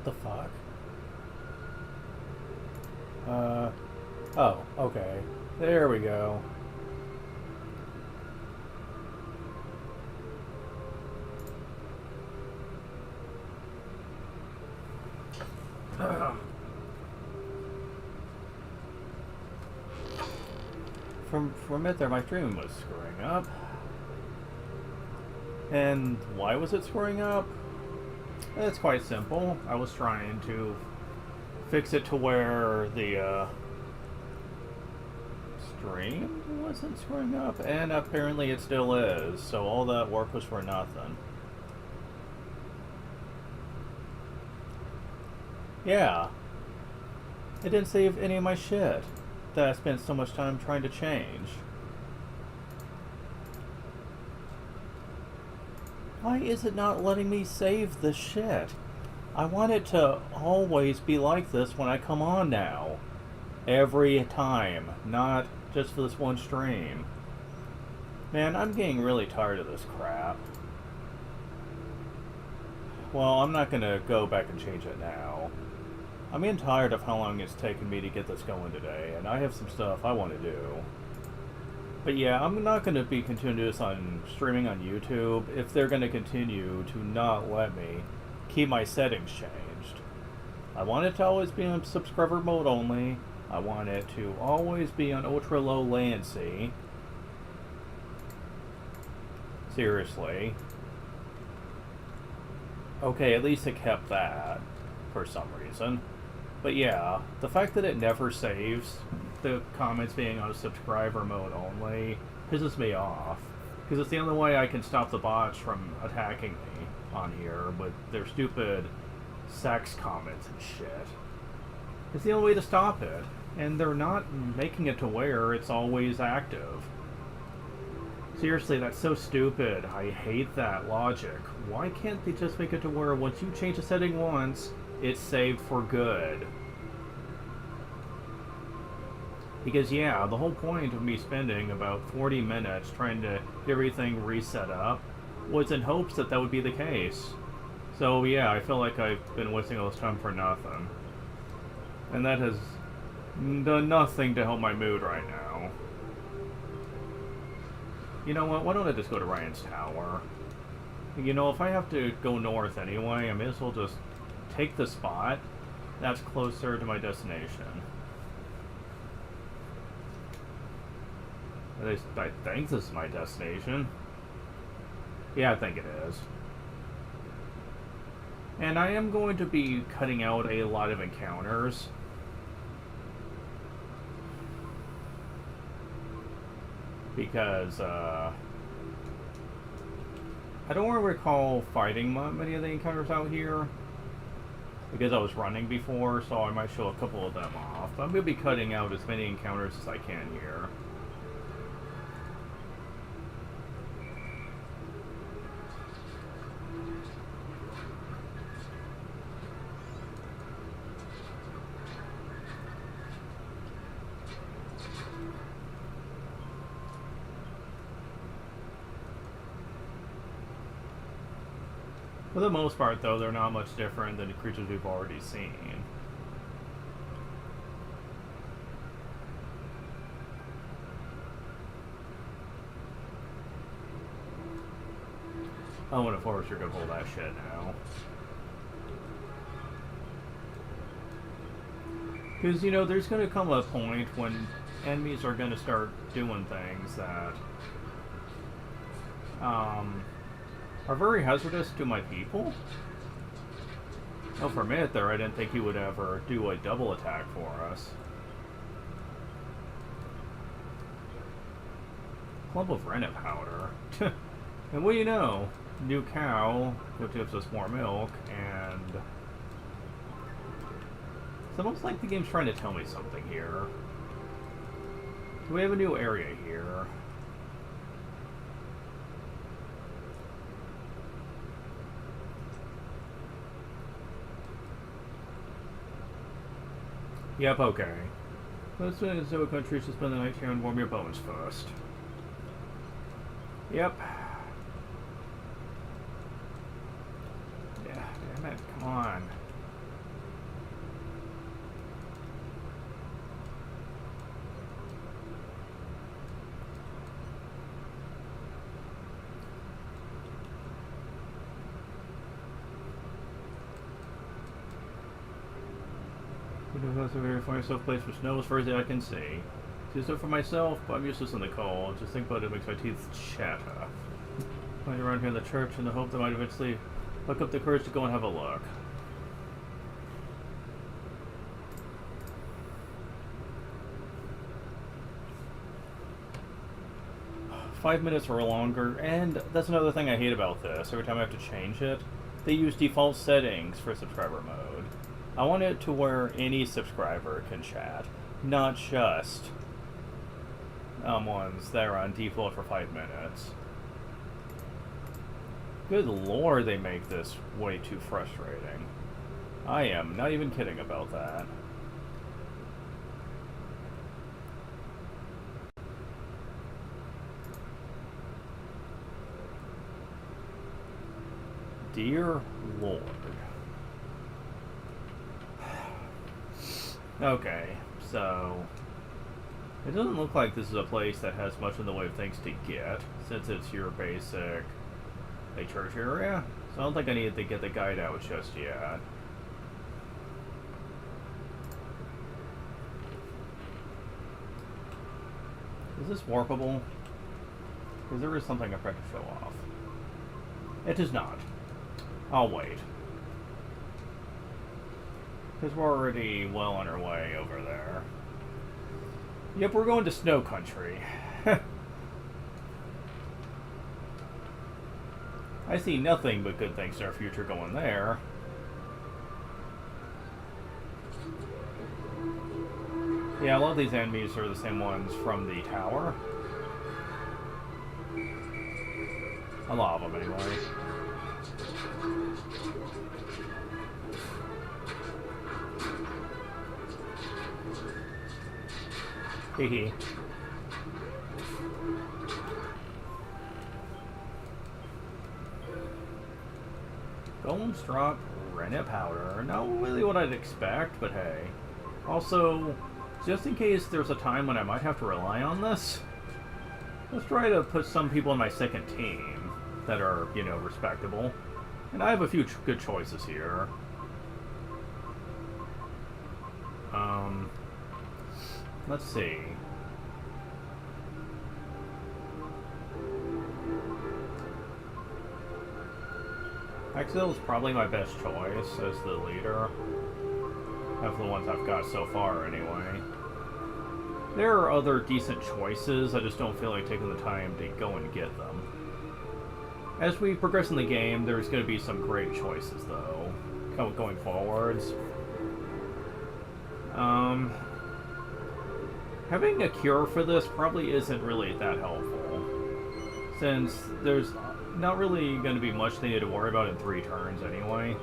What the fuck? Oh, okay. There we go. From it there, my stream was screwing up. And why was it screwing up? It's quite simple. I was trying to fix it to where the stream wasn't screwing up, and apparently it still is, so all that work was for nothing. Yeah. It didn't save any of my shit that I spent so much time trying to change. Why is it not letting me save this shit? I want it to always be like this when I come on now. Every time, not just for this one stream. Man, I'm getting really tired of this crap. Well, I'm not gonna go back and change it now. I'm getting tired of how long it's taken me to get this going today, and I have some stuff I want to do. But yeah, I'm not going to be continuous on streaming on YouTube if they're going to continue to not let me keep my settings changed. I want it to always be on subscriber mode only. I want it to always be on ultra low latency. Seriously. Okay, at least it kept that for some reason. But yeah, the fact that it never saves the comments being on a subscriber mode only pisses me off. Because it's the only way I can stop the bots from attacking me on here with their stupid sex comments and shit. It's the only way to stop it. And they're not making it to where it's always active. Seriously, that's so stupid. I hate that logic. Why can't they just make it to where once you change a setting once, it's saved for good? Because yeah, the whole point of me spending about 40 minutes trying to get everything reset up was in hopes that that would be the case. So yeah, I feel like I've been wasting all this time for nothing. And that has done nothing to help my mood right now. You know what, why don't I just go to Ryan's Tower? You know, if I have to go north anyway, I may as well just take the spot that's closer to my destination. At least I think this is my destination. Yeah, I think it is. And I am going to be cutting out a lot of encounters. Because, I don't recall fighting many of the encounters out here. Because I was running before, so I might show a couple of them off. But I'm going to be cutting out as many encounters as I can here. For the most part, though, they're not much different than the creatures we've already seen. Oh, and of course you're gonna hold that shit now. Because, you know, there's gonna come a point when enemies are gonna start doing things that, are very hazardous to my people. Oh, for a minute there, I didn't think he would ever do a double attack for us. Clump of rennet powder. And what do you know? New cow, which gives us more milk, and... It's almost like the game's trying to tell me something here. So we have a new area here. Yep, okay. Let's so a country to spend the night here and warm your bones first. Yep. Yeah, damn it, come on. You know, verify yourself place for snow as far as the eye can see. Do so for myself, but I'm useless in the cold. Just think about it, makes my teeth chatter. Find around here in the church in the hope that I might eventually look up the courage to go and have a look. "5 minutes or longer," and that's another thing I hate about this. Every time I have to change it, they use default settings for subscriber mode. I want it to where any subscriber can chat, not just ones that are on default for 5 minutes. Good lord, they make this way too frustrating. I am not even kidding about that. Dear Lord. Okay, so it doesn't look like this is a place that has much in the way of things to get, since it's your basic church area. So I don't think I need to get the guide out just yet. Is this warpable? Because there is something I've got to show off. It is not. I'll wait. Because we're already well on our way over there. Yep, we're going to Snow Country. I see nothing but good things in our future going there. Yeah, a lot of these enemies are the same ones from the tower. A lot of them, anyway. Hehe. Golems drop rennet powder. Not really what I'd expect, but hey. Also, just in case there's a time when I might have to rely on this, let's try to put some people in my second team that are, you know, respectable. And I have a few good choices here. Let's see. Axel is probably my best choice as the leader. Of the ones I've got so far, anyway. There are other decent choices, I just don't feel like taking the time to go and get them. As we progress in the game, there's going to be some great choices, though, going forwards. Having a cure for this probably isn't really that helpful, since there's not really going to be much they need to worry about in 3 turns anyway.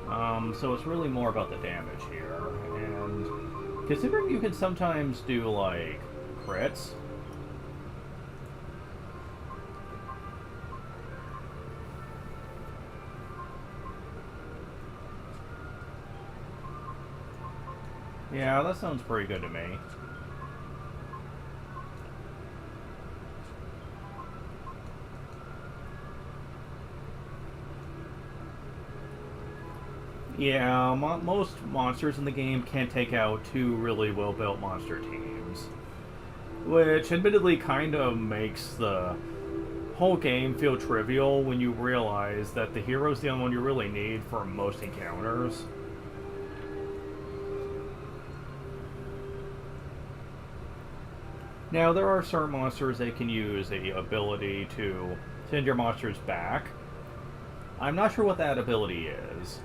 So it's really more about the damage here, and considering you can sometimes do, like, crits. Yeah, that sounds pretty good to me. Yeah, most monsters in the game can't take out 2 really well-built monster teams. Which, admittedly, kind of makes the whole game feel trivial when you realize that the hero's the only one you really need for most encounters. Now, there are certain monsters that can use the ability to send your monsters back. I'm not sure what that ability is.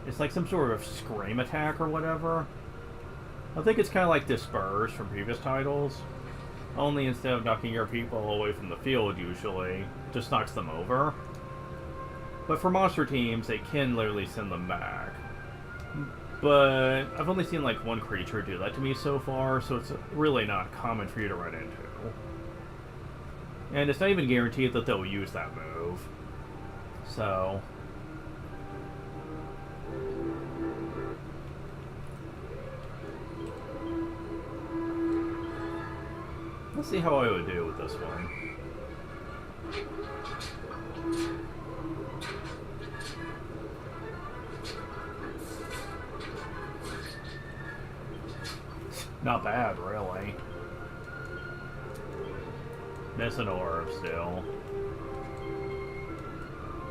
It's like some sort of scream attack or whatever. I think it's kind of like Disperse from previous titles. Only instead of knocking your people away from the field, usually, it just knocks them over. But for monster teams, they can literally send them back. But I've only seen like 1 creature do that to me so far, so it's really not common for you to run into. And it's not even guaranteed that they'll use that move. So... let's see how I would do with this one. Not bad, really. Missing orb still.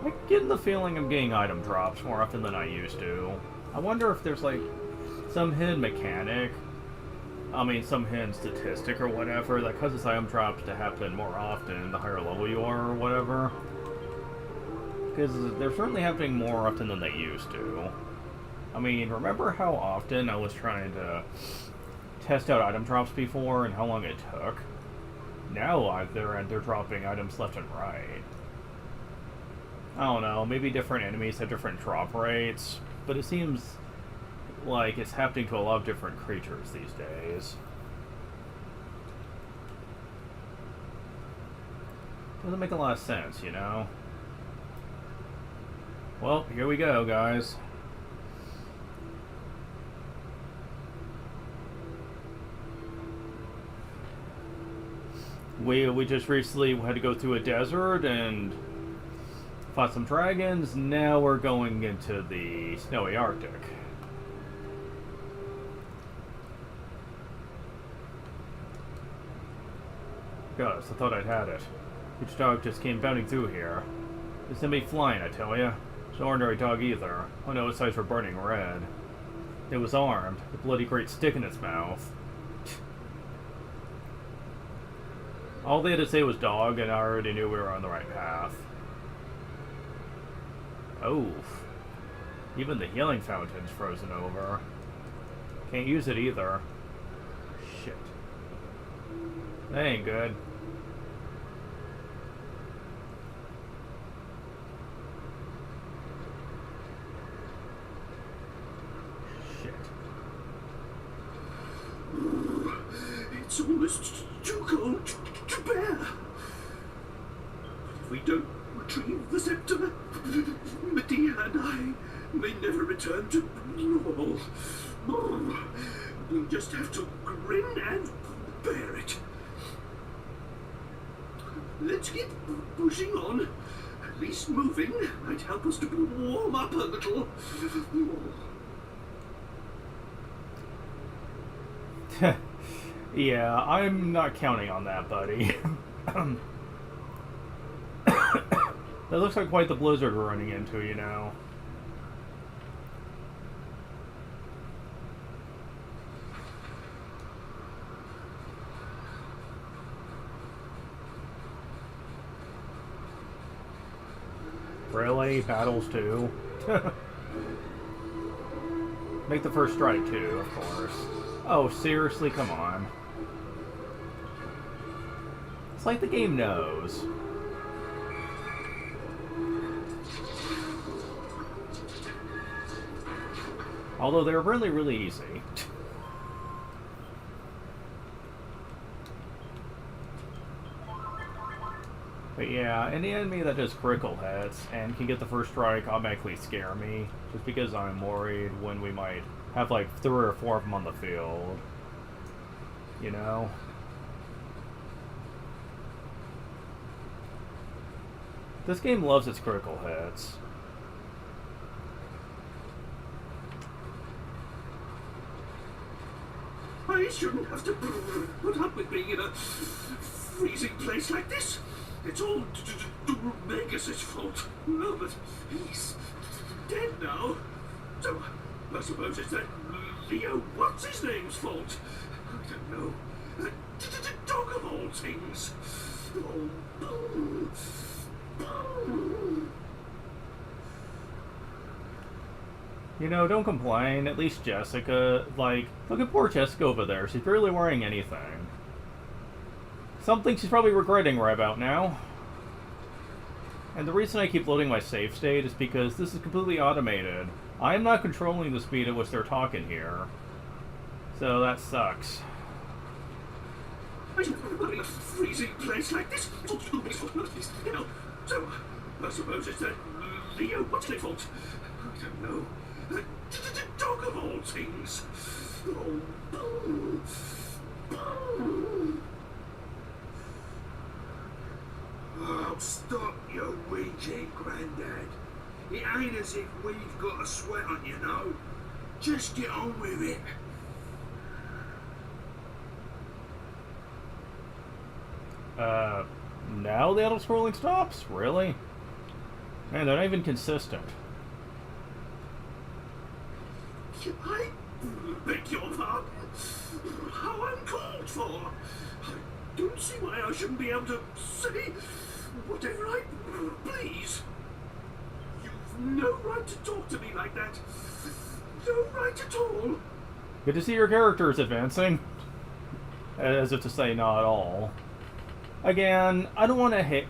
I'm getting the feeling I'm getting item drops more often than I used to. I wonder if there's like some hidden mechanic, I mean some hidden statistic or whatever that causes item drops to happen more often the higher level you are or whatever. Because they're certainly happening more often than they used to. I mean, remember how often I was trying to test out item drops before and how long it took? Now they're dropping items left and right. I don't know, maybe different enemies have different drop rates, but it seems like it's happening to a lot of different creatures these days. Doesn't make a lot of sense, you know? Well, here we go, guys. We just recently had to go through a desert and fought some dragons. Now we're going into the snowy Arctic. Gosh, I thought I'd had it. Each dog just came bounding through here. It sent me flying, I tell ya. It's no ordinary dog either. Oh no, its eyes were burning red. It was armed, with a bloody great stick in its mouth. All they had to say was dog, and I already knew we were on the right path. Oh. Even the healing fountain's frozen over. Can't use it either. Shit. That ain't good. Shit. It's almost too cold to bear. But if we don't retrieve the scepter, Medea and I may never return to normal. We'll just have to grin and bear it. Let's get pushing on. At least moving might help us to warm up a little. Yeah, I'm not counting on that, buddy. That looks like quite the blizzard we're running into, you know. Really? Battles too? Make the first strike too, of course. Oh, seriously? Come on. It's like the game knows. Although they're really, really easy. But yeah, any enemy that does critical hits and can get the first strike automatically scare me. Just because I'm worried when we might have like 3 or 4 of them on the field. You know? This game loves its critical hits. I shouldn't have to put up with being in a freezing place like this. It's all Magus' fault. No, but he's dead now. So I suppose it's that Leo what's-his-name's fault. I don't know. The dog of all things. You know, don't complain. At least Jessica, like, look at poor Jessica over there. She's barely wearing anything. Something she's probably regretting right about now. And the reason I keep loading my save state is because this is completely automated. I am not controlling the speed at which they're talking here. So that sucks. In a freezing place like this. So I suppose it's that Leo what's-his fault. I don't know. The dog of all things. Oh, stop your whinging, Grandad. It ain't as if we've got a sweat on, you know. Just get on with it. Now the auto-scrolling stops? Really? Man, they're not even consistent. I beg your pardon? How uncalled for! I don't see why I shouldn't be able to say whatever I please. You've no right to talk to me like that. No right at all. Good to see your character is advancing. As if to say, not at all. Again, I don't want to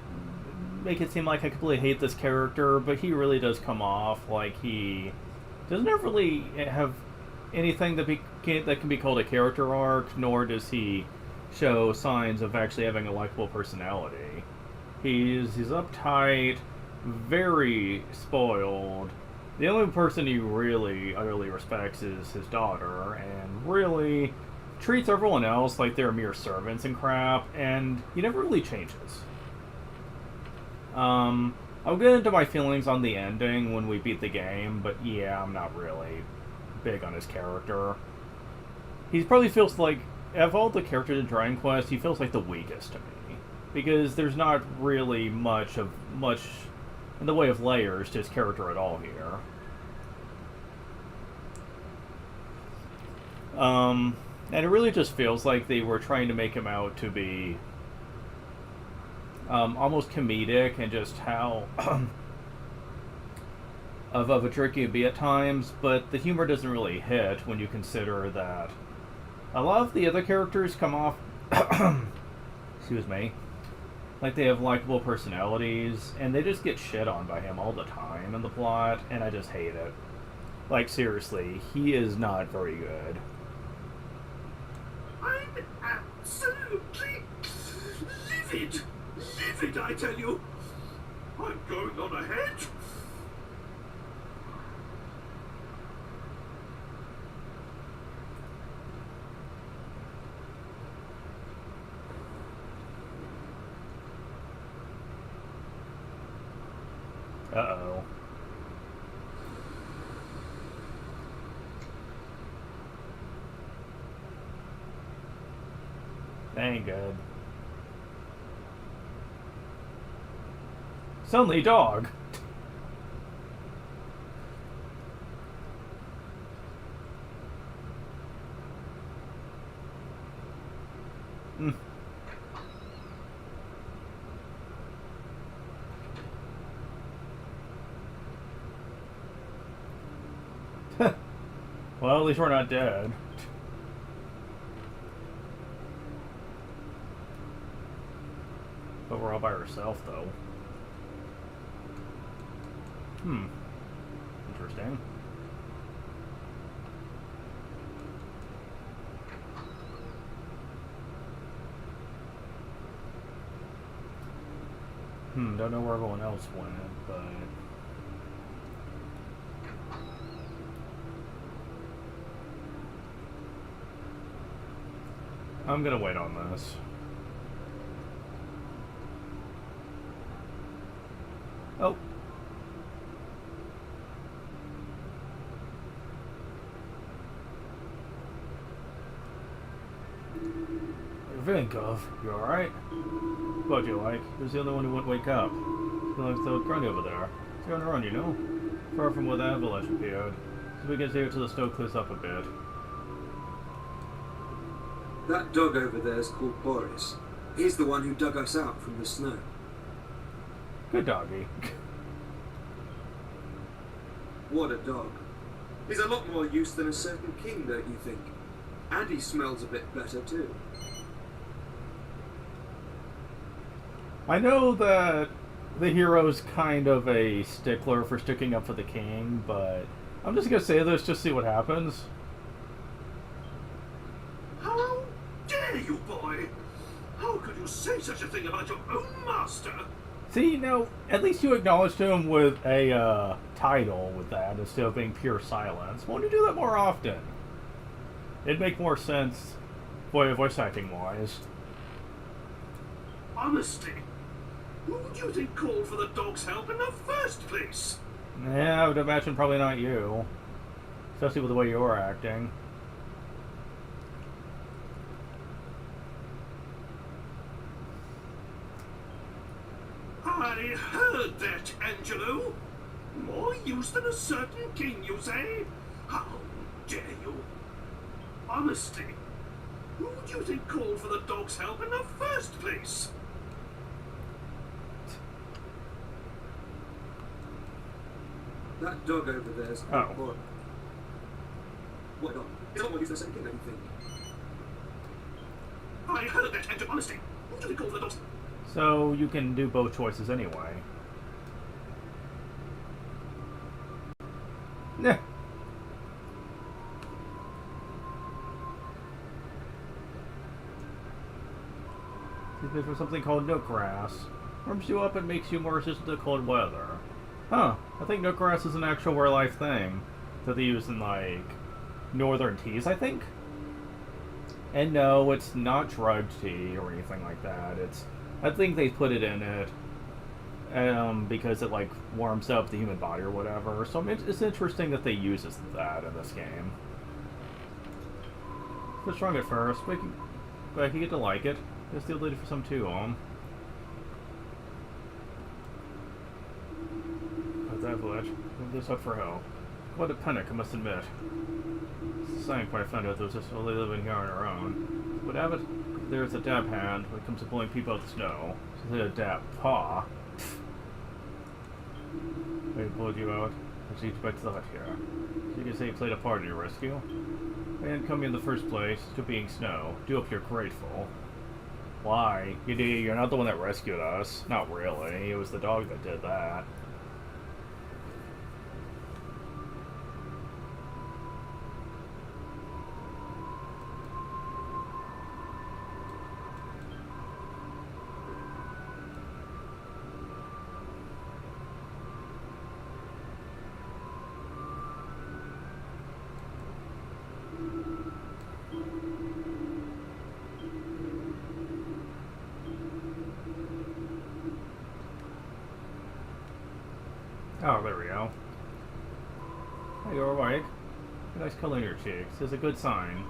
make it seem like I completely hate this character, but he really does come off like he doesn't really have anything that can be called a character arc, nor does he show signs of actually having a likable personality. He's uptight, very spoiled. The only person he really utterly respects is his daughter, and really treats everyone else like they're mere servants and crap, and he never really changes. I'll get into my feelings on the ending when we beat the game, but yeah, I'm not really big on his character. He probably feels like, of all the characters in Dragon Quest, he feels like the weakest to me. Because there's not really much in the way of layers to his character at all here. And it really just feels like they were trying to make him out to be almost comedic, and just how of a trick he can be at times, but the humor doesn't really hit when you consider that a lot of the other characters come off excuse me, like they have likable personalities, and they just get shit on by him all the time in the plot, and I just hate it. Like, seriously, he is not very good. I'm absolutely livid. Livid, I tell you. I'm going on ahead. Uh-oh. That ain't good. Suddenly, dog. Hmm. Well, at least we're not dead. But we're all by ourselves, though. Interesting. Don't know where everyone else went, but... I'm gonna wait on this. Oh. Vinkov, you alright? What'd you like? Who's the only one who wouldn't wake up? He likes the grunt over there. He's on the run, you know? Far from where the avalanche appeared. So we get here till the snow clears up a bit. That dog over there is called Boris. He's the one who dug us out from the snow. Good doggy. What a dog. He's a lot more use than a certain king, don't you think? And he smells a bit better too. I know that the hero's kind of a stickler for sticking up for the king, but I'm just gonna say this, just see what happens. How dare you, boy? How could you say such a thing about your own master? See, no, at least you acknowledged him with a title with that instead of being pure silence. Why don't you do that more often? It'd make more sense, voice acting wise. Honesty. Who do you think called for the dog's help in the first place? Yeah, I would imagine probably not you. Especially with the way you're acting. use than a certain king, you say? How dare you? Honesty. Who do you think called for the dog's help in the first place? That dog over there's Oh. What? What dog? It's not more use than a certain king, don't you think? I heard that, and to honesty. Who do you think called for the dog's... So you can do both choices anyway. Nah. There's for something called nook grass. Warms you up and makes you more resistant to cold weather. Huh. I think nook grass is an actual real life thing that they use in, like, northern teas, I think? And no, it's not drugged tea or anything like that. I think they put it in it because it, like, warms up the human body or whatever. So it's interesting that they use that in this game. It's strong at first, but I can get to like it. Guess the old lady for some too, How's that village? Move this up for help. What a panic, I must admit. Society quite found out there was just only living here on her own. What happened? There's a dab hand when it comes to pulling people out of the snow. So there's a dab paw. They pulled you out. Let's each back to the hut here. So you can say you played a part in your rescue. I didn't come in the first place, to being snow. Do hope you're grateful. Why? You're not the one that rescued us. Not really. It was the dog that did that. Oh, there we go. Hey, you're awake. A nice color in your cheeks. It's a good sign.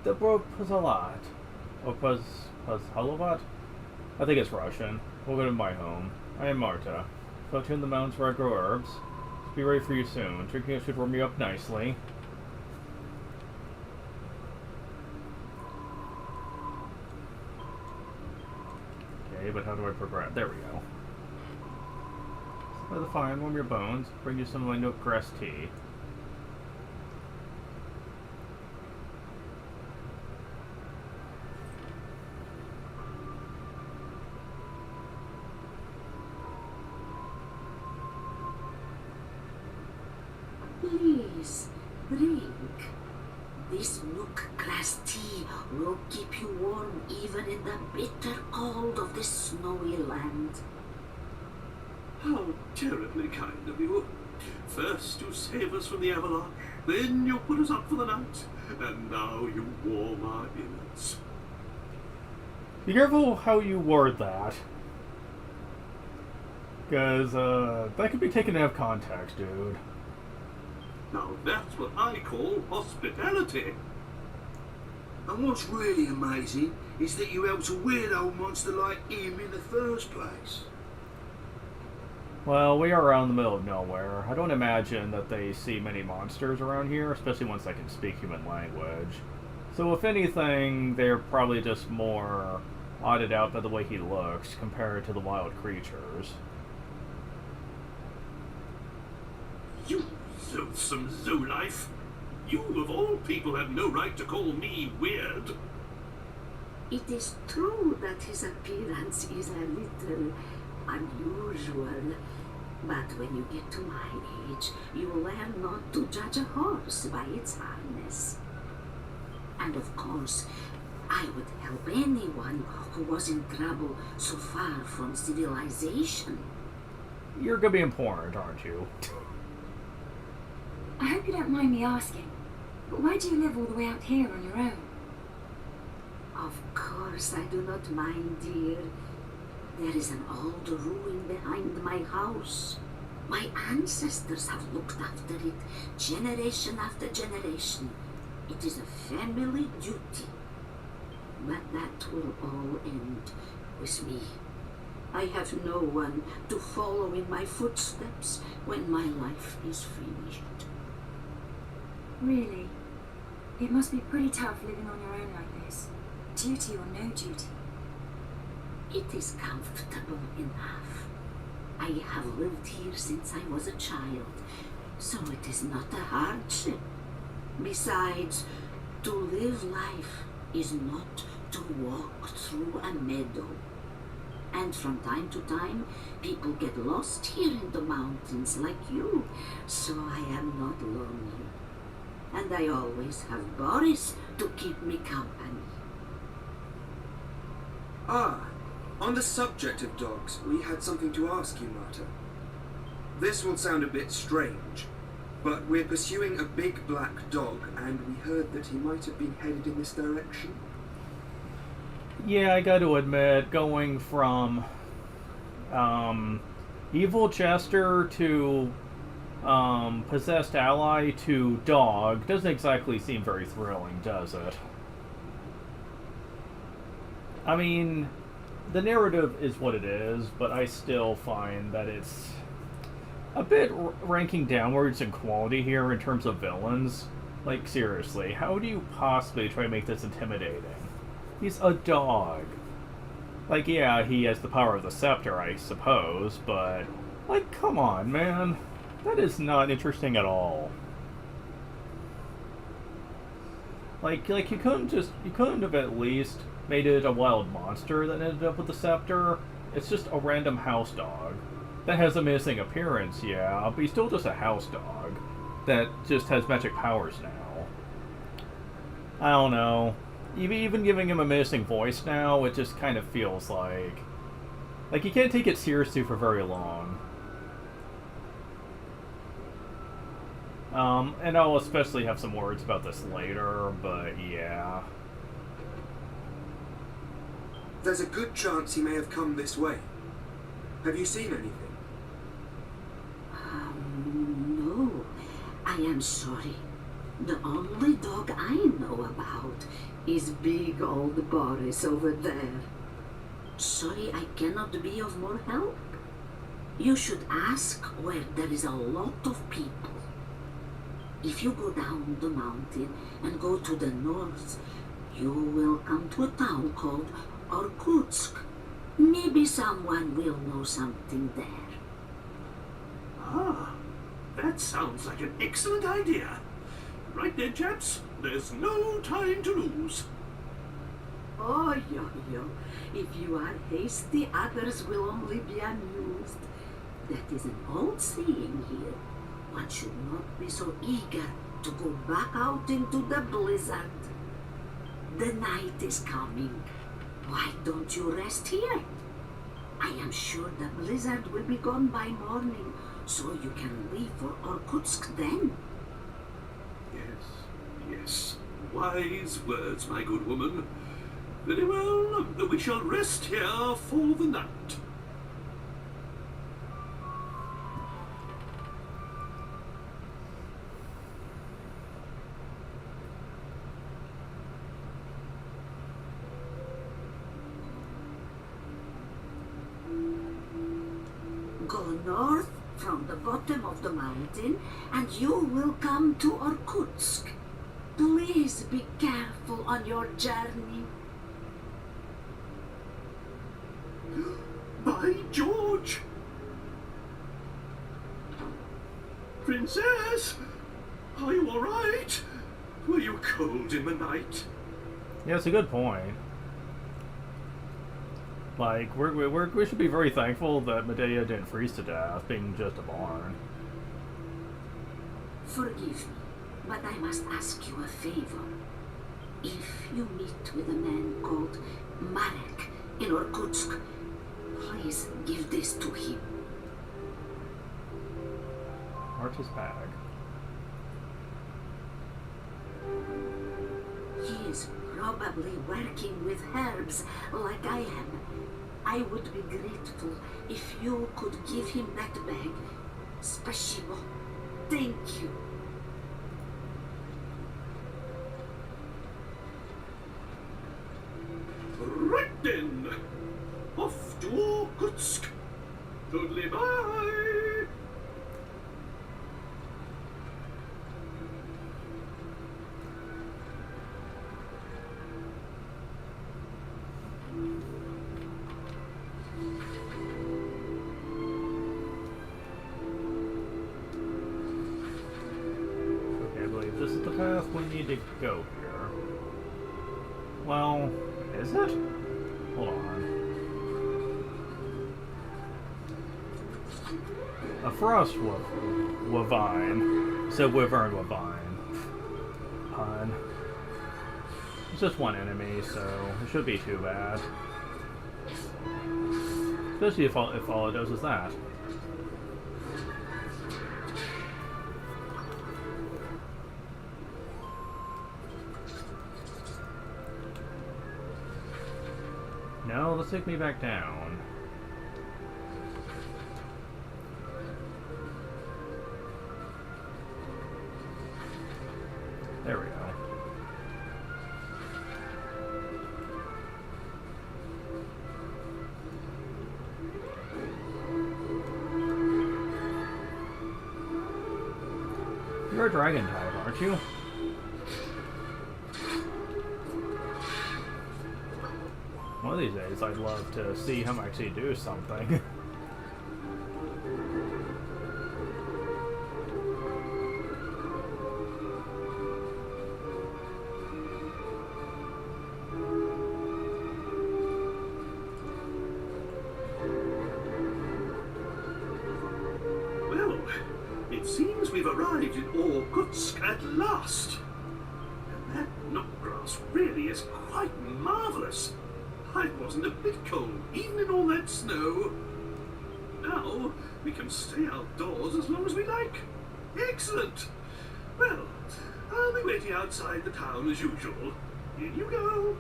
The Puzalat. Or Puzhalovat? I think it's Russian. Welcome to my home. I am Marta. Out here in the mountains where I grow herbs. Be ready for you soon. Drinking it should warm you up nicely. Okay, but how do I progress? There we go. By the fire and warm your bones. Bring you some of my nook grass tea. Please, drink. This nook grass tea will keep you warm even in the bitter cold of this snowy land. How terribly kind of you. First you save us from the avalanche, then you put us up for the night, and now you warm our innards. Be careful how you word that. Because, that could be taken out of context, dude. Now that's what I call hospitality. And what's really amazing is that you helped a weird old monster like him in the first place. Well, we are out in the middle of nowhere. I don't imagine that they see many monsters around here, especially ones that can speak human language. So if anything, they're probably just more odded out by the way he looks compared to the wild creatures. You loathsome zoo life. You of all people have no right to call me weird. It is true that his appearance is a little unusual, but when you get to my age, you learn not to judge a horse by its harness. And of course, I would help anyone who was in trouble so far from civilization. You're gonna be important, aren't you? I hope you don't mind me asking, but why do you live all the way out here on your own? Of course I do not mind, dear. There is an old ruin behind my house. My ancestors have looked after it, generation after generation. It is a family duty. But that will all end with me. I have no one to follow in my footsteps when my life is finished. Really? It must be pretty tough living on your own like this. Duty or no duty. It is comfortable enough. I have lived here since I was a child, so it is not a hardship. Besides, to live life is not to walk through a meadow. And from time to time, people get lost here in the mountains like you, so I am not lonely. And I always have Boris to keep me company. Ah, on the subject of dogs, we had something to ask you, Marta. This will sound a bit strange, but we're pursuing a big black dog, and we heard that he might have been headed in this direction. Yeah, I got to admit, going from evil Chester to possessed ally to dog doesn't exactly seem very thrilling, does it? I mean, the narrative is what it is, but I still find that it's a bit ranking downwards in quality here in terms of villains. Like, seriously, how do you possibly try to make this intimidating? He's a dog. Like, yeah, he has the power of the scepter, I suppose, but, like, come on, man. That is not interesting at all. Like you couldn't have at least made it a wild monster that ended up with the scepter. It's just a random house dog that has a missing appearance, yeah, but he's still just a house dog that just has magic powers now. I don't know. Even giving him a menacing voice now, it just kind of feels like you can't take it seriously for very long. And I'll especially have some words about this later, but yeah. There's a good chance he may have come this way. Have you seen anything? No, I am sorry. The only dog I know about is big old Boris over there. Sorry I cannot be of more help. You should ask where there is a lot of people. If you go down the mountain and go to the north, you will come to a town called Irkutsk. Maybe someone will know something there. Ah, that sounds like an excellent idea. Right then, chaps, there's no time to lose. Oh, yo. If you are hasty, others will only be amused. That is an old saying here. One should not be so eager to go back out into the blizzard. The night is coming. Why don't you rest here? I am sure the blizzard will be gone by morning, so you can leave for Irkutsk then. Yes. Wise words, my good woman. Very well, we shall rest here for the night. Go north from the bottom of the mountain and you will come to Irkutsk. Please be careful on your journey. By George! Princess! Are you all right? Were you cold in the night? Yeah, it's a good point. Like, we should be very thankful that Medea didn't freeze to death, being just a barn. Forgive me, but I must ask you a favor. If you meet with a man called Marek in Irkutsk, please give this to him. Marta's bag. He is probably working with herbs like I am. I would be grateful if you could give him that bag. Spasibo. Thank you. Right then, off to Irkutsk. it the path we need to go here? Well, is it? Hold on. A frost wyvern. So wyvern wyvern. Pun. It's just one enemy, so it shouldn't be too bad. Especially if all it does is that. No, let's take me back down. There we go. You're a dragon type, aren't you? One of these days, I'd love to see him actually do something. Well, it seems we've arrived in Irkutsk at last. And that knotgrass really is quite marvellous. I wasn't a bit cold, even in all that snow. Now, we can stay outdoors as long as we like. Excellent! Well, I'll be waiting outside the town as usual. In you go.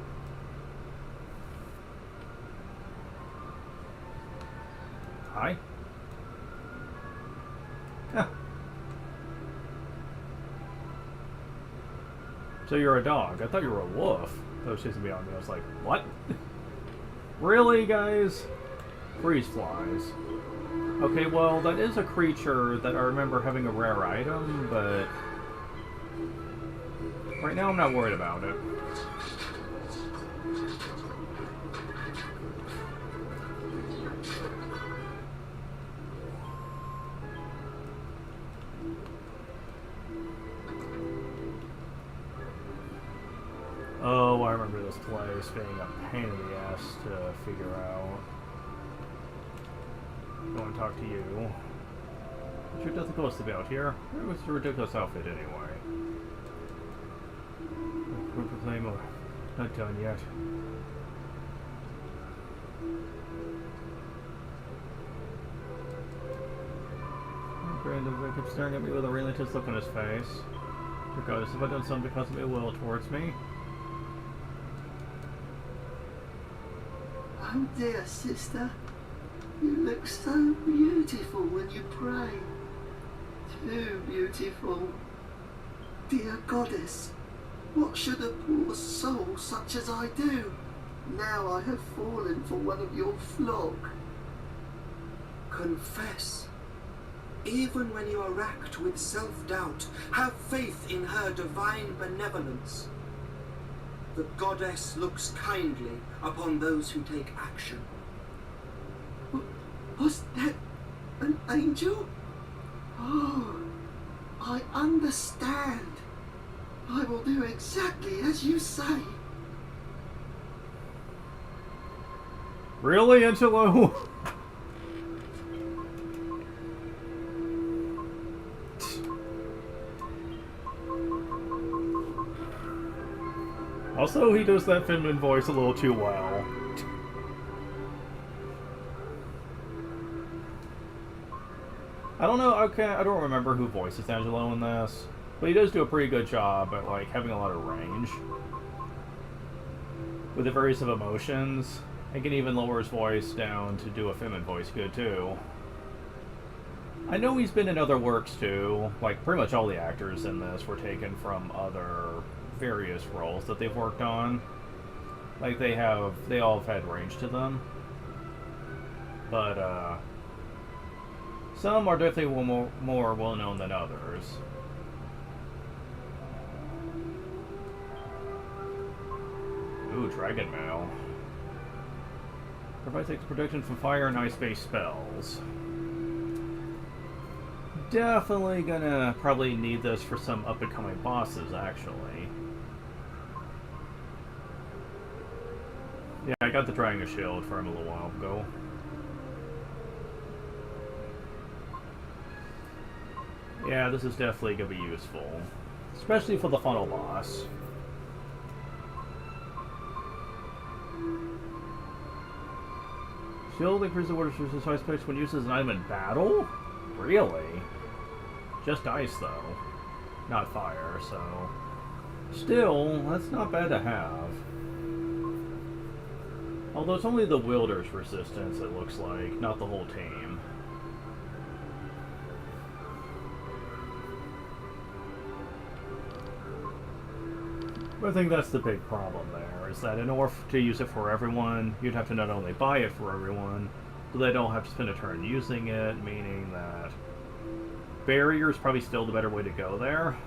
Hi. Huh. So you're a dog. I thought you were a wolf. That was chasing me on me. I was like, what? Really, guys? Freeze flies. Okay, well, that is a creature that I remember having a rare item, but right now I'm not worried about it. Oh, I remember this place being a pain in the ass to figure out. Go and talk to you. Sure doesn't go to be out here. Where was your ridiculous outfit anyway? Claymore. Not done yet. Brandon kept staring at me with a relentless look on his face. Regardless if I've done something to cause ill will towards me. Oh dear, sister. You look so beautiful when you pray. Too beautiful. Dear goddess, what should a poor soul such as I do? Now I have fallen for one of your flock. Confess. Even when you are racked with self-doubt, have faith in her divine benevolence. The goddess looks kindly upon those who take action. Was that an angel? Oh, I understand. I will do exactly as you say. Really, Angelo? Also, he does that feminine voice a little too well. I don't know, okay, I don't remember who voices Angelo in this, but he does do a pretty good job at, like, having a lot of range with the various of emotions. And can even lower his voice down to do a feminine voice good, too. I know he's been in other works, too. Like, pretty much all the actors in this were taken from other various roles that they've worked on. Like, they all have had range to them. But, some are definitely more well-known than others. Ooh, Dragon Mail. Provides protection from fire and ice-based spells. definitely gonna probably need this for some up-and-coming bosses, actually. Yeah, I got the Dragon Shield for him a little while ago. Yeah, this is definitely gonna be useful. Especially for the funnel boss. Shield increases orders resistance to ice spikes when used as an item in battle? Really? Just ice, though. Not fire, so... Still, that's not bad to have. Although it's only the wielder's resistance, it looks like, not the whole team. But I think that's the big problem there, is that in order to use it for everyone, you'd have to not only buy it for everyone, but they don't have to spend a turn using it, meaning that barrier is probably still the better way to go there.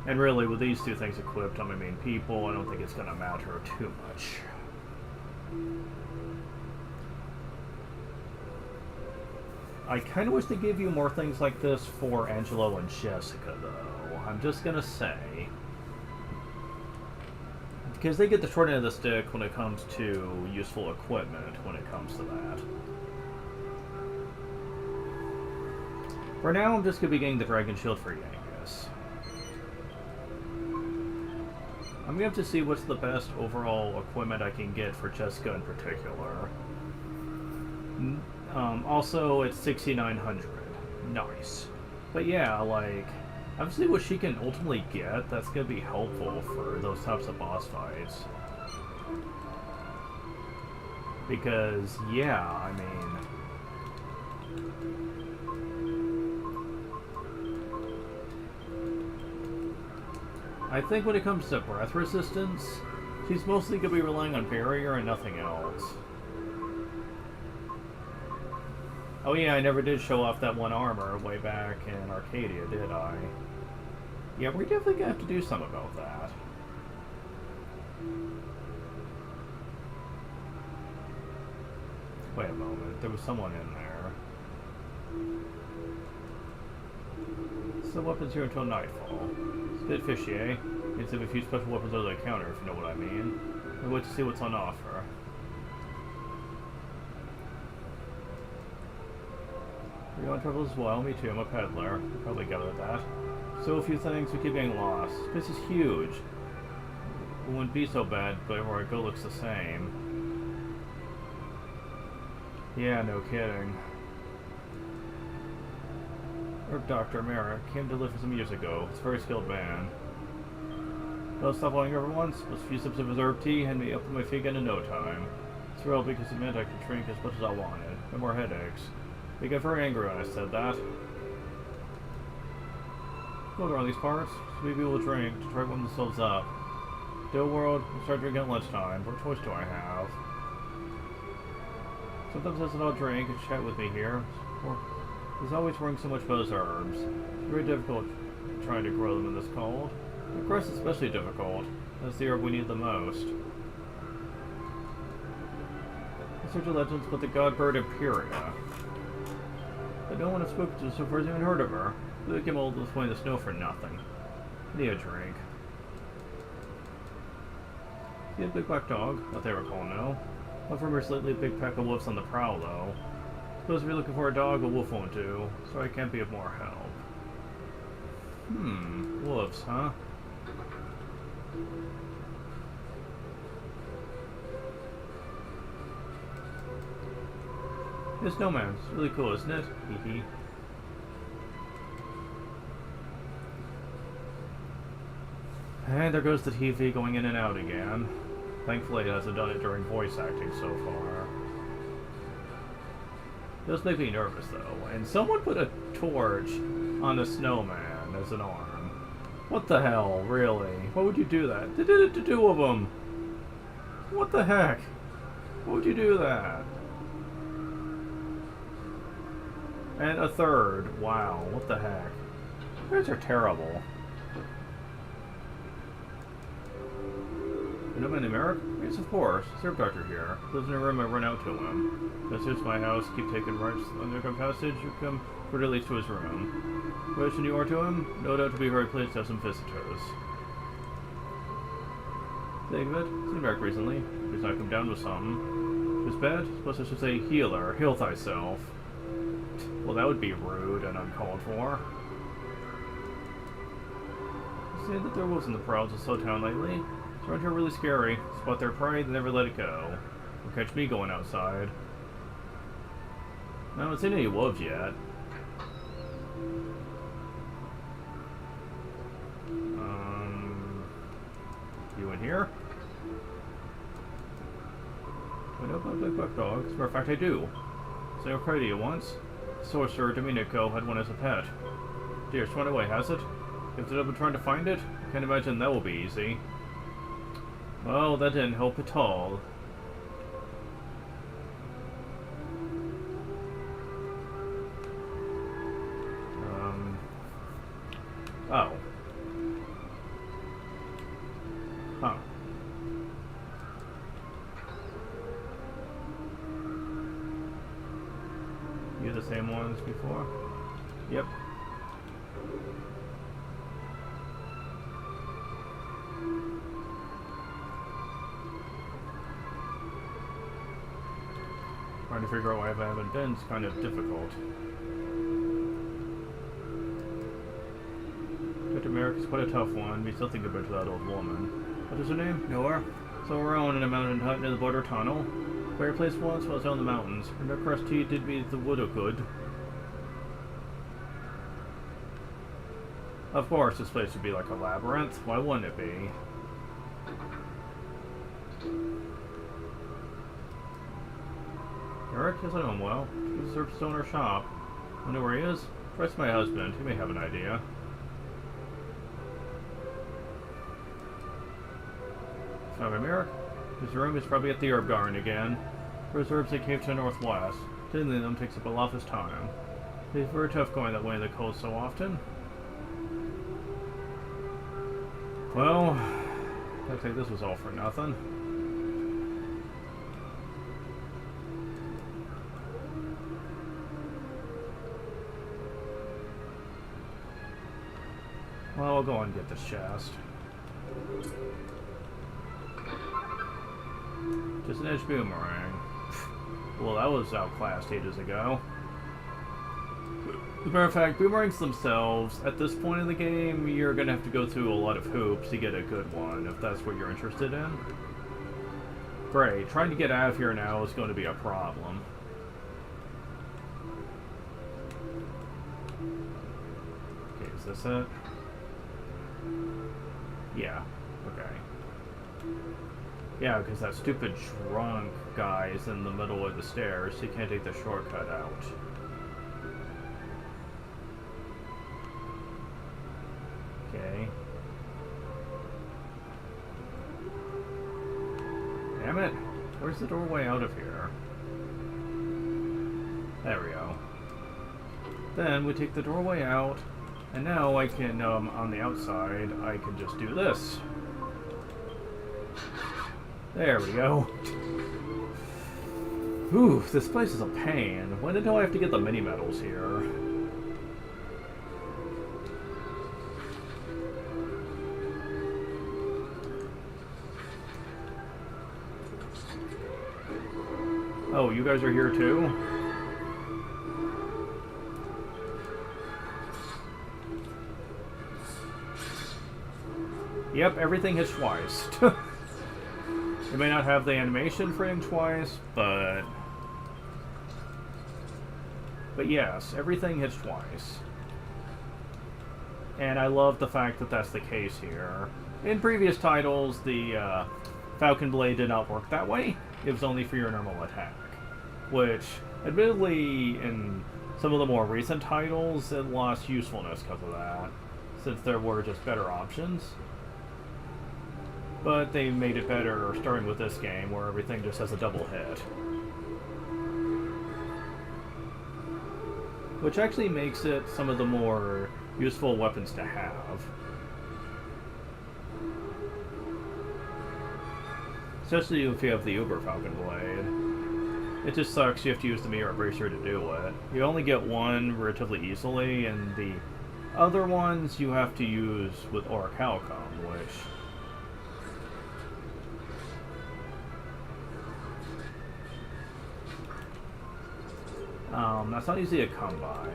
And really, with these two things equipped on my main people, I don't think it's going to matter too much. I kind of wish they give you more things like this for Angelo and Jessica, though. I'm just going to say. Because they get the short end of the stick when it comes to useful equipment, when it comes to that. For now, I'm just going to be getting the Dragon Shield for Yangus. I'm going to have to see what's the best overall equipment I can get for Jessica in particular. Also, it's 6,900. Nice. But yeah, like, obviously what she can ultimately get, that's going to be helpful for those types of boss fights. Because, yeah, I mean... I think when it comes to breath resistance, she's mostly going to be relying on barrier and nothing else. Oh yeah, I never did show off that one armor way back in Arcadia, did I? Yeah, we're definitely going to have to do something about that. Wait a moment, there was someone in there. So weapons here until nightfall. It's a bit fishy, eh? Means they have a few special weapons under the counter, if you know what I mean. We'll wait to see what's on offer. You want travel as well? Me too, I'm a peddler. You probably gathered that. So a few things, we keep getting lost. This is huge. It wouldn't be so bad, but everywhere I go looks the same. Yeah, no kidding. Herb Dr. Merrick came to live some years ago. He's a very skilled man. I'll stop wanting over once, but a few sips of his herb tea had me up on my feet again in no time. Thrilled because it meant I could drink as much as I wanted. No more headaches. They got very angry when I said that. Go around these parts, so maybe we'll drink to try to warm themselves up. Dill World, we'll start drinking at lunchtime. What choice do I have? Sometimes I said I'll drink and chat with me here. He's always worrying so much about his herbs. It's very difficult trying to grow them in this cold. Of course, it's especially difficult. That's the herb we need the most. In search of legends about the god bird Imperia. But no one has spoken to so far as even heard of her. They came all this way in the snow for nothing. I need a drink. See a big black dog? Not that I recall, no. Not from here lately, a big pack of wolves on the prowl, though. Suppose if you're looking for a dog, a wolf won't do. So I can't be of more help. Wolves, huh? This snowman. It's really cool, isn't it? Hee hee. And there goes the TV going in and out again. Thankfully, it hasn't done it during voice acting so far. It does make me nervous, though. And someone put a torch on a snowman as an arm. What the hell, really? Why would you do that? They did it to two of them! What the heck? Why would you do that? And a third. Wow, what the heck? You guys are terrible. You know my name, Eric? Yes, of course. Serve Doctor here. Lives in a room, I run out to him. That's just my house. Keep taking rights on the underground passage. You come for at least to his room. Question you are to him? No doubt to be very pleased to have some visitors. Think of it? Seen back recently. He's not come down with something. It's bad? Suppose I should say healer. Heal thyself. Well, that would be rude and uncalled for. You say that there wasn't the prowls of Slow Town lately? It's around here really scary. Spot their prey, they never let it go. Don't catch me going outside. I haven't seen any wolves yet. You in here? I know about big buck dogs. As a matter of fact, I do. Say I'll cry to you once. Sorcerer Domenico had one as a pet. Dear, it's run away, has it? If they've been trying to find it, I can't imagine that will be easy. Well, that didn't help at all. Oh. Huh. You the same ones before? Yep. Trying to figure out why I haven't been is kind of difficult. Dr. Merrick is quite a tough one. We still think about that old woman. What is her name? Nowhere. So we're on in a mountain hut near the border tunnel. Where place once was on the mountains. Her no crust tea did me the wood of good. Of course, this place would be like a labyrinth. Why wouldn't it be? Eric, yes, I know him well. He's a service owner shop. I know where he is. Trust my husband. He may have an idea. Found him, Eric. His room is probably at the herb garden again. Reserves a cave to the northwest. Dealing them takes up a lot of his time. It's very tough going that way in the cold so often. Well, looks like this was all for nothing. Well, I'll go and get this chest. Just an edge boomerang. Well, that was outclassed ages ago. As a matter of fact, boomerangs themselves, at this point in the game, you're going to have to go through a lot of hoops to get a good one, if that's what you're interested in. Great. Trying to get out of here now is going to be a problem. Okay, is this it? Yeah. Okay. Yeah, because that stupid drunk guy is in the middle of the stairs, so you can't take the shortcut out. Okay. Damn it! Where's the doorway out of here? There we go. Then we take the doorway out, and now I can, on the outside, I can just do this. There we go. Ooh, this place is a pain. When did I have to get the mini medals here? Oh, you guys are here too? Yep, everything hits twice. You may not have the animation for hitting twice, but yes, everything hits twice. And I love the fact that that's the case here. In previous titles, the Falcon Blade did not work that way. It was only for your normal attack. Which, admittedly, in some of the more recent titles, it lost usefulness because of that, since there were just better options. But they made it better starting with this game, where everything just has a double hit. Which actually makes it some of the more useful weapons to have. Especially if you have the Uber Falcon Blade. It just sucks you have to use the Mirror Bracer to do it. You only get one relatively easily, and the other ones you have to use with Orichalcum, which... that's not easy to come by.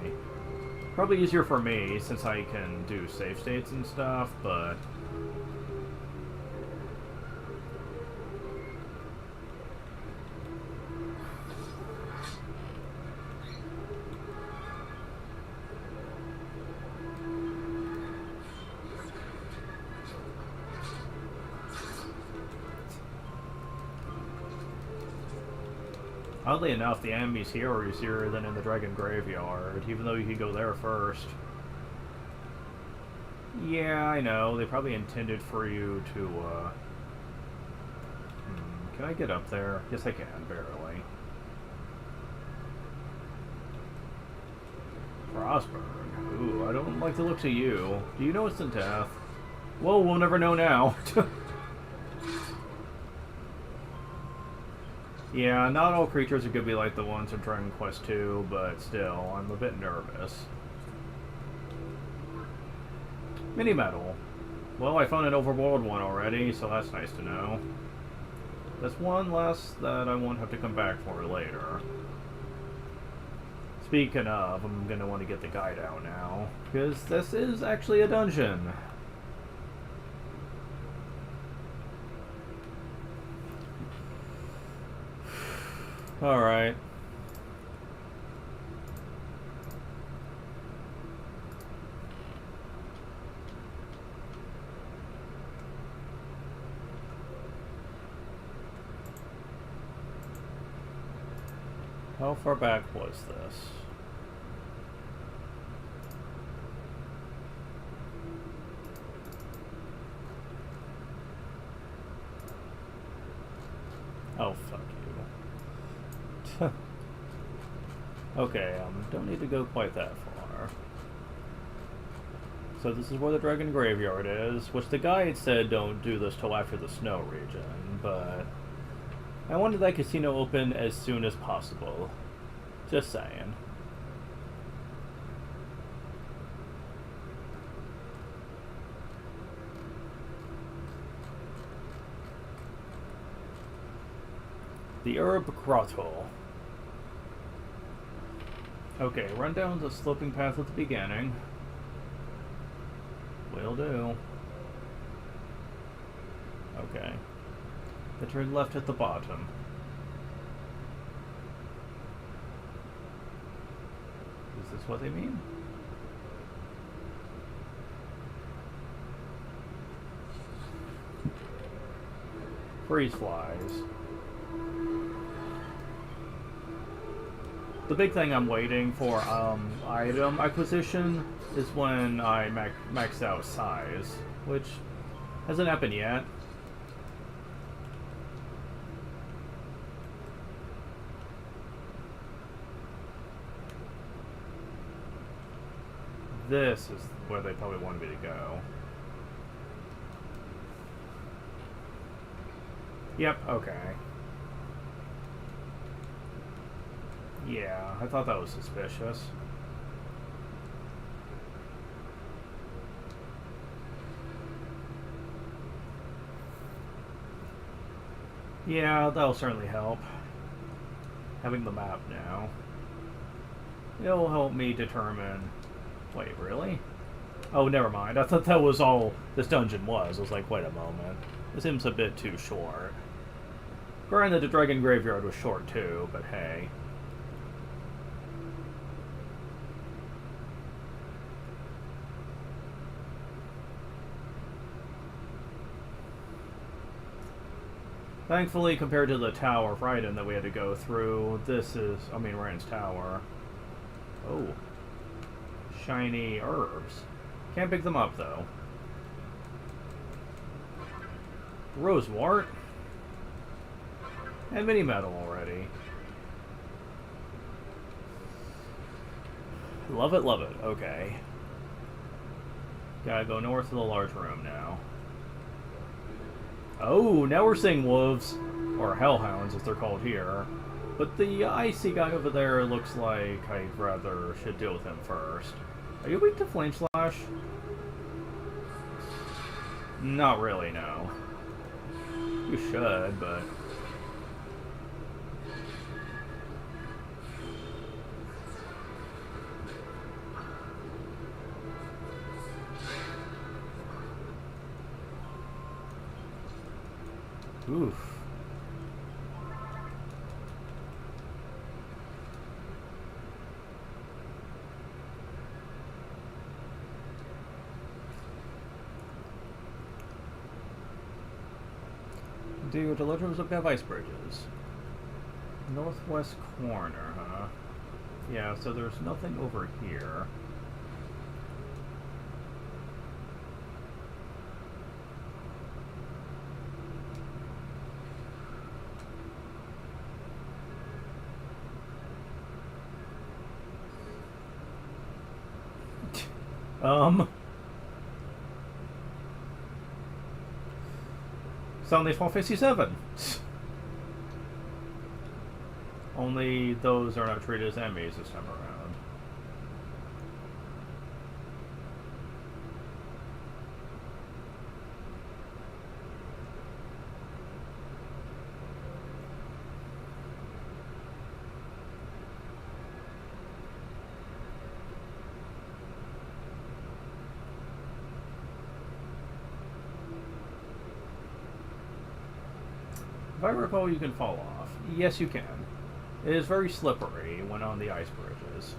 Probably easier for me, since I can do save states and stuff, but... Oddly enough, the enemies here are easier than in the Dragon Graveyard, even though you can go there first. Yeah, I know. They probably intended for you to, Can I get up there? Yes, I can, barely. Frostburn. Ooh, I don't like the looks of you. Do you know instant death? Well, we'll never know now. Yeah, not all creatures are going to be like the ones in Dragon Quest II, but still, I'm a bit nervous. Mini Metal. Well, I found an Overworld one already, so that's nice to know. There's one less that I won't have to come back for later. Speaking of, I'm going to want to get the guide out now, because this is actually a dungeon. Alright. How far back was this? Oh, fuck you. Okay, don't need to go quite that far. So this is where the Dragon Graveyard is, which the guide said don't do this till after the snow region, but I wanted that casino open as soon as possible. Just saying. The Herb Grotto. Okay, run down the sloping path at the beginning. Will do. Okay. Then turn left at the bottom. Is this what they mean? Freeze flies. The big thing I'm waiting for item acquisition is when I max out size, which hasn't happened yet. This is where they probably wanted me to go. Yep, okay. Yeah, I thought that was suspicious. Yeah, that'll certainly help. Having the map now. It'll help me determine... Wait, really? Oh, never mind. I thought that was all this dungeon was. I was like, wait a moment. This seems a bit too short. Granted, the Dragon Graveyard was short too, but hey. Thankfully, compared to the Tower of Raiden that we had to go through, this is, I mean, Raiden's Tower. Oh. Shiny herbs. Can't pick them up, though. Rosewart. And mini metal already. Love it, love it. Okay. Gotta go north of the large room now. Oh, now we're seeing wolves, or hellhounds as they're called here. But the icy guy over there looks like I rather should deal with him first. Are you weak to Flame Slash? Not really, no. You should, but... Oof. Do the Legends of Ice Bridges. Northwest corner, huh? Yeah, so there's nothing over here. Suddenly 457. Only those are not treated as enemies this time around. If I recall, you can fall off. Yes, you can. It is very slippery when on the ice bridges.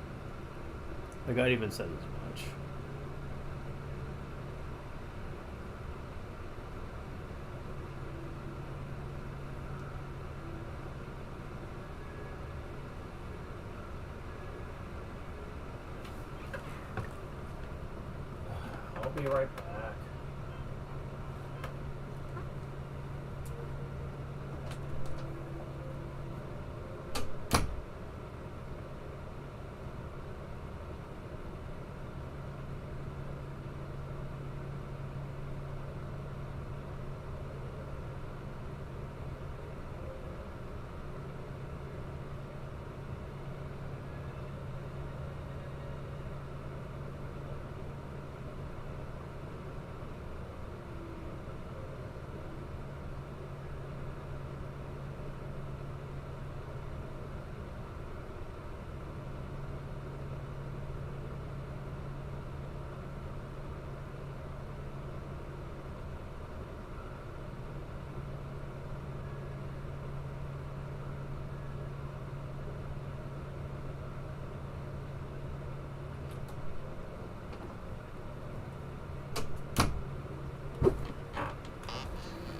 The guide even says as much. I'll be right back.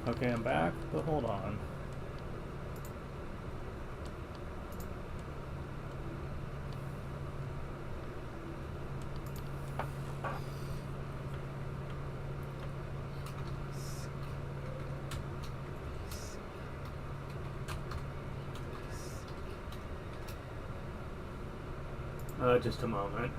Okay, I'm back, but hold on. Just a moment.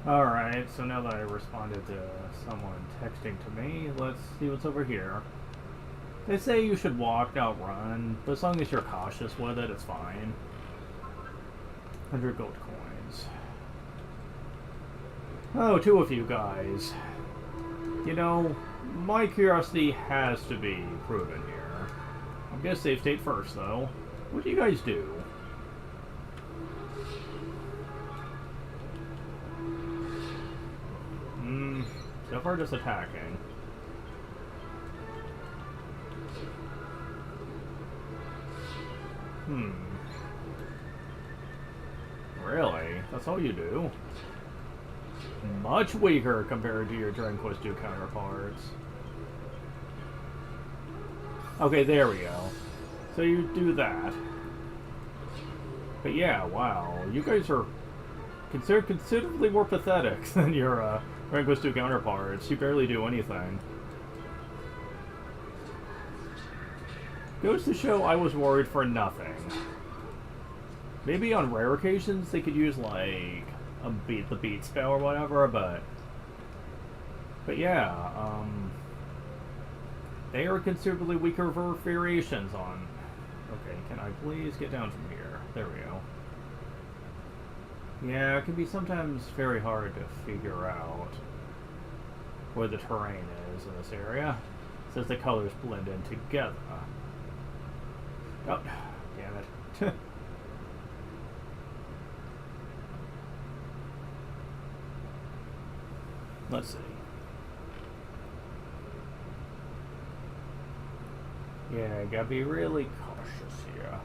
Alright, so now that I responded to someone texting to me, let's see what's over here. They say you should walk, not run, but as long as you're cautious with it, it's fine. 100 gold coins. Oh, two of you guys. You know, my curiosity has to be proven here. I'm gonna save state first, though. What do you guys do? So far just attacking. Really? That's all you do? Much weaker compared to your Dragon Quest II counterparts. Okay, there we go. So you do that. But yeah, wow. You guys are considerably more pathetic than your Dragon Quest II counterparts. You barely do anything. Goes to show I was worried for nothing. Maybe on rare occasions they could use like the beat spell or whatever, but yeah, they are considerably weaker variations on. Okay, can I please get down from here? There we go. Yeah, it can be sometimes very hard to figure out where the terrain is in this area, since the colors blend in together. Oh, damn it. Let's see. Yeah, gotta be really cautious here.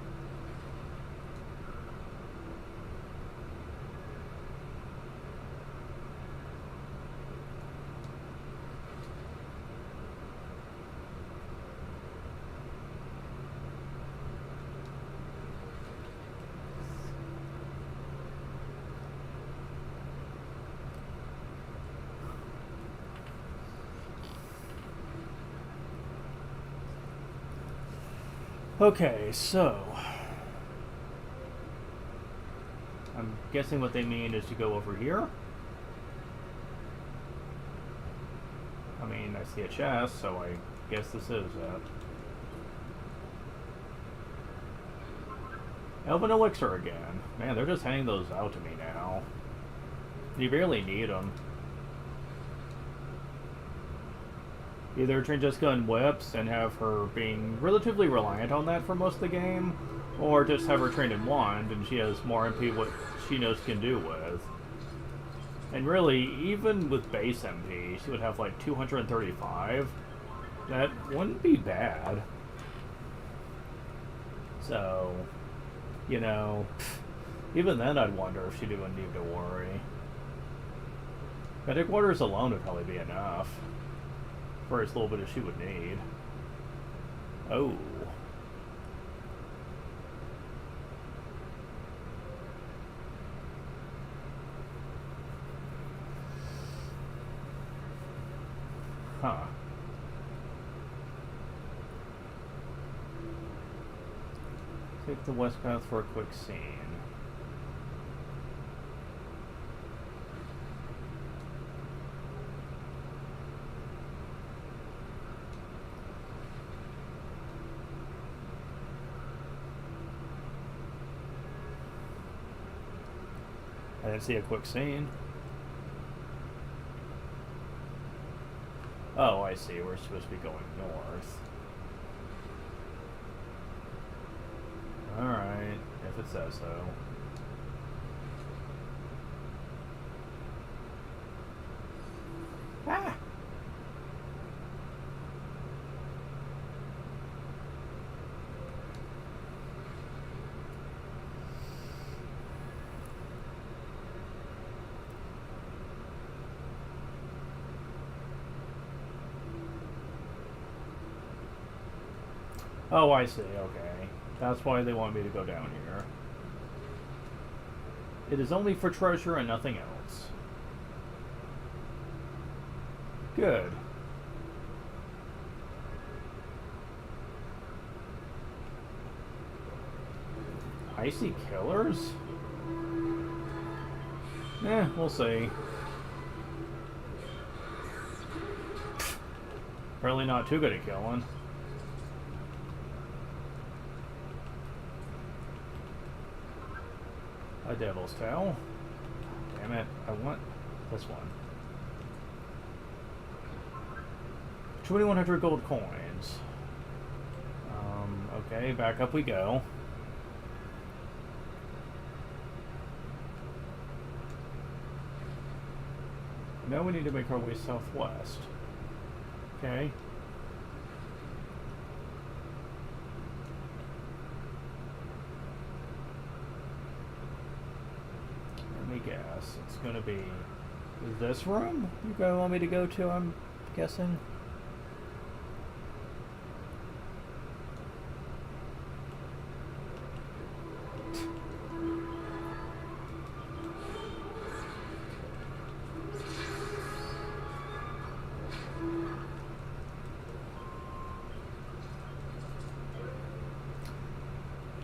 Okay, so I'm guessing what they mean is to go over here. I mean, I see a chest, so I guess this is it. Elven Elixir again. Man, they're just handing those out to me now. You barely need them. Either train Jessica in whips and have her being relatively reliant on that for most of the game, or just have her trained in wand and she has more MP what she knows can do with. And really, even with base MP, she would have like 235. That wouldn't be bad. So, you know, even then I'd wonder if she'd even need to worry. Medic orders alone would probably be enough. For as little bit as she would need. Oh. Huh. Take the west path for a quick scene. I didn't see a quick scene. Oh, I see. We're supposed to be going north. Alright, if it says so. Ah! Oh, I see, okay. That's why they want me to go down here. It is only for treasure and nothing else. Good. Icy killers? Eh, we'll see. Really not too good at killing. A devil's tail. Damn it, I want this one. 2,100 gold coins. Okay, back up we go. Now we need to make our way southwest. Okay. Let me guess. It's gonna be this room you guys want me to go to, I'm guessing?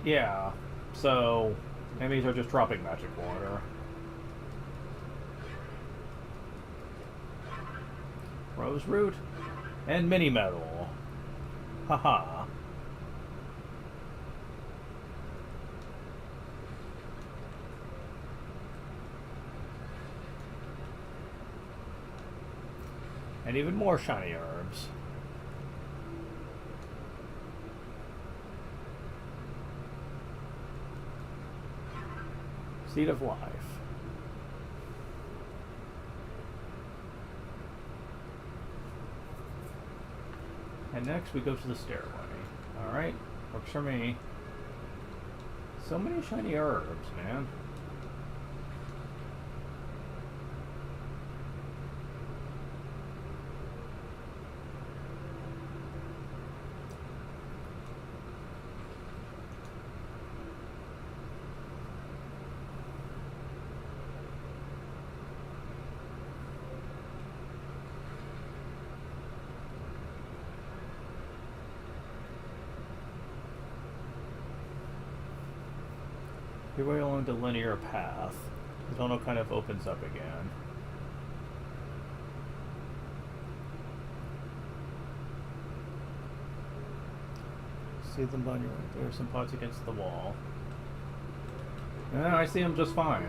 Yeah, so enemies are just dropping magic water. Rose root and mini metal. Haha. And even more shiny herbs. Seed of Life. And next we go to the stairway. Alright, works for me. So many shiny herbs, man. Your way along the linear path. The tunnel kind of opens up again. See them on your right there, some pots against the wall. Yeah, I see them just fine.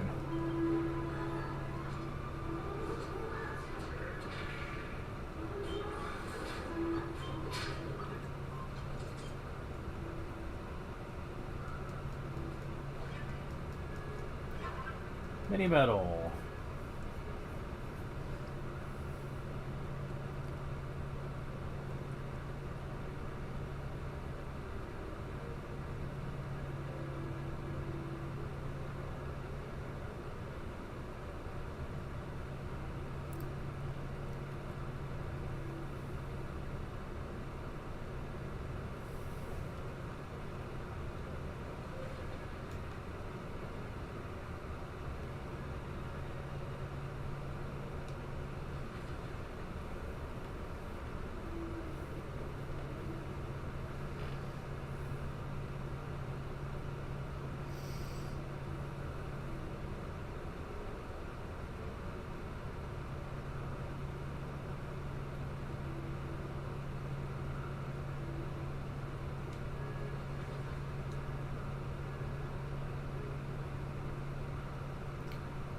Mini metal.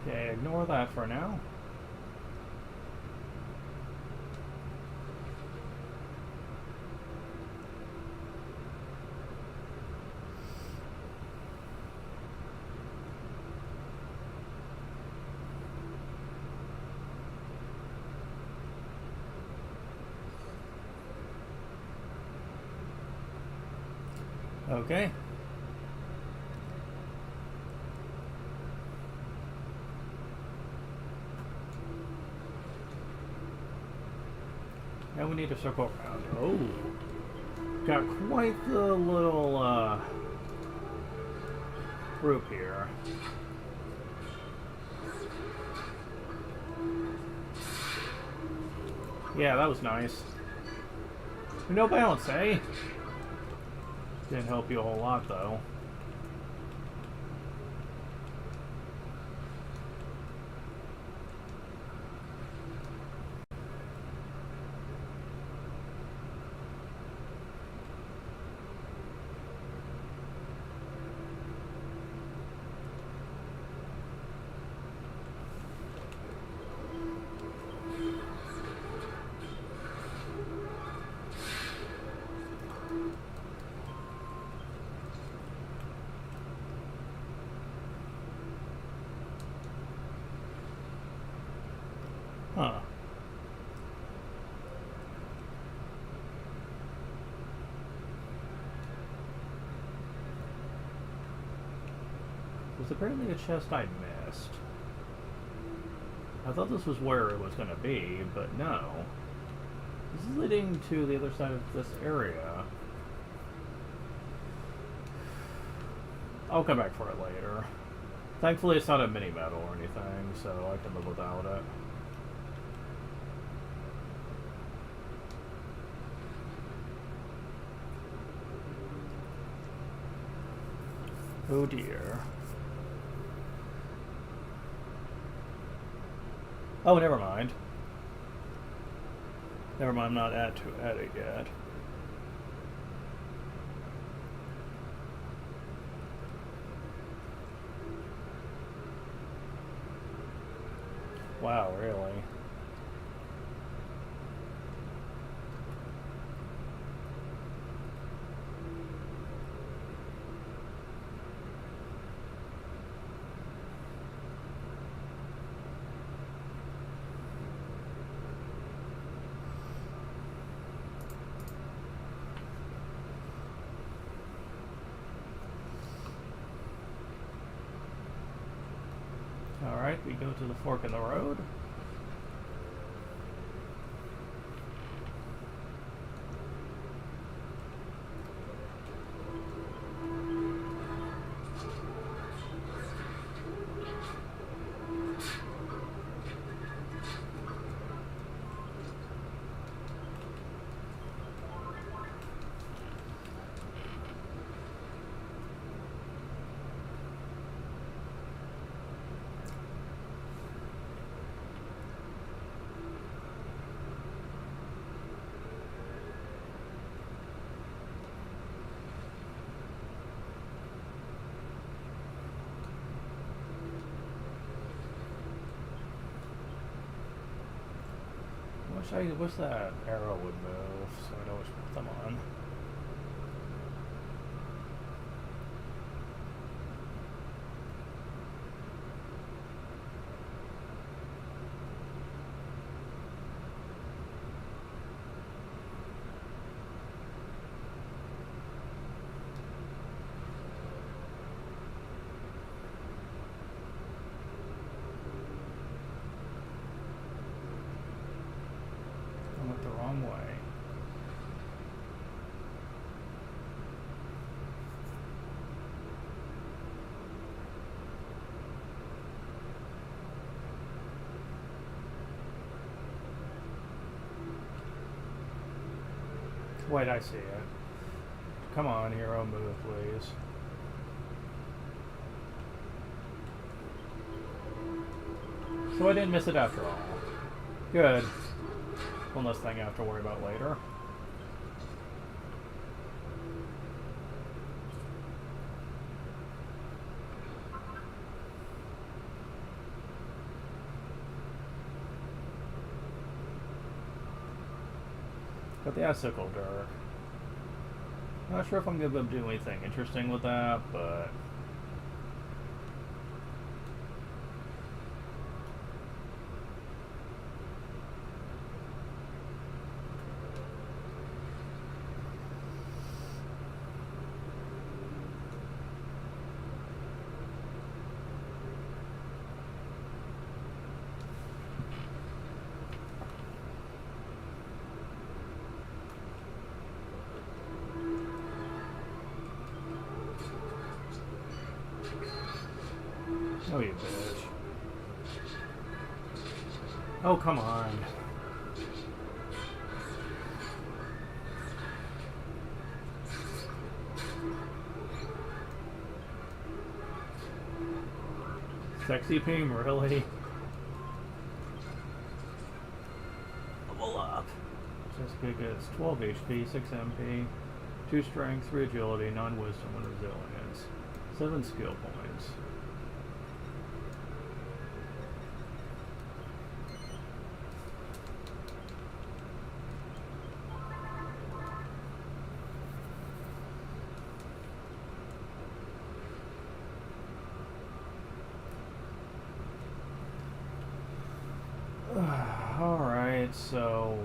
Okay, ignore that for now. Okay. Now we need to circle around. Oh, got quite the little group here. Yeah, that was nice. No balance, eh? Didn't help you a whole lot, though. There's apparently a chest I missed. I thought this was where it was going to be, but no. This is leading to the other side of this area. I'll come back for it later. Thankfully it's not a mini-medal or anything, so I can live without it. Oh dear. Oh, never mind. Never mind, I'm not at it yet. Wow, really? Alright, we go to the fork in the road. Wish that arrow would move so I know which path I'm on. Way. Wait, I see it. Come on, hero, move, please. So I didn't miss it after all. Good. One less thing I have to worry about later. Got the icicle dirk. Not sure if I'm going to do anything interesting with that, but... Oh, you bitch. Oh, come on. Sexy Pim, really? Level up. Jessica gets 12 HP, 6 MP, 2 strength, 3 agility, 9 wisdom, and resilience. 7 skill points. Alright, so...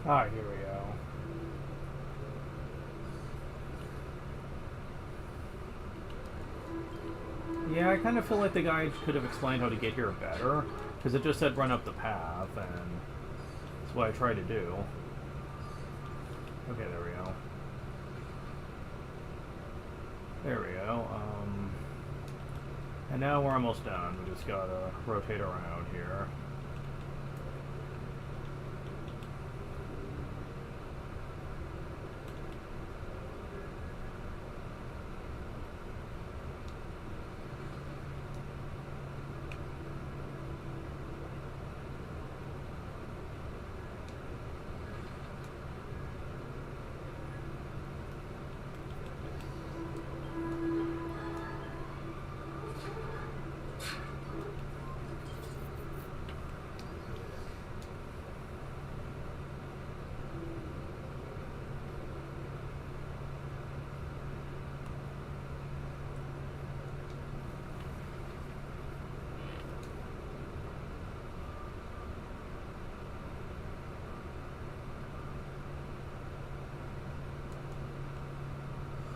Ah, here we go. Yeah, I kind of feel like the guide could have explained how to get here better, because it just said run up the path, and that's what I tried to do. Okay, there we go. There we go. And now we're almost done. We just gotta rotate around here.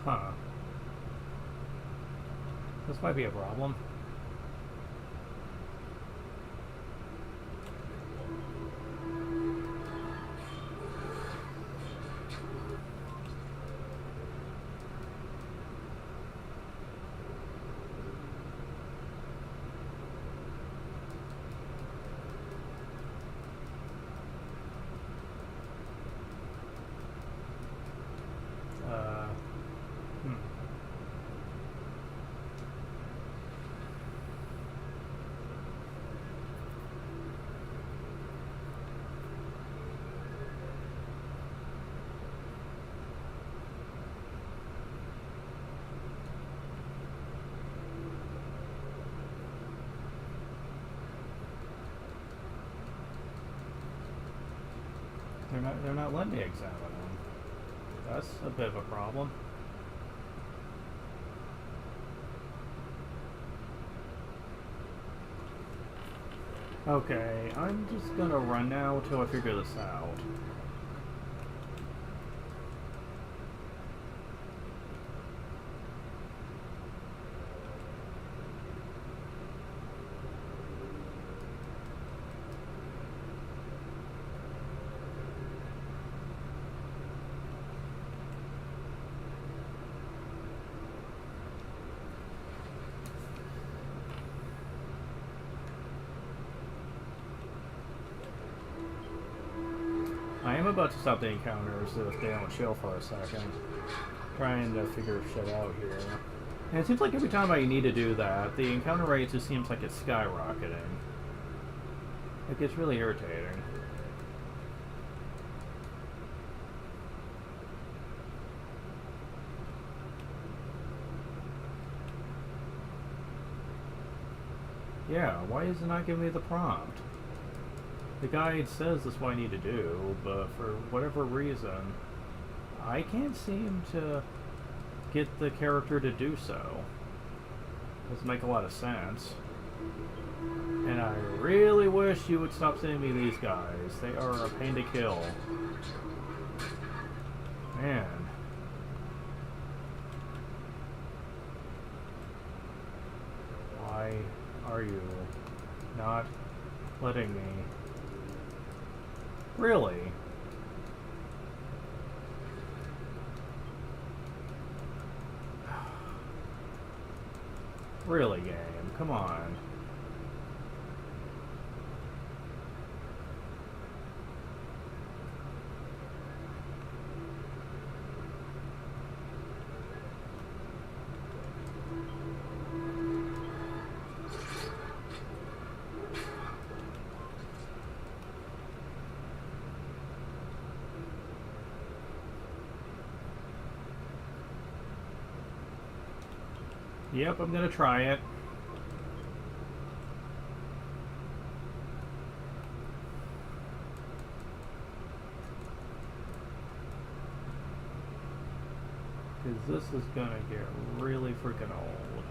Huh. This might be a problem. They're not letting me examine them. That's a bit of a problem. Okay, I'm just gonna run now till I figure this out. I am about to stop the encounters if they don't chill for a second. Trying to figure shit out here. And it seems like every time I need to do that, the encounter rate just seems like it's skyrocketing. It gets really irritating. Yeah, why is it not giving me the prompt? The guide says that's what I need to do, but for whatever reason, I can't seem to get the character to do so. Doesn't make a lot of sense. And I really wish you would stop sending me these guys. They are a pain to kill. Man. Why are you not letting me? Really? Really, game? Come on. Yep, I'm gonna try it. Because this is gonna get really freaking old.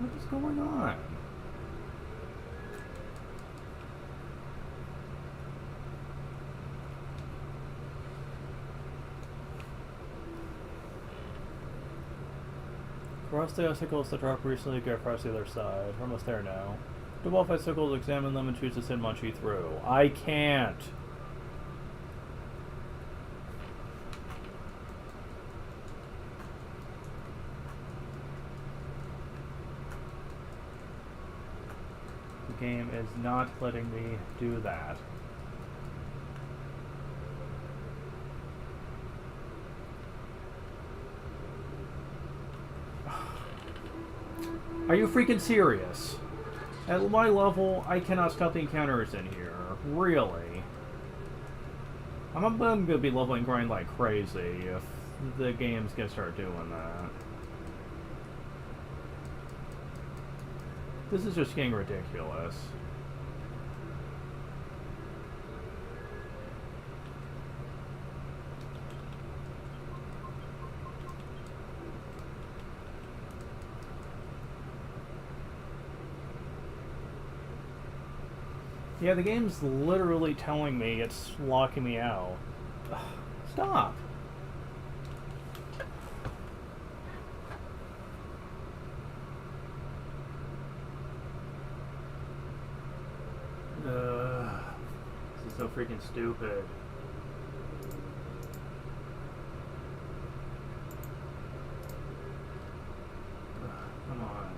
What is going on? Cross the icicles that dropped recently, get across the other side. We're almost there now. To wolf icicles, examine them and choose to send Munchie through. I can't! The game is not letting me do that. Are you freaking serious? At my level, I cannot stop the encounters in here. Really? I'm gonna be leveling grind like crazy if the game's gonna start doing that. This is just getting ridiculous. Yeah, the game's literally telling me it's locking me out. Ugh, stop! This is so freaking stupid. Ugh, come on.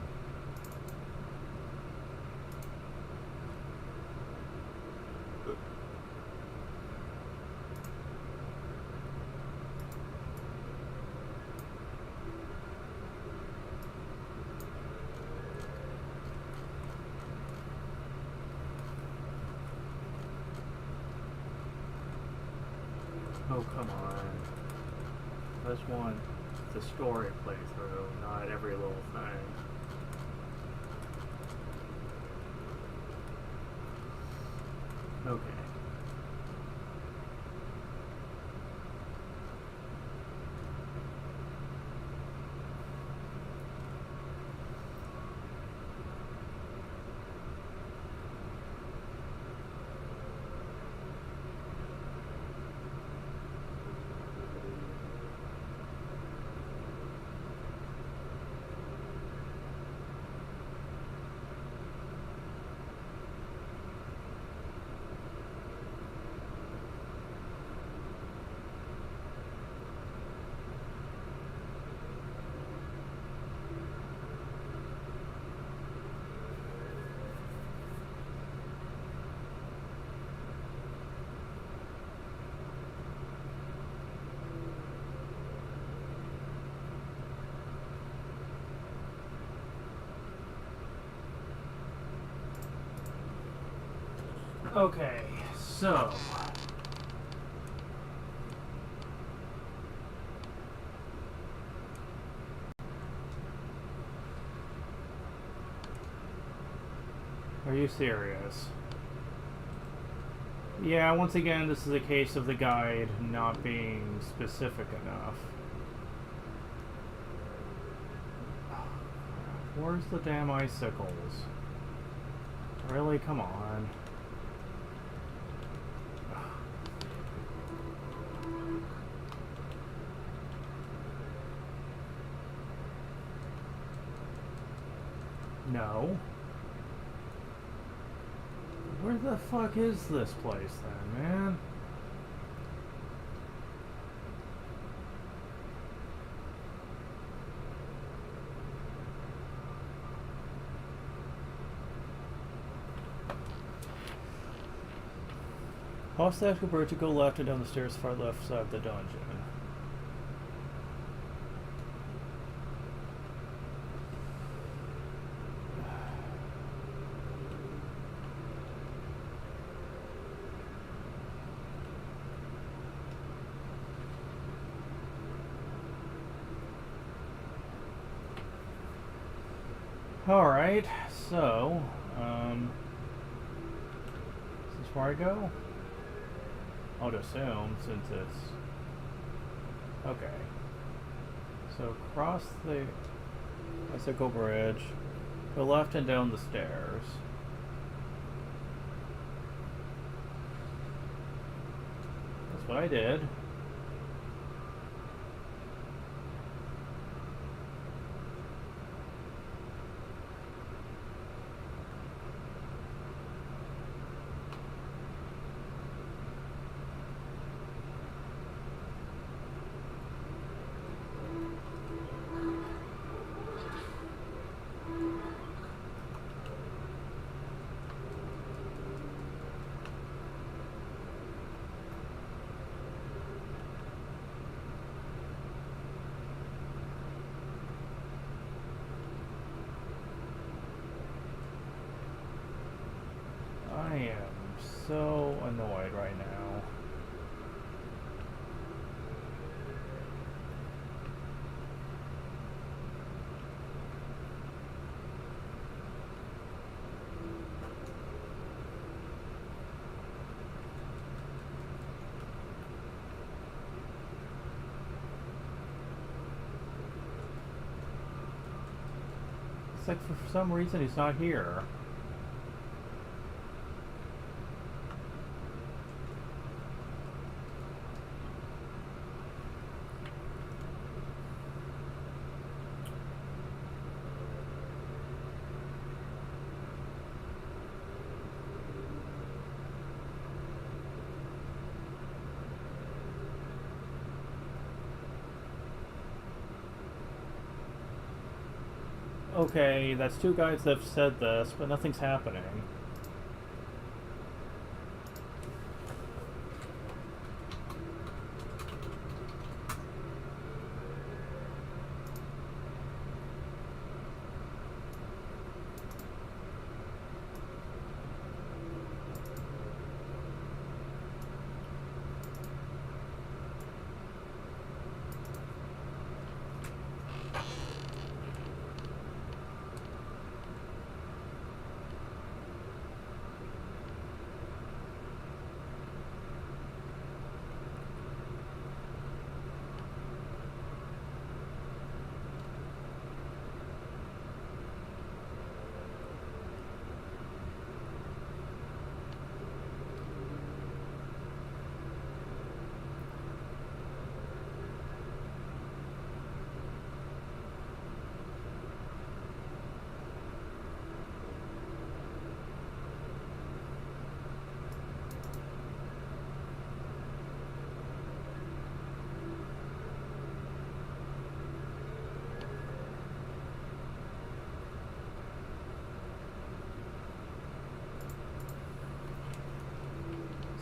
Oh, come on. I just want the story playthrough, not every little thing. Okay. Okay, so... Are you serious? Yeah, once again, this is a case of the guide not being specific enough. Where's the damn icicles? Really? Come on. No. Where the fuck is this place then, man? Cross the actual bridge to go left and down the stairs far left side of the dungeon. Alright, so, is this where I go? I would assume, since it's... Okay. So, cross the bicycle bridge, Go left and down the stairs. That's what I did. I am so annoyed right now. It's like for some reason he's not here. Okay, that's two guys that have said this, but nothing's happening.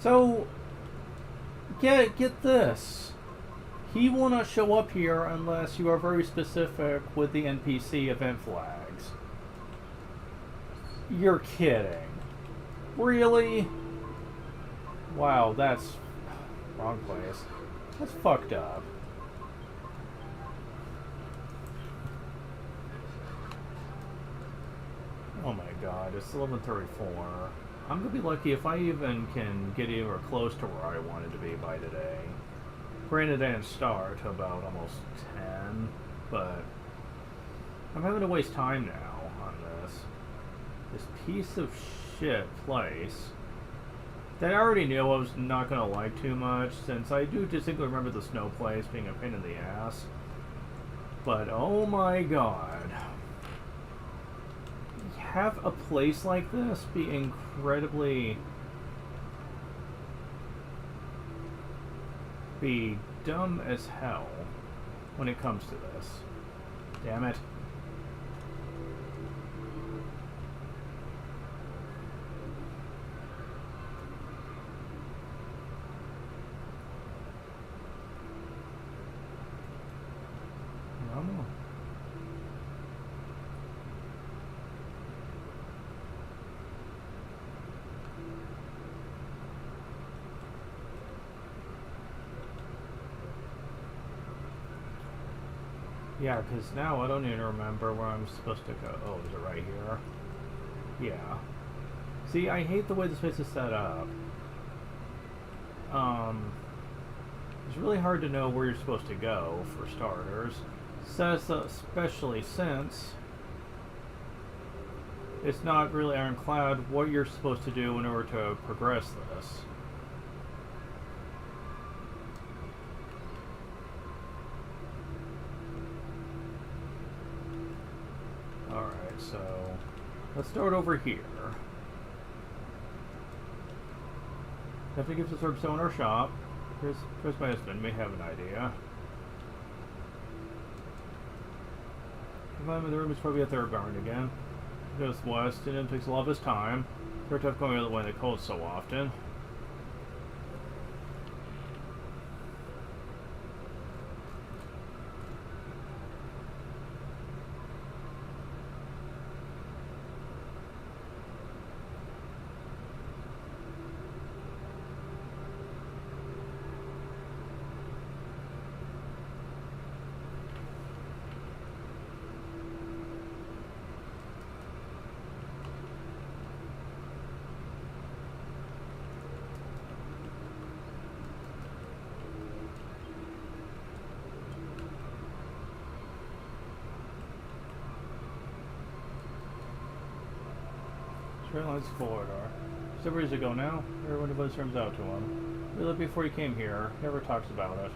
So, get this. He will not show up here unless you are very specific with the NPC event flags. You're kidding. Really? Wow, that's... wrong place. That's fucked up. Oh my god, it's 11:34. I'm gonna be lucky if I even can get anywhere close to where I wanted to be by today. Granted, I didn't start till about almost 10, but I'm having to waste time now on this. This piece of shit place that I already knew I was not gonna like too much, since I do distinctly remember the snow place being a pain in the ass. But oh my god. Have a place like this be incredibly dumb as hell when it comes to this. Damn it. No. Yeah, because now I don't even remember where I'm supposed to go. Oh, is it right here? Yeah. See, I hate the way this place is set up. It's really hard to know where you're supposed to go, for starters. Especially since it's not really ironclad what you're supposed to do in order to progress this. Alright, so let's start over here. Definitely gives us herb stone in our shop. Chris, my husband, may have an idea. If I'm in the room, it's probably at their barn again. He goes west, and it takes a lot of his time. Very tough going out of the way in the cold so often. Straight lines corridor. Several years ago now, everyone devotes terms out to him. We lived before he came here, never talks about it.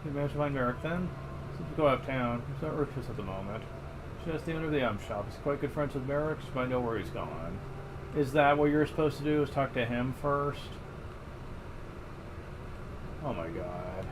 You managed to find Merrick then? Since we go out of town, he's not ruthless at the moment. She has the owner of the shop. He's quite good friends with Merrick, so I know where he's gone. Is that what you're supposed to do, is talk to him first? Oh my god.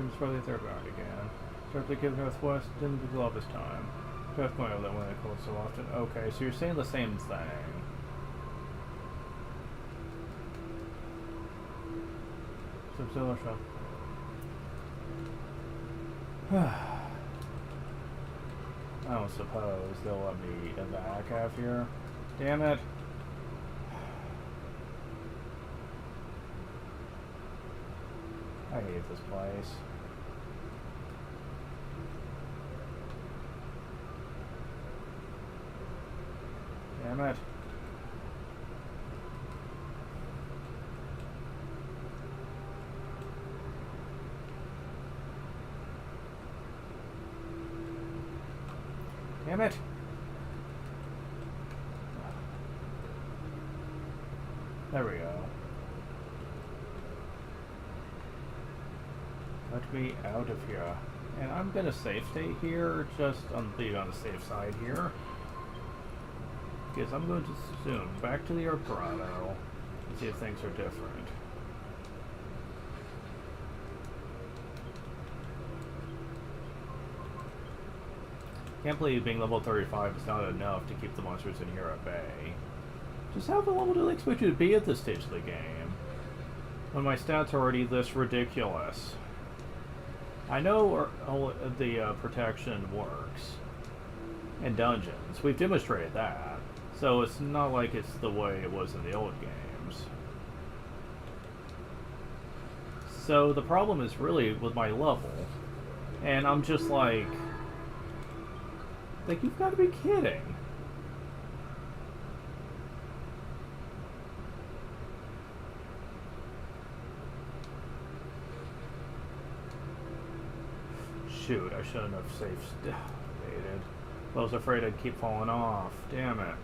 It's probably third round again. Start to give Northwest, didn't do all this time. Tough going over that when I cold so often. Okay, so you're saying the same thing. Subzilla shop. I don't suppose they'll let me evac out here. Damn it. I hate this place. Damn it. Damn it. There we go. Let me out of here. And I'm gonna save state here, just on the safe side here. Because I'm going to zoom back to the El Dorado and see if things are different. Can't believe being level 35 is not enough to keep the monsters in here at bay. Just how the level do they expect you to be at this stage of the game? When my stats are already this ridiculous. I know the protection works in dungeons. We've demonstrated that. So it's not like it's the way it was in the old games. So the problem is really with my level. And I'm just like, you've got to be kidding. Shoot, I shouldn't have saved stated. I was afraid I'd keep falling off. Damn it.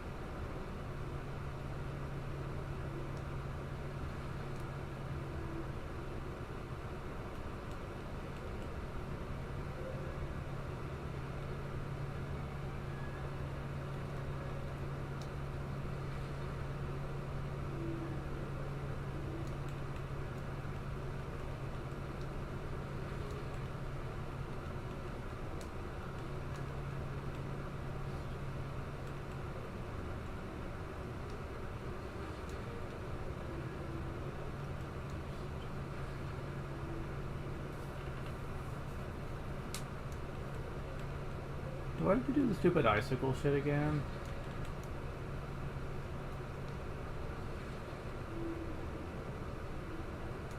Why did you do the stupid icicle shit again?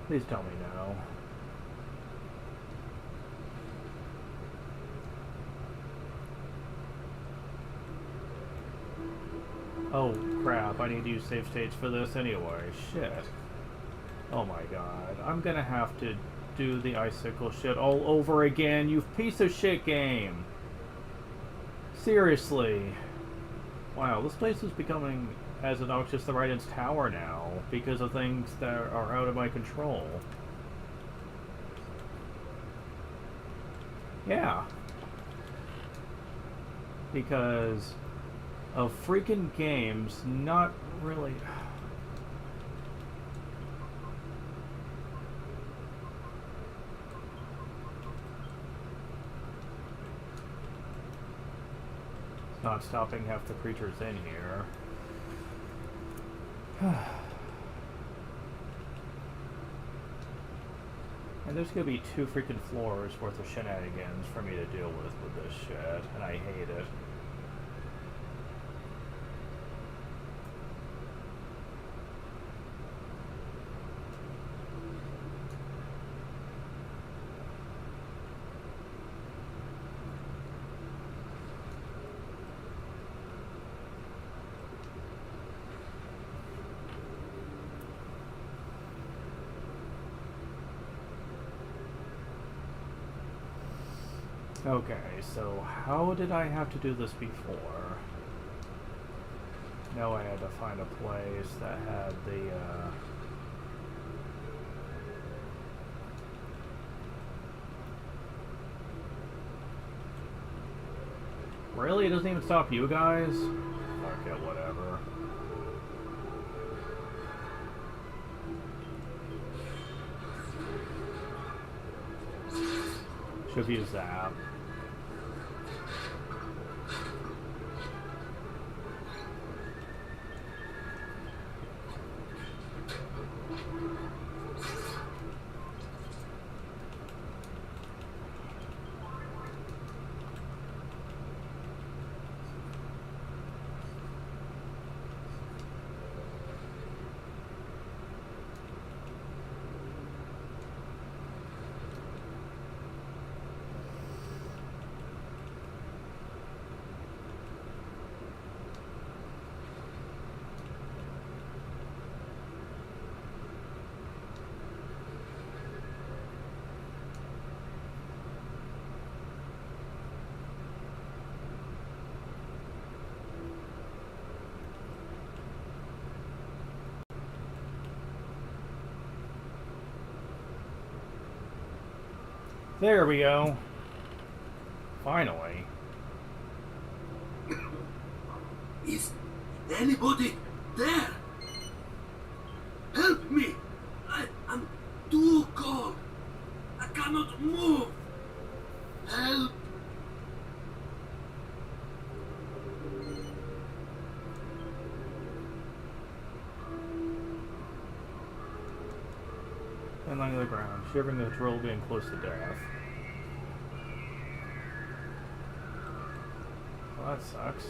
Please tell me no. Oh crap, I need to use save states for this anyway. Shit. Oh my god. I'm gonna have to do the icicle shit all over again, you piece of shit game. Seriously. Wow, this place is becoming as obnoxious as the Raiden's Tower now, because of things that are out of my control. Yeah. Because of freaking games not really... It's not stopping half the creatures in here. And there's gonna be 2 freaking floors worth of shenanigans for me to deal with this shit, and I hate it. Okay, so how did I have to do this before? No, I had to find a place that had the, Really? It doesn't even stop you guys? Fuck it, whatever. Should use that. There we go. Finally. Is anybody there? Help me! I am too cold. I cannot move. Help! And lying on the ground, shivering the troll being close to death. Well, that sucks.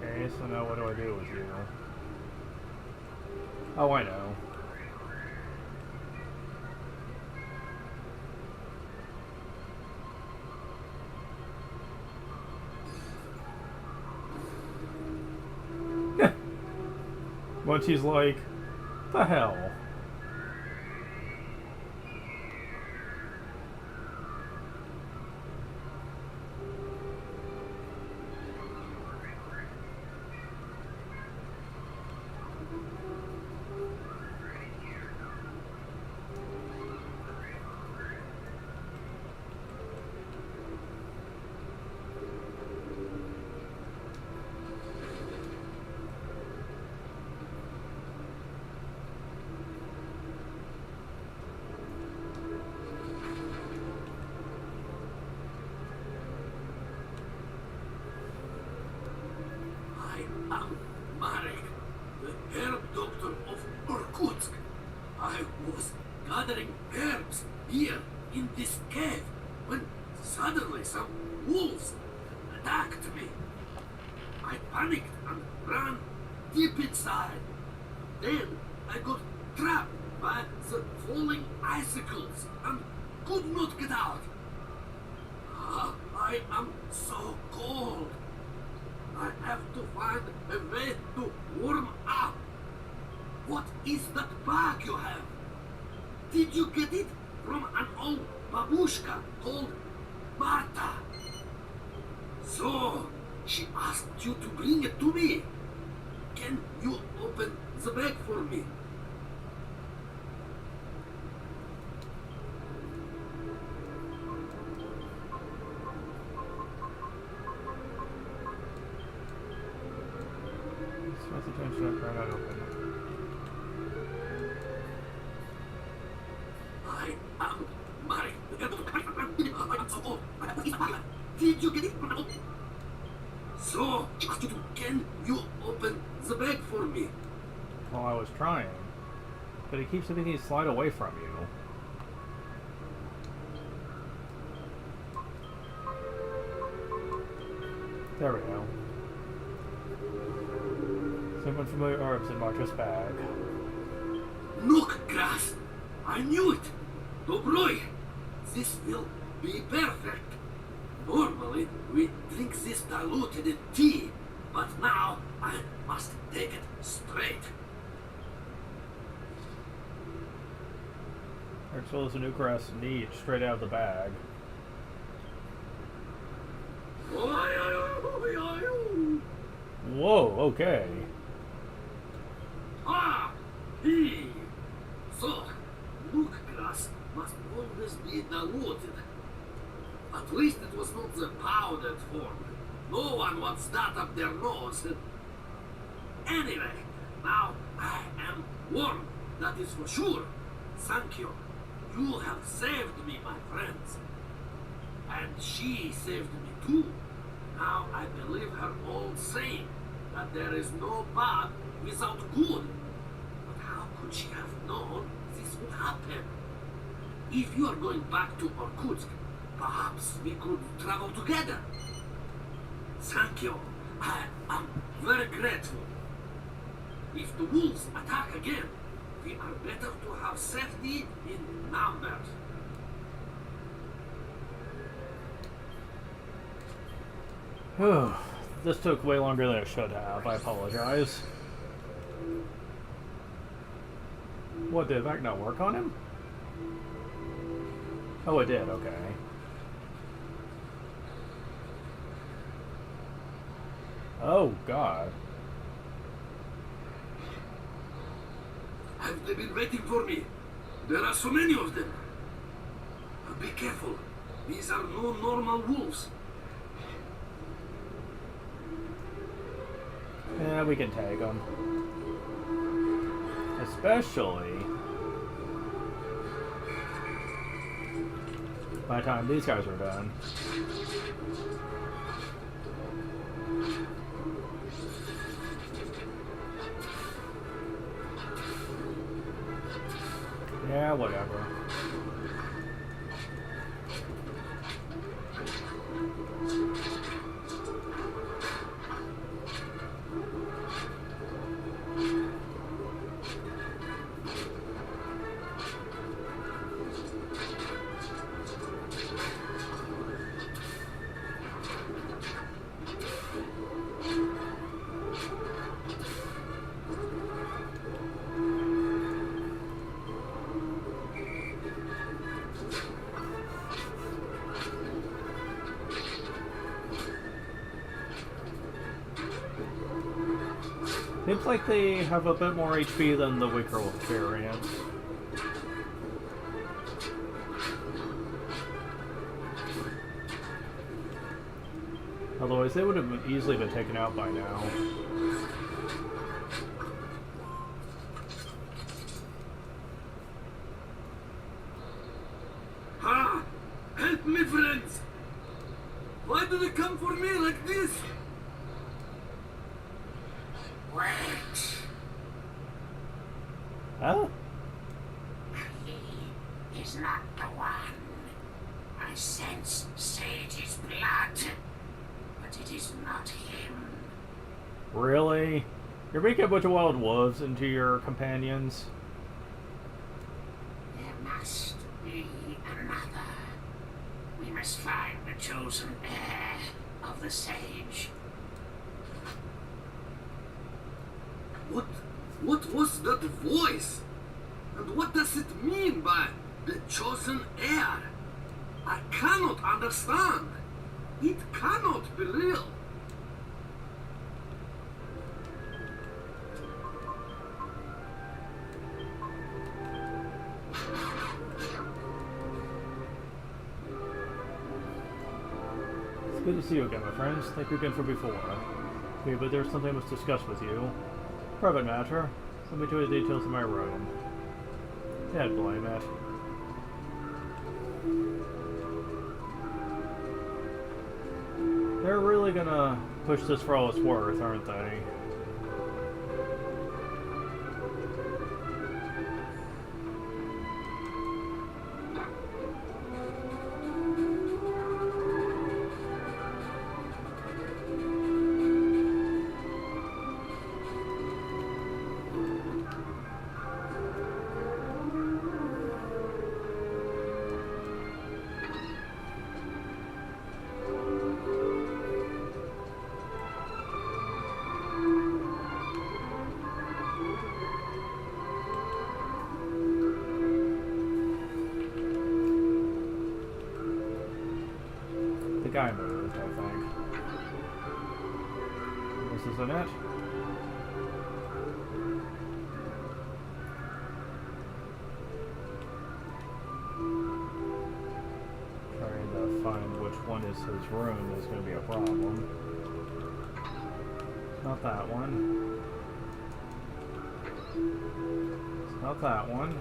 Okay, so now what do I do with you? Oh, I know. Once he's like, the hell? I am panicked and ran deep inside. Then I got trapped by the falling icicles and could not get out. I am so cold. I have to find a way to warm up. What is that bag you have? Did you get it from an old babushka called Marta? So, she asked you to bring it to me. Can you open the bag for me? Smith attention, try not open. I am married. Did you get it? So, can you open the bag for me? Well, I was trying, but it keeps making me slide away from you. There we go. Some unfamiliar herbs in Marta's bag. Look, Grass! I knew it! Dobroy! This will be perfect! Normally, we drink this diluted in tea, but now I must take it straight. Axel is a new grass neat, straight out of the bag. Whoa, okay. Ah! He! So, look, Grass must always be diluted. At least it was not the powdered form. No one wants that up their nose. Anyway, now I am warm, that is for sure. Thank you. You have saved me, my friends. And she saved me too. Now I believe her old saying that there is no bad without good. But how could she have known this would happen? If you are going back to Irkutsk, perhaps we could travel together. Thank you. I am very grateful. If the wolves attack again, we are better to have safety in numbers. This took way longer than it should have. I apologize. What, did that not work on him? Oh, it did, okay. Oh, God. Have they been waiting for me? There are so many of them. Be careful. These are no normal wolves. Yeah, we can tag them. Especially by the time these guys are done. Yeah, whatever. Seems like they have a bit more HP than the Wicker Wolf variant. Otherwise, they would have easily been taken out by now. Ah! Help me, friends! Why do they come for me like this? Wait. Huh? He is not the one. I sense Sage's blood, but it is not him. Really? You're making a bunch of wild wolves into your companions? There must be another. We must find the chosen heir of the sage. What was that voice? And what does it mean by the chosen heir? I cannot understand. It cannot be real. It's good to see you again, my friends. Thank you again for before. Okay, but there's something I must discuss with you. Private matter. Let me tell you the details of my room. Can't blame it. They're really gonna push this for all it's worth, aren't they? The guy moved, I think. This isn't it. Trying to find which one is his room is going to be a problem. It's not that one. It's not that one.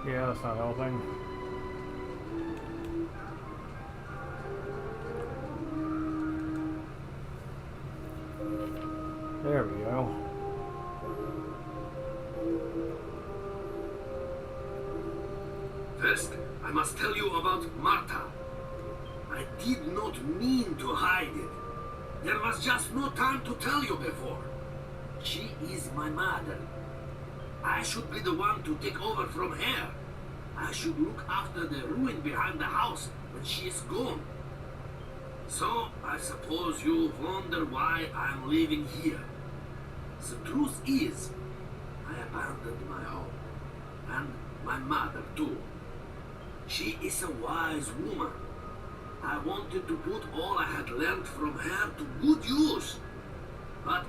Yeah, that's not helping. There we go. First, I must tell you about Marta. I did not mean to hide it. There was just no time to tell you before. She is my mother. I should be the one to take over from her. I should look after the ruin behind the house when she is gone. So, I suppose you wonder why I'm living here. The truth is, I abandoned my home. And my mother too. She is a wise woman. I wanted to put all I had learned from her to good use. But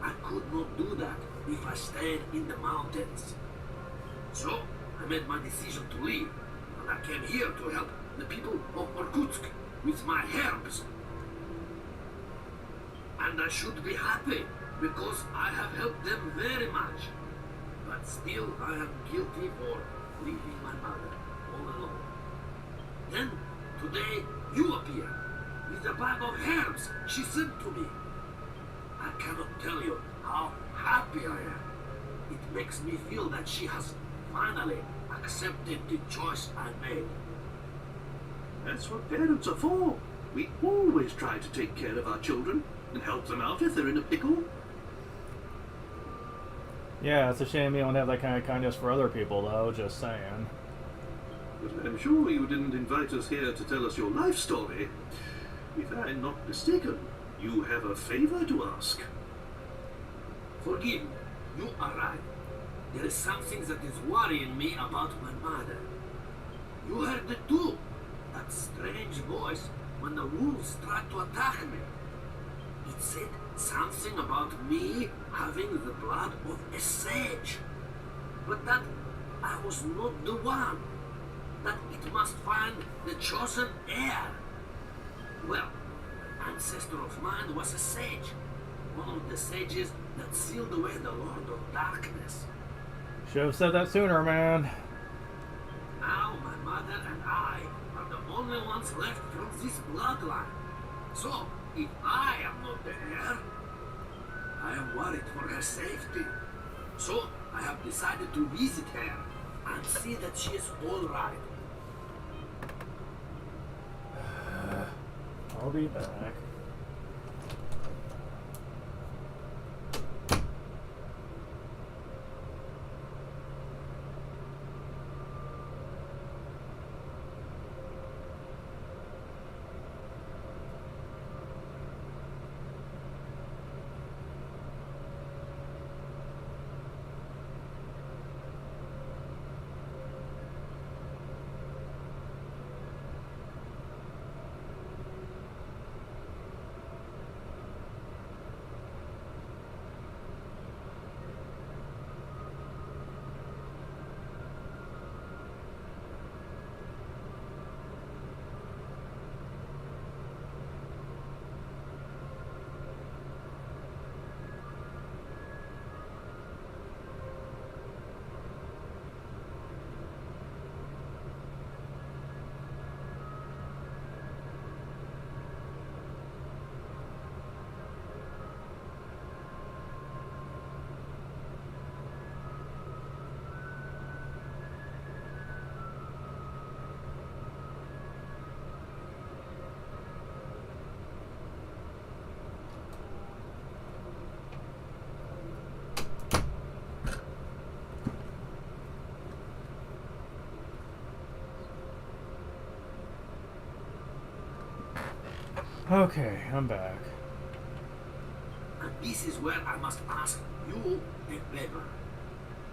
I could not do that if I stayed in the mountains. So, I made my decision to leave, and I came here to help the people of Irkutsk with my herbs. And I should be happy, because I have helped them very much. But still, I am guilty for leaving my mother all alone. Then, today, you appear, with a bag of herbs she sent to me. I cannot tell you how happy I am. It makes me feel that she has finally accepted the choice I made. That's what parents are for. We always try to take care of our children and help them out if they're in a pickle. Yeah, it's a shame you don't have that kind of kindness for other people, though, just saying. But I'm sure you didn't invite us here to tell us your life story. If I'm not mistaken, you have a favor to ask. Forgive me, you are right. There is something that is worrying me about my mother. You heard it too. That strange voice when the wolves tried to attack me. It said something about me having the blood of a sage. But that I was not the one. That it must find the chosen heir. Well, an ancestor of mine was a sage. One of the sages that sealed away the Lord of Darkness. Should have said that sooner, man. Now my mother and I are the only ones left from this bloodline. So, if I am not the heir, safety. So I have decided to visit her and see that she is all right. I'll be back. Okay, I'm back. And this is where I must ask you a favor.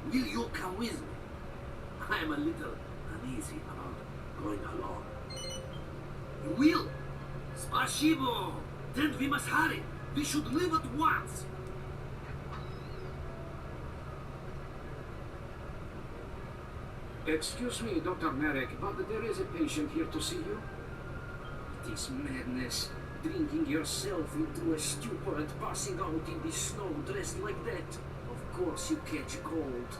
Will you come with me? I am a little uneasy about going alone. You will? Spasibo! Then we must hurry. We should leave at once. Excuse me, Dr. Merrick, but there is a patient here to see you. It is madness. Drinking yourself into a stupor and passing out in the snow dressed like that. Of course you catch cold.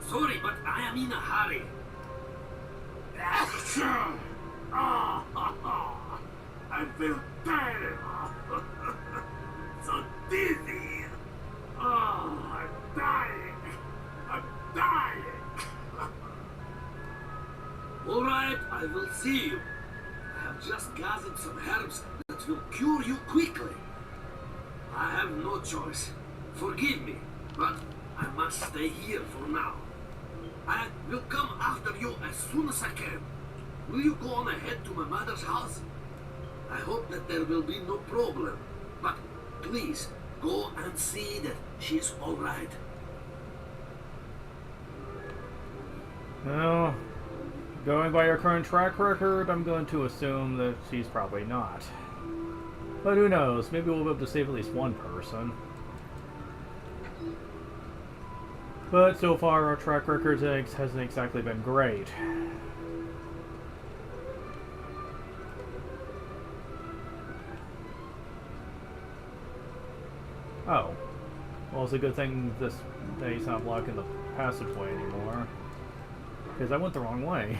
Sorry, but I am in a hurry. I feel tired. So dizzy. I'm dying. I'm dying. All right, I will see you. I have just gathered some herbs that will cure you quickly. I have no choice. Forgive me, but I must stay here for now. I will come after you as soon as I can. Will you go on ahead to my mother's house? I hope that there will be no problem, but please go and see that she is all right. Well, going by your current track record, I'm going to assume that she's probably not. But who knows, maybe we'll be able to save at least one person. But so far, our track record hasn't exactly been great. Oh. Well, it's a good thing that he's not blocking the passageway anymore. Because I went the wrong way.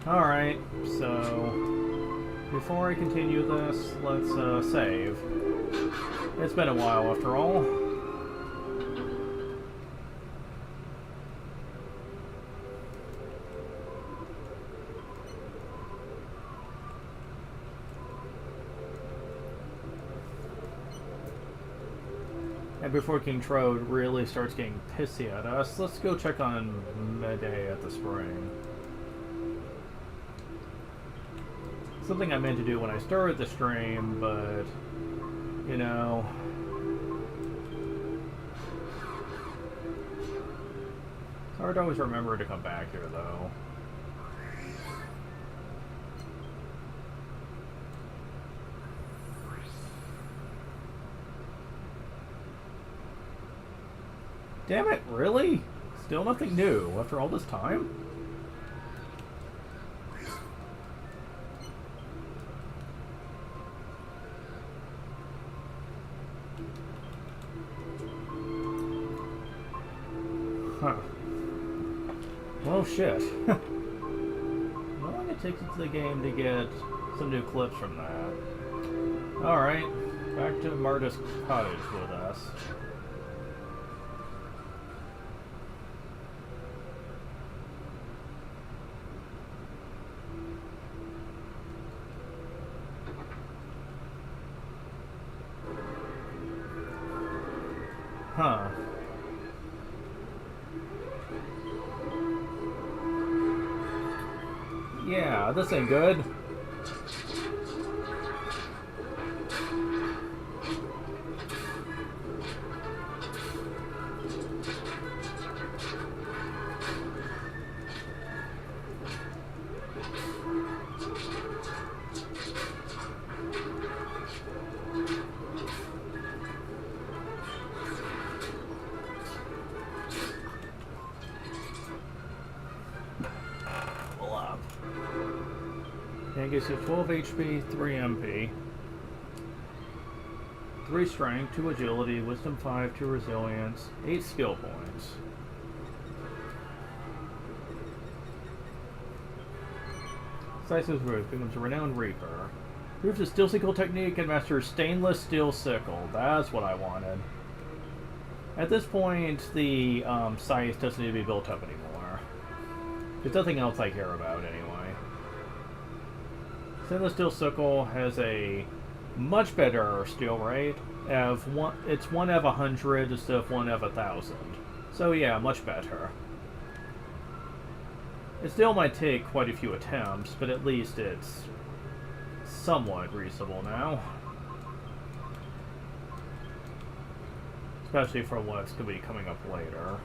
Alright, so before I continue this, let's save. It's been a while after all. And before King Trode really starts getting pissy at us, let's go check on Medea at the spring. Something I meant to do when I started the stream, but, you know... It's hard to always remember to come back here, though. Damn it, really? Still nothing new after all this time? Huh. Well, shit. How long it takes into the game to get some new clips from that? Alright. Back to Marta's cottage with us. Huh. Yeah, this ain't good. It gives you 12 HP, 3 MP, 3 Strength, 2 Agility, Wisdom 5, 2 Resilience, 8 Skill Points. Sisa's Roof becomes a Renowned Reaper. Proves a Steel Sickle technique and masters Stainless Steel Sickle. That's what I wanted. At this point, the scythe doesn't need to be built up anymore. There's nothing else I care about anyway. Stainless Steel Sickle has a much better steel rate. It's 1 of 100 instead of 1 of 1,000. So yeah, much better. It still might take quite a few attempts, but at least it's somewhat reasonable now. Especially for what's going to be coming up later.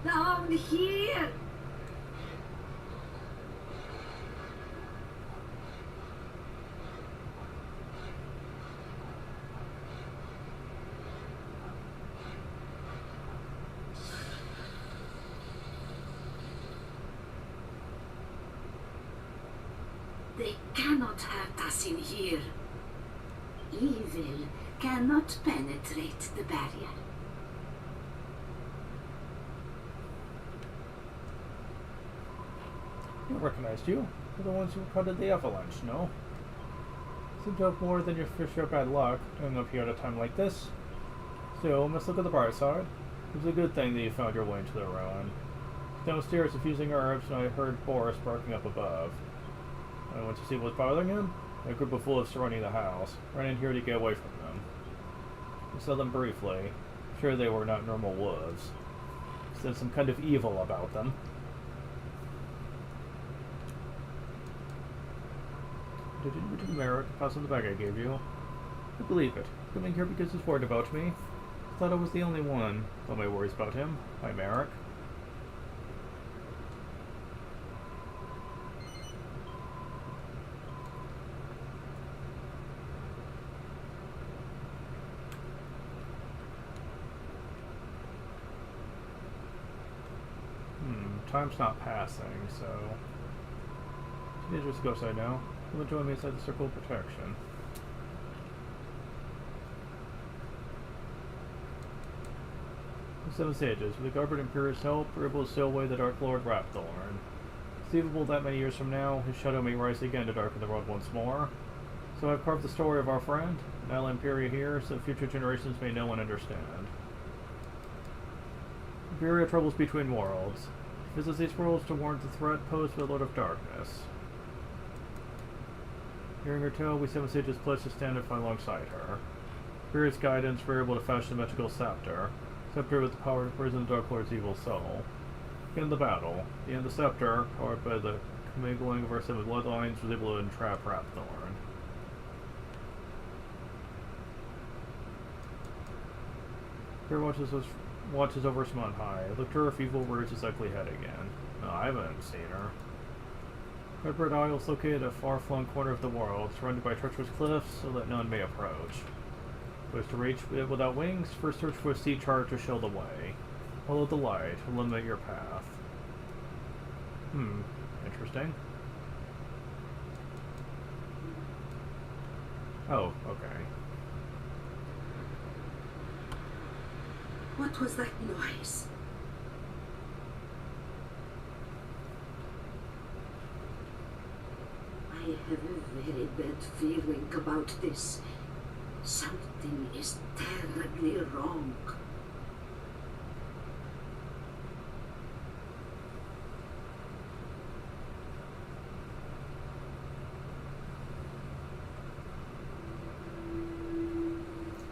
Down here! They cannot hurt us in here. Evil cannot penetrate the barrier. I recognized you. You're the ones who recorded the avalanche, no? Seem to have more than your fair share of bad luck going up here at a time like this. Still, must look at the bright side. It was a good thing that you found your way into the ruin. Downstairs, infusing herbs, and I heard Boris barking up above. I went to see what was bothering him. A group of wolves surrounding the house. Ran in here to get away from them. I saw them briefly. Sure they were not normal wolves. There's some kind of evil about them. Did you return Merrick and pass on the bag I gave you? I believe it. Coming here because he's worried about me. Thought I was the only one. All my worries about him. Hi, Merrick. Time's not passing, so... Teenagers go outside now. Come and join me inside the circle of protection. The Seven Sages. With the Guard Imperious help, we're able to sail away the Dark Lord Rapthorn. Conceivable that many years from now, his shadow may rise again to darken the world once more. So I've carved the story of our friend, Nala Imperia here, so future generations may know and understand. Imperia travels between worlds. She visits these worlds to warn the threat posed by the Lord of Darkness. Hearing her tale, we Seven Sages pledge to stand and fight alongside her. Imperia's guidance, we're able to fashion the magical scepter. Scepter with the power to prison the Dark Lord's evil soul. Begin the battle. The end of the scepter, powered by the commingling of our seven bloodlines, was able to entrap Rapthorn. Imperial watches over us from on high. I looked to her if evil words is likely head again. No, I haven't seen her. Redbird Isle is located at a far-flung corner of the world, surrounded by treacherous cliffs so that none may approach. Wish to reach it without wings, first search for a sea chart to show the way. Follow the light, illuminate your path. Interesting. Oh, okay. What was that noise? I have a very bad feeling about this. Something is terribly wrong.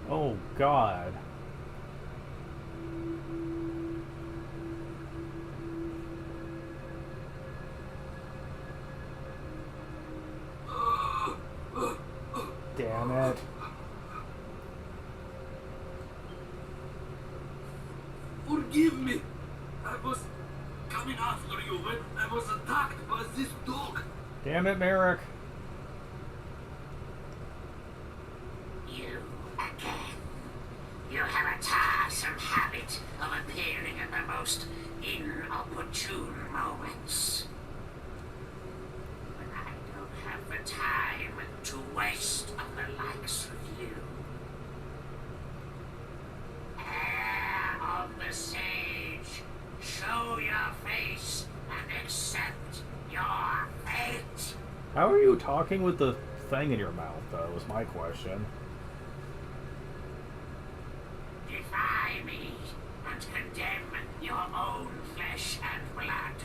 Oh, God. Damn it. Forgive me. I was coming after you when I was attacked by this dog. Damn it, Merrick. You again. You have a tiresome habit of appearing at the most inopportune moments. When I don't have the time to waste on the likes of you. Heir of the Sage, show your face and accept your fate. How are you talking with the thing in your mouth, though, is my question. Defy me and condemn your own flesh and blood.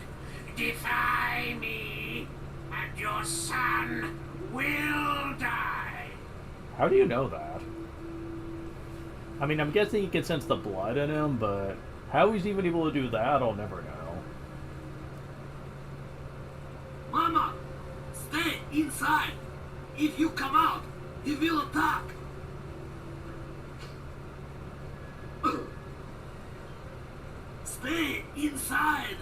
Defy me and your son will die. How do you know that? I mean, I'm guessing you can sense the blood in him, but how he's even able to do that, I'll never know. Mama, stay inside. If you come out, he will attack. Stay inside.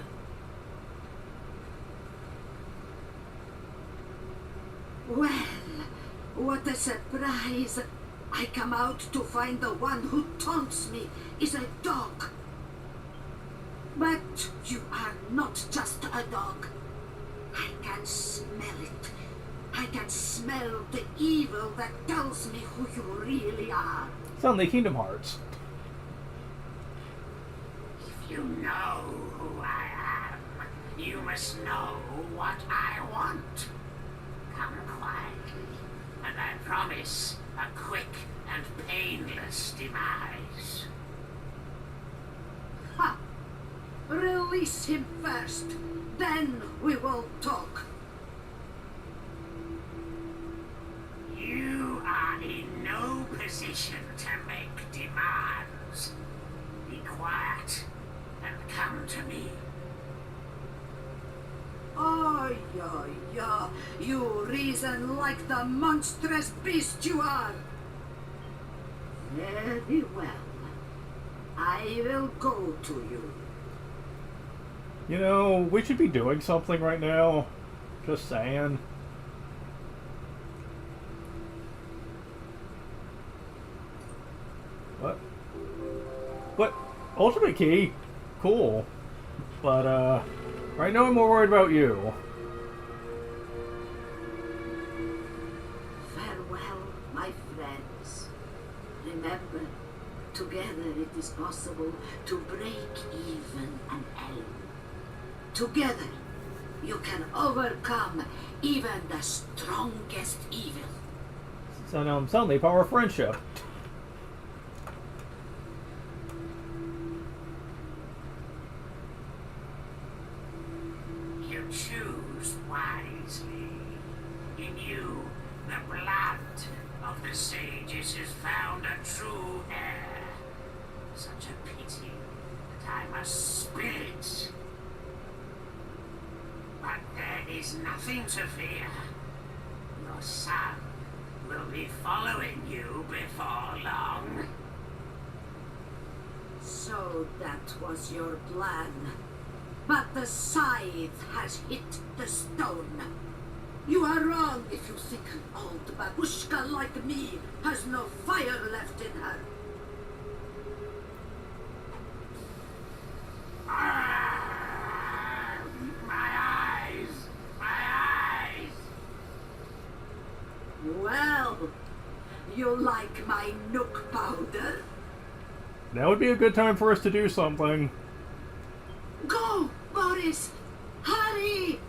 Well, what a surprise. I come out to find the one who taunts me is a dog. But you are not just a dog. I can smell it. I can smell the evil that tells me who you really are. Sound like Kingdom Hearts. If you know who I am, you must know what I want. Come quietly, and I promise a quick and painless demise. Ha! Release him first, then we will talk. You are in no position to make demands. Be quiet and come to me. Oh, yeah. You reason like the monstrous beast you are. Very well. I will go to you. You know, we should be doing something right now. Just saying. What? Ultimate key? Cool. But, right now I'm more worried about you. my friends, remember, together it is possible to break even an elm. Together, you can overcome even the strongest evil. So suddenly power of friendship. You choose wisely. In you, the blood of the sages has found a true heir. Such a pity that I must spill it. But there is nothing to fear. Your son will be following you before long. So that was your plan. But the scythe has hit the stone. You are wrong if you think an old babushka like me has no fire left in her. Well, you like my nook powder? Now would be a good time for us to do something. Go, Boris! Hurry!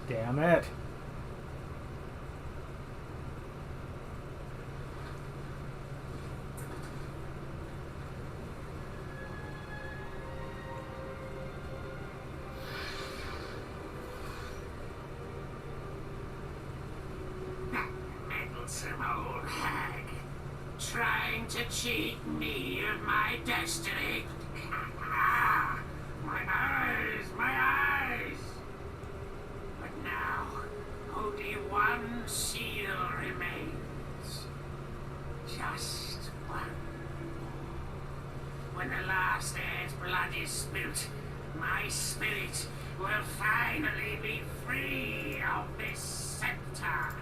Damn it. Meddlesome old hag, trying to cheat me of my destiny. My eyes, my eyes! But now, only one seal remains. Just one. When the last heir's blood is spilt, my spirit will finally be free of this scepter.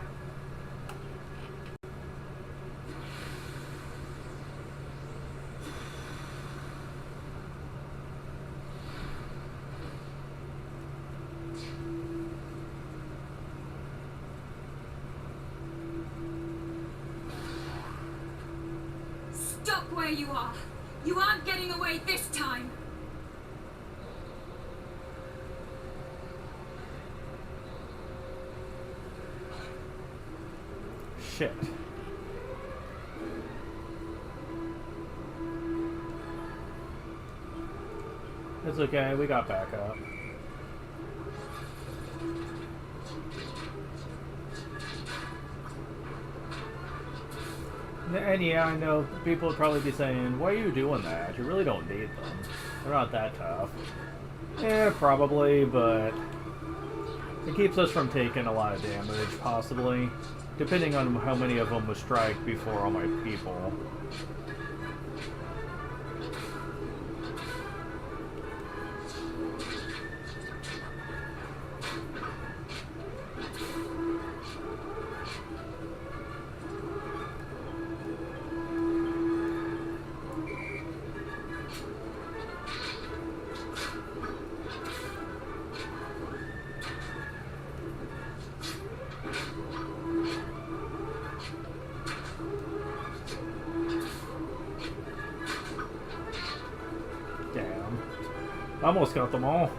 Stop where you are! You aren't getting away this time! Shit. It's okay, we got backup. And yeah, I know people would probably be saying, why are you doing that? You really don't need them. They're not that tough. Yeah, probably, but it keeps us from taking a lot of damage, possibly. Depending on how many of them would strike before all my people. Almost got them all.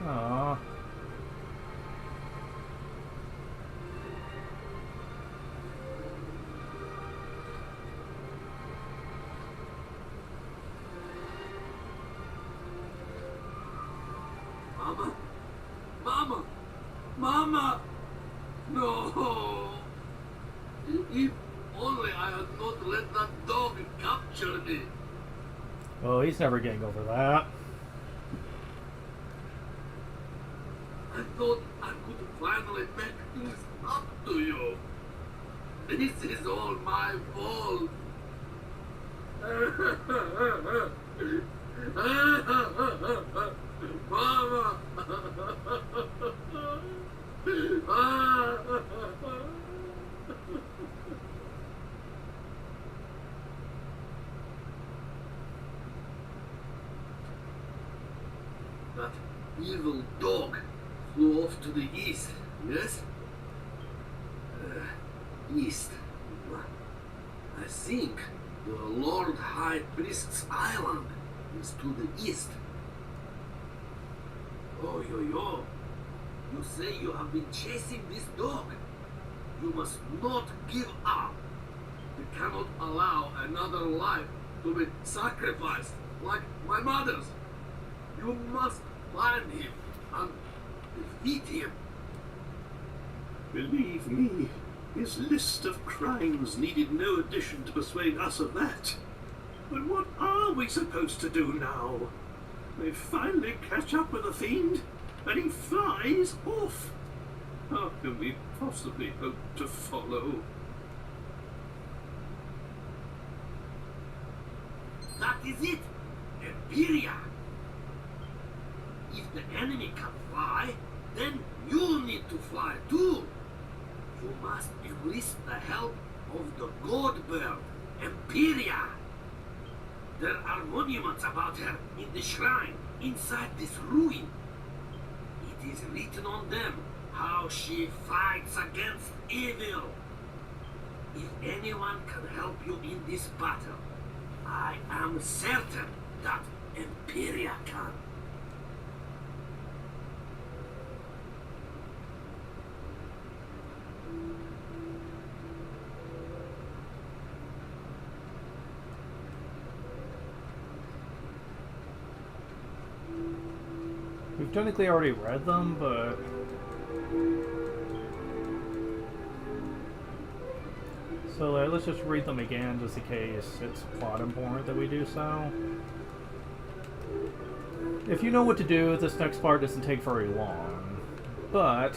Aww. Mama? Mama? Mama! No! If only I had not let that dog capture me. Oh, he's never getting over that. I thought I could finally make things up to you. This is all my fault. Mama! That evil dog flew off to the east, yes? East. I think the Lord High Priest's island is to the east. Oh, yo. You say you have been chasing this dog. You must not give up. You cannot allow another life to be sacrificed like my mother's. You must find him and defeat him. Believe me, his list of crimes needed no addition to persuade us of that. But what are we supposed to do now? They finally catch up with the fiend, and he flies off. How can we possibly hope to follow? That is it! Empiria! If the enemy can fly, then you need to fly too. You must enlist the help of the god bird, Empiria. There are monuments about her in the shrine inside this ruin. It is written on them how she fights against evil. If anyone can help you in this battle, I am certain that Empiria can. We've technically already read them, but... So let's just read them again, just in case it's plot important that we do so. If you know what to do, this next part doesn't take very long. But...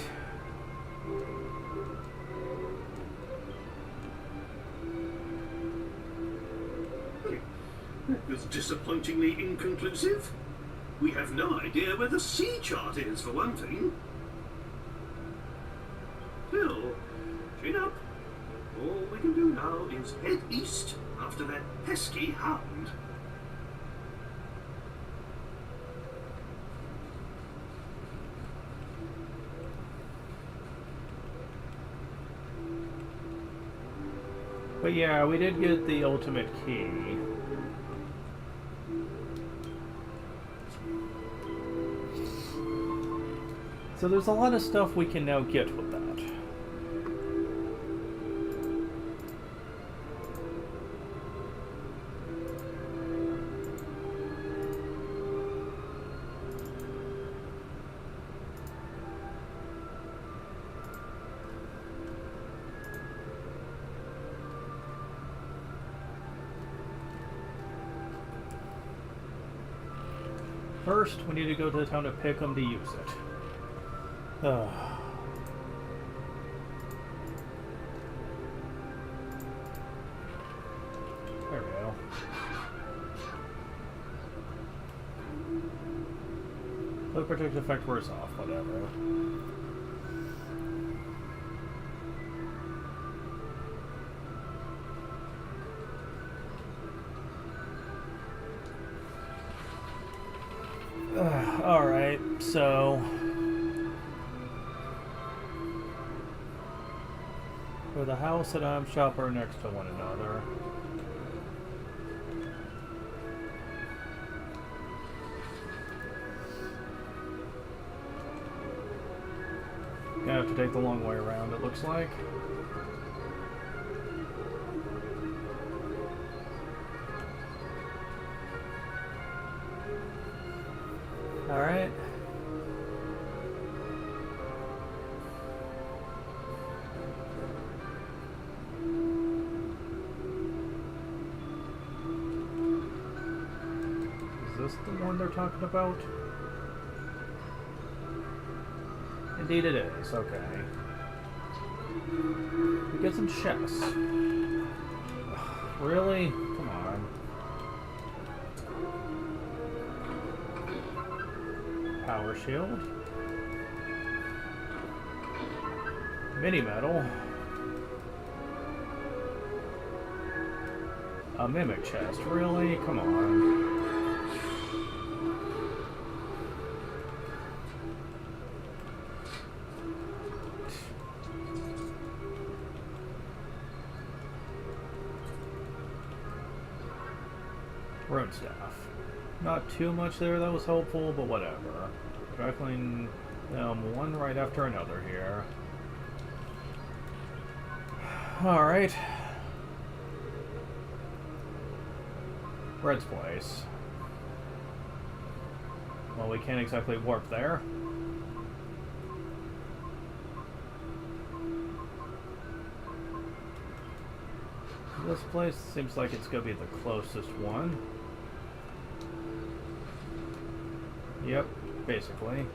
That was disappointingly inconclusive. We have no idea where the sea chart is, for one thing. Still, chin up. All we can do now is head east after that pesky hound. But yeah, we did get the ultimate key. So there's a lot of stuff we can now get with that. First, we need to go to the town of Pickham to use it. There we go. The protective effect wears off, whatever. Alright, so... for the house and item shop are next to one another. Gonna have to take the long way around, it looks like. Alright. one they're talking about? Indeed it is, okay. We get some chests. Really? Come on. Power shield. Mini metal. A mimic chest. Really? Come on. Rune staff. Not too much there that was helpful, but whatever. Tackling them one right after another here. Alright. Red's place. Well, we can't exactly warp there. This place seems like it's gonna be the closest one. Yep, basically.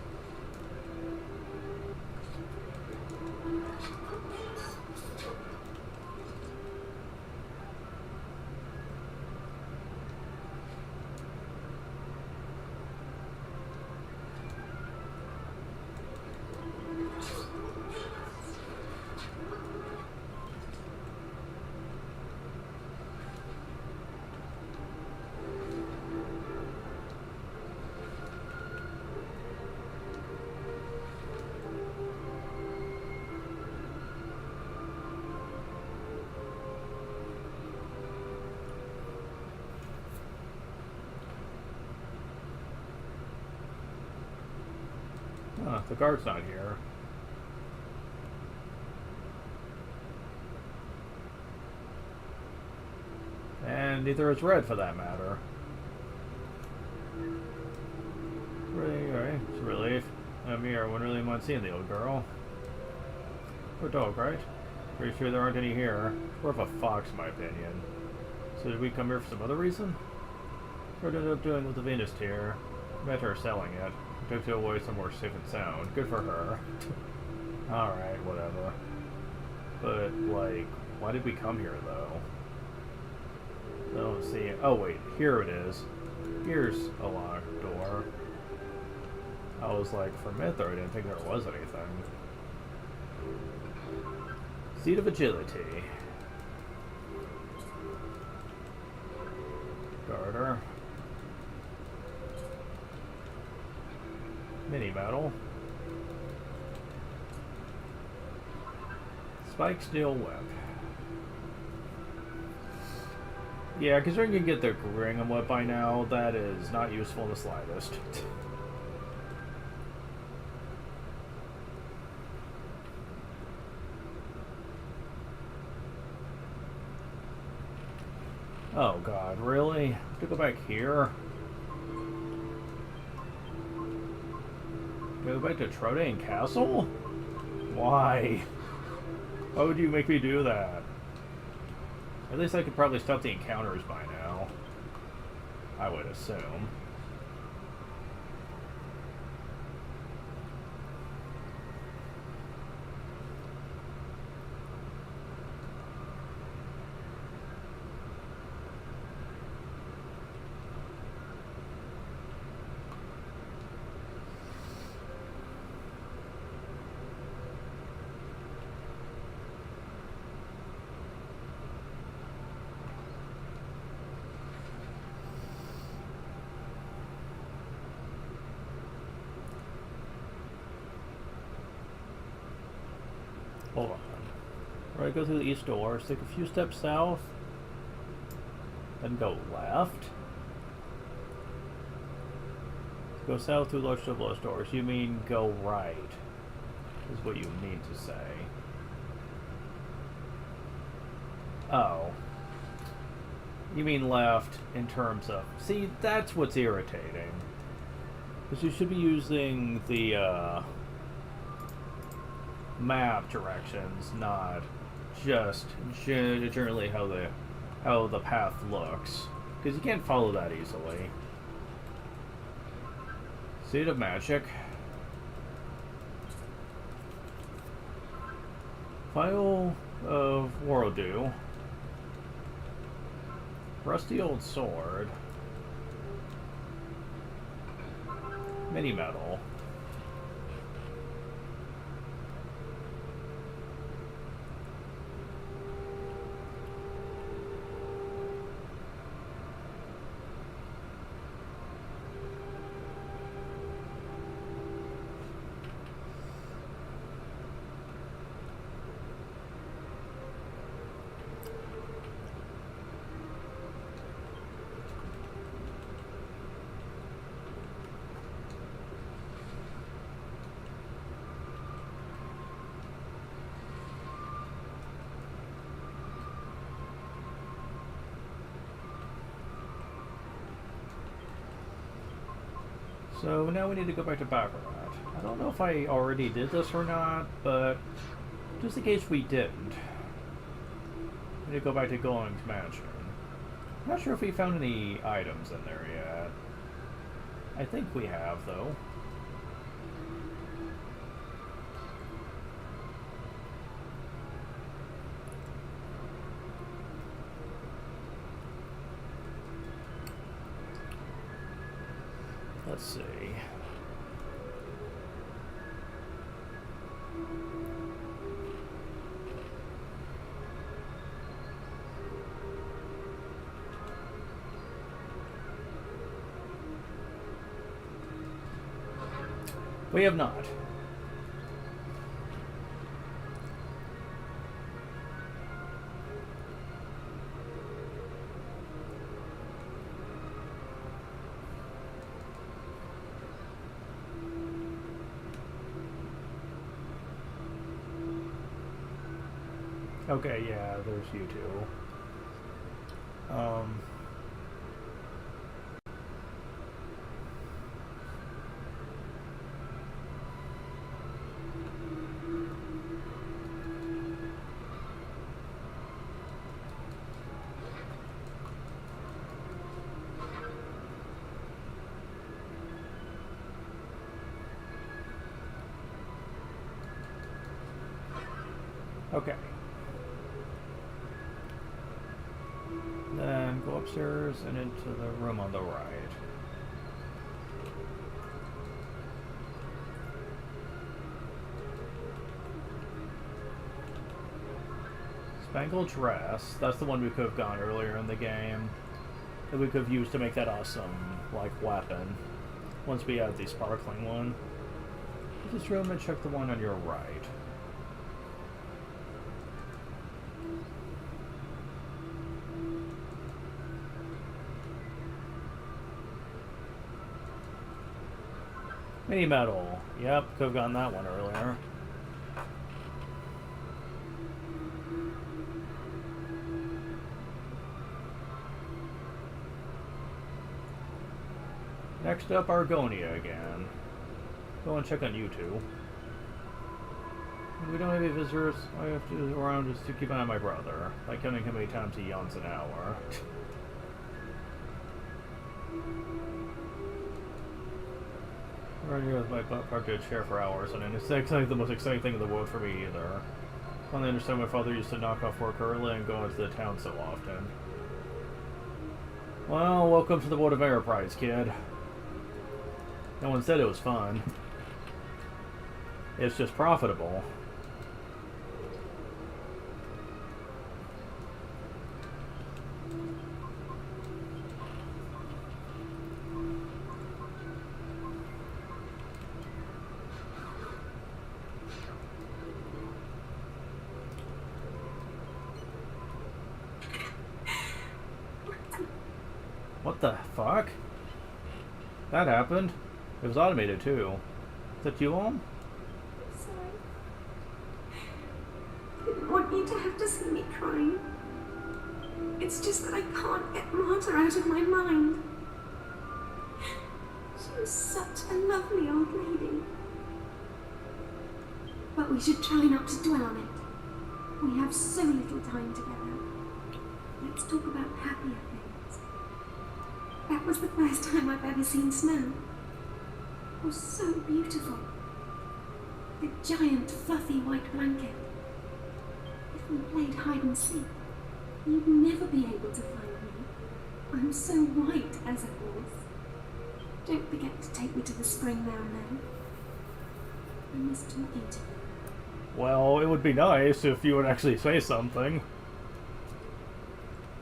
The guard's not here. And neither is Red, for that matter. Right, it's a relief. I'm here. I wouldn't really mind seeing the old girl. Or dog, right? Pretty sure there aren't any here. More of a fox, in my opinion. So did we come here for some other reason? What ended up doing with the Venus tier? Met her selling it. Took to away somewhere safe and sound. Good for her. Alright, whatever. But, like, why did we come here, though? I don't see it. Oh, wait. Here it is. Here's a locked door. I was like, for a minute there, I didn't think there was anything. Seat of Agility. Garter. Mini metal. Spike steel whip. Yeah, considering you can get the Ringham whip by now, that is not useful in the slightest. Oh god, really? Have to go back here? Go back to Trodain Castle? Why? Why would you make me do that? At least I could probably stop the encounters by now. I would assume. Hold on. Right, go through the east door, take a few steps south, then go left. Go south through large double doors. You mean go right, is what you mean to say. Oh. You mean left in terms of... See, that's what's irritating. Because you should be using the, map directions, not just generally how the path looks, because you can't follow that easily. Seed of Magic. Vial of Worodu. Rusty old sword. Mini metal. So now we need to go back to Baccarat. I don't know if I already did this or not, but just in case we didn't, we need to go back to Going's mansion. I'm not sure if we found any items in there yet. I think we have, though. Let's see. We have not. Okay, yeah, there's you two. Okay. Then go upstairs and into the room on the right. Spangled Dress, that's the one we could have gone earlier in the game. That we could have used to make that awesome, like, weapon. Once we had the sparkling one. Use this room and check the one on your right. Mini metal. Yep, could have gotten that one earlier. Next up, Argonia again. Go and check on you two. If we don't have any visitors, all I have to do around is to keep an eye on my brother, by counting how many times he yawns an hour. Right here with my butt parked in a chair for hours, and it's exactly the most exciting thing in the world for me either. I finally understand my father used to knock off work early and go into the town so often. Well, welcome to the world of Enterprise, kid. No one said it was fun. It's just profitable. What the fuck? That happened? It was automated too. Is that you, Om? Sorry. I didn't want you to have to see me crying. It's just that I can't get Marta out of my mind. She was such a lovely old lady. But we should try not to dwell on it. We have so little time together. Let's talk about happier things. That was the first time I've ever seen snow. was so beautiful. The giant fluffy white blanket. If we played hide and seek, you'd never be able to find me. I'm so white as a horse. Don't forget to take me to the spring now and then. I miss talking to you. Well, it would be nice if you would actually say something.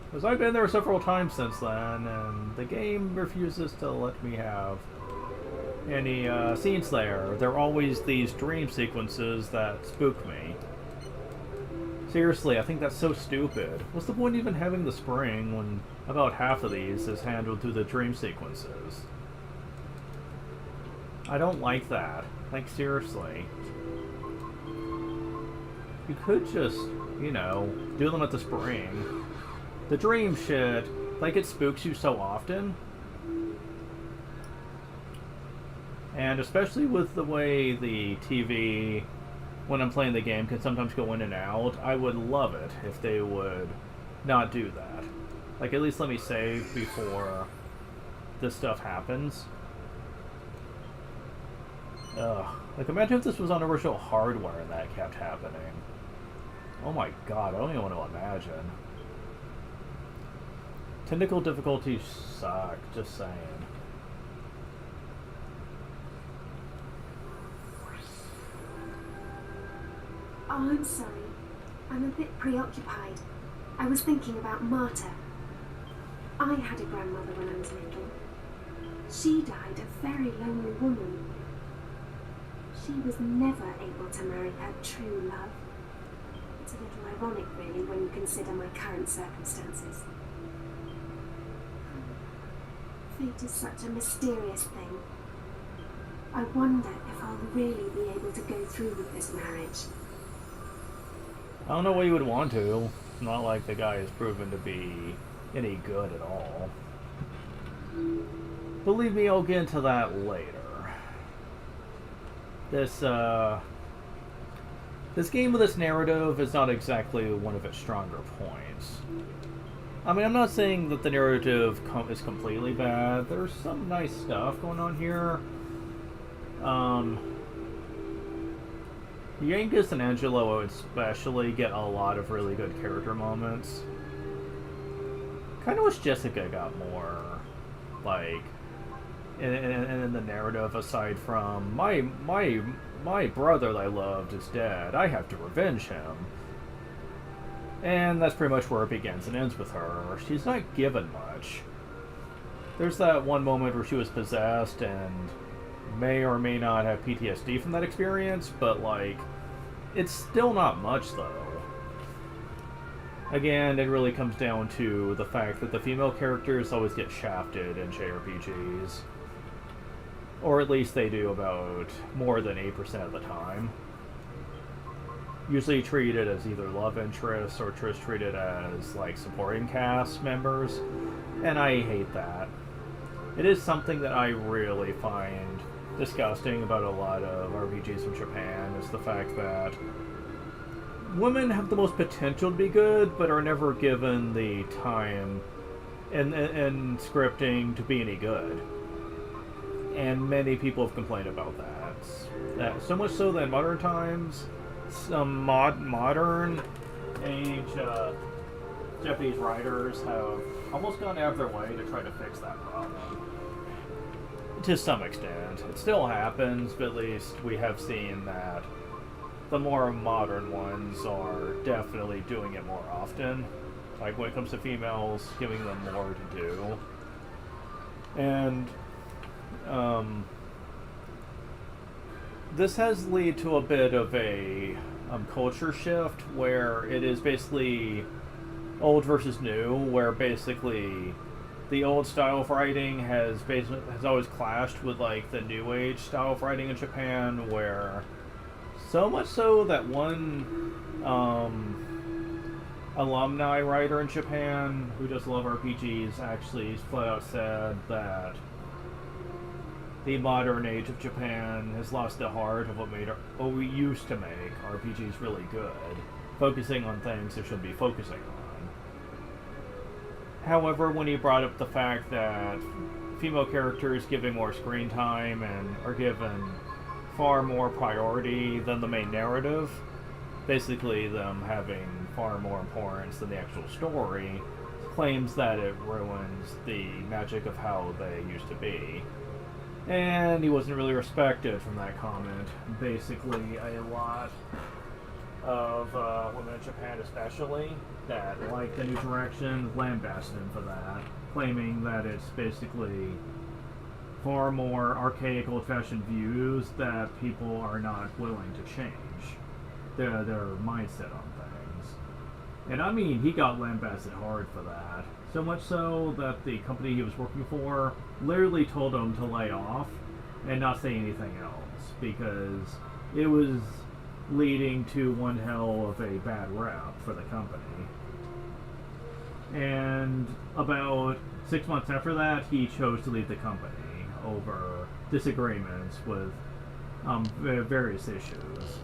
Because I've been there several times since then, and the game refuses to let me have any scenes there. There are always these dream sequences that spook me. Seriously, I think that's so stupid. What's the point even having the spring when about half of these is handled through the dream sequences? I don't like that. Like, seriously. You could just, you know, do them at the spring. The dream shit, like, it spooks you so often. And especially with the way the TV, when I'm playing the game, can sometimes go in and out, I would love it if they would not do that. Like, at least let me save before this stuff happens. Ugh. Like, imagine if this was on original hardware and that kept happening. Oh my god, I don't even want to imagine. Technical difficulties suck, just saying. Oh, I'm sorry. I'm a bit preoccupied. I was thinking about Marta. I had a grandmother when I was little. She died a very lonely woman. She was never able to marry her true love. It's a little ironic, really, when you consider my current circumstances. Fate is such a mysterious thing. I wonder if I'll really be able to go through with this marriage. I don't know why you would want to. It's not like the guy has proven to be any good at all. Believe me, I'll get into that later. This game with its narrative is not exactly one of its stronger points. I mean, I'm not saying that the narrative is completely bad. There's some nice stuff going on here. Yankus and Angelo especially get a lot of really good character moments. Kind of wish Jessica got more, like, in the narrative, aside from my brother that I loved is dead. I have to revenge him. And that's pretty much where it begins and ends with her. She's not given much. There's that one moment where she was possessed and may or may not have PTSD from that experience, but, like, it's still not much, though. Again, it really comes down to the fact that the female characters always get shafted in JRPGs. Or at least they do about more than 8% of the time. Usually treated as either love interests or just treated as, like, supporting cast members. And I hate that. It is something that I really find disgusting about a lot of RPGs from Japan, is the fact that women have the most potential to be good, but are never given the time and scripting to be any good. And many people have complained about that. So much so that in modern times, some modern age Japanese writers have almost gone out of their way to try to fix that problem. To some extent. It still happens, but at least we have seen that the more modern ones are definitely doing it more often. Like, when it comes to females, giving them more to do. And this has led to a bit of a culture shift where it is basically old versus new, where basically the old style of writing has always clashed with, like, the new age style of writing in Japan, where so much so that one alumni writer in Japan who does love RPGs actually flat out said that the modern age of Japan has lost the heart of what we used to make RPGs really good, focusing on things it should be focusing on. However, when he brought up the fact that female characters giving more screen time and are given far more priority than the main narrative, basically them having far more importance than the actual story, claims that it ruins the magic of how they used to be. And he wasn't really respected from that comment. Basically, a lot of women in Japan especially that like the new direction lambasted him for that, claiming that it's basically far more archaic, old-fashioned views that people are not willing to change their mindset on things. And I mean, he got lambasted hard for that. So much so that the company he was working for literally told him to lay off and not say anything else, because it was leading to one hell of a bad rep for the company. And about 6 months after that, he chose to leave the company over disagreements with various issues.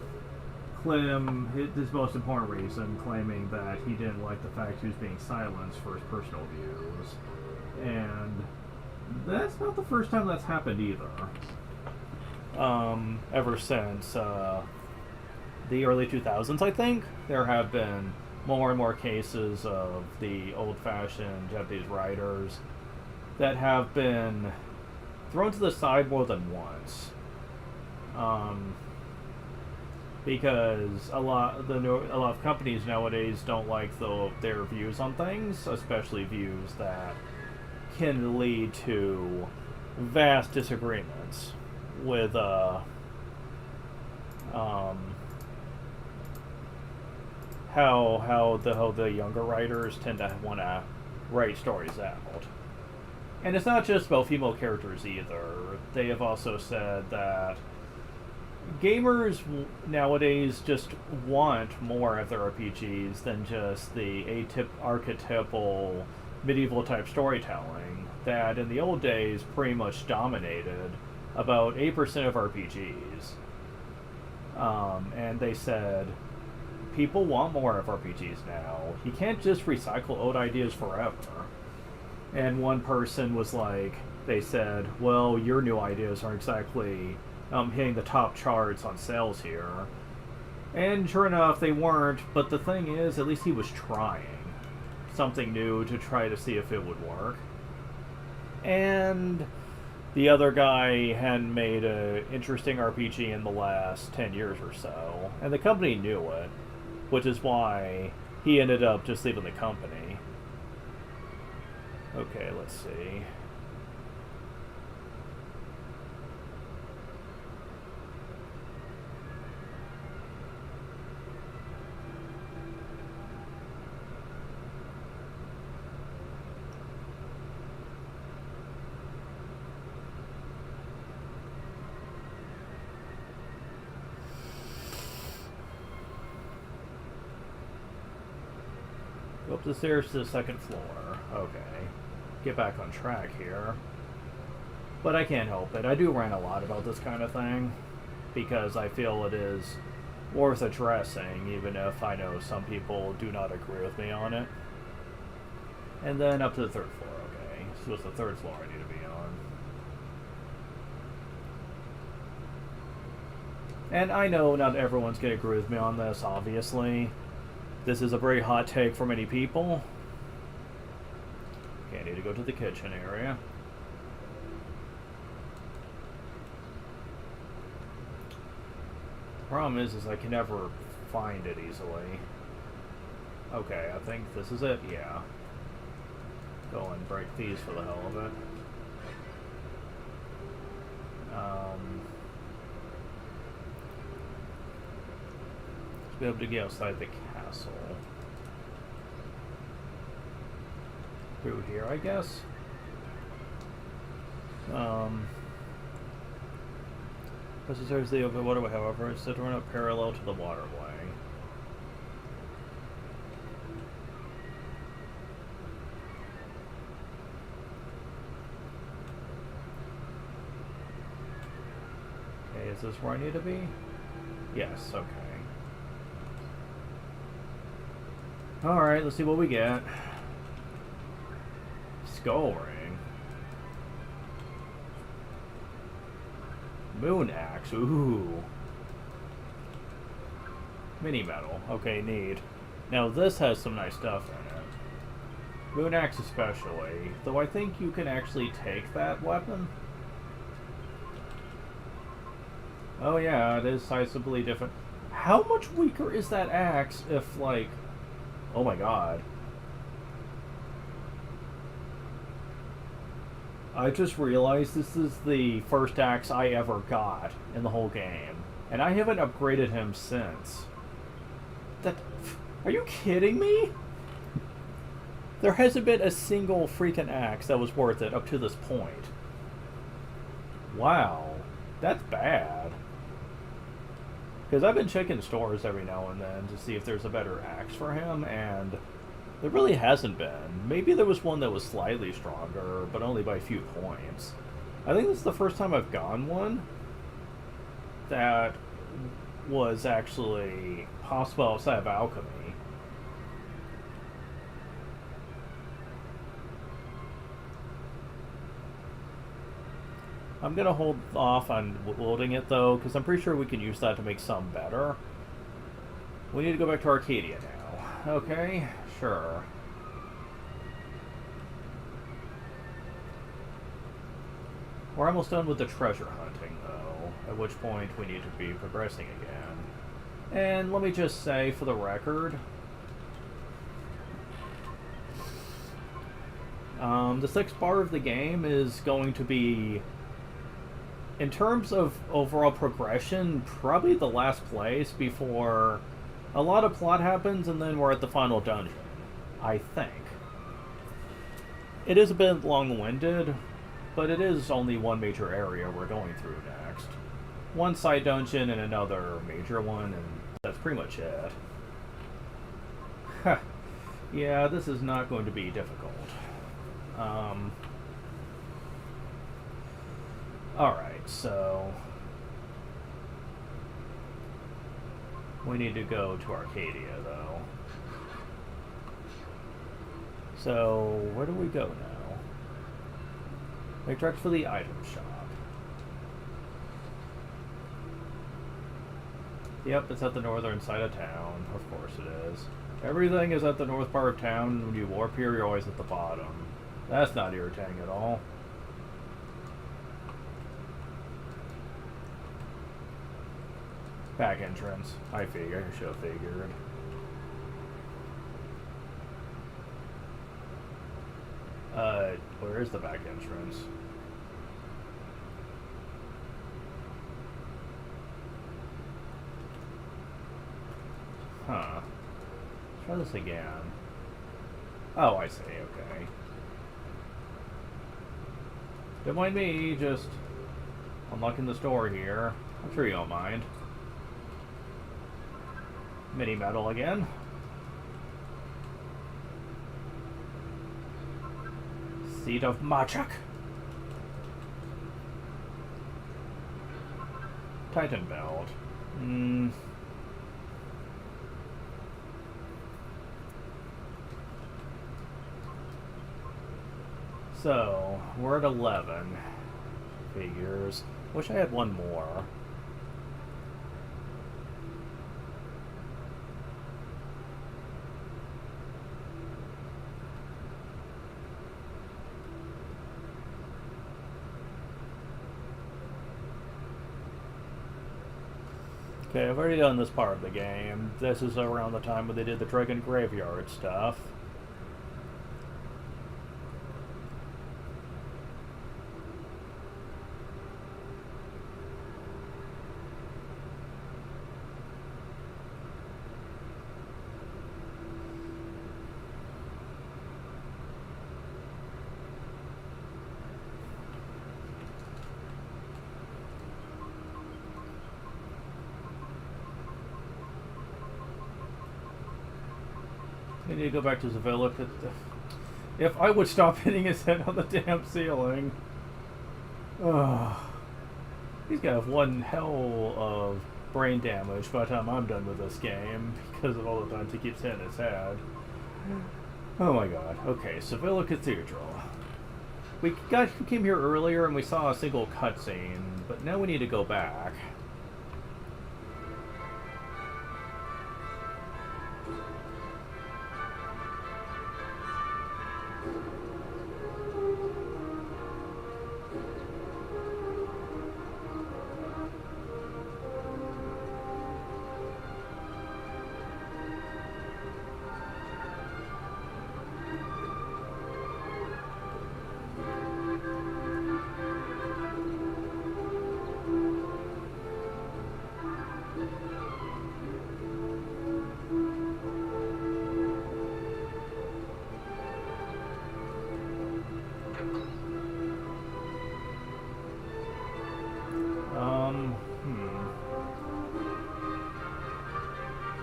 His most important reason, claiming that he didn't like the fact he was being silenced for his personal views. And that's not the first time that's happened either. Ever since the early 2000s, I think, there have been more and more cases of the old-fashioned Japanese writers that have been thrown to the side more than once. Because a lot of companies nowadays don't like their views on things, especially views that can lead to vast disagreements with how the younger writers tend to want to write stories out. And it's not just about female characters either. They have also said that gamers nowadays just want more of their RPGs than just the archetypal medieval type storytelling that in the old days pretty much dominated about 8% of RPGs. And they said, people want more of RPGs now. You can't just recycle old ideas forever. And one person was like, they said, well, your new ideas aren't exactly hitting the top charts on sales here. And sure enough, they weren't, but the thing is, at least he was trying something new to try to see if it would work. And the other guy hadn't made an interesting RPG in the last 10 years or so, and the company knew it, which is why he ended up just leaving the company. Okay, let's see. Go up the stairs to the second floor. Okay. Get back on track here. But I can't help it. I do rant a lot about this kind of thing, because I feel it is worth addressing, even if I know some people do not agree with me on it. And then up to the third floor. Okay. So it's the third floor I need to be on. And I know not everyone's going to agree with me on this, obviously. This is a very hot take for many people. Okay, I need to go to the kitchen area. The problem is I can never find it easily. Okay, I think this is it, yeah. Go and break these for the hell of it. Be able to get outside the castle. Through here, I guess. Necessarily the open waterway, however, is to run up parallel to the waterway. Okay, is this where I need to be? Yes, okay. Alright, let's see what we get. Skull ring. Moon Axe. Ooh. Mini metal. Okay, neat. Now this has some nice stuff in it. Moon Axe especially. Though I think you can actually take that weapon. Oh yeah, it is sizably different. How much weaker is that axe if, like... Oh my god. I just realized this is the first axe I ever got in the whole game. And I haven't upgraded him since. Are you kidding me? There hasn't been a single freaking axe that was worth it up to this point. Wow. That's bad. Because I've been checking stores every now and then to see if there's a better axe for him, and there really hasn't been. Maybe there was one that was slightly stronger, but only by a few points. I think this is the first time I've gotten one that was actually possible outside of alchemy. I'm going to hold off on loading it, though, because I'm pretty sure we can use that to make some better. We need to go back to Arcadia now. Okay, sure. We're almost done with the treasure hunting, though, at which point we need to be progressing again. And let me just say, for the record, the sixth part of the game is going to be, in terms of overall progression, probably the last place before a lot of plot happens and then we're at the final dungeon, I think. It is a bit long-winded, but it is only one major area we're going through next. One side dungeon and another major one, and that's pretty much it. Huh. Yeah, this is not going to be difficult. Alright, so we need to go to Arcadia, though. So, where do we go now? Make tracks for the item shop. Yep, it's at the northern side of town. Of course it is. Everything is at the north part of town. When you warp here, you're always at the bottom. That's not irritating at all. Back entrance. I should have figured. Where is the back entrance? Huh. Let's try this again. Oh, I see, okay. Don't mind me, just unlocking the store here. I'm sure you don't mind. Mini metal again. Seed of Machak. Titan belt. So, we're at 11. Figures. Wish I had one more. Okay, I've already done this part of the game. This is around the time when they did the Dragon Graveyard stuff. I need to go back to Zavilla. If I would stop hitting his head on the damn ceiling. He's gonna have one hell of brain damage by the time I'm done with this game because of all the times he keeps hitting his head. Oh my god. Okay, Sevilla Cathedral. We came here earlier and we saw a single cutscene, but now we need to go back.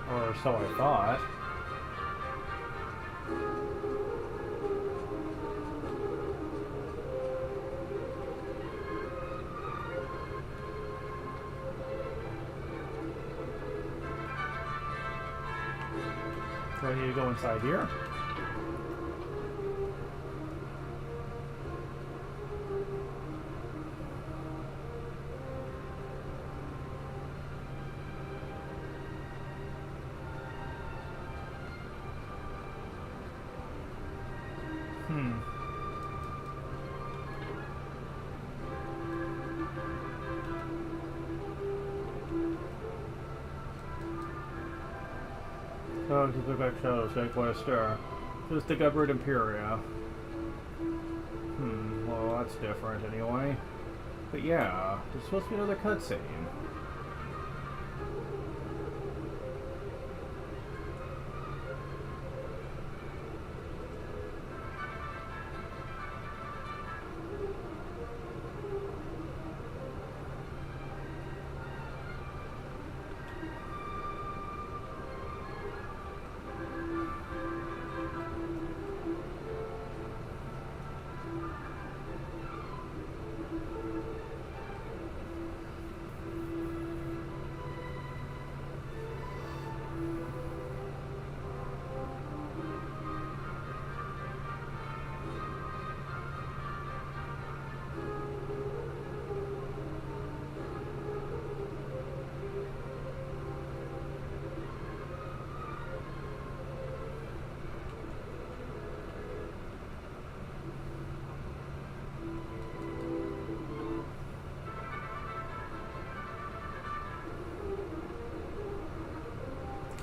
Or so I thought. Do I need to go inside here? To the back shadows, Vanquester. Just the Governed Imperia. Well, that's different anyway. But yeah, there's supposed to be another cutscene.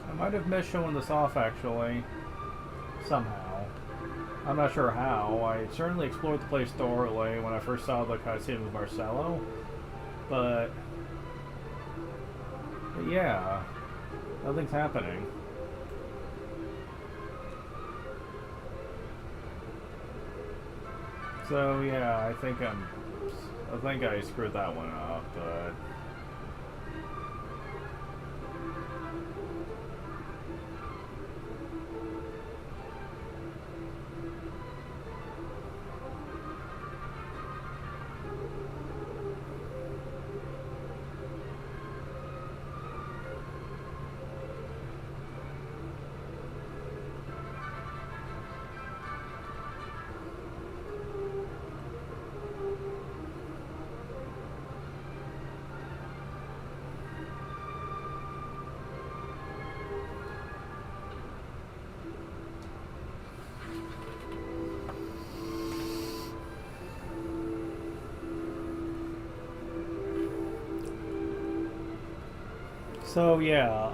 I might have missed showing this off, actually. Somehow. I'm not sure how. I certainly explored the place thoroughly when I first saw the cutscene with Marcello. But yeah, nothing's happening. So yeah, I think I screwed that one up, but so yeah,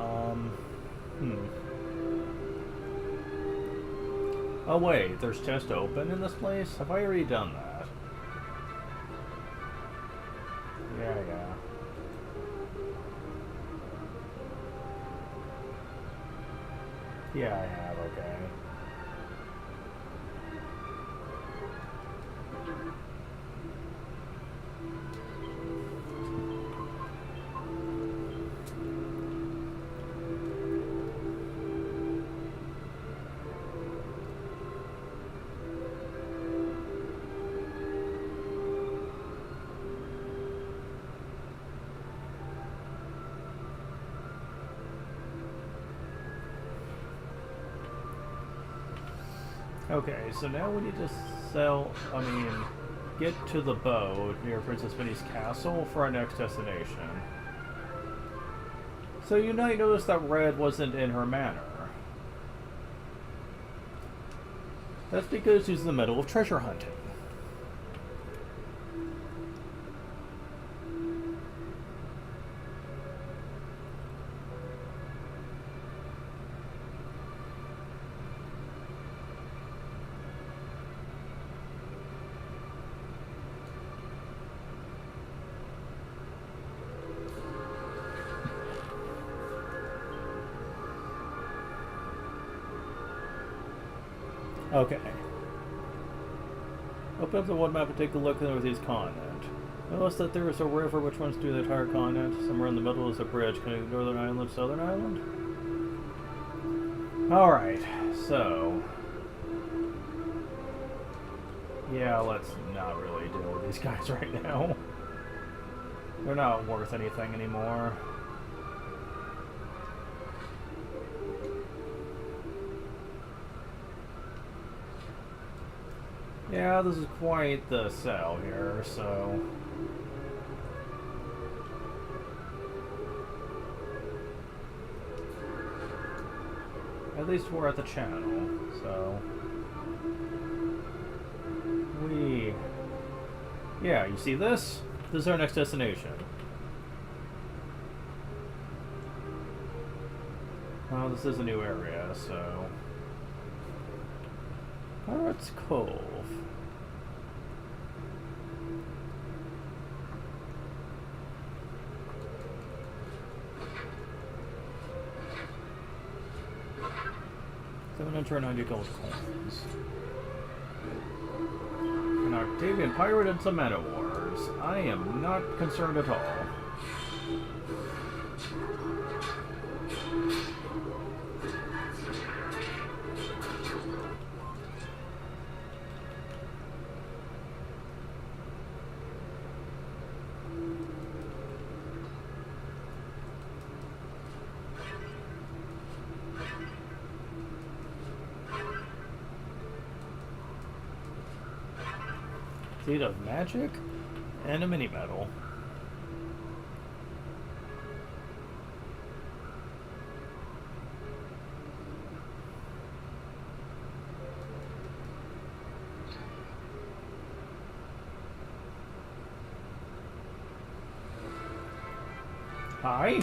Oh wait, there's chest open in this place? Have I already done that? Yeah. Yeah, I have, okay. Okay, so now we need to sell, get to the boat near Princess Minnie's castle for our next destination. So you might notice that Red wasn't in her manor. That's because she's in the middle of treasure hunting. Okay. Open up the world map and take a look at the Northeast continent. Notice that there is a river which runs through the entire continent. Somewhere in the middle is a bridge connecting Northern Island, Southern Island. Alright, so... yeah, let's not really deal with these guys right now. They're not worth anything anymore. Yeah, this is quite the sell here, so... at least we're at the channel, so... yeah, you see this? This is our next destination. Oh, this is a new area, so... Pirates Cove. $790 gold coins. An Octavian pirate and some man-o-wars. I am not concerned at all. Seed of magic and a mini medal. Hi.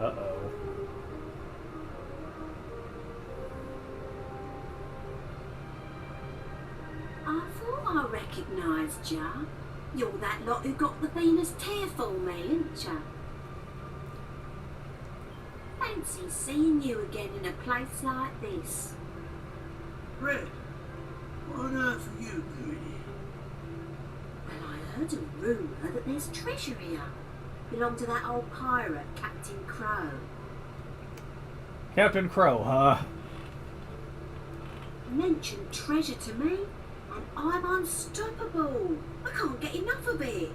Uh-oh. I thought I recognised ya. You're that lot who got the Venus tear for me, ain't ya? Fancy seeing you again in a place like this. Red, what on earth are you doing here? Well, I heard a rumour that there's treasure here. Belonged to that old pirate, Captain Crow. Captain Crow, huh? Mentioned treasure to me, and I'm unstoppable. I can't get enough of it.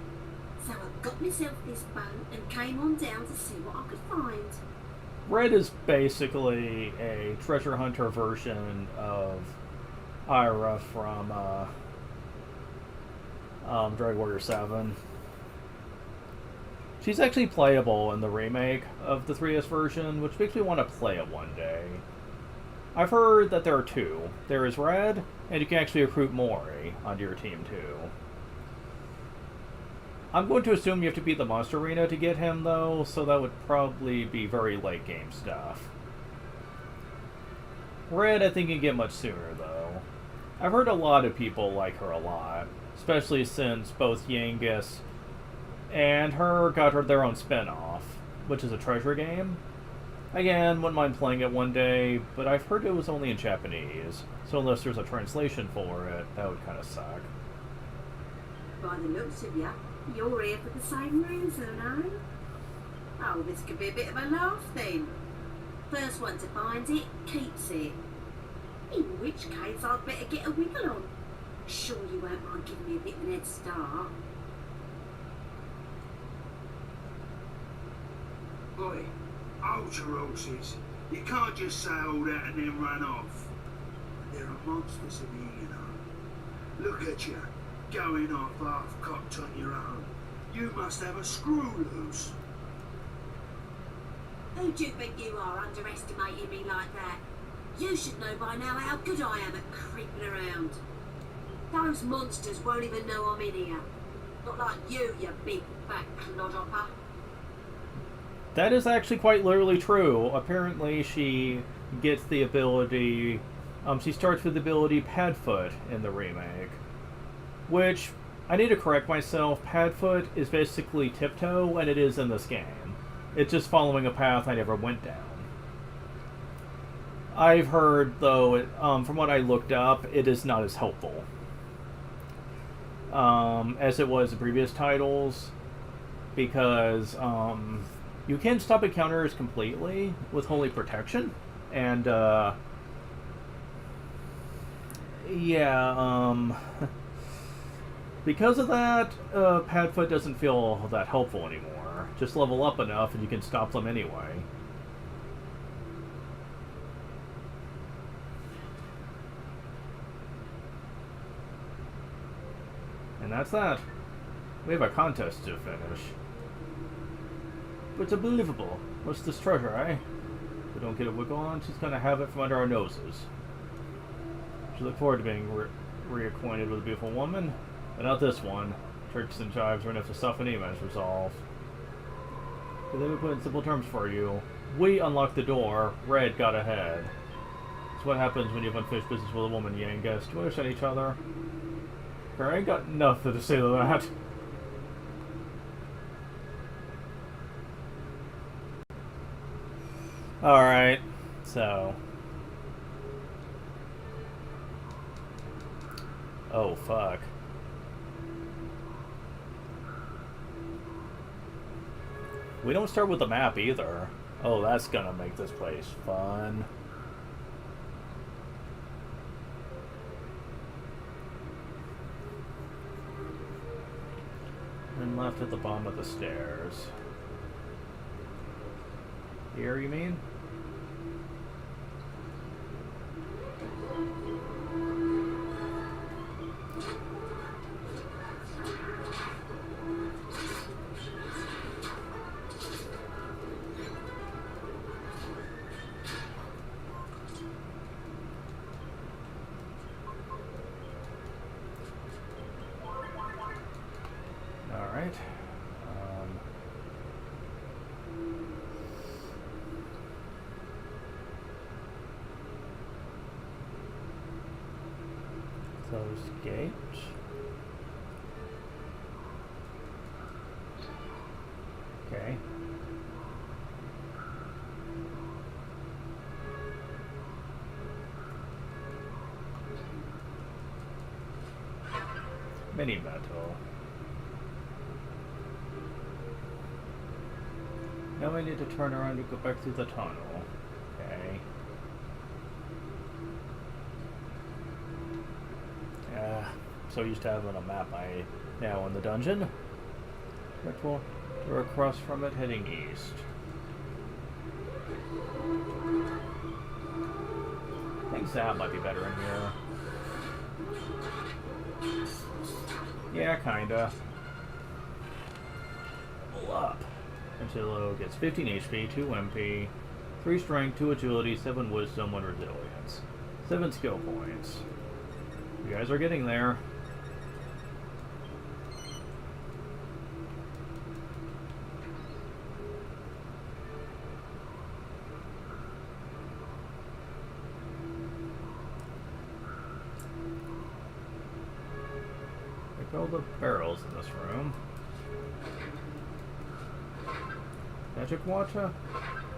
So I got myself this boat and came on down to see what I could find. Red is basically a treasure hunter version of Ira from Dragon Warrior 7. She's actually playable in the remake of the 3DS version, which makes me want to play it one day. I've heard that there are two. There is Red, and you can actually recruit Mori onto your team too. I'm going to assume you have to beat the Monster Arena to get him, though, so that would probably be very late game stuff. Red, I think, you can get much sooner, though. I've heard a lot of people like her a lot, especially since both Yangus and her got their own spin-off, which is a treasure game. Again, wouldn't mind playing it one day, but I've heard it was only in Japanese, so unless there's a translation for it, that would kind of suck. By the looks of ya, you're here for the same reason, eh? Oh, this could be a bit of a laugh then. First one to find it, keeps it. In which case, I'd better get a wiggle on. Sure you won't mind giving me a bit of an head start. Boy, how Hold your horses. You can't just say all that and then run off. There are monsters in here, you know. Look at you, going off half-cocked on your own. You must have a screw loose. Who do you think you are, underestimating me like that? You should know by now how good I am at creeping around. Those monsters won't even know I'm in here. Not like you big fat clodhopper. That is actually quite literally true. Apparently she gets the ability... she starts with the ability Padfoot in the remake. Which, I need to correct myself, Padfoot is basically Tiptoe, and it is in this game. It's just following a path I never went down. I've heard, though, from what I looked up, it is not as helpful as it was in previous titles, because you can stop encounters completely with Holy Protection, and yeah, because of that, Padfoot doesn't feel that helpful anymore. Just level up enough and you can stop them anyway. And that's that. We have a contest to finish. But it's unbelievable. What's this treasure, eh? If we don't get a wiggle on, she's gonna have it from under our noses. She look forward to being reacquainted with a beautiful woman, but not this one. Tricks and jives are enough to soften any man's resolve. But let me put in simple terms for you. We unlocked the door. Red got ahead. It's what happens when you have unfinished business with a woman, Yangus. Do we understand each other? I ain't got nothing to say to that. Alright, so... Oh, fuck. We don't start with the map either. Oh, that's gonna make this place fun. And left at the bottom of the stairs. Here, you mean? Alright. Closed gate. Okay. Mini metal. Now I need to turn around to go back through the tunnel. Okay. So used to having a map I now in the dungeon. Ritual. We're across from it, heading east. I think that might be better in here. Yeah, kinda. Pull up. Antillo gets 15 HP, 2 MP, 3 strength, 2 agility, 7 wisdom, 1 resilience. 7 skill points. You guys are getting there. Look at all the barrels in this room. Magic water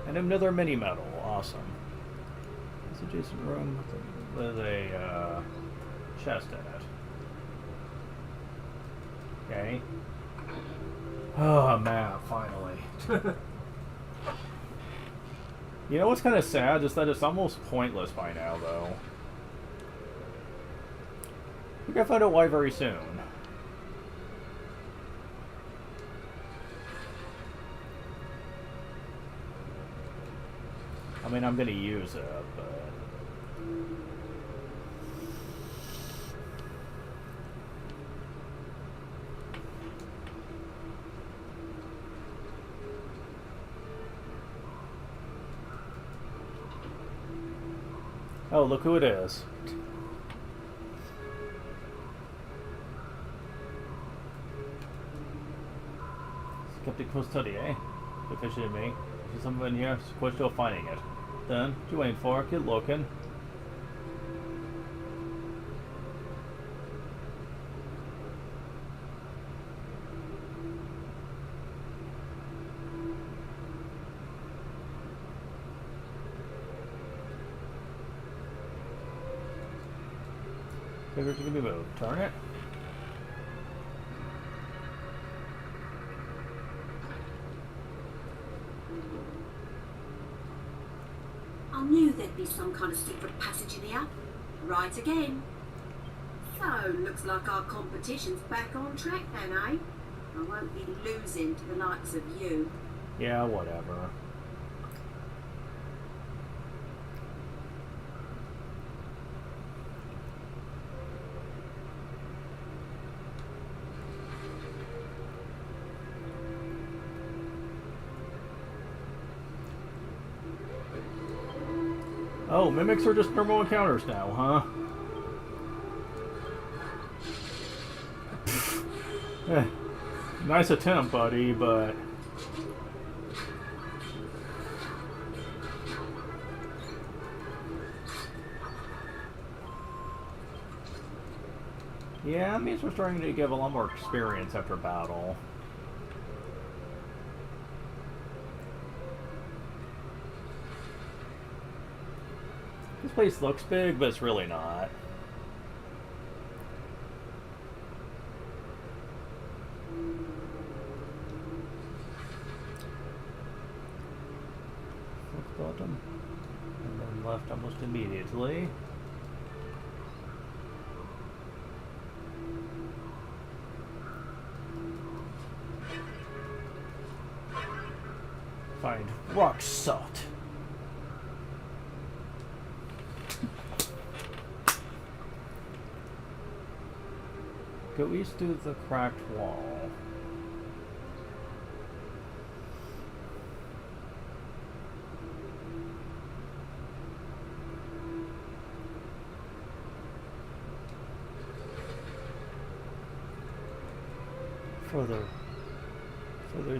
and another mini metal. Awesome. This adjacent room with a chest in it. Okay. Oh, a map, finally. You know what's kind of sad is that it's almost pointless by now, though. We're gonna find out why very soon. mean, I'm gonna use it, but... Oh, look who it is. Skeptic post study, eh? Officially me. There's something in here, so quite still finding it. Then, what you waiting for? Get looking. Figures can be moved. Turn it. I knew there'd be some kind of secret passage in here. Right again. So, looks like our competition's back on track then, eh? I won't be losing to the likes of you. Yeah, whatever. Oh, mimics are just normal encounters now, huh? Nice attempt, buddy, but... yeah, that means we're starting to get a lot more experience after battle. This place looks big, but it's really not. Left button, and then left almost immediately. Find rock salt. Go east through the cracked wall. Further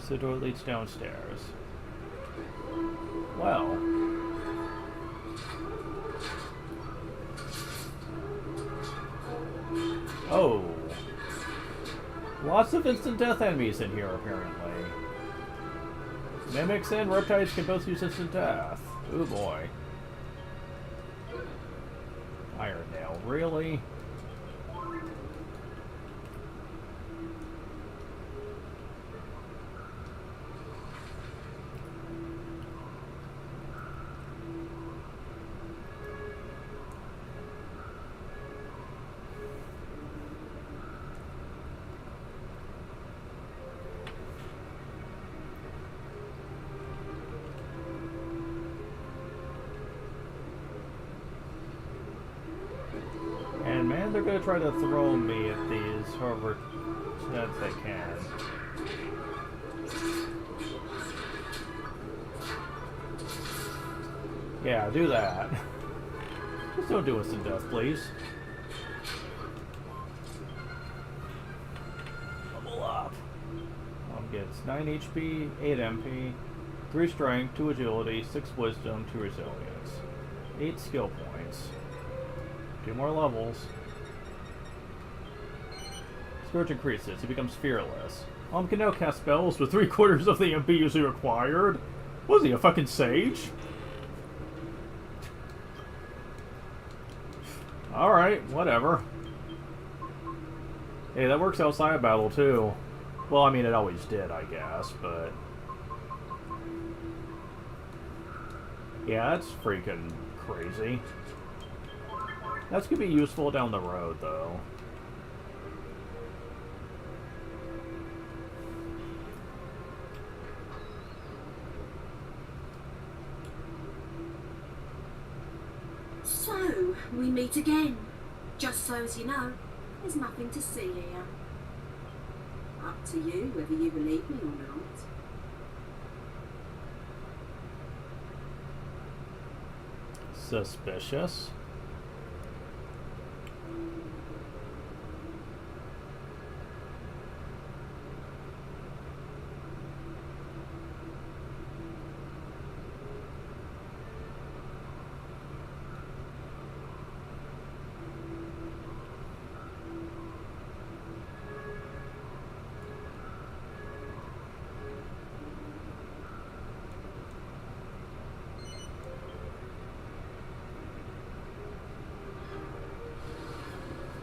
the door leads downstairs. Well. Oh. Lots of instant death enemies in here, apparently. Mimics and reptiles can both use instant death. Oh boy. Iron Nail, really? And man, they're gonna try to throw me at these however chance they can. Yeah, do that. Just don't do us to death, please. Level up. Gets 9 HP, 8 MP, 3 strength, 2 agility, 6 wisdom, 2 resilience, 8 skill points. 2 more levels. Scourge increases. He becomes fearless. Can now cast spells with 3/4 of the MP usually required. Was he a fucking sage? Alright, whatever. Hey, that works outside of battle too. Well, I mean, it always did, I guess, but... yeah, that's freaking crazy. That's gonna be useful down the road, though. we meet again. Just so as you know, there's nothing to see here. Up to you whether you believe me or not. Suspicious.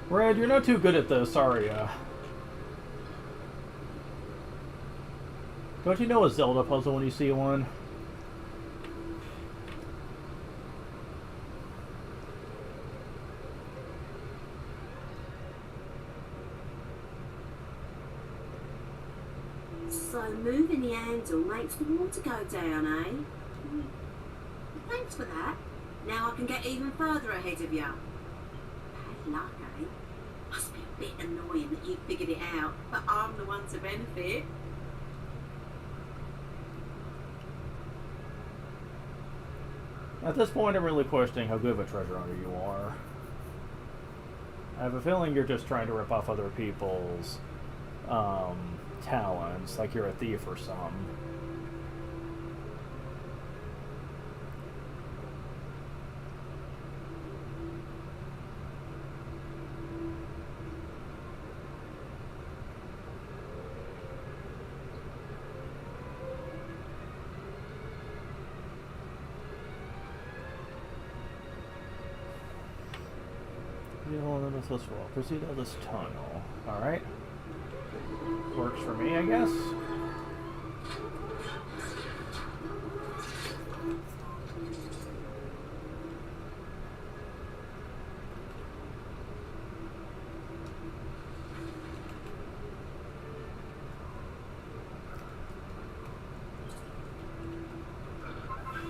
Red, you're not too good at this, are ya? Don't you know a Zelda puzzle when you see one? So moving the handle makes the water go down, eh? Thanks for that. Now I can get even further ahead of you. Bad luck, eh? Must be a bit annoying that you figured it out, but I'm the one to benefit. At this point, I'm really questioning how good of a treasure hunter you are. I have a feeling you're just trying to rip off other people's talents, like you're a thief or something. This will proceed down this tunnel. Alright. Works for me, I guess.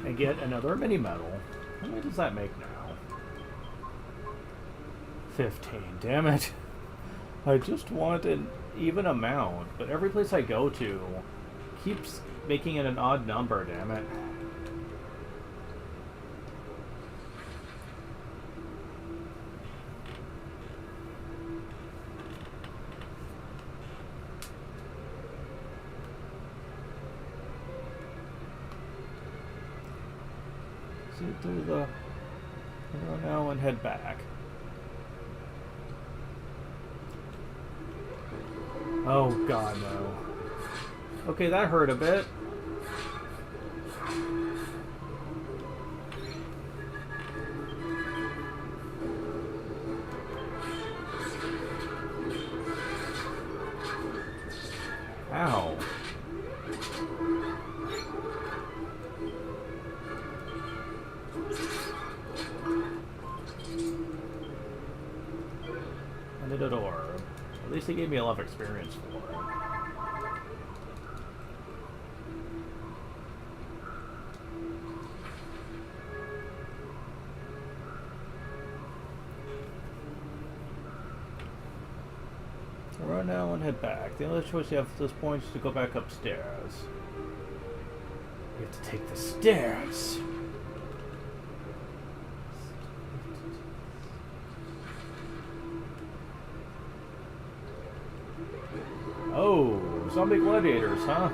And get another mini medal. How many does that make now? 15, damn it. I just want an even amount, but every place I go to keeps making it an odd number, damn it. See through the arrow now and head back. Oh god, no. Okay, that hurt a bit. Ow. And the door. At least they gave me a lot of experience for it. Run now and head back. The only choice you have at this point is to go back upstairs. You have to take the stairs. Oh, zombie gladiators, huh?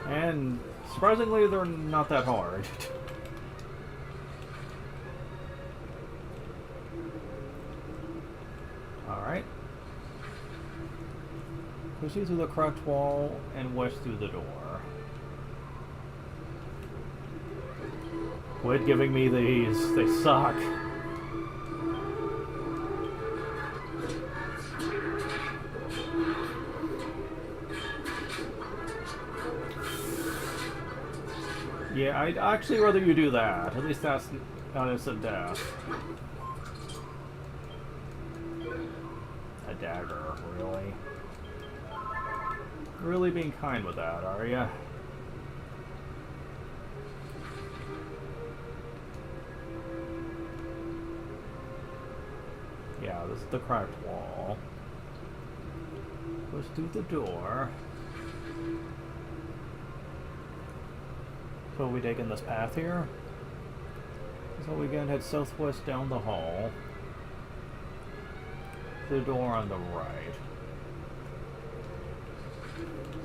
And surprisingly, they're not that hard. Alright. Proceed through the cracked wall and west through the door. Quit giving me these. They suck. Yeah, I'd actually rather you do that. At least that's not instant death. A dagger, really? Really being kind with that, are ya? Yeah, this is the cracked wall. Goes through the door. So we taking this path here? So we gonna head southwest down the hall. The door on the right.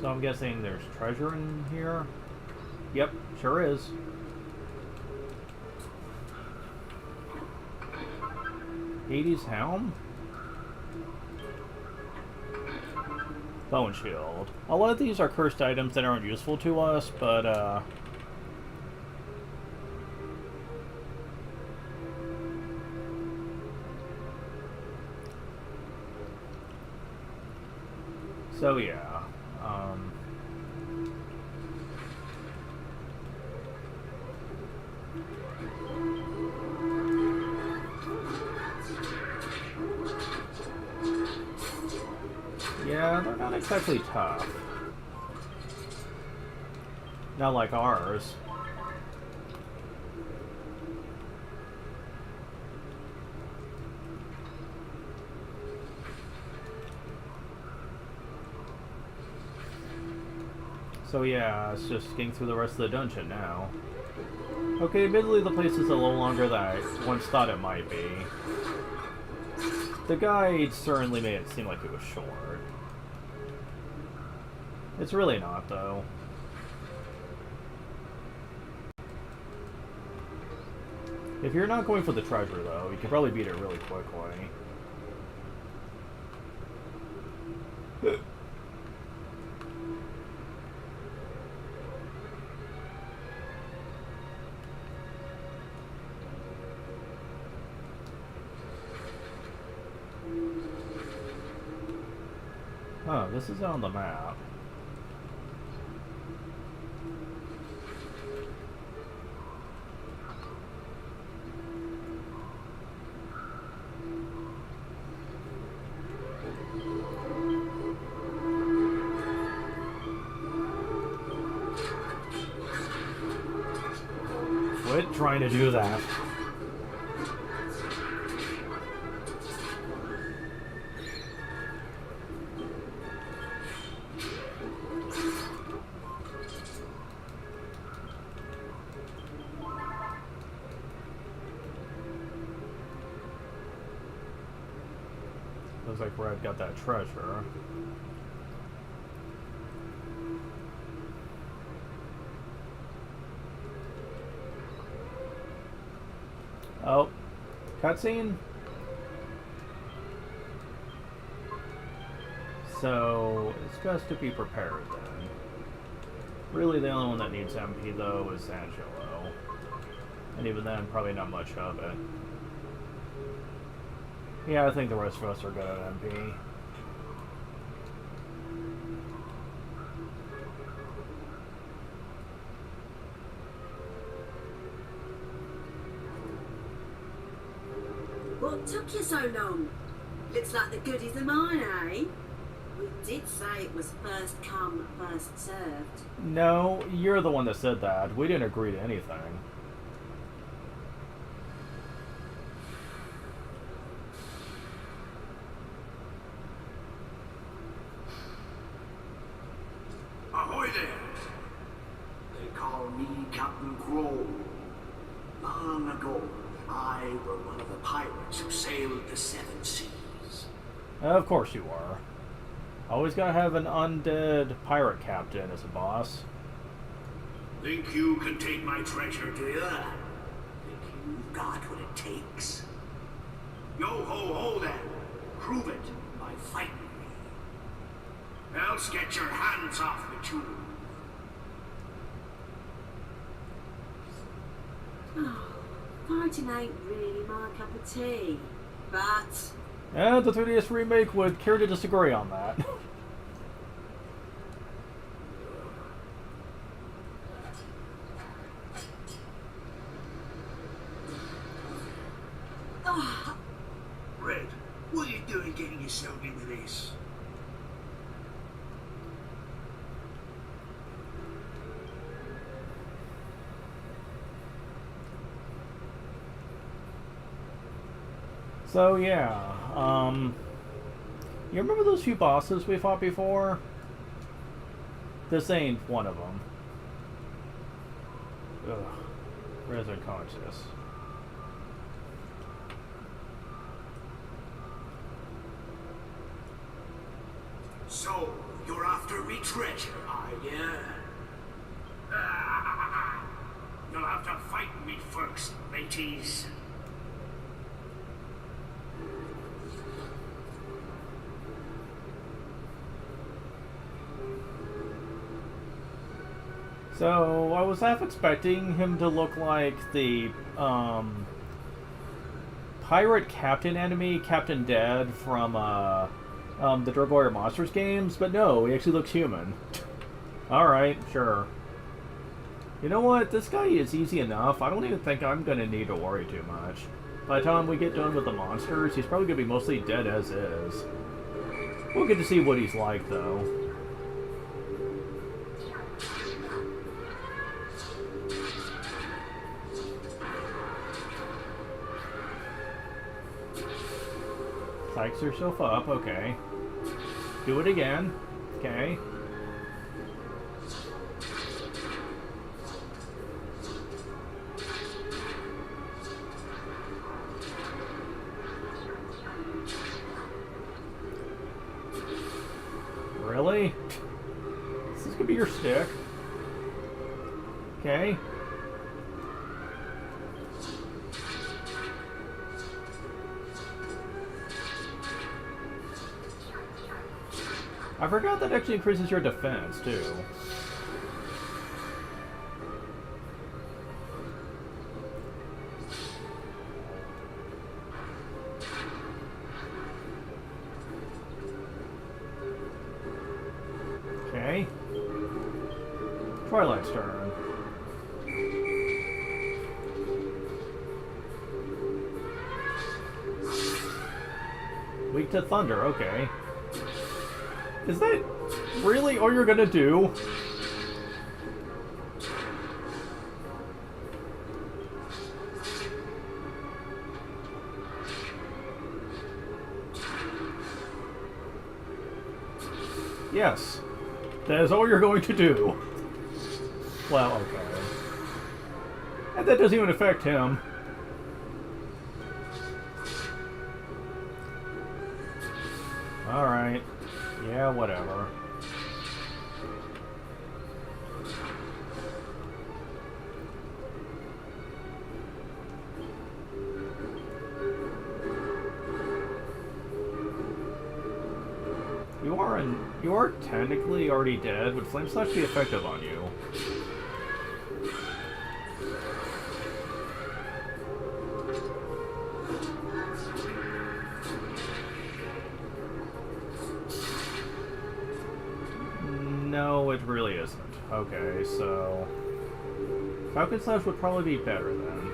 So I'm guessing there's treasure in here? Yep, sure is. Hades' helm? Bone shield. A lot of these are cursed items that aren't useful to us, but so yeah. Yeah, they're not exactly tough. Not like ours. So yeah, it's just getting through the rest of the dungeon now. Okay, admittedly the place is a little longer than I once thought it might be. The guide certainly made it seem like it was short. It's really not, though. If you're not going for the treasure, though, you can probably beat it really quickly. Huh, this is on the map. Quit trying to do that. Looks like Red got that treasure. Oh, cutscene? So, it's best to be prepared then. Really, the only one that needs MP though is Angelo. And even then, probably not much of it. Yeah, I think the rest of us are good at MP. What took you so long? Looks like the goodies are mine, eh? We did say it was first come, first served. No, you're the one that said that. We didn't agree to anything. Ahoy there! They call me Captain Crow. Long ago, I were one of the pirates who sailed the seven seas. Of course you are. Always gotta have an undead pirate captain as a boss. Think you can take my treasure, do you? Think you've got what it takes? Yo ho ho then! Prove it! By fighting me. Else get your hands off the tube. Oh, fighting ain't really my cup of tea. But And the 3DS remake would care to disagree on that. Red, what are you doing getting yourself into this? So yeah, You remember those few bosses we fought before? This ain't one of them. Ugh. Resident Conscious. So, you're after me treasure, are ya? You'll have to fight me first, mateys. So, I was half expecting him to look like the, pirate captain enemy, Captain Dead, from, the Drug Warrior Monsters games, but no, he actually looks human. Alright, sure. You know what? This guy is easy enough. I don't even think I'm gonna need to worry too much. By the time we get done with the monsters, he's probably gonna be mostly dead as is. We'll get to see what he's like, though. Psychs herself up, okay. Do it again. Okay. Really? Is this gonna be your stick? Okay. I forgot that actually increases your defense, too. Okay. Twilight's turn. Weak to thunder, okay. Is that really all you're gonna do? Yes. That is all you're going to do. Well, okay. And that doesn't even affect him. Alright. Yeah, whatever. You are technically already dead. Would Flame Slash be effective on you? No, it really isn't. Okay, so Falcon Slash would probably be better then.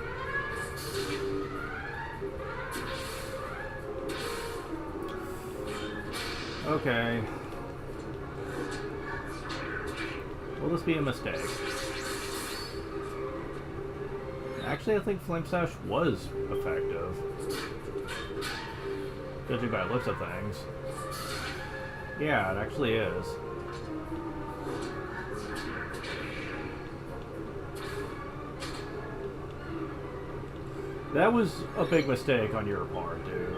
Okay. Will this be a mistake? Actually, I think Flame Slash was effective. Judging by the looks of things. Yeah, it actually is. That was a big mistake on your part, dude.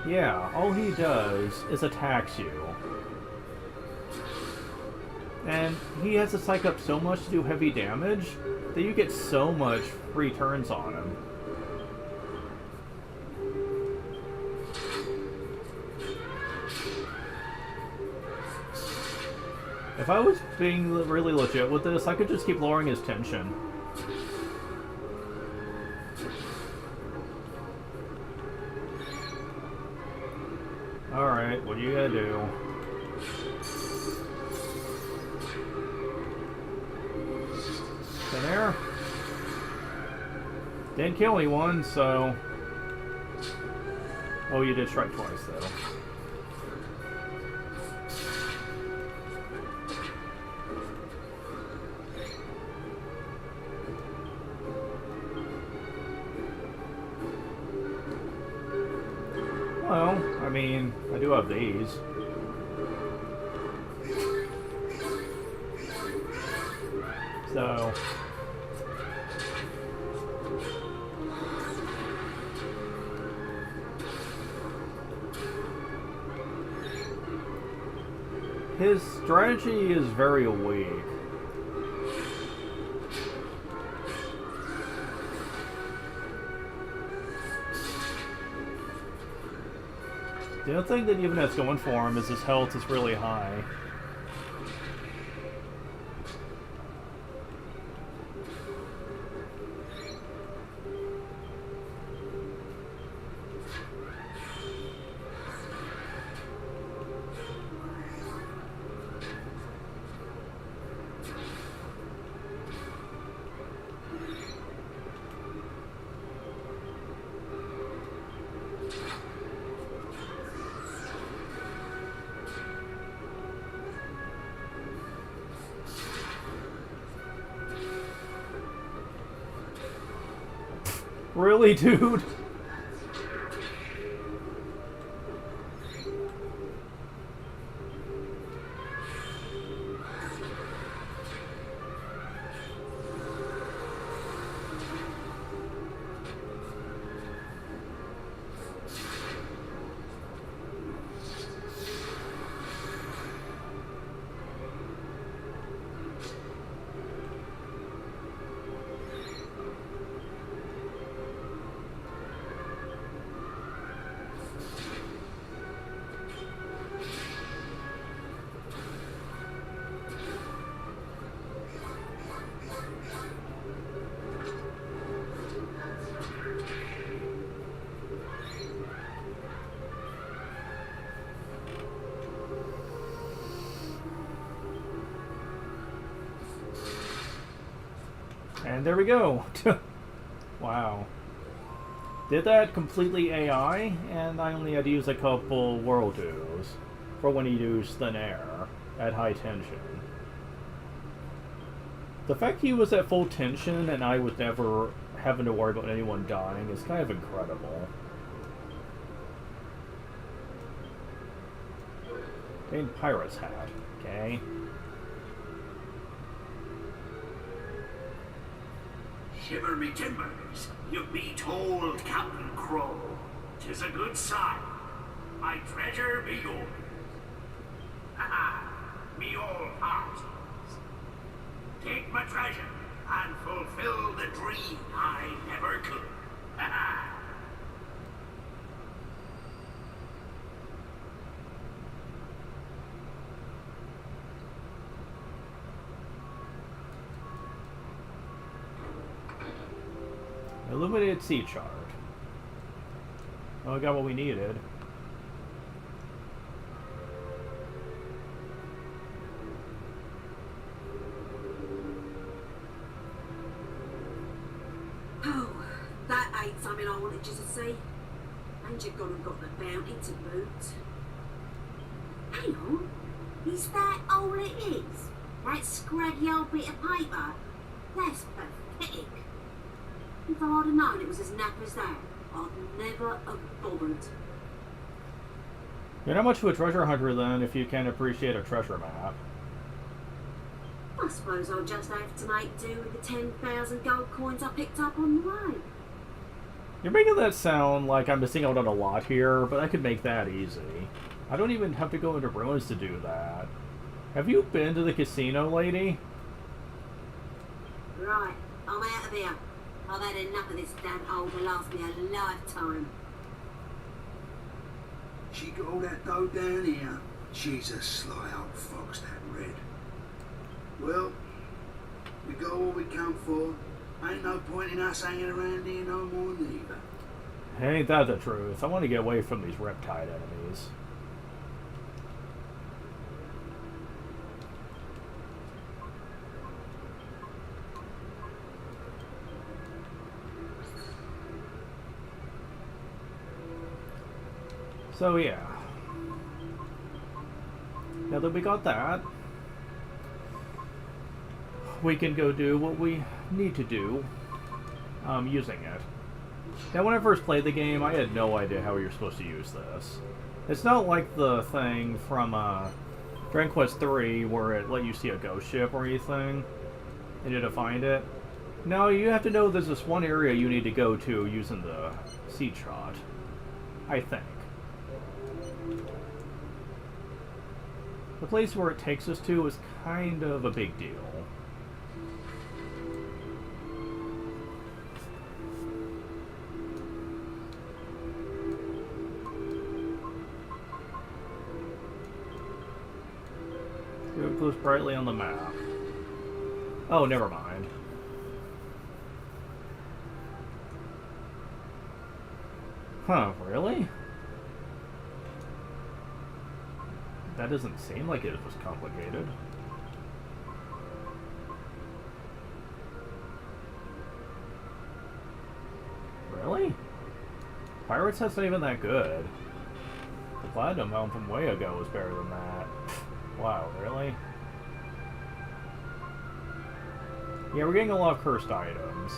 Yeah, all he does is attacks you. And he has to psych up so much to do heavy damage that you get so much free turns on him. If I was being really legit with this, I could just keep lowering his tension. Alright, what do you gotta do? Thin air? Didn't kill anyone, so... Oh, you did strike twice, though. Well, I mean, I do have these. So... his strategy is very weak. The other thing that even has going for him is his health is really high. Really, dude? And there we go. Wow. Did that completely AI, and I only had to use a couple world duos for when he used thin air at high tension. The fact he was at full tension and I was never having to worry about anyone dying is kind of incredible. And Pirate's hat, okay? Shiver me timbers, you be told, Captain Crow. 'Tis a good sign. My treasure be yours. Ha ha, me all hearties. Take my treasure and fulfill the dream I never could. Ha ha. Illuminated sea chart. Oh, we got what we needed. Oh, that ain't something I wanted you to see. And you've gone and got the bounty to boot. Hang on. Is that all it is? That scraggy old bit of paper? That's pathetic. If I'd have known it was as naff as that, I'd never have bothered. You're not much of a treasure hunter then, if you can appreciate a treasure map. I suppose I'll just have to make do with the 10,000 gold coins I picked up on the way. You're making that sound like I'm missing out on a lot here, but I could make that easy. I don't even have to go into ruins to do that. Have you been to the casino, lady? Right, I'm out of here. I've had enough of this damn hole to last me a lifetime. She got all that dough down here. She's a sly old fox, that Red. Well, we got what we come for. Ain't no point in us hanging around here no more neither. Ain't that the truth? I want to get away from these Riptide enemies. So yeah, now that we got that, we can go do what we need to do using it. Now, when I first played the game, I had no idea how you're supposed to use this. It's not like the thing from Dragon Quest III where it let you see a ghost ship or anything, and you had to find it. No, you have to know there's this one area you need to go to using the seed shot. I think. The place where it takes us to is kind of a big deal. It goes brightly on the map. Oh, never mind. Huh, really? That doesn't seem like it was complicated. Really? Pirates that's not even that good. The Platinum Helm from way ago was better than that. Wow, really? Yeah, we're getting a lot of cursed items.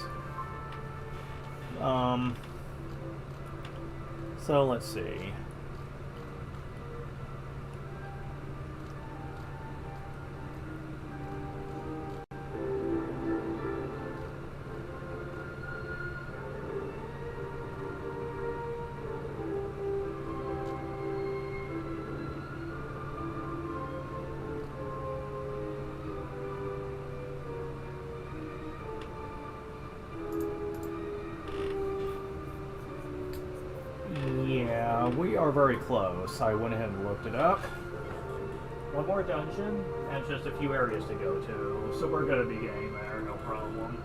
So let's see. Yeah, we are very close. I went ahead and looked it up. One more dungeon, and just a few areas to go to, so we're gonna be getting there, no problem.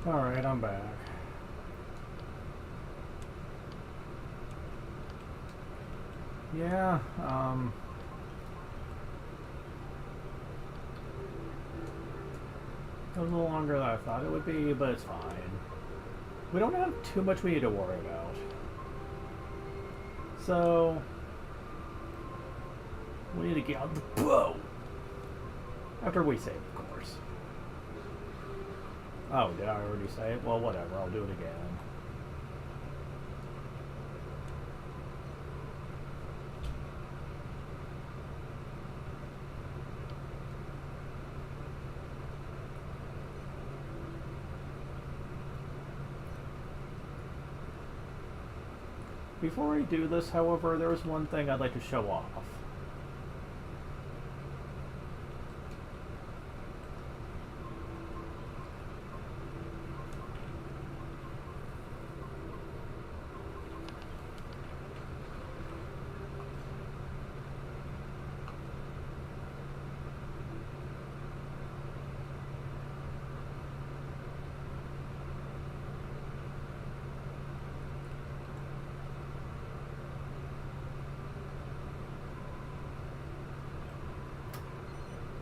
Alright, I'm back. Yeah, it was a little longer than I thought it would be, but it's fine. We don't have too much we need to worry about. So, we need to get on the boat. After we save, of course. Oh, did I already say it? Well, whatever, I'll do it again. Before I do this, however, there is one thing I'd like to show off.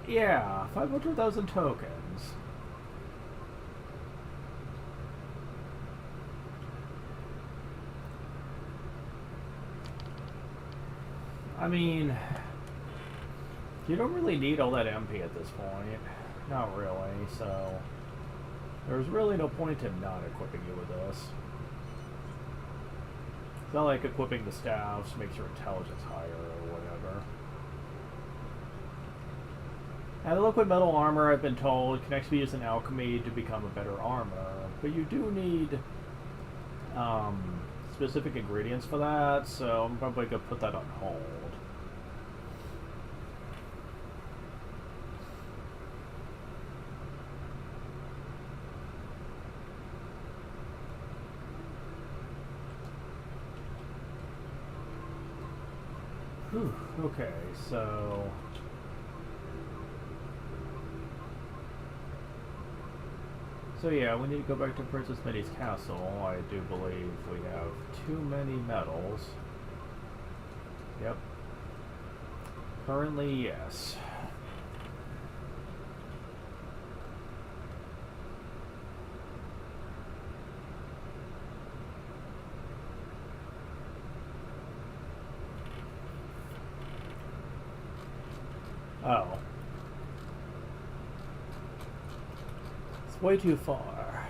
Yeah, 500,000 tokens. I mean, you don't really need all that MP at this point. Not really, so there's really no point in not equipping you with this. It's not like equipping the staffs makes your intelligence higher or whatever. And the liquid metal armor, I've been told, can actually be used in alchemy to become a better armor. But you do need specific ingredients for that, so I'm probably going to put that on hold. Whew, okay, so... So yeah, we need to go back to Princess Minnie's castle. I do believe we have too many medals. Yep. Currently, yes. Oh. Way too far.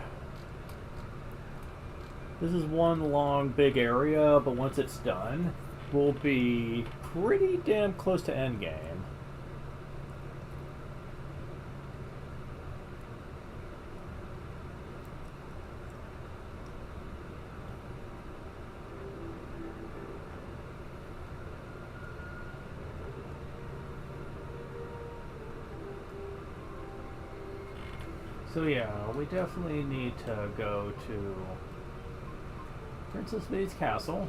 This is one long big area, but once it's done, we'll be pretty damn close to endgame. So yeah, we definitely need to go to Princess Minnie's castle.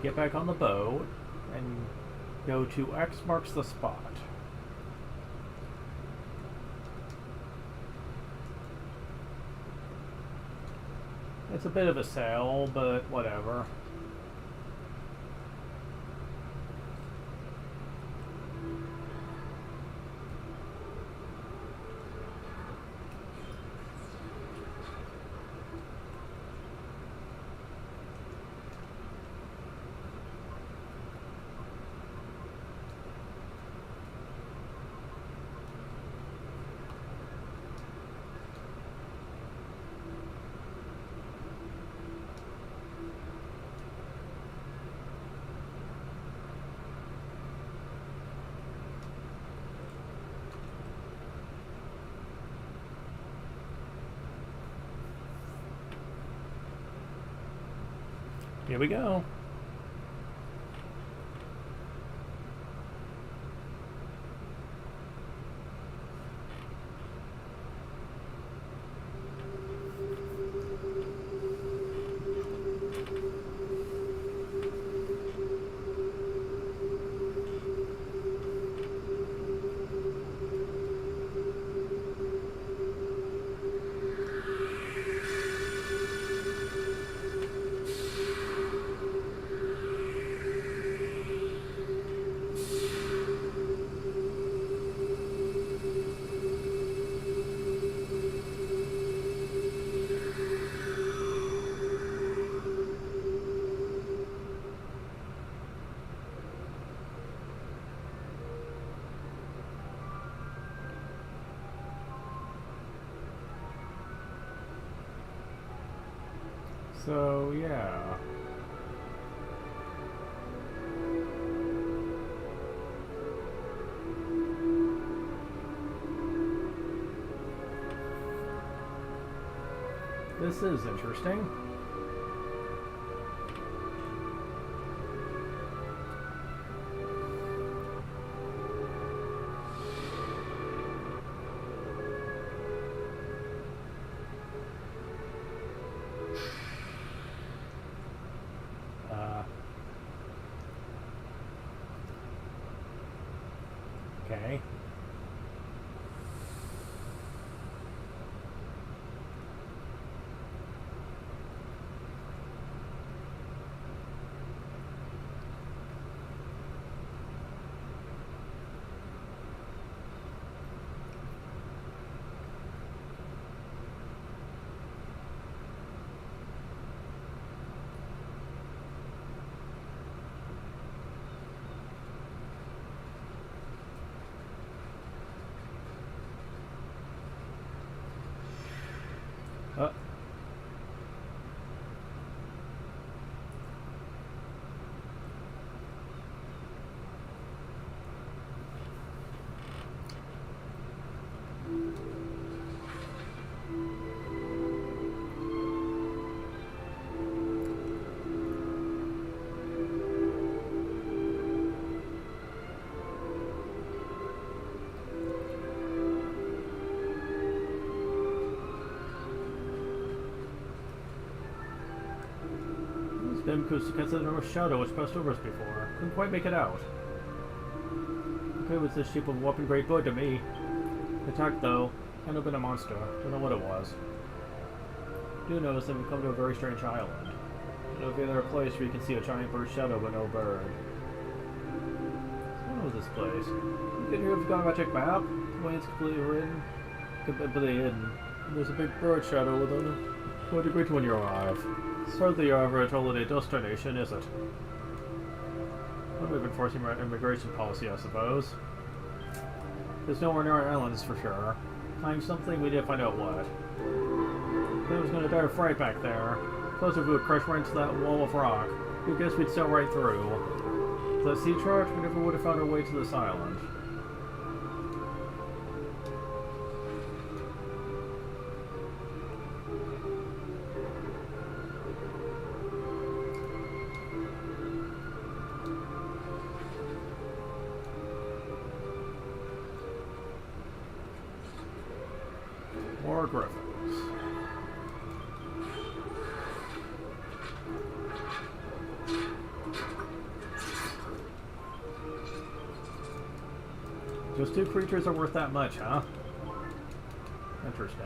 Get back on the boat and go to X marks the spot. It's a bit of a sail, but whatever. Here we go. So, yeah. This is interesting. Okay. Because there was a shadow which passed over us before. Couldn't quite make it out. Okay, was this shape of a whopping great bird to me. Attacked though. Can't have been a monster. Don't know what it was. Do notice that we've come to a very strange island. Don't know if any other place where you can see a giant bird shadow but no bird. What was this place? You can hear if you've got a magic map. The way it's completely hidden. There's a big bird shadow within it. What a great when you arrive. It's hardly ever a holiday destination, is it? Well, we've been forcing our immigration policy, I suppose. There's nowhere near our islands for sure. Find something, we need to find out what. It was gonna die of fright back there. Close if we would crash right into that wall of rock. We guess we'd sail right through. The sea chart, we never would have found our way to this island. More griffins. Those two creatures are worth that much, huh? Interesting.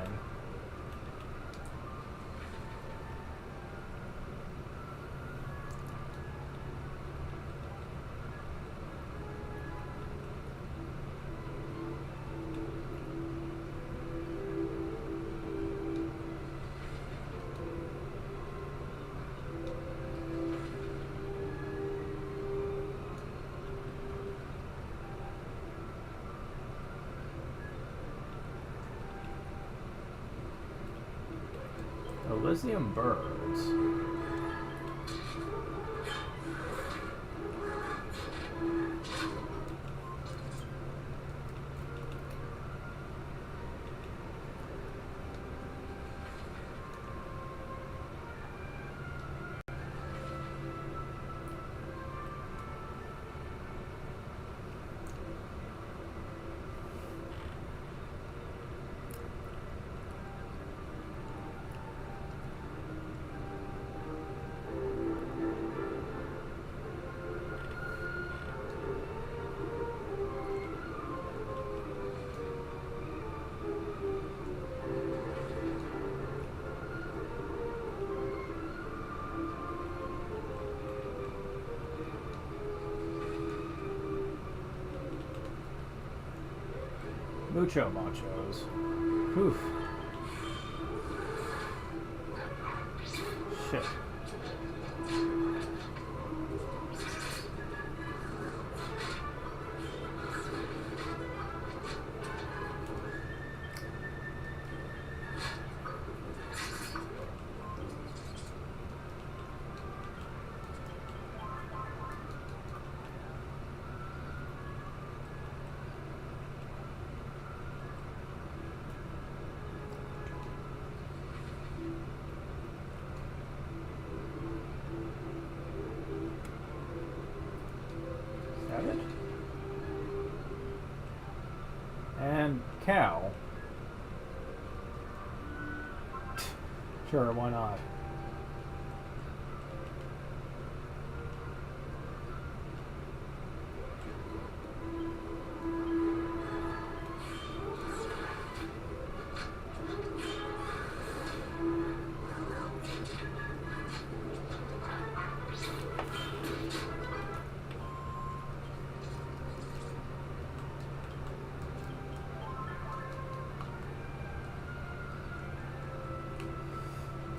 Elysium birds. Mucho machos. Oof. Shit. Have it? And cow. Sure, why not?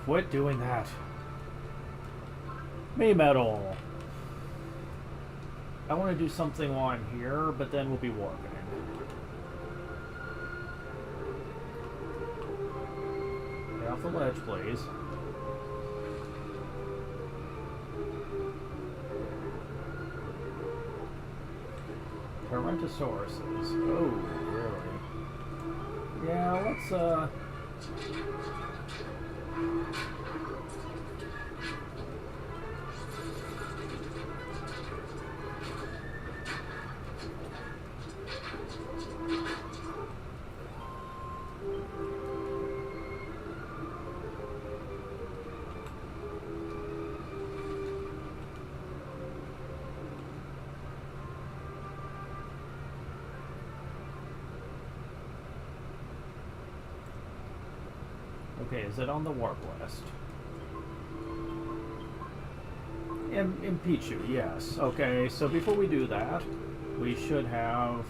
Quit doing that. Me metal. I want to do something while I'm here, but then we'll be warping. Get off the ledge, please. Tyrannosauruses. Oh, really? Yeah, let's, okay, is it on the warp list? In Pichu, yes. Okay, so before we do that, we should have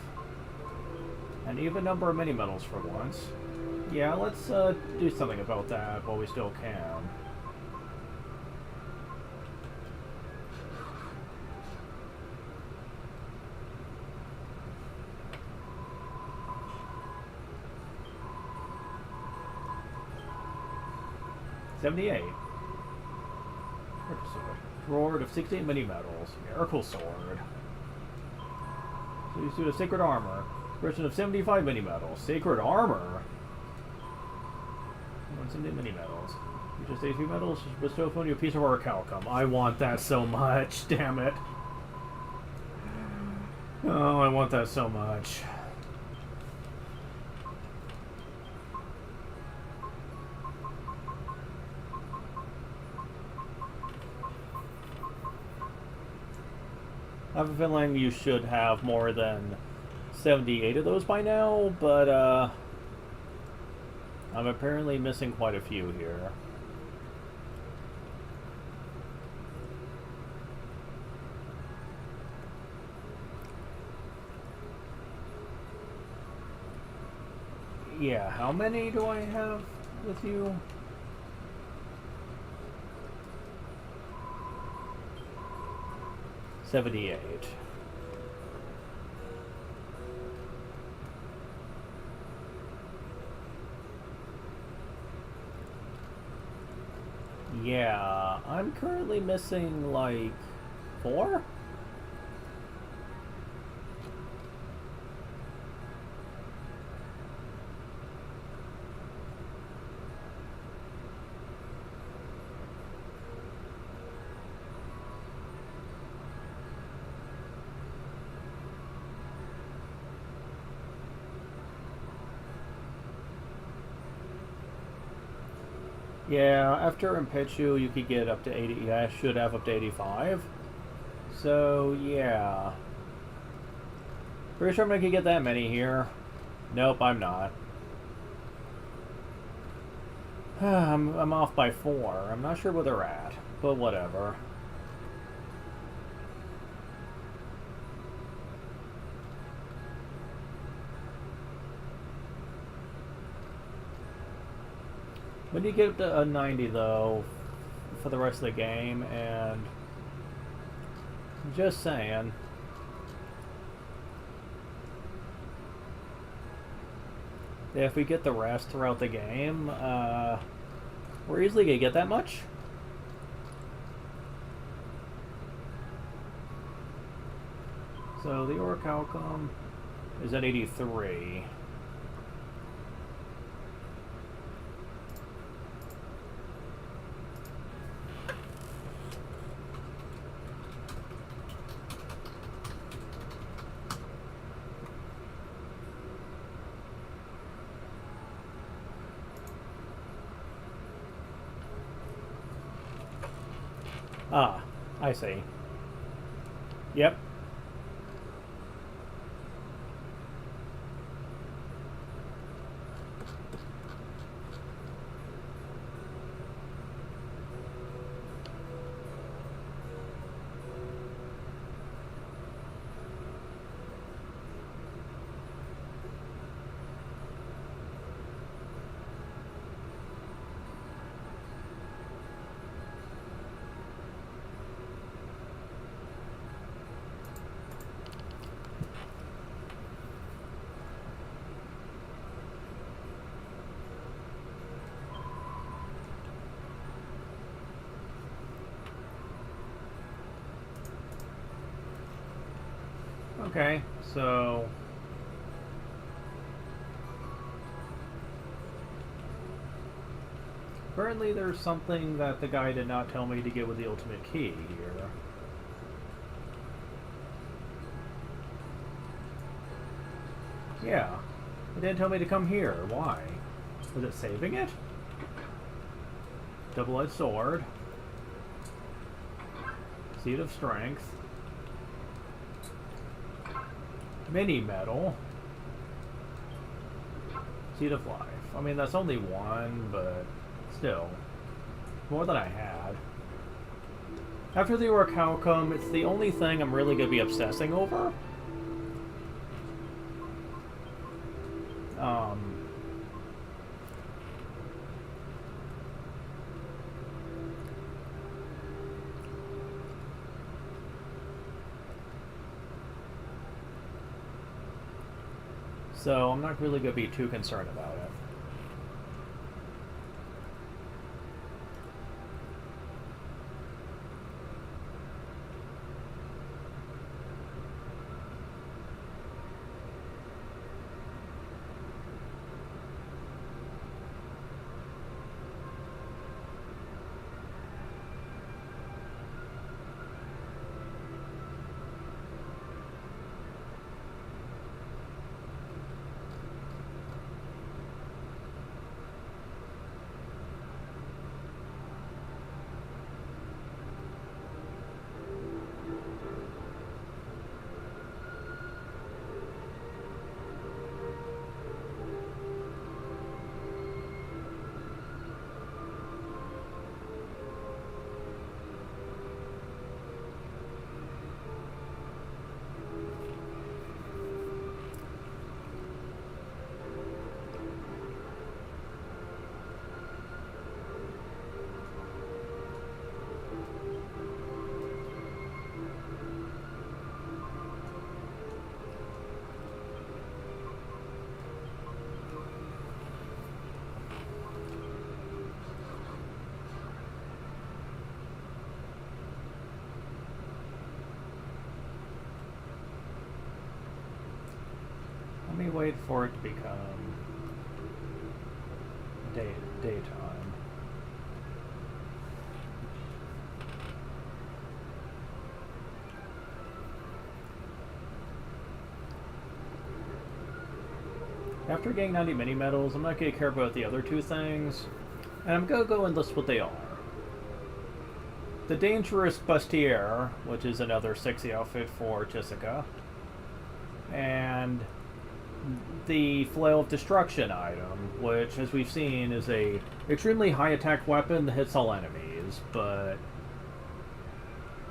an even number of mini-metals for once. Yeah, let's do something about that while we still can. $78. Miracle Sword. Reward of 68 mini-metals. Miracle Sword. So you suit of Sacred Armor. Version of 75 mini-metals. Sacred Armor? 178 mini-metals. You just 83 metals. Bestow upon you a piece of Orichalcum. I want that so much. Damn it. Oh, I want that so much. I have a feeling you should have more than 78 of those by now, but I'm apparently missing quite a few here. Yeah, how many do I have with you? $78. Yeah, I'm currently missing like 4? Yeah, after Impetu, you could get up to 80. Yeah, I should have up to 85. So, yeah. Pretty sure I'm gonna get that many here. Nope, I'm not. I'm off by 4. I'm not sure where they're at, but whatever. When you get up to a 90 though, for the rest of the game, and just saying. If we get the rest throughout the game, we're easily gonna get that much. So the Orichalcum is at 83. Ah, I see. Yep. Okay, so apparently there's something that the guy did not tell me to get with the ultimate key here. Yeah, it didn't tell me to come here. Why? Was it saving it? Double-edged sword. Seed of strength. Mini metal. Seed of life. I mean, that's only one, but still. More than I had. After the Orichalcum, it's the only thing I'm really going to be obsessing over. So I'm not really going to be too concerned about it. Let me wait for it to become daytime. After getting 90 mini metals, I'm not going to care about the other two things, and I'm going to go and list what they are. The Dangerous Bustier, which is another sexy outfit for Jessica, and the Flail of Destruction item, which, as we've seen, is a extremely high attack weapon that hits all enemies, but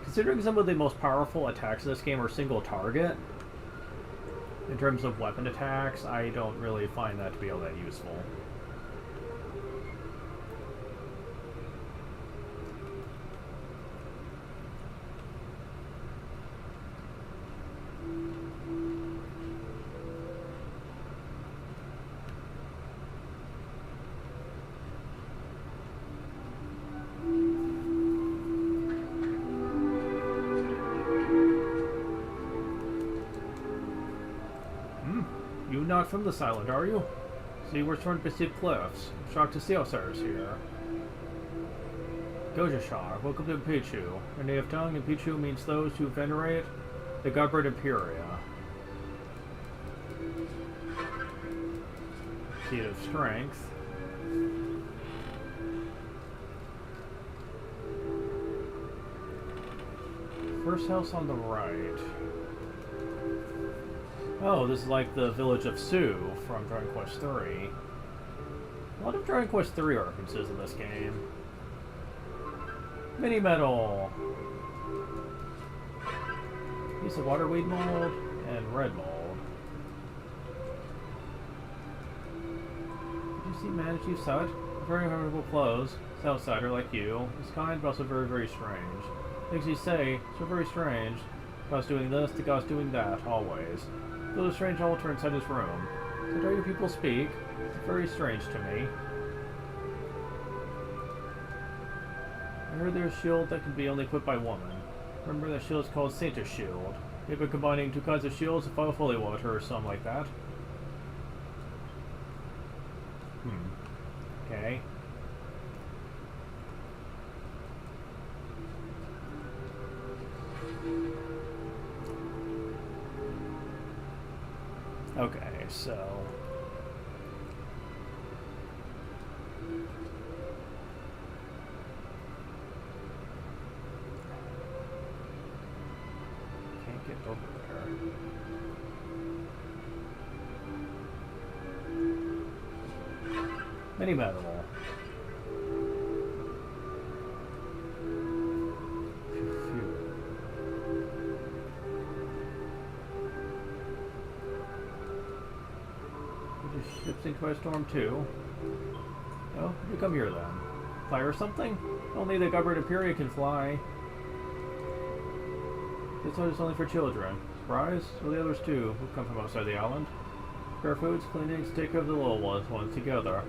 considering some of the most powerful attacks in this game are single target, in terms of weapon attacks, I don't really find that to be all that useful. Not from the Silent, are you? So you returned to Steep Cliffs. I'm shocked to see Osiris here. Gojashar, welcome to Pichu. Your native tongue in Pichu means those who venerate the Godbird Imperia. Seed of Strength. First house on the right. Oh, this is like the village of Sue from Dragon Quest III. A lot of Dragon Quest III references in this game. Mini Metal! Piece of waterweed mold and red mold. Did you see Manage? You saw it? Very memorable clothes. It's outsider like you. It's kind but also very, very strange. Things you say, so very strange. God's doing this, the God's doing that, always. Though the strange altar inside his room. So do your people speak? It's very strange to me. I heard there's a shield that can be only equipped by woman. Remember that shield is called Saint's Shield. They've been combining two kinds of shields to fight holy water or something like that. Okay. Okay, so... Can't get over there. Mini Metal. Ships into a storm too. Oh, you come here then. Fly or something? Only the Gubbard Imperia can fly. This one is only for children. Surprise? Well, the others too, who come from outside the island. Spare foods, cleanings, take care of the little ones together.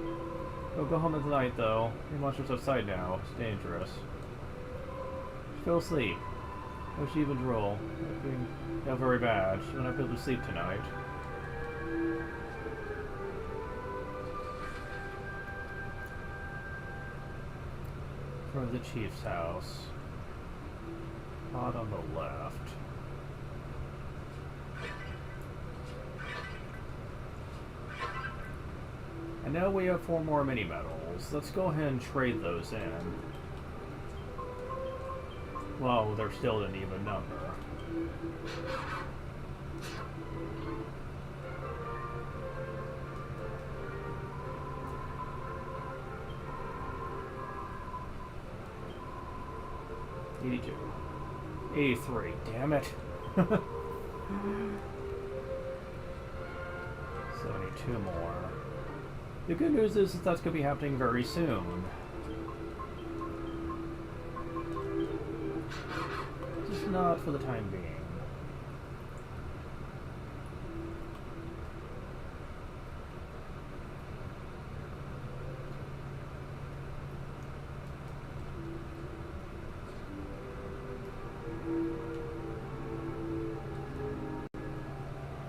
Don't go home at night though. Your monster's outside now. It's dangerous. She fell asleep. Oh, she even drool. Being very bad. She will not be able to sleep tonight. For the chief's house. Pot on the left. And now we have 4 more mini metals. Let's go ahead and trade those in. Well, they're still an even number. $82. 83. Damn it. 72 more. The good news is that's going to be happening very soon. Just not for the time being.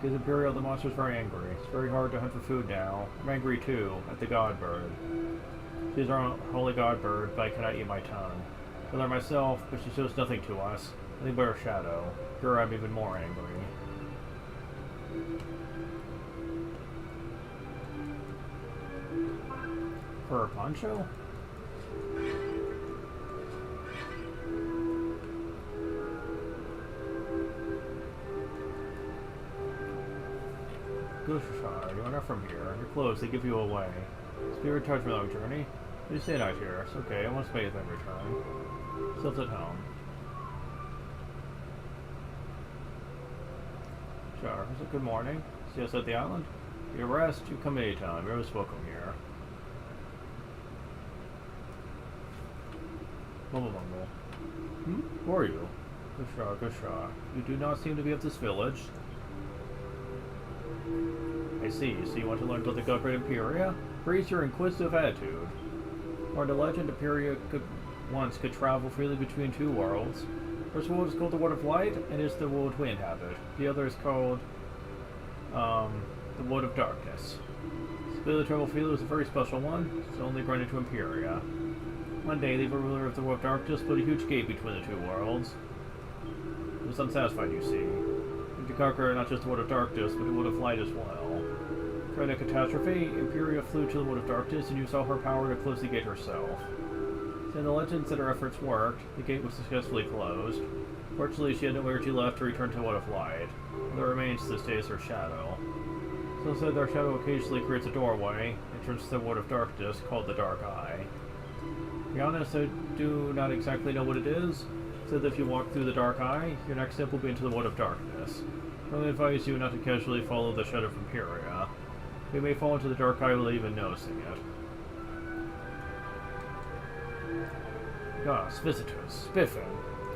Because Imperial, the monster's very angry. It's very hard to hunt for food now. I'm angry too, at the god bird. She's our holy god bird, but I cannot eat my tongue. Kill her myself, but she shows nothing to us. Nothing but her shadow. Here I'm even more angry. For her poncho? Gushar, you are not from here. You're close, they give you away. Spirit charge for a long journey. You stay night here. It's okay, I won't stay if I return. Still at home. Sure, is it good morning? See us at the island? You rest, you come anytime. You're always welcome here. Mumble mumble. Who are you? Gushar, Gushar. You do not seem to be of this village. I see. So you want to learn about the Gubbard Imperia? Praise your inquisitive attitude. Or the legend Imperia once could travel freely between 2 worlds. First world is called the World of Light, and is the world we inhabit. The other is called the World of Darkness. This ability to travel freely was a very special one. It's only granted to Imperia. One day, the ruler of the World of Darkness put a huge gate between the 2 worlds. He was unsatisfied, you see. To conquer not just the World of Darkness, but the World of Light as well. During a catastrophe, Imperia flew to the World of Darkness and used all her power to close the gate herself. In the legends that her efforts worked, the gate was successfully closed. Fortunately, she had nowhere she left to return to what of light. What remains to this day is her shadow. So said our shadow occasionally creates a doorway, entrance to the wood of darkness called the Dark Eye. To be honest, I do not exactly know what it is. Said that if you walk through the Dark Eye, your next step will be into the wood of darkness. I only advise you not to casually follow the shadow of Imperia. You may fall into the Dark Eye without even noticing it. Goss, visitors, Spiffin,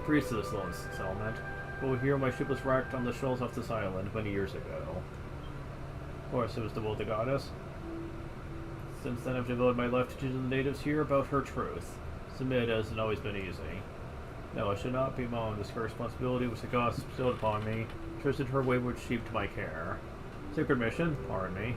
priest of this little settlement. Over here, my ship was wrecked on the shoals off this island many years ago. Of course, it was the will of the goddess. Since then, I've devoted my life to teaching the natives here about her truth. Submit hasn't always been easy. No, I should not bemoan this responsibility which the goddess bestowed upon me, trusted her wayward sheep to my care. Sacred mission, pardon me.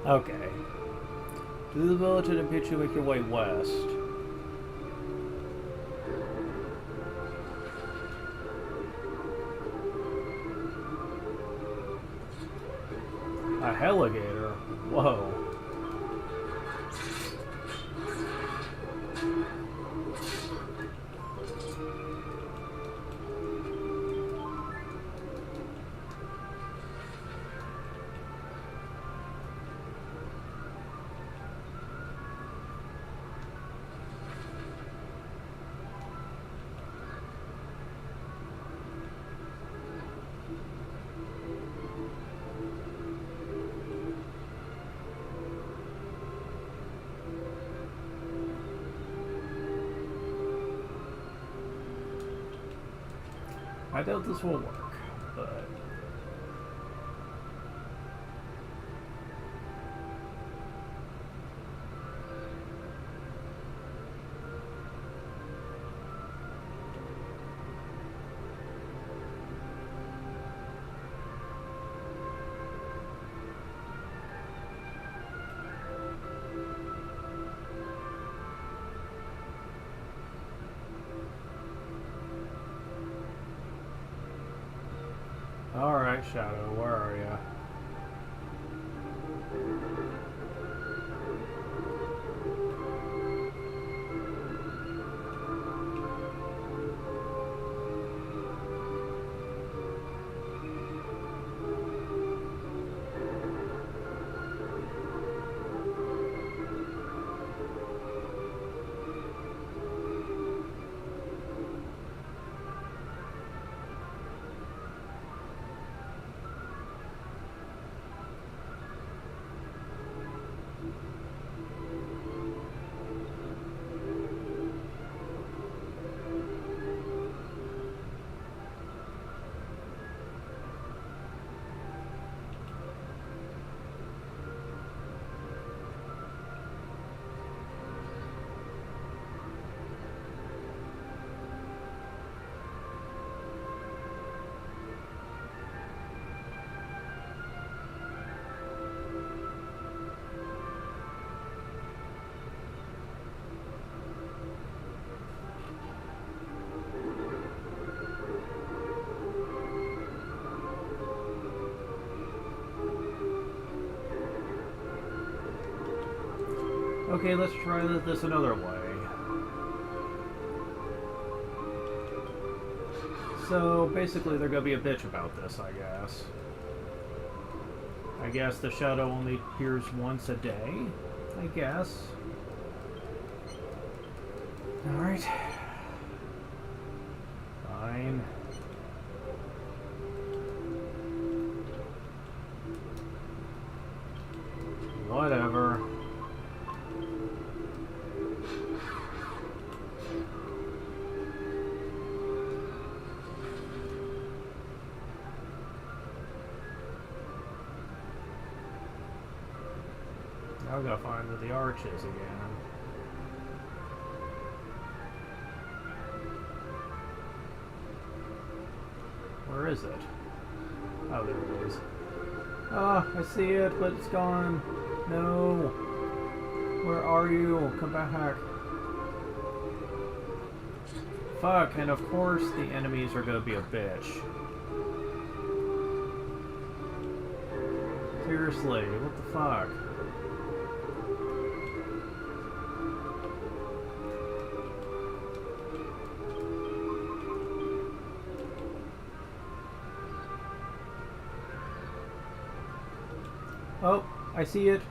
Okay. To the village and pitch you make your way west. A alligator? Whoa. I doubt this will work, but... Alright, Shadow, where are ya? Okay, let's try this another way. So, basically they're gonna be a bitch about this, I guess. I guess the shadow only appears once a day, I guess. Alright. Fine. Whatever. Now we gotta find where the arch is again. Where is it? Oh, there it is. Ah, I see it, but it's gone. No. Where are you? Come back. Fuck, and of course the enemies are gonna be a bitch. Seriously, what the fuck? Oh, I see it.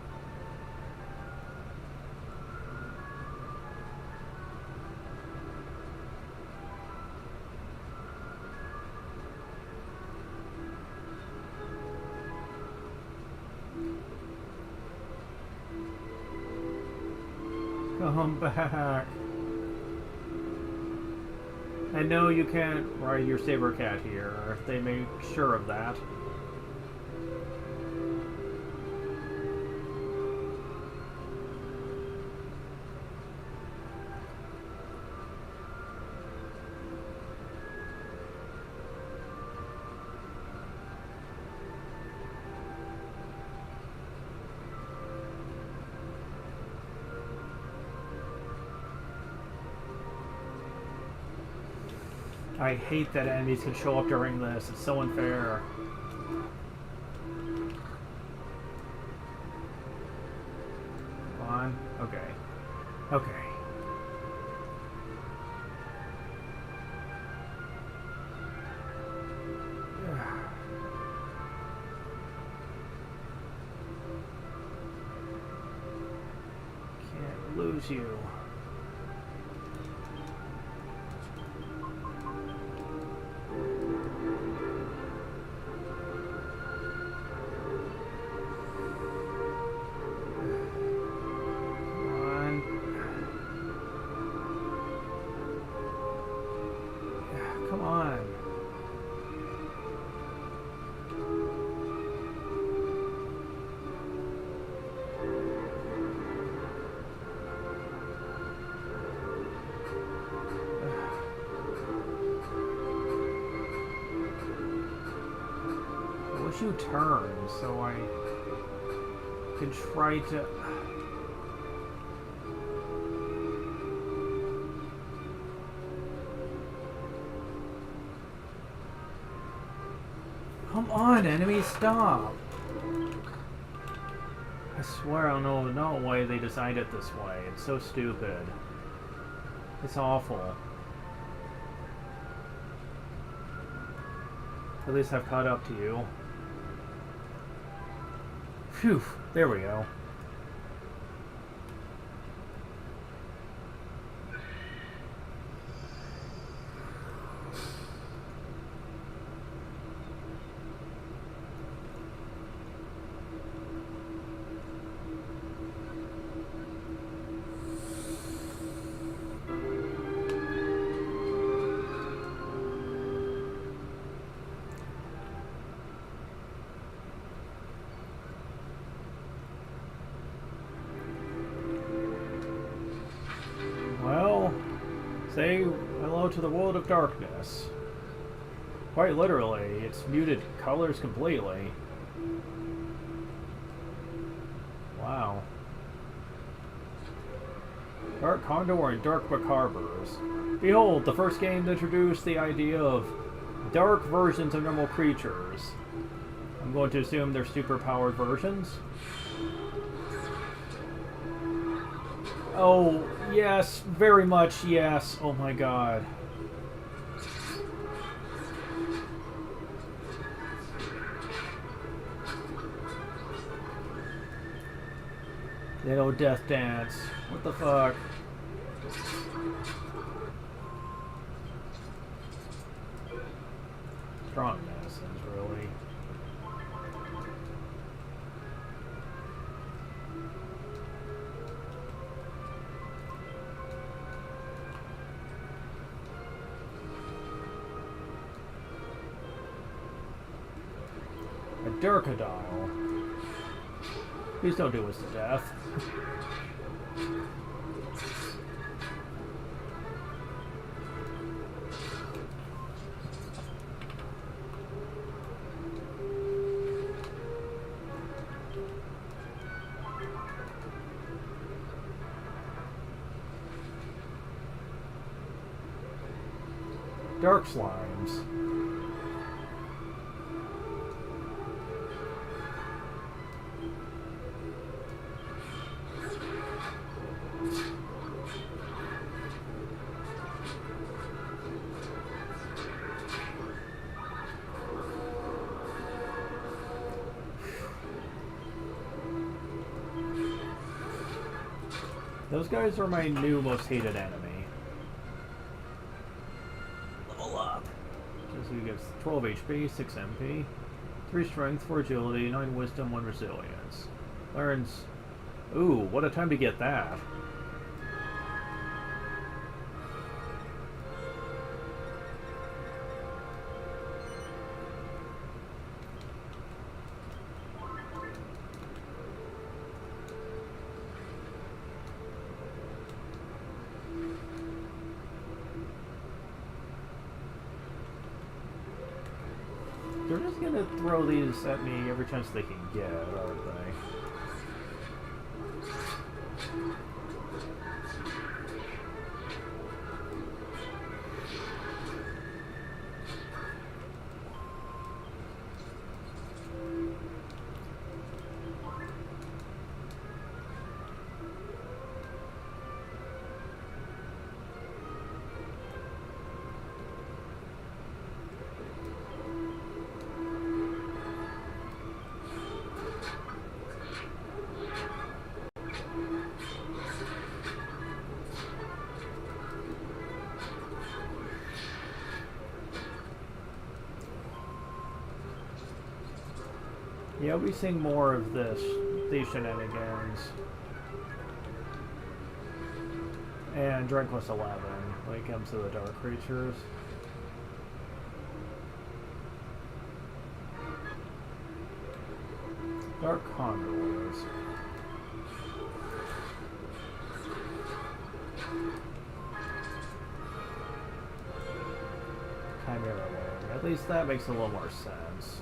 Come back. I know you can't ride your saber cat here. They made sure of that. I hate that enemies can show up during this. It's so unfair. Come on. Okay. Okay. Can't lose you. You turn so I can try to. Come on, enemy, stop! I swear I don't know why they designed it this way. It's so stupid. It's awful. At least I've caught up to you. Phew, there we go. Say hello to the world of darkness. Quite literally, it's muted colors completely. Wow. Dark Condor and Dark Macarbers. Behold, the first game to introduce the idea of dark versions of normal creatures. I'm going to assume they're super-powered versions. Oh, yes, very much, yes. Oh my god. Little death dance. What the fuck? Strong medicines, really. A Durkadile. Please don't do us to death. Dark slimes. Those guys are my new most hated enemy. Level up. This who gives 12 HP, 6 MP, 3 strength, 4 agility, 9 wisdom, 1 resilience. Learns... Ooh, what a time to get that. They're just gonna throw these at me every chance they can get, aren't they? Yeah, I'll be seeing more of these shenanigans. And Dragon Quest 11 when it comes to the dark creatures. Dark condors. Chimera Wing. At least that makes a little more sense.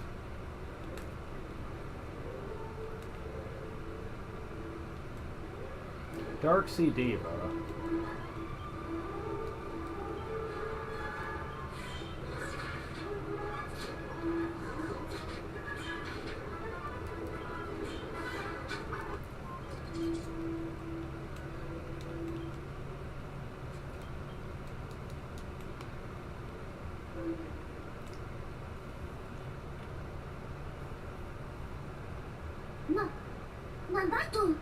Dark Sea Diva. Nandito!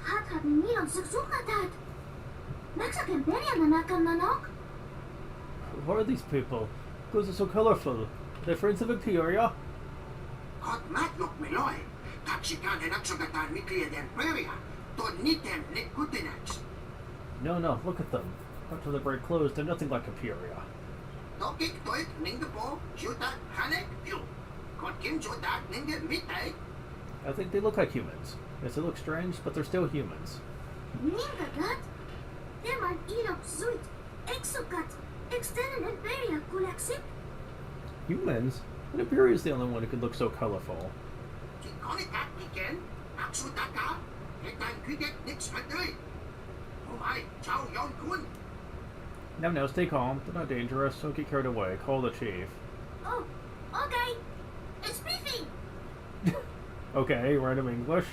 Hat nilang suksukatad! Nagsakimperya na nakananok? Who are these people? Those are so colorful. They're friends of Imperia? Kot matlok miloy. Taksikan and aksugatan mikliya den peria. Ton nitem nikutinach. No, look at them. After the break closed, they're nothing like Imperia. Tokik toik ningapo, juta hanek view. Kot kim juta ninga mitay. I think they look like humans. Yes, they look strange, but they're still humans. Ningagat? Teman ilok zuit. Exokat. Extended Imperia kulaksip. Humans? And Imperia's the only one who could look so colorful. Kikonikat kiken. Aksudaka. Ketan kwiget nix maday. Oh my, chow yon kun. No, stay calm. They're not dangerous. Don't get carried away. Call the chief. Oh, okay. It's Biffy. Okay, random English.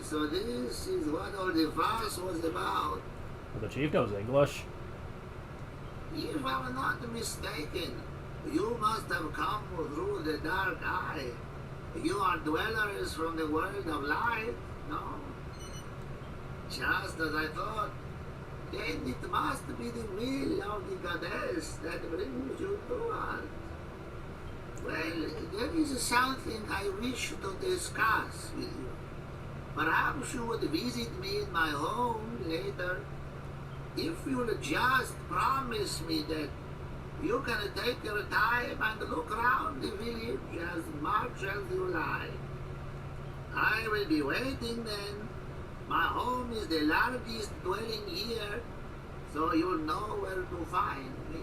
so this is what all the fuss was about. Well, the chief knows English. If I'm not mistaken, you must have come through the dark eye. You are dwellers from the world of light, no? Just as I thought. Then it must be the will of the goddess that brings you to us. Well, there is something I wish to discuss with you. Perhaps you would visit me in my home later. If you'll just promise me that you can take your time and look around the village as much as you like. I will be waiting then. My home is the largest dwelling here, so you'll know where to find me.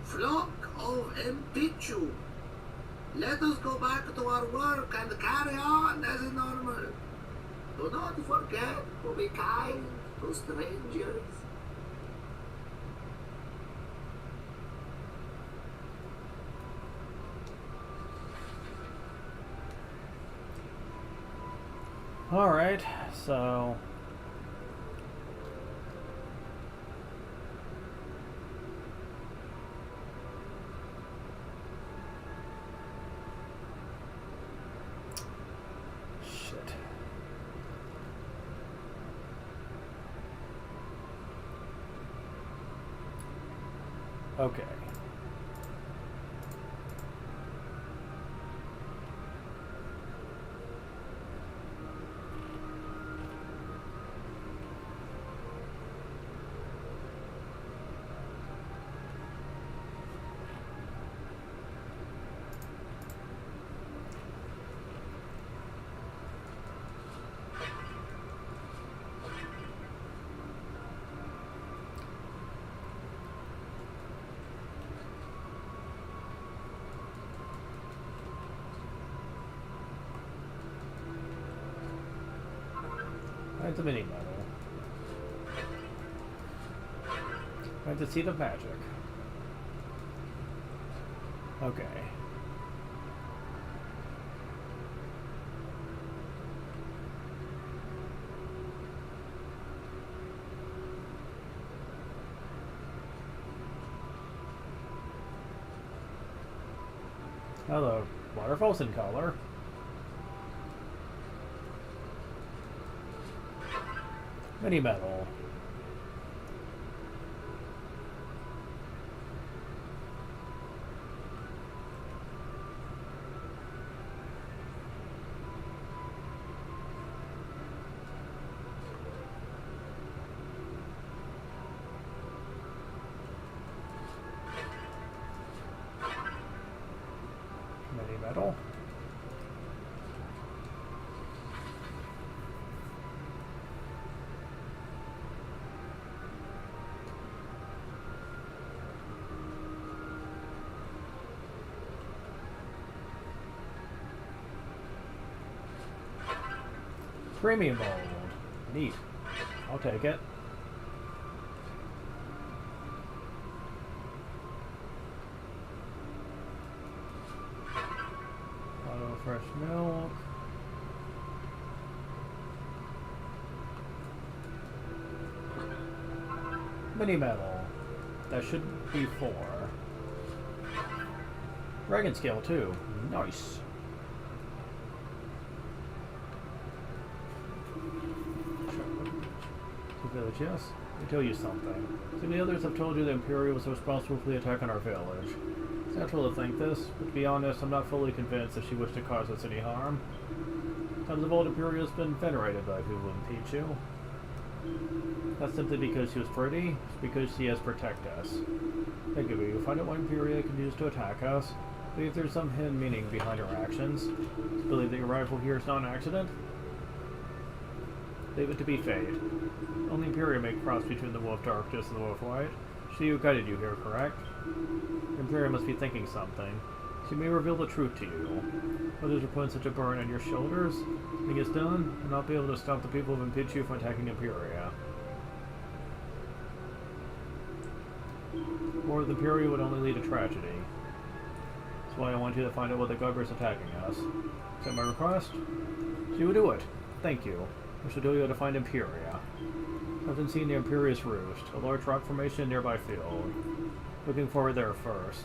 Flock of Mpichu, let us go back to our work and carry on as normal. Do not forget to be kind to strangers. Alright, so... Shit. Okay. It's a mini medal. And the seed of magic. Okay. Hello, waterfalls in color. Mini medal. Mini medal. Premium mold. Neat. I'll take it. Auto fresh milk. Mini metal. That should be 4. Dragon scale 2. Nice. Village, yes. I tell you something. So the others have told you the Imperial was responsible for the attack on our village. It's natural to think this, but to be honest, I'm not fully convinced that she wished to cause us any harm. Times of old, Imperial has been venerated by people in Pichu. Not simply because she was pretty, it's because she has protected us. Think of it, you'll find out what Imperial can use to attack us. Believe there's some hidden meaning behind her actions. Believe that your arrival here is not an accident? Leave it to be fate. Only Imperial may cross between the Wolf Darkness and the Wolf Light. She who guided you here, correct? Imperial must be thinking something. She may reveal the truth to you. Others are putting such a burden on your shoulders. When it's done, you'll not be able to stop the people of Impichu from attacking Imperia. War with Imperia would only lead to tragedy. That's why I want you to find out what the Gugger's attacking us. Accept my request? She will do it. Thank you. I shall tell you how to find Imperia. I've seen the Imperious Roost, a large rock formation in a nearby field. Looking forward there first.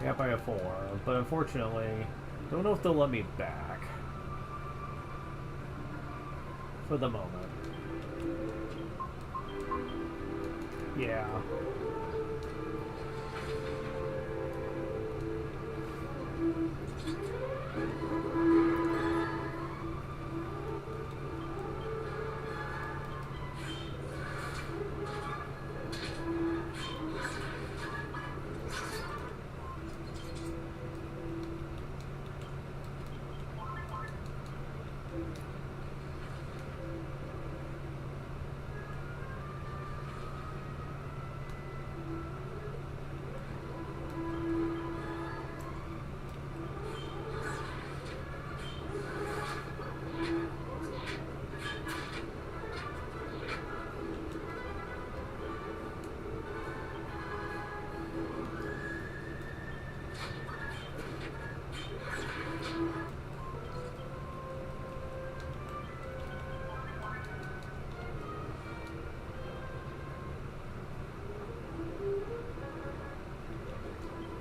Yep, I have 4, but unfortunately, don't know if they'll let me back. For the moment. Yeah.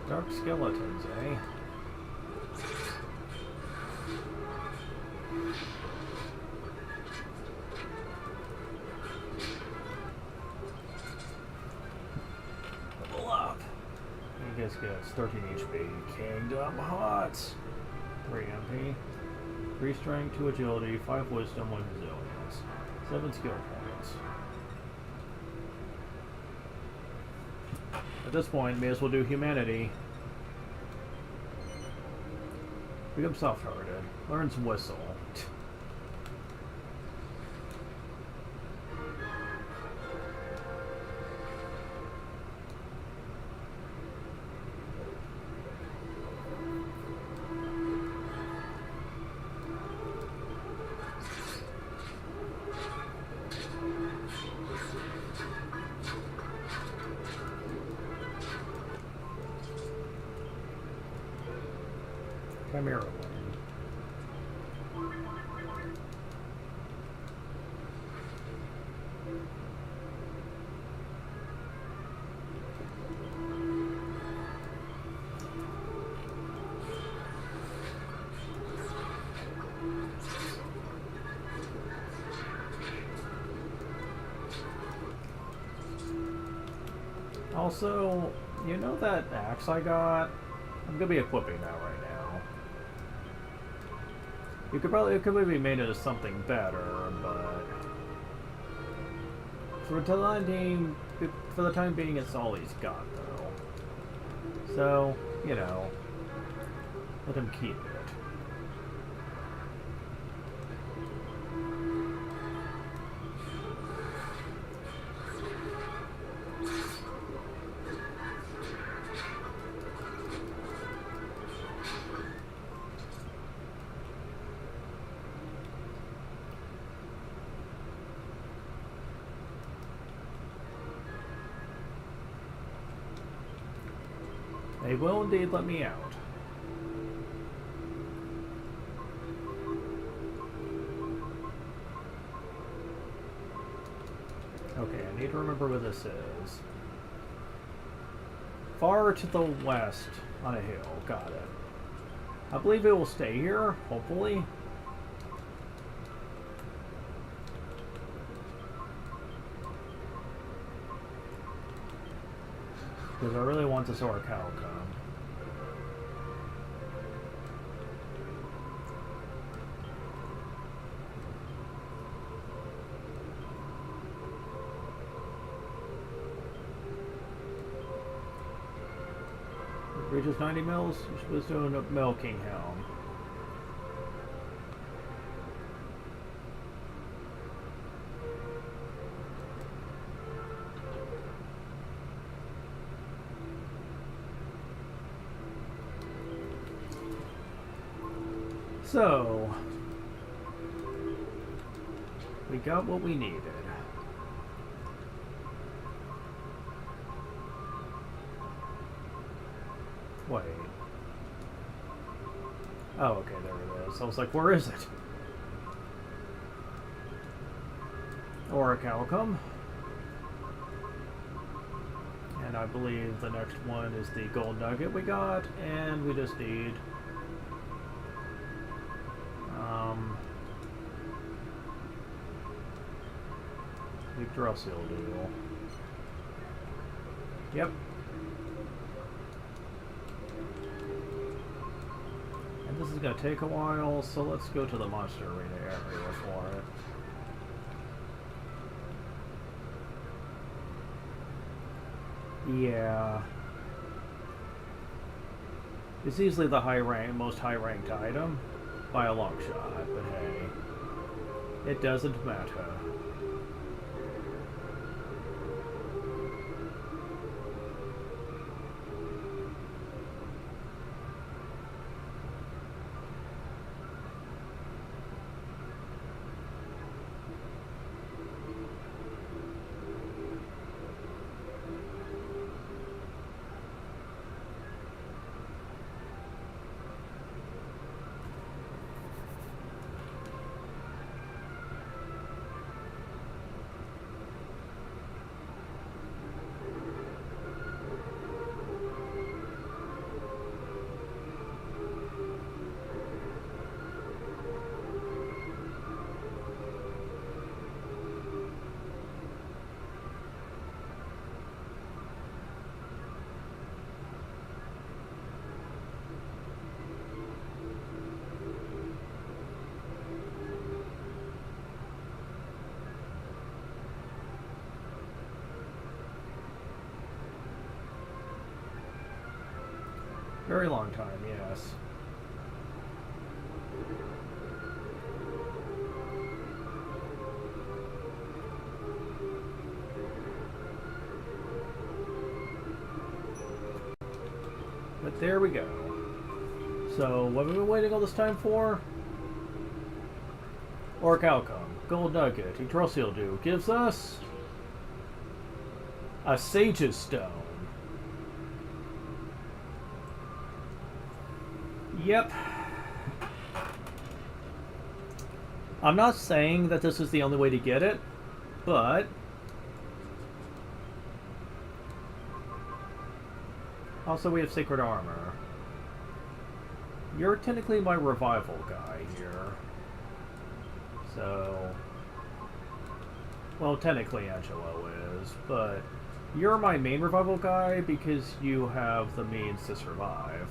Dark skeletons, eh? Level up! You guys get 13 HP. Kingdom Hearts! 3 MP. 3 strength, 2 agility, 5 wisdom, 1 resilience. 7 skill points. At this point, may as well do humanity. Become soft-hearted. Learns whistle. Chimera. Also, you know that axe I got? I'm gonna be equipping that right now. It could probably be made into something better, but for the time being, it's all he's got, though. So, you know, let him keep it. They will indeed let me out. Okay, I need to remember where this is. Far to the west on a hill. Got it. I believe it will stay here, hopefully. Because I really want to see our cow come. Reaches 90 mils. Was doing a milking helm. So, We got what we needed. Wait. Oh, okay, there it is. I was like, where is it? Orichalcum. And I believe the next one is the gold nugget we got, and we just need Yggdrasil deal. Yep. And this is gonna take a while, so let's go to the monster arena area for it. Yeah. It's easily the most high-ranked item by a long shot, but hey, it doesn't matter. Very long time, yes. But there we go. So, what have we been waiting all this time for? Orichalcum, gold nugget, Yggdrasil dew gives us a Sage's Stone. Yep. I'm not saying that this is the only way to get it, but also we have Sacred Armor. You're technically my revival guy here. So, well, technically Angelo is, but you're my main revival guy because you have the means to survive.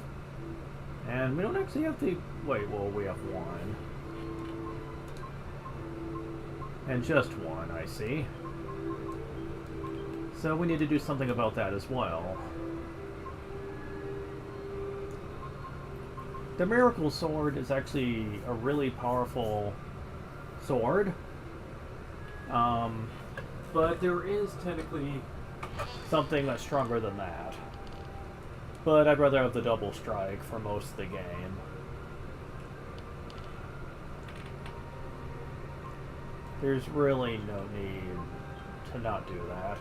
And we don't actually have to... Wait, well, we have one. And just one, I see. So we need to do something about that as well. The Miracle Sword is actually a really powerful sword. But there is technically something that's stronger than that. But I'd rather have the double strike for most of the game. There's really no need to not do that.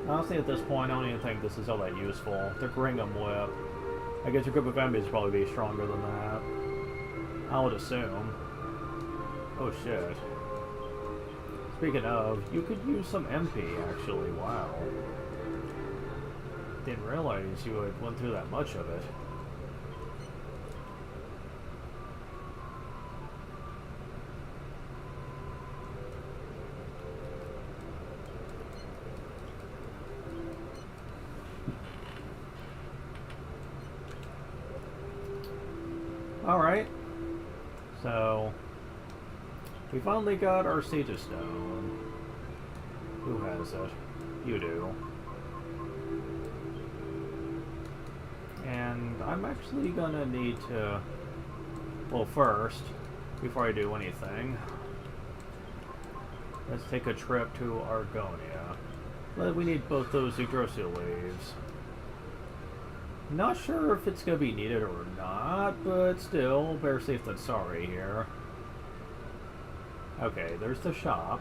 Honestly, at this point, I don't even think this is all that useful. The Gringham Whip. I guess your group of enemies would probably be stronger than that. I would assume. Oh shit. Speaking of, you could use some MP, actually. Wow. Didn't realize you had went through that much of it. Alright, so we finally got our Sage's Stone. Who has it? You do. And I'm actually gonna need to, well, first, before I do anything, let's take a trip to Argonia. But we need both those Yggdrasil leaves. Not sure if it's going to be needed or not, but still, better safe than sorry here. Okay, there's the shop.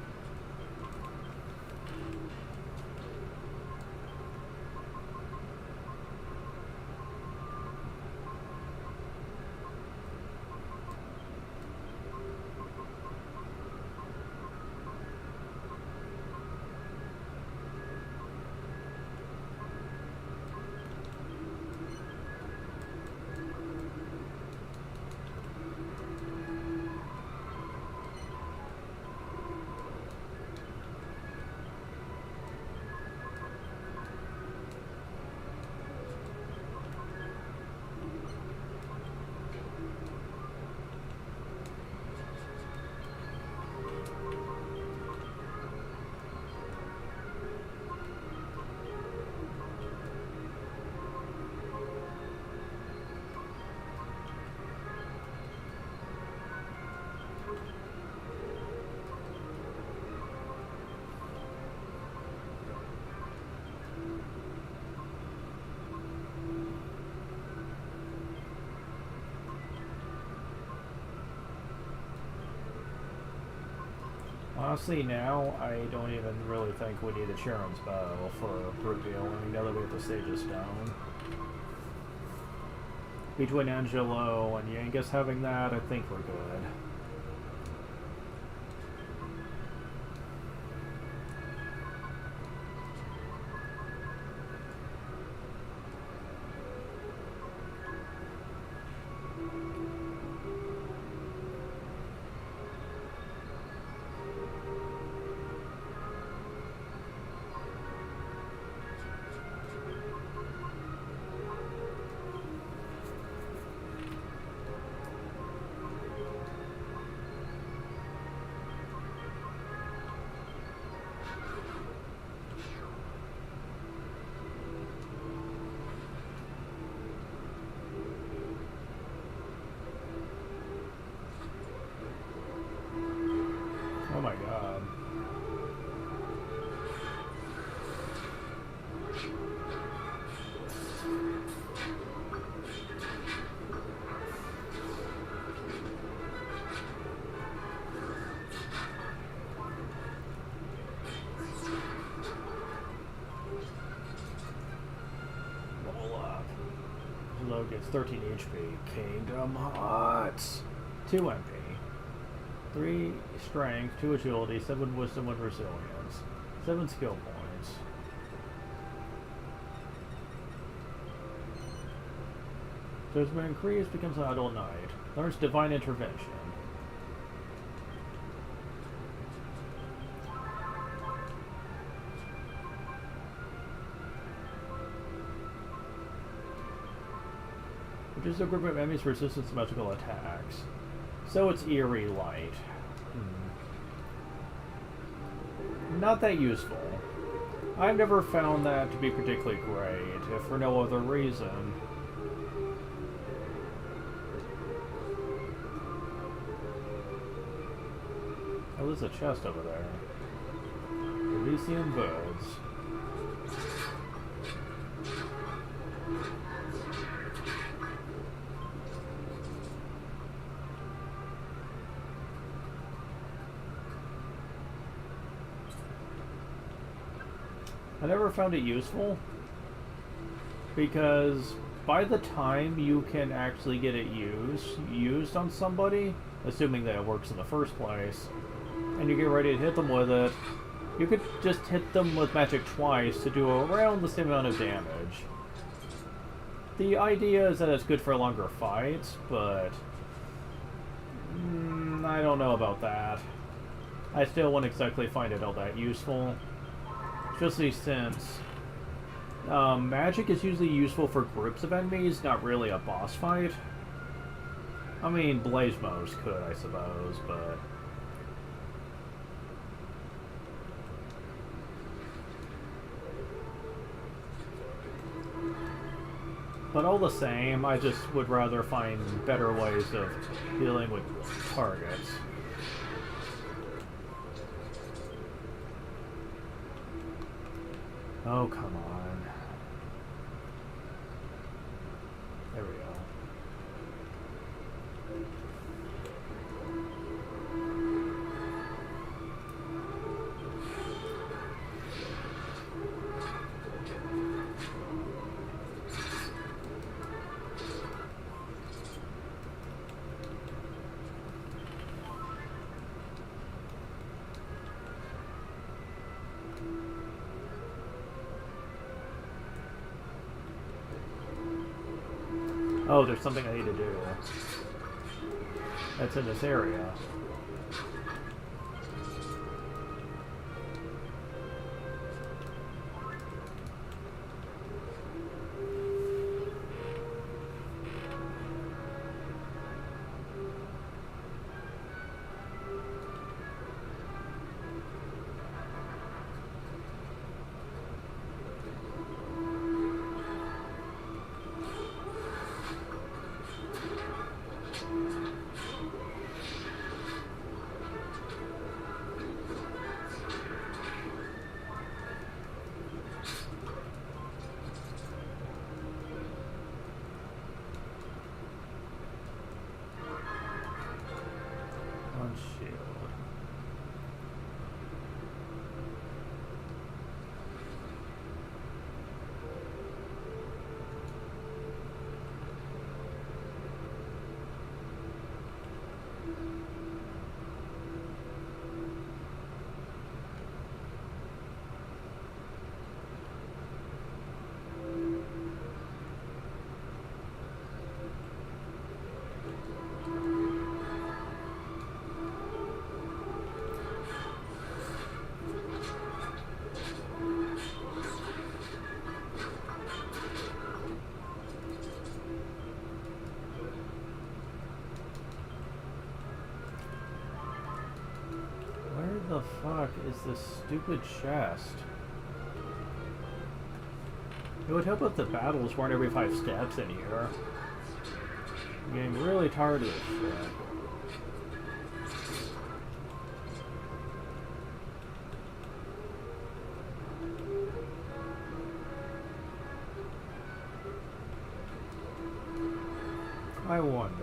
Honestly, now, I don't even really think we need a Charon's Bow for revealing, now that we have the Sage of Stone. Between Angelo and Yangus having that, I think we're good. Oh my god. Roll up. Hello gets 13 HP. Kingdom Hearts. 2 MP. 3 strength, 2 agility, 7 wisdom, 1 resilience, 7 skill points. So it's been increased, becomes an idle knight. Learns divine intervention. Reduces a group of enemies' resistance to magical attacks. So it's eerie light. Not that useful. I've never found that to be particularly great, if for no other reason. Oh, there's a chest over there. Elysian birds. I never found it useful because by the time you can actually get it used on somebody, assuming that it works in the first place, and you get ready to hit them with it, you could just hit them with magic twice to do around the same amount of damage. The idea is that it's good for longer fights, but I don't know about that. I still wouldn't exactly find it all that useful. Especially since magic is usually useful for groups of enemies, not really a boss fight. I mean, Blazemos could, I suppose, but... But all the same, I just would rather find better ways of dealing with targets. Oh, come on. There we go. Oh, there's something I need to do. That's in this area. Where the fuck is this stupid chest? It would help if the battles weren't every 5 steps in here. I'm getting really tired of this shit. I wonder.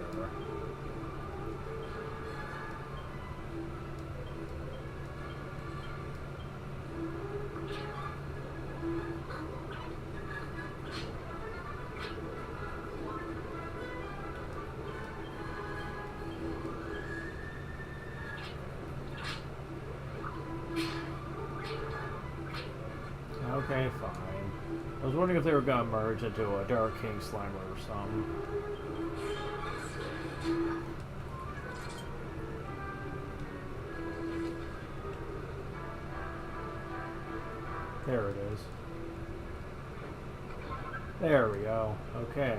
Okay, fine. I was wondering if they were gonna merge into a Dark King Slimer or something. There it is. There we go. Okay.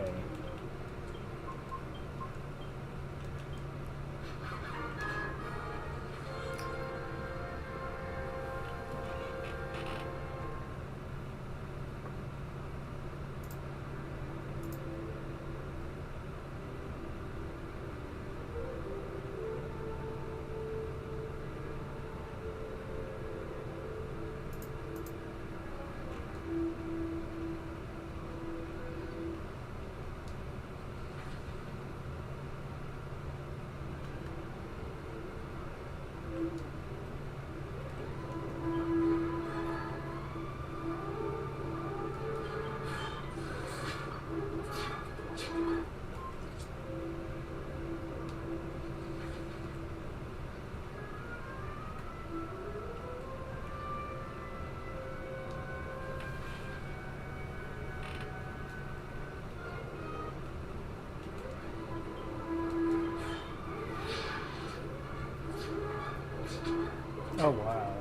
Oh, wow.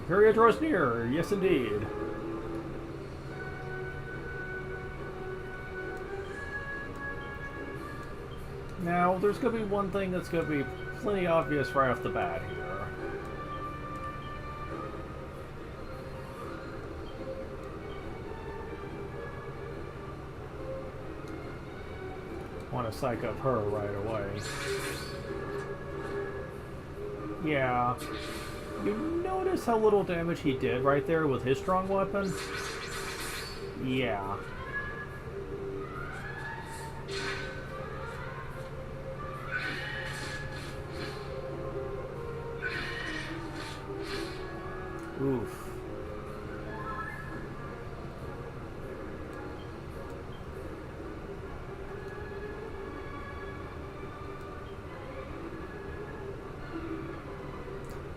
Imperia draws near. Yes, indeed. Now, there's going to be one thing that's going to be plenty obvious right off the bat here. Want to psych up her right away. Yeah. You notice how little damage he did right there with his strong weapon? Yeah. Oof.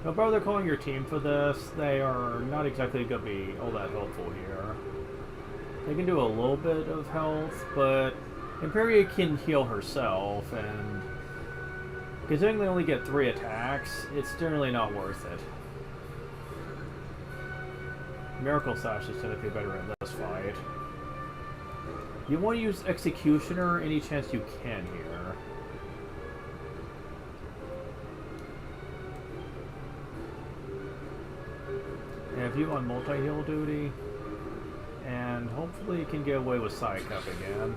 Don't bother calling your team for this. They are not exactly going to be all that helpful here. They can do a little bit of health, but Imperia can heal herself, and considering they only get 3 attacks, it's generally not worth it. Miracle Slash is technically better in this fight. You want to use Executioner any chance you can here. Have you on multi-heal duty, and hopefully you can get away with Psych Up again.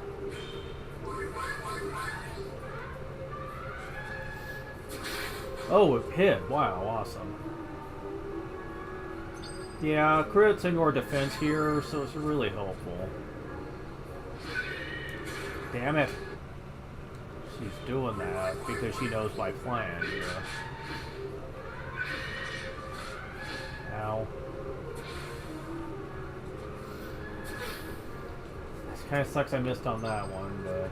Oh, it hit. Wow, awesome. Yeah, crits in your defense here, so it's really helpful. Damn it. She's doing that because she knows my plan here. Ow. This kind of sucks I missed on that one, but...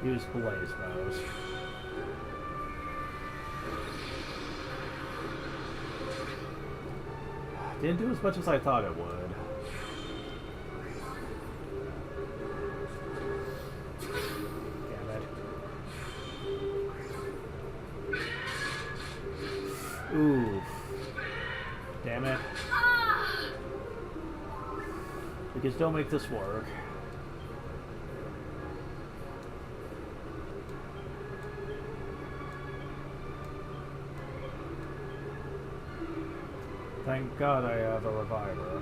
use Blaze Nose. Didn't do as much as I thought it would. Damn it. Ooh. Damn it. We can still make this work. Thank God I have a reviver.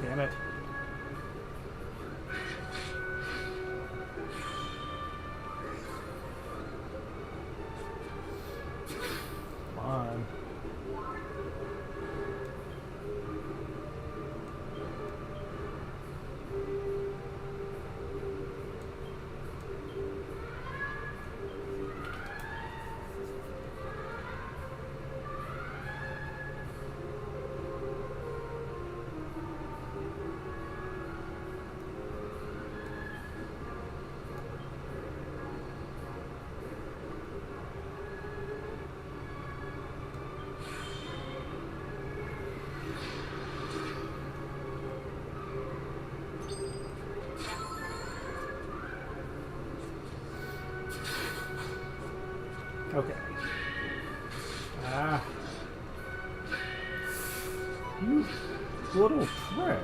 Damn it. Come on. Okay. Ah. You little prick.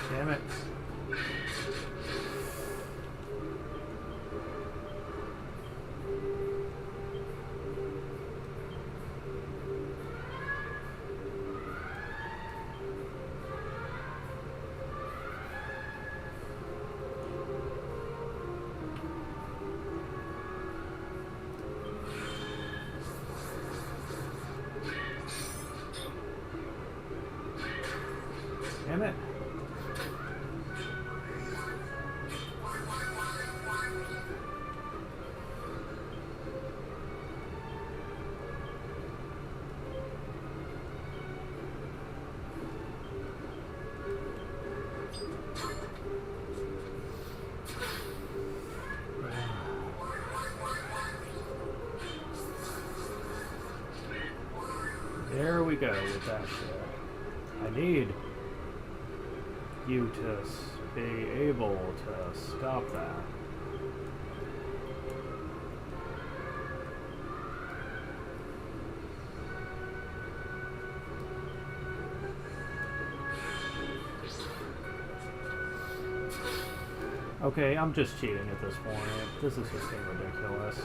Damn it. Damn it. There we go with that shit. I need you to be able to stop that. Okay, I'm just cheating at this point. This is just getting ridiculous.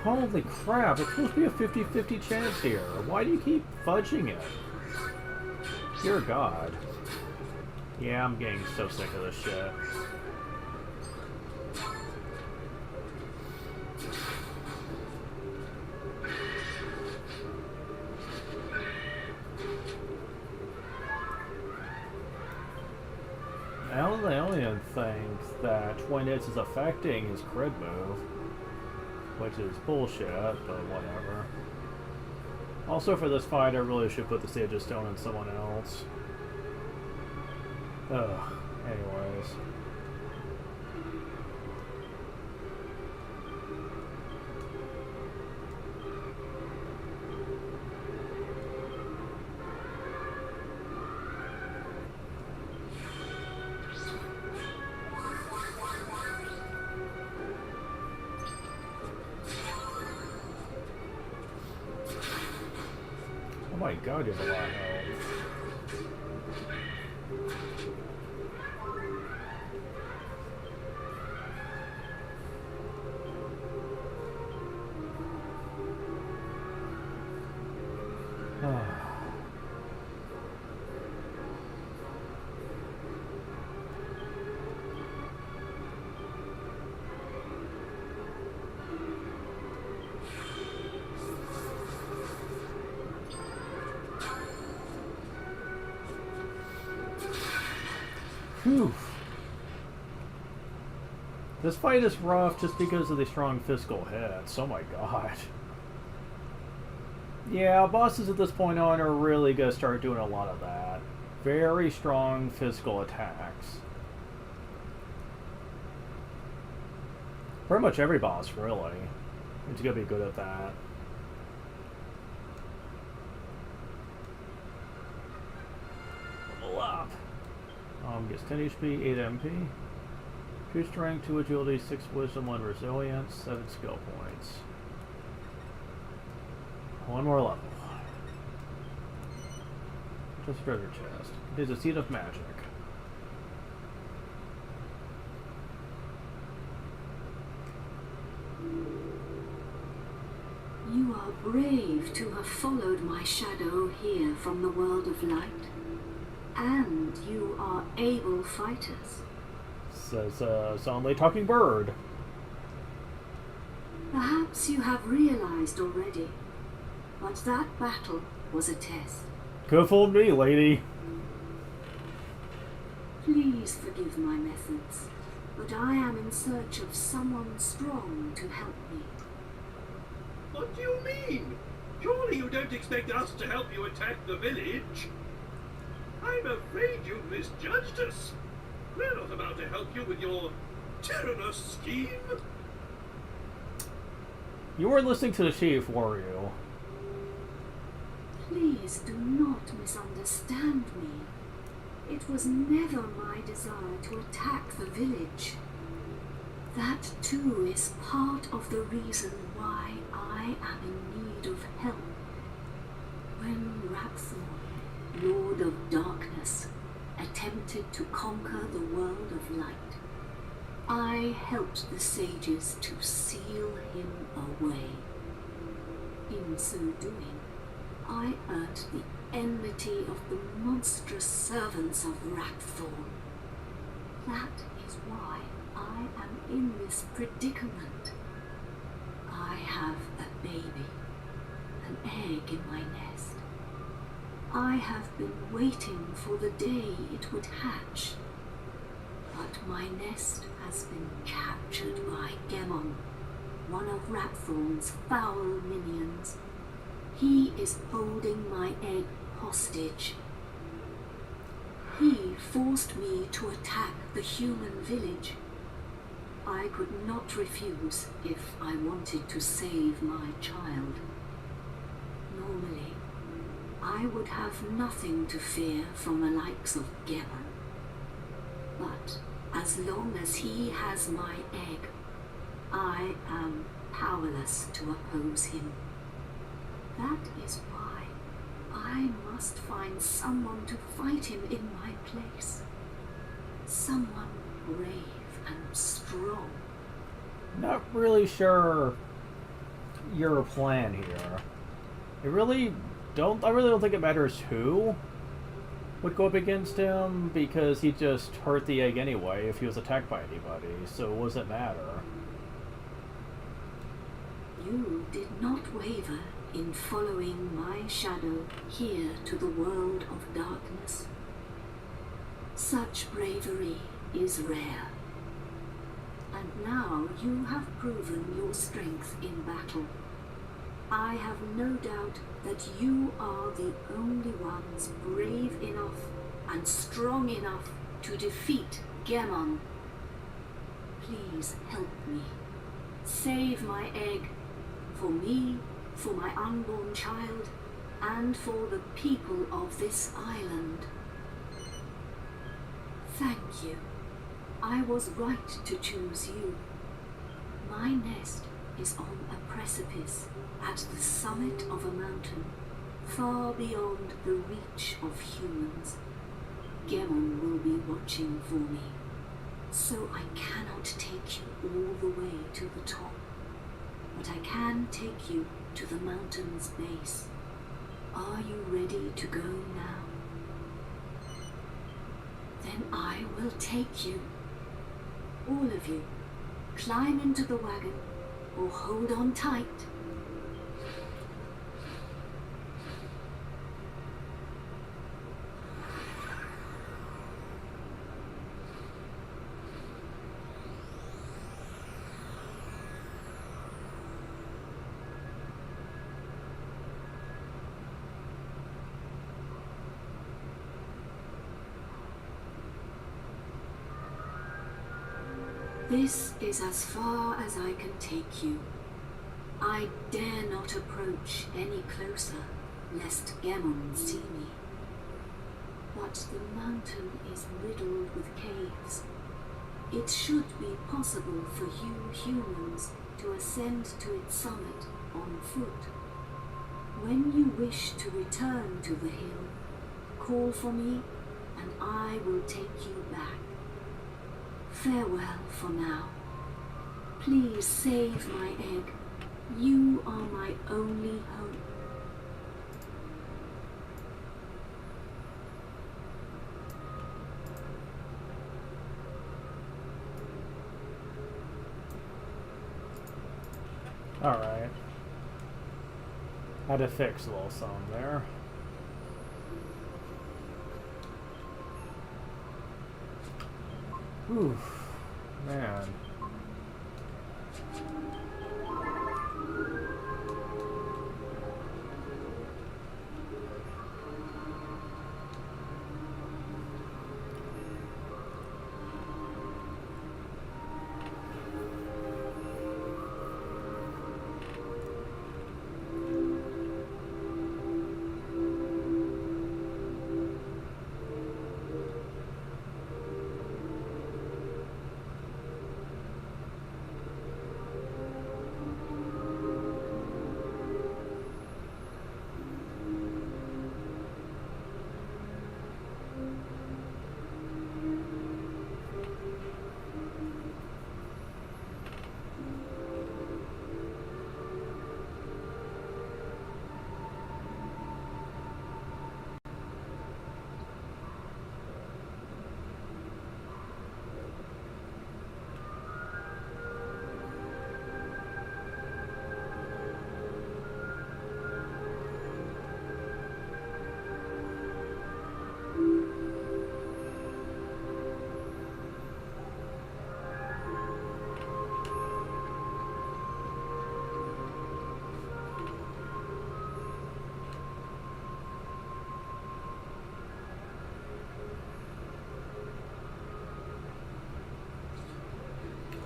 Holy crap, it's supposed to be a 50-50 chance here. Why do you keep fudging it? Dear God. Yeah, I'm getting so sick of this shit. Now the alien thinks that Twin Hits is affecting his crit move, which is bullshit, but whatever. Also, for this fight, I really should put the Sage of Stone on someone else. Ugh. Anyways. Oh my God, you have a lot of health. Whew. This fight is rough just because of the strong physical hits. Oh my God. Yeah, bosses at this point on are really going to start doing a lot of that. Very strong physical attacks. Pretty much every boss, really. It's going to be good at that. Level up. Gets 10 HP, 8 MP. 2 strength, 2 agility, 6 wisdom, 1 resilience, 7 skill points. 1 more level. Just treasure chest. It is a seed of magic. You are brave to have followed my shadow here from the world of light. And you are able fighters. Says Zonley Talking Bird. Perhaps you have realized already, but that battle was a test. Could fooled me, lady. Please forgive my methods, but I am in search of someone strong to help me. What do you mean? Surely you don't expect us to help you attack the village? I'm afraid you've misjudged us. We're not about to help you with your tyrannous scheme. You weren't listening to the chief, were you? Please do not misunderstand me. It was never my desire to attack the village. That too is part of the reason why I am in need of help. When Rapthorn Argus attempted to conquer the world of light, I helped the sages to seal him away. In so doing, I earned the enmity of the monstrous servants of Ratthorn. That is why I am in this predicament. I have a baby, an egg in my nest. I have been waiting for the day it would hatch. But my nest has been captured by Gemon, one of Ratthorn's foul minions. He is holding my egg hostage. He forced me to attack the human village. I could not refuse if I wanted to save my child. Normally, I would have nothing to fear from the likes of Gemon. But as long as he has my egg, I am powerless to oppose him. That is why I must find someone to fight him in my place. Someone brave and strong. Not really sure your plan here. I really don't think it matters who would go up against him, because he just hurt the egg anyway if he was attacked by anybody, so what does it matter? You did not waver in following my shadow here to the world of darkness. Such bravery is rare. And now you have proven your strength in battle. I have no doubt that you are the only ones brave enough and strong enough to defeat Gemon. Please help me. Save my egg. For me, for my unborn child, and for the people of this island. Thank you. I was right to choose you. My nest is on a precipice at the summit of a mountain, far beyond the reach of humans. Gemon will be watching for me, so I cannot take you all the way to the top. But I can take you to the mountain's base. Are you ready to go now? Then I will take you. All of you, climb into the wagon or hold on tight. This is as far as I can take you. I dare not approach any closer, lest Gemon see me. But the mountain is riddled with caves. It should be possible for you humans to ascend to its summit on foot. When you wish to return to the hill, call for me and I will take you back. Farewell for now. Please save my egg. You are my only hope. Alright. Had to fix a little something there. Oof, man.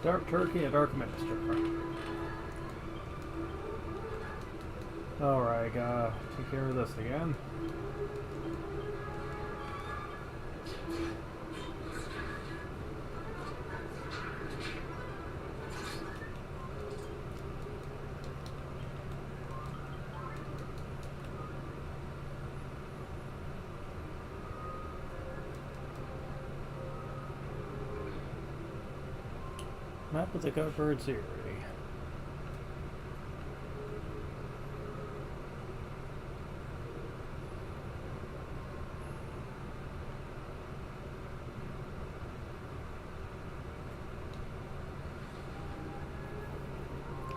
Dark Turkey and Dark Minister. Alright, take care of this again. Map of the Goatbirds Eyrie.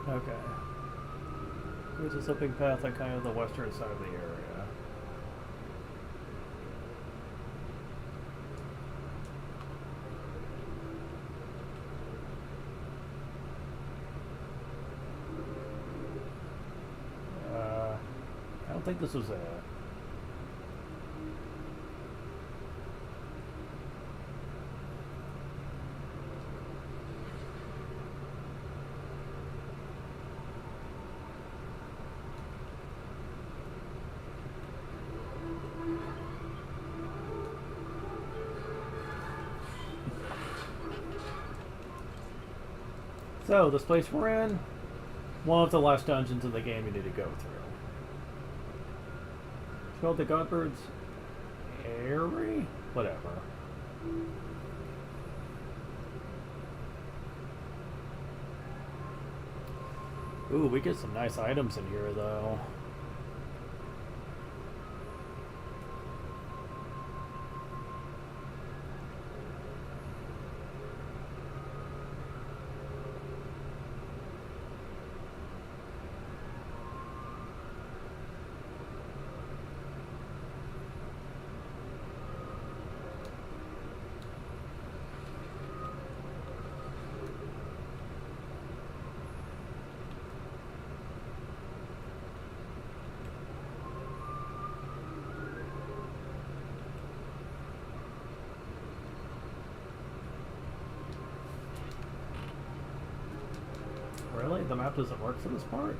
Okay. There's a slipping path on kind of the western side of the area. I don't think this was it. So, this place we're in, one of the last dungeons in the game you need to go through. It's called the Goatbirds Eyrie? Whatever. Ooh, we get some nice items in here, though. Really? The map doesn't work for this part?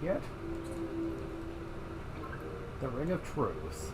get? The Ring of Truth.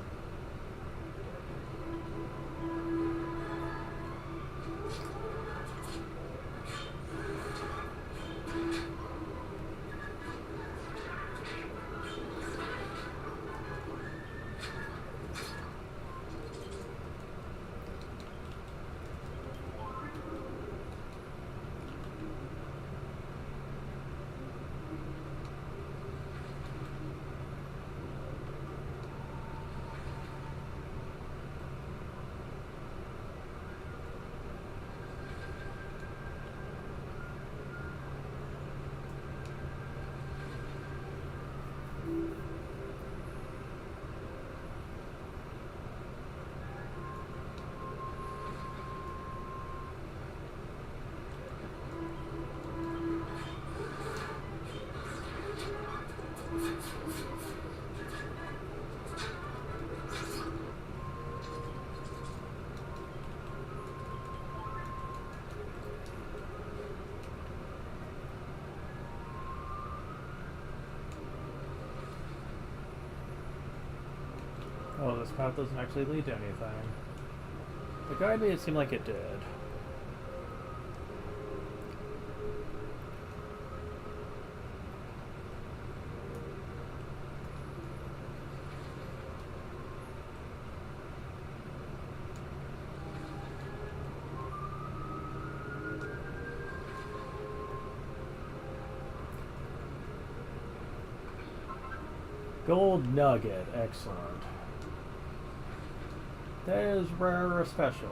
Oh, this path doesn't actually lead to anything. The guide made it seem like it did. Gold nugget, excellent. That is rare especially.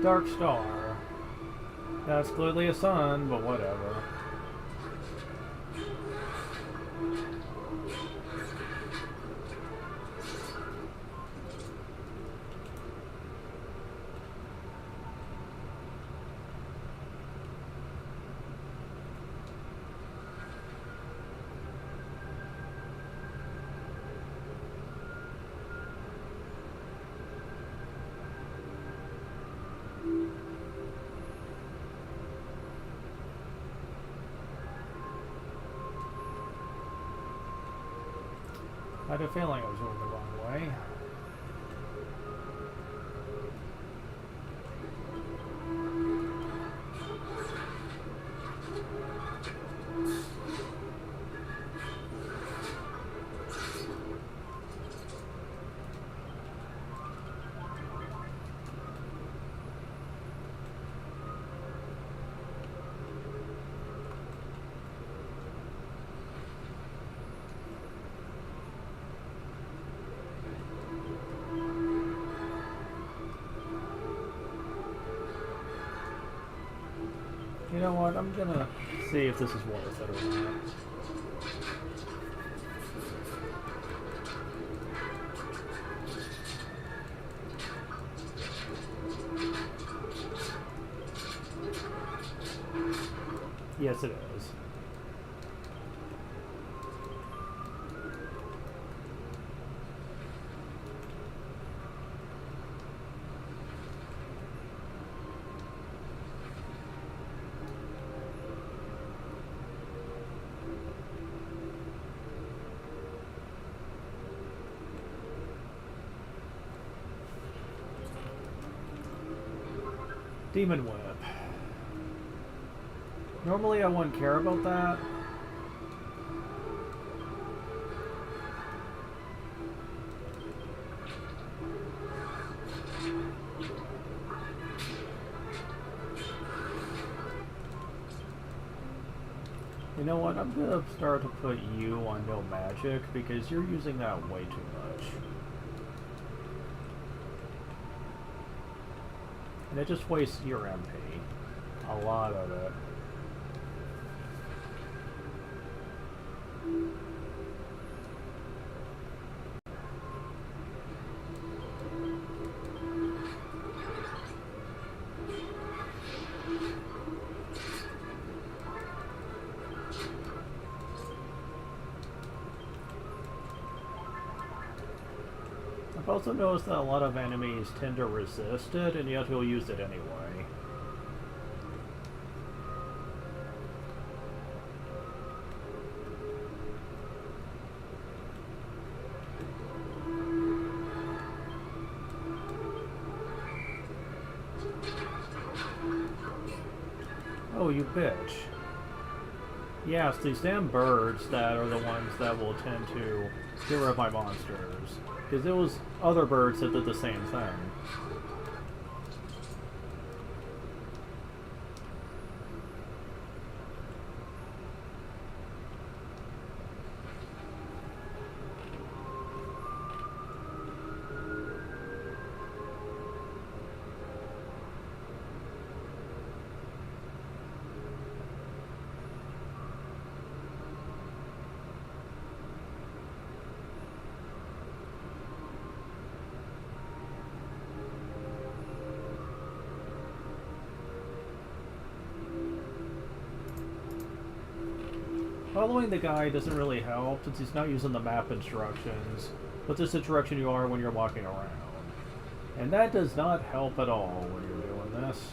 Dark Star. That's clearly a sun, but whatever. I had a feeling I was going the wrong way. You know what? I'm gonna see if this is worth it or not. Yes, it is. Demon Whip. Normally I wouldn't care about that. You know what? I'm gonna start to put you on no magic because you're using that way too much. And it just wastes your MP. A lot of it. I've also noticed that a lot of enemies tend to resist it, and yet he'll use it anyway. Oh, you bitch. Yes, these damn birds that are the ones that will tend to get rid of my monsters. Because it was other birds that did the same thing. Following the guide doesn't really help since he's not using the map instructions, but this is the direction you are when you're walking around. And that does not help at all when you're doing this.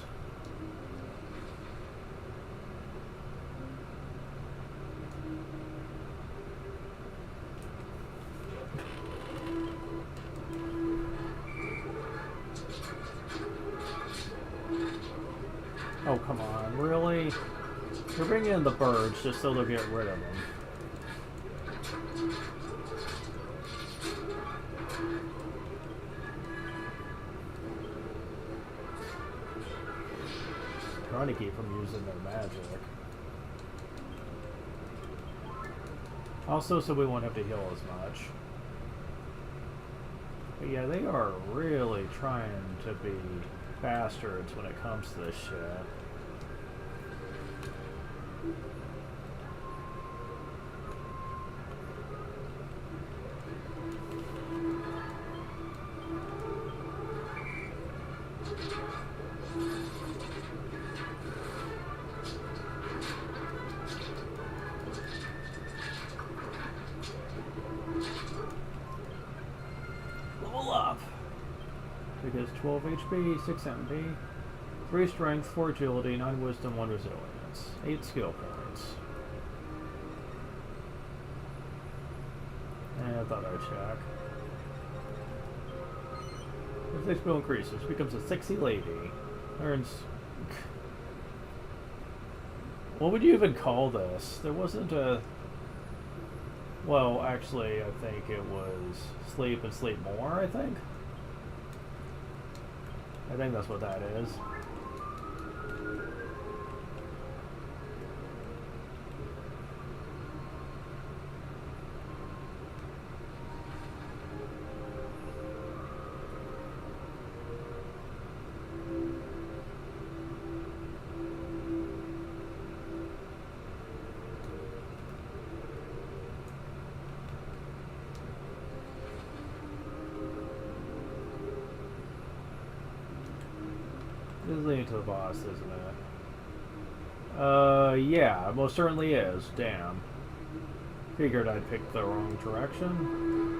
Oh, come on, really? You're bringing in the birds just so they'll get rid of them. Trying to keep them using their magic. Also, so we won't have to heal as much. But yeah, they are really trying to be bastards when it comes to this shit. Level up! Because 12 HP, 6 MP, 3 strength, 4 agility, 9 wisdom, 1 resilience, 8 skill points. I thought I'd check. If skill increases, becomes a sexy lady. Earns. What would you even call this? There wasn't a. Well, actually, I think it was sleep and sleep more, I think. I think that's what that is. This is leading to the boss, isn't it? Yeah, it most certainly is. Damn. Figured I'd picked the wrong direction.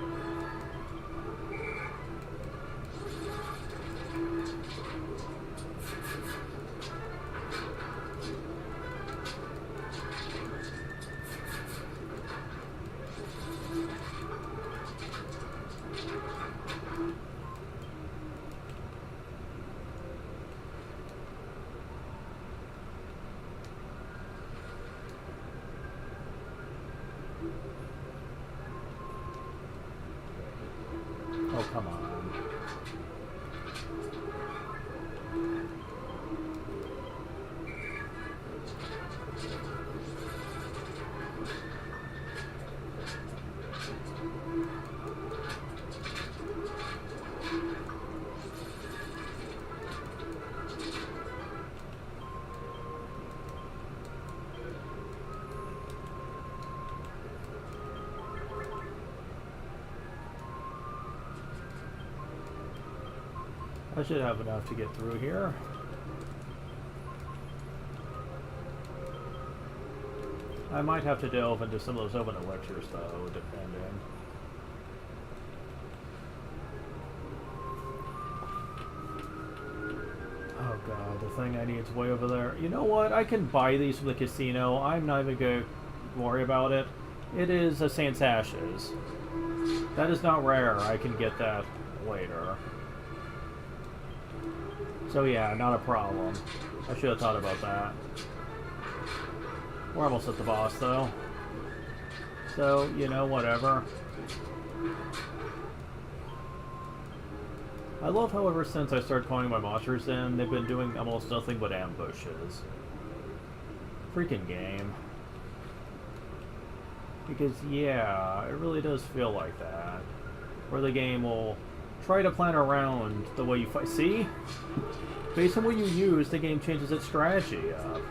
Oh, come on. I should have enough to get through here. I might have to delve into some of those open lectures, though, depending. Oh god, the thing I need is way over there. You know what? I can buy these from the casino. I'm not even going to worry about it. It is a Saint's Ashes. That is not rare. I can get that later. So yeah, not a problem. I should have thought about that. We're almost at the boss, though. So, you know, whatever. I love how ever since I started calling my monsters in, they've been doing almost nothing but ambushes. Freaking game. Because, yeah, it really does feel like that. Where the game will try to plan around the way you fight. See? Based on what you use, the game changes its strategy up.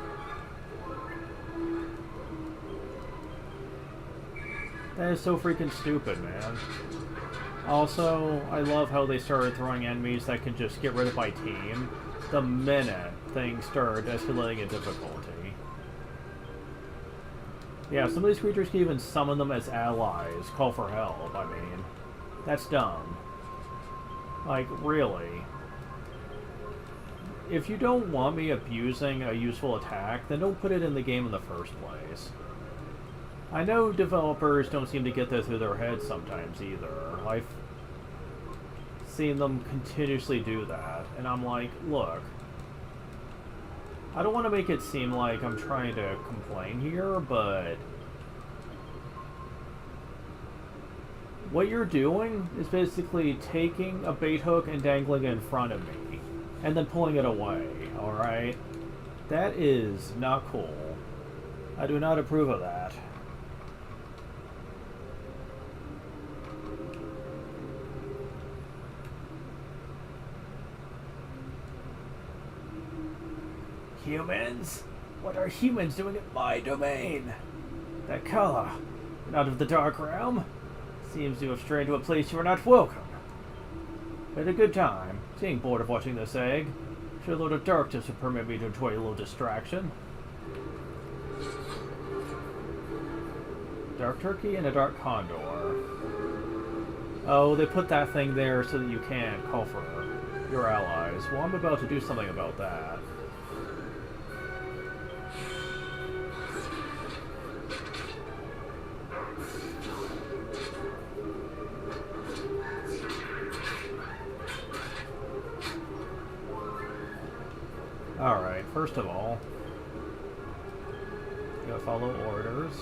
That is so freaking stupid, man. Also, I love how they started throwing enemies that can just get rid of my team the minute things start escalating in difficulty. Yeah, some of these creatures can even summon them as allies, call for help, I mean. That's dumb. Like, really? If you don't want me abusing a useful attack, then don't put it in the game in the first place. I know developers don't seem to get that through their heads sometimes either. I've seen them continuously do that, and I'm like, look, I don't want to make it seem like I'm trying to complain here, but what you're doing is basically taking a bait hook and dangling it in front of me, and then pulling it away, alright? That is not cool. I do not approve of that. Humans? What are humans doing in my domain? That color, not of the Dark Realm, seems to have strayed to a place you are not welcome. Had a good time, seeing bored of watching this egg. Sure, Lord of Darkness would permit me to enjoy a little distraction. Dark Turkey and a Dark Condor. Oh, they put that thing there so that you can't call for your allies. Well, I'm about to do something about that. Alright, first of all, you gotta follow orders.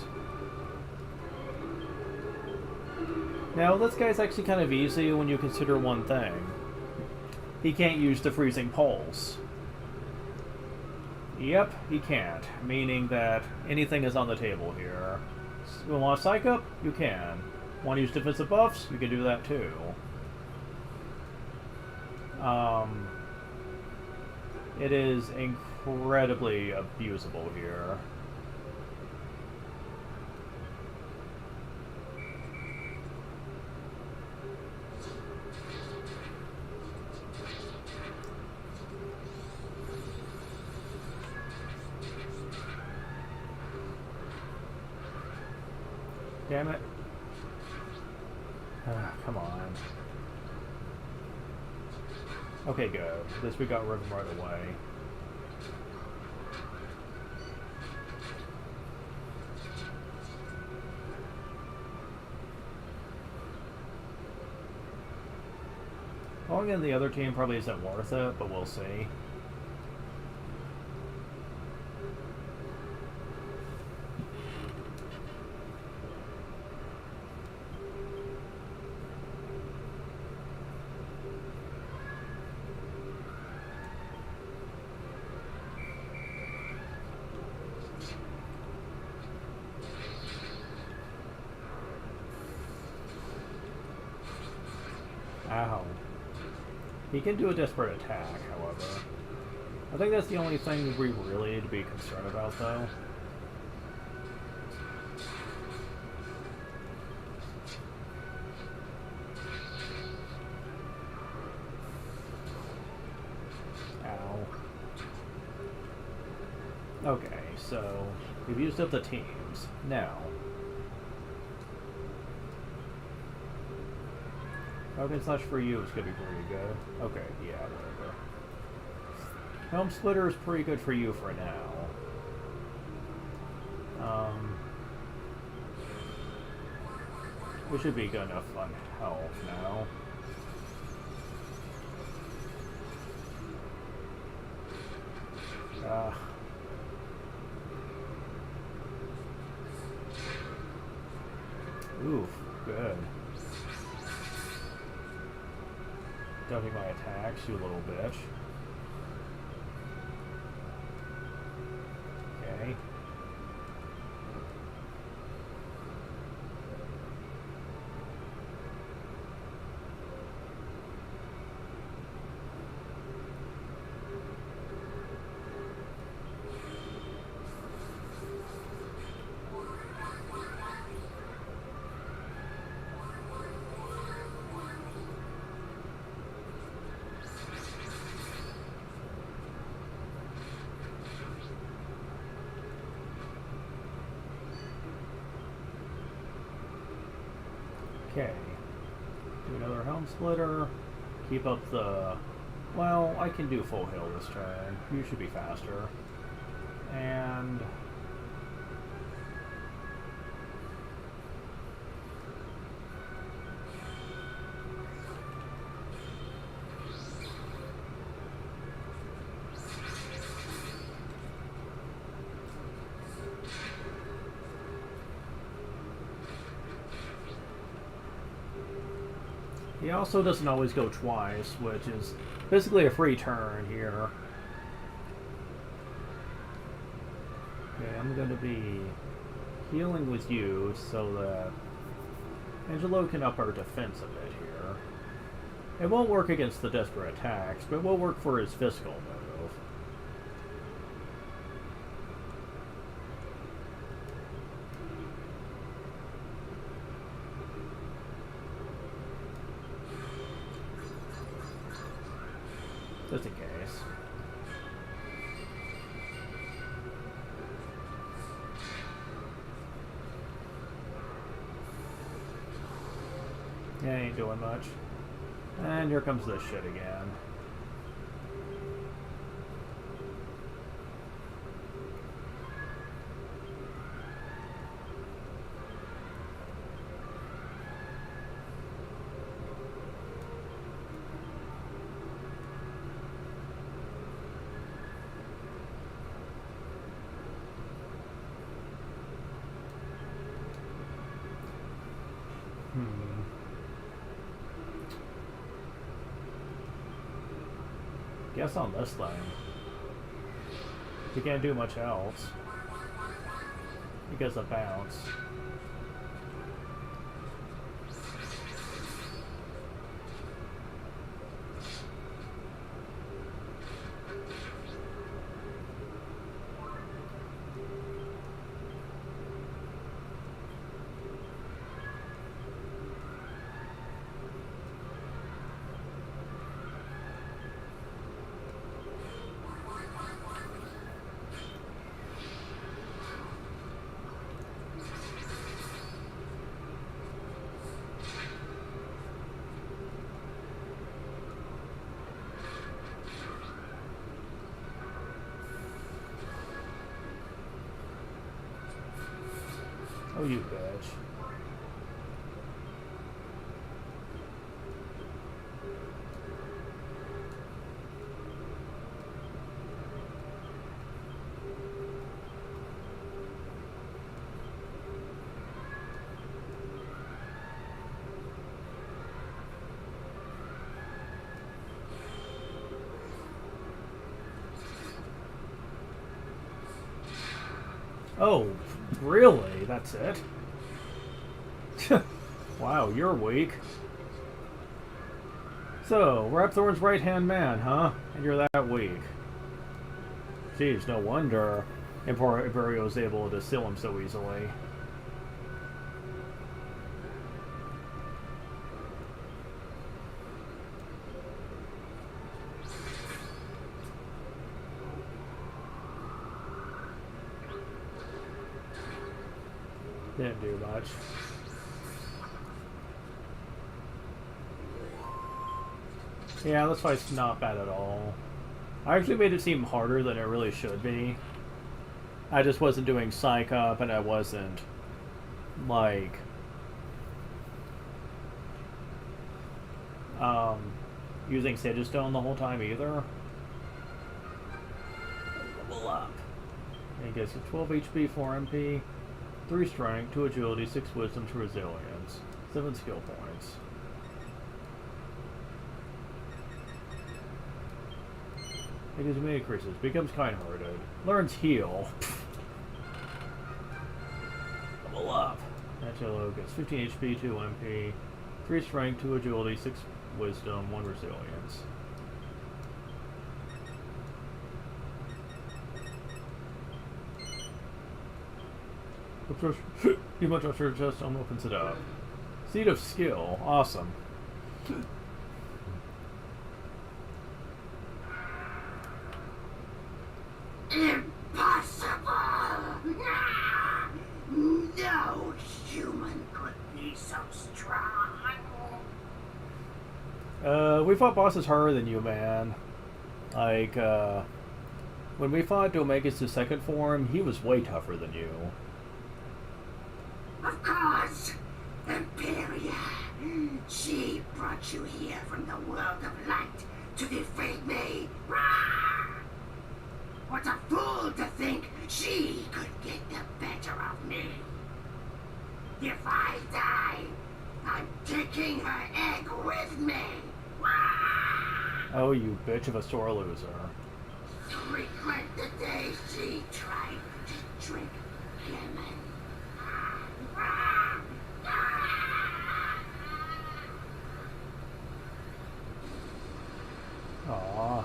Now, this guy's actually kind of easy when you consider one thing. He can't use the freezing pulse. Yep, he can't, meaning that anything is on the table here. You want to psych up? You can. Want to use defensive buffs? You can do that too. It is incredibly abusable here. Damn it. Come on. Okay, good. At least we got rid of him right away. Going in the other team probably isn't worth it, but we'll see. Ow. He can do a desperate attack, however. I think that's the only thing we really need to be concerned about, though. Ow. Okay, so we've used up the teams. Now, Falcon Slash for you is going to be pretty good. Okay, yeah, whatever. Helm Splitter is pretty good for you for now. We should be good enough on health now. Oof, good. Dumping my attacks, you little bitch. Okay. Okay. Do another Helm Splitter. Keep up the... Well, I can do full heal this turn. You should be faster. And... he also doesn't always go twice, which is basically a free turn here. Okay, I'm going to be healing with you so that Angelo can up our defense a bit here. It won't work against the desperate attacks, but it will work for his physical move. Just in case. Yeah, ain't doing much. And here comes this shit again. Guess on this thing. You can't do much else. Because of bounce. Oh, you bitch. Oh, really? That's it? Wow, you're weak. So, Rapthorn's right-hand man, huh? And you're that weak. Jeez, no wonder Imperio was able to steal him so easily. Didn't do much. Yeah, this fight's not bad at all. I actually made it seem harder than it really should be. I just wasn't doing Psych Up, and I wasn't, like, using Sagestone the whole time either. Level up. And it gets you 12 HP, 4 MP, 3 Strength, 2 Agility, 6 Wisdom, 2 Resilience, 7 Skill Points. It gives me increases. Becomes kind-hearted. Learns heal. Level up. Angelo gets 15 HP, 2 MP, 3 strength, 2 agility, 6 wisdom, 1 resilience. You much after just opens it up. Seed of Skill. Awesome. Impossible! No human could be so strong. We fought bosses harder than you, man. Like, when we fought Domegus' second form, he was way tougher than you. Of course! Imperia! She brought you here from the world of light to defeat me! What a fool to think she could get the better of me! If I die, I'm taking her egg with me! Oh, you bitch of a sore loser. Regret the day she tried to drink lemon. Aww.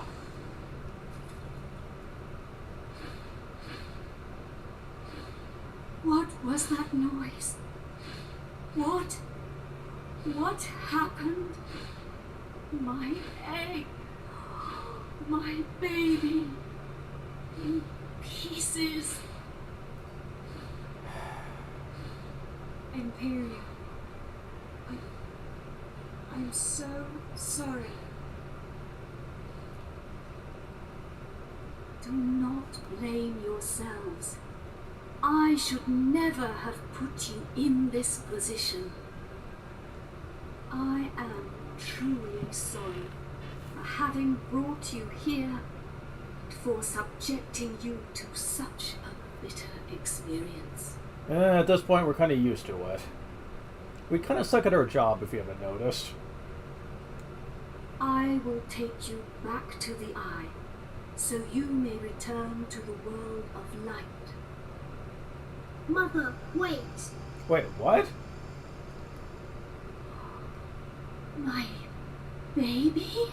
What was that noise? What happened? My egg. My baby. In pieces. Imperial. I'm so sorry. Do not blame yourselves. I should never have put you in this position. I am truly sorry for having brought you here, for subjecting you to such a bitter experience. At this point, we're kind of used to it. We kind of suck at our job, if you haven't noticed. I will take you back to the Eye, so you may return to the world of light. Mother, wait. Wait, what? My baby?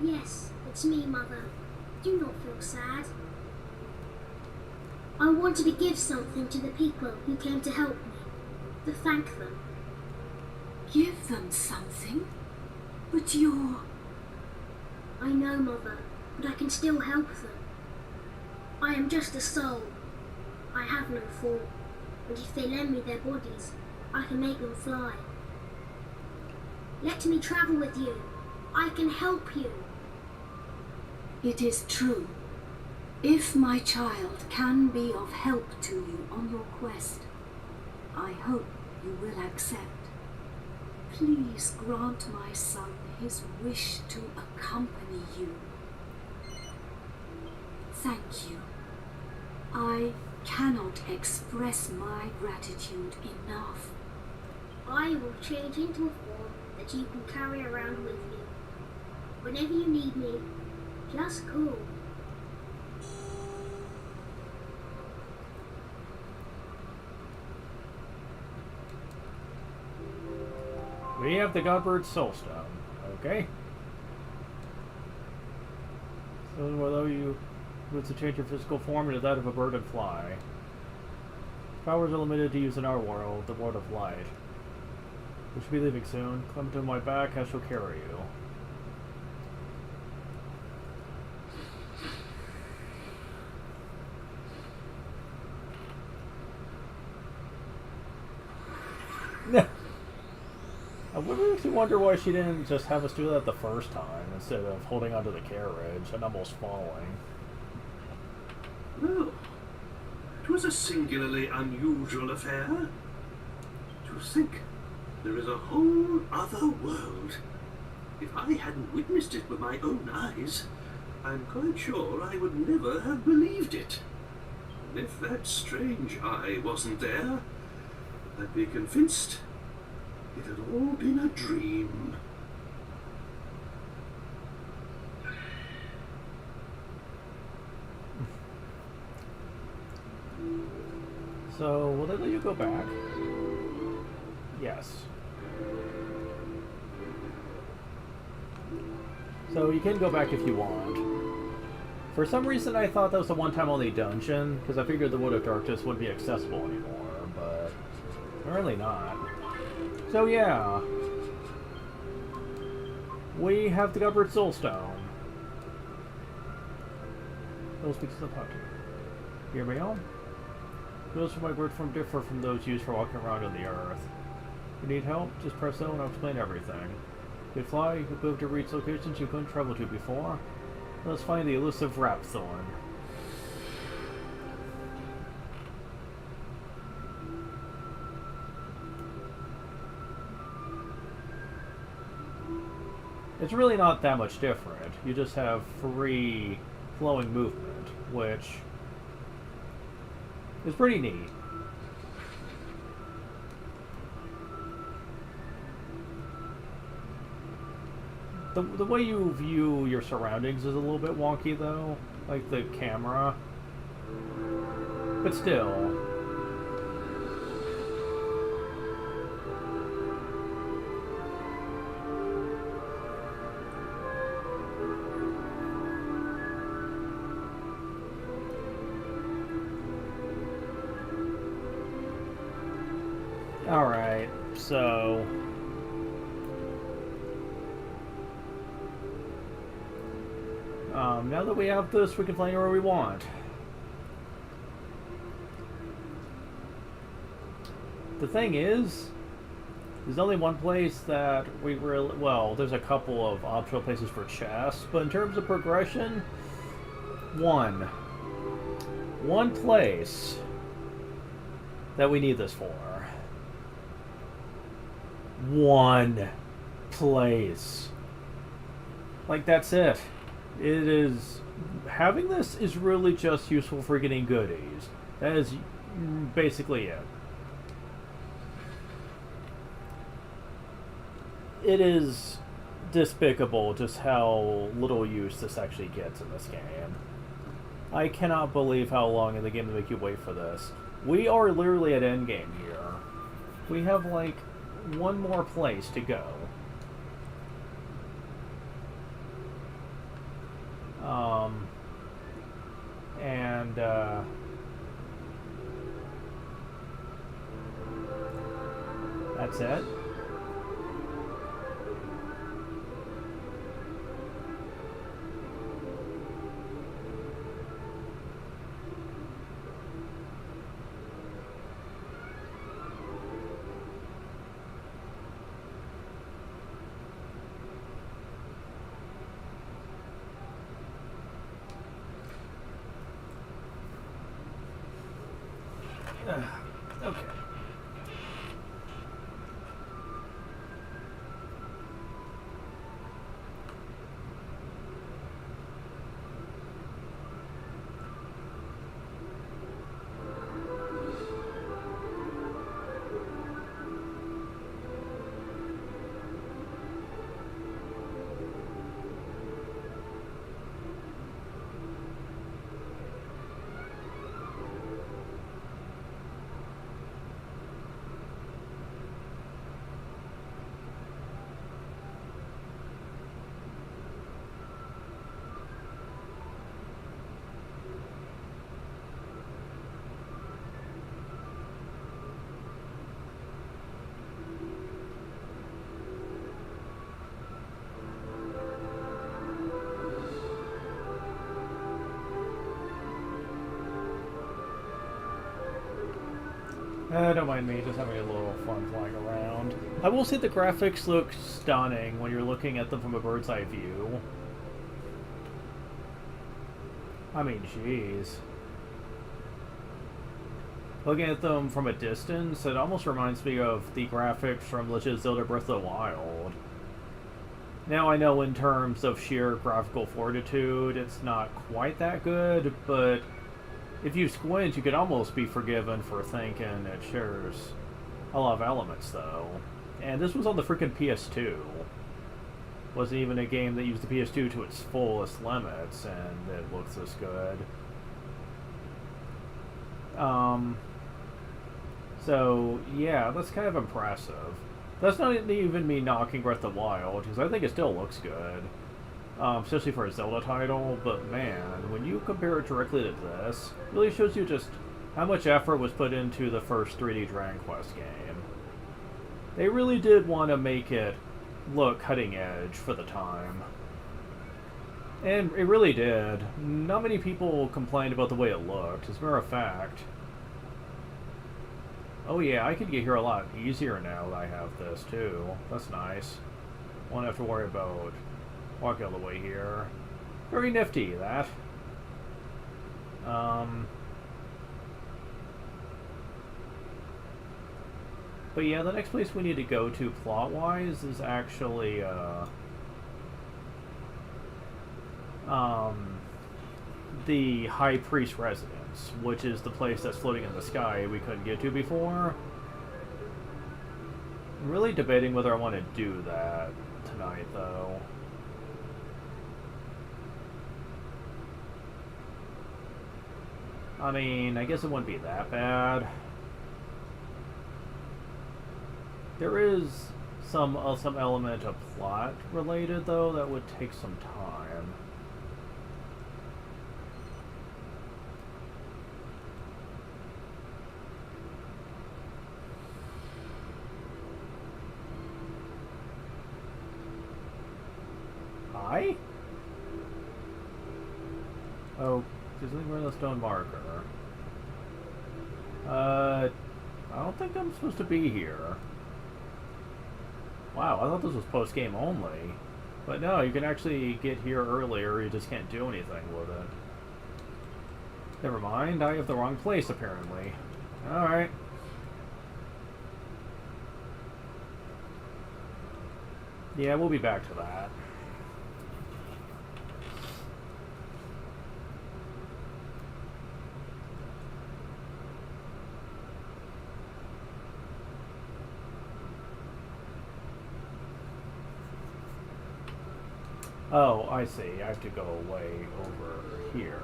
Yes, it's me, Mother. Do not feel sad. I wanted to give something to the people who came to help me, to thank them. Give them something? But you're... I know, Mother, but I can still help them. I am just a soul. I have no form, but if they lend me their bodies, I can make them fly. Let me travel with you. I can help you. It is true. If my child can be of help to you on your quest, I hope you will accept. Please grant my son his wish to accompany you. Thank you. I cannot express my gratitude enough. I will change into a form that you can carry around with you. Whenever you need me, just call. We have the Godbird Soulstone. Okay. So although you move to change your physical form into that of a bird and fly. Powers are limited to use in our world, the world of light. We should be leaving soon. Climb to my back, I shall carry you. I would actually wonder why she didn't just have us do that the first time instead of holding onto the carriage and almost falling. Well, it was a singularly unusual affair. To think there is a whole other world. If I hadn't witnessed it with my own eyes, I'm quite sure I would never have believed it. And if that strange eye wasn't there, I'd be convinced it had all been a dream. So, will they let you go back? Yes. So, you can go back if you want. For some reason, I thought that was a one-time only dungeon, because I figured the Wood of Darkness wouldn't be accessible anymore, but apparently not. So, yeah. We have the Godbird Soulstone. Those speaks to the puppy. Hear me on? Those from my word form differ from those used for walking around on the earth. If you need help, just press O and I'll explain everything. You can fly, you can move to reach locations you couldn't travel to before. Let's find the elusive Rapthorn. It's really not that much different. You just have free flowing movement, which is pretty neat. The way you view your surroundings is a little bit wonky, though. Like the camera. But still. Alright, so... Now that we have this, we can play anywhere we want. The thing is, there's only one place that we really... Well, there's a couple of optional places for chests, but in terms of progression, one place that we need this for. One place. Like, that's it. It is... Having this is really just useful for getting goodies. That is basically it. It is despicable just how little use this actually gets in this game. I cannot believe how long in the game they make you wait for this. We are literally at endgame here. We have, like, one more place to go. That's it. Okay. Don't mind me, just having a little fun flying around. I will say the graphics look stunning when you're looking at them from a bird's eye view. I mean, jeez. Looking at them from a distance, it almost reminds me of the graphics from Legend of Zelda Breath of the Wild. Now I know in terms of sheer graphical fortitude, it's not quite that good, but if you squint, you could almost be forgiven for thinking it shares a lot of elements, though. And this was on the freaking PS2. Wasn't even a game that used the PS2 to its fullest limits, and it looks this good. So, yeah, that's kind of impressive. That's not even me knocking Breath of the Wild, because I think it still looks good. Especially for a Zelda title, but man, when you compare it directly to this, it really shows you just how much effort was put into the first 3D Dragon Quest game. They really did want to make it look cutting edge for the time. And it really did. Not many people complained about the way it looked, as a matter of fact. Oh yeah, I could get here a lot easier now that I have this too. That's nice. Won't have to worry about walking all the way here. Very nifty, that. But yeah, the next place we need to go to plot-wise is actually, the High Priest residence, which is the place that's floating in the sky we couldn't get to before. I'm really debating whether I want to do that tonight, though. I mean, I guess it wouldn't be that bad. There is some element of plot related, though, that would take some time. Hi? Oh, there's anywhere in the stone marker. I don't think I'm supposed to be here. Wow, I thought this was post-game only. But no, you can actually get here earlier, you just can't do anything with it. Never mind, I have the wrong place apparently. Alright. Yeah, we'll be back to that. Oh, I see. I have to go way over here.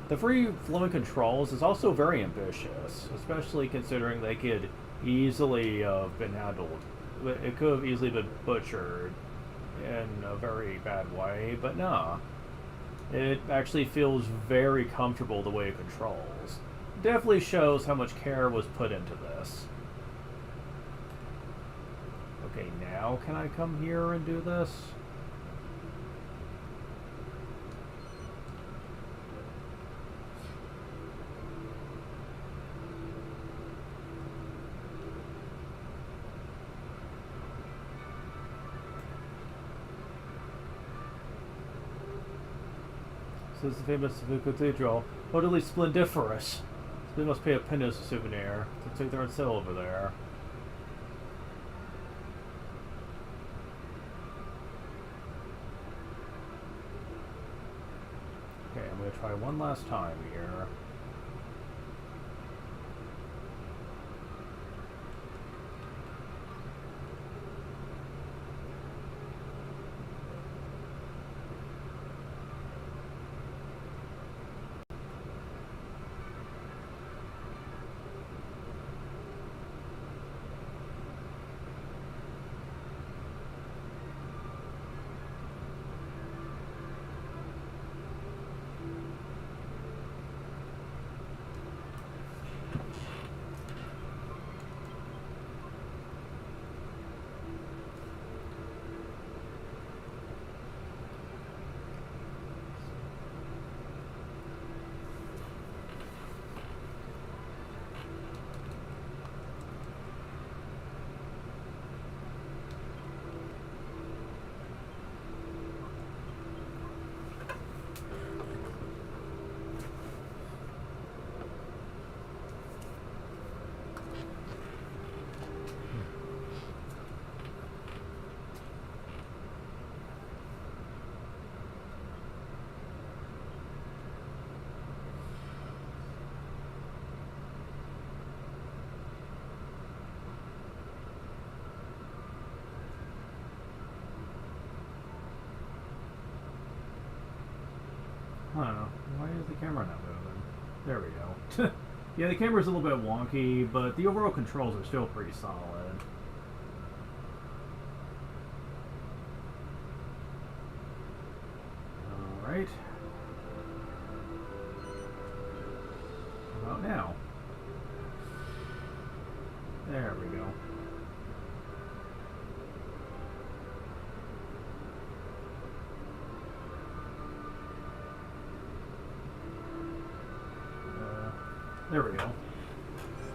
The free-flowing controls is also very ambitious, especially considering they could easily have been handled. It could have easily been butchered in a very bad way, but no. It actually feels very comfortable the way it controls. Definitely shows how much care was put into this. Okay, now can I come here and do this? This is the famous cathedral. Totally splendiferous. So we must pay a penny as a souvenir. Looks like they're on sale over there. Okay, I'm going to try one last time here. I don't know. Why is the camera not moving? There we go. Yeah, the camera's a little bit wonky, but the overall controls are still pretty solid. Alright. How about now? There we go. There we go.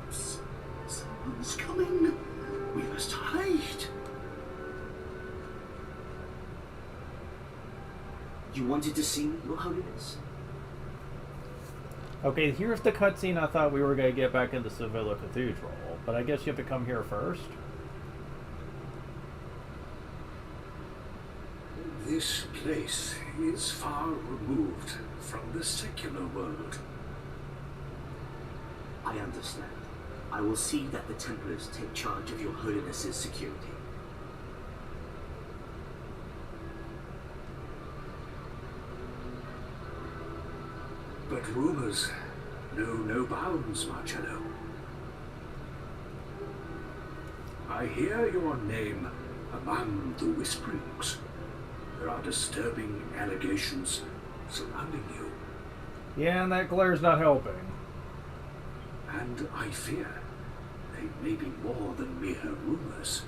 Oops. Someone's coming. We must hide. You wanted to see me, Your Holiness? Okay, here's the cutscene I thought we were going to get back into Sevilla Cathedral, but I guess you have to come here first? This place is far removed from the secular world. I understand. I will see that the Templars take charge of Your Holiness's security. But rumors know no bounds, Marcello. I hear your name among the whisperings. There are disturbing allegations surrounding you. Yeah, and that glare's not helping. And I fear they may be more than mere rumors.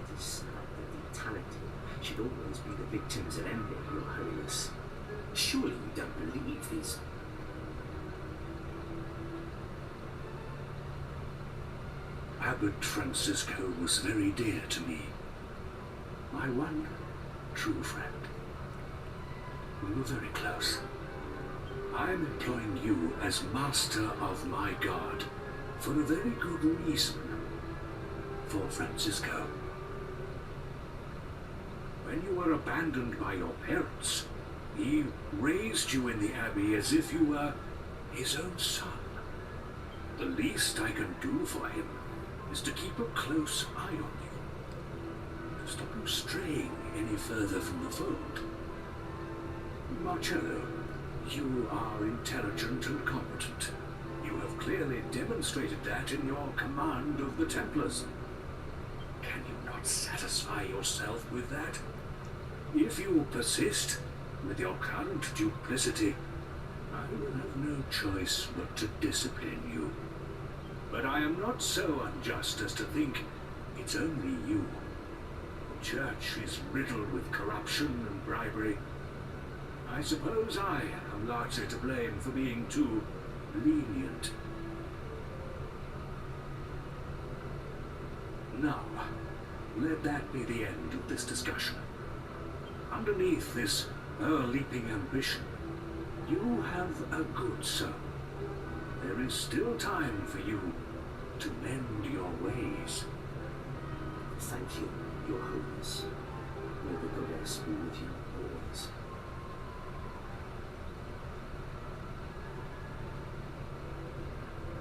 It is said that the talented should always be the victims of envy, Your Holiness. Surely you don't believe these... Abbot Francisco was very dear to me. My one true friend. We were very close. I am employing you as master of my guard for a very good reason. For Francisco. When you were abandoned by your parents, he raised you in the Abbey as if you were his own son. The least I can do for him is to keep a close eye on you, to stop you straying any further from the fold. Marcello, you are intelligent and competent. You have clearly demonstrated that in your command of the Templars. Can you not satisfy yourself with that? If you persist with your current duplicity, I will have no choice but to discipline you. But I am not so unjust as to think it's only you. The Church is riddled with corruption and bribery. I suppose I am largely to blame for being too lenient. Now, let that be the end of this discussion. Underneath this ear-leaping ambition, you have a good soul. There is still time for you to mend your ways. Thank you, Your Holiness. May the goddess be with you always.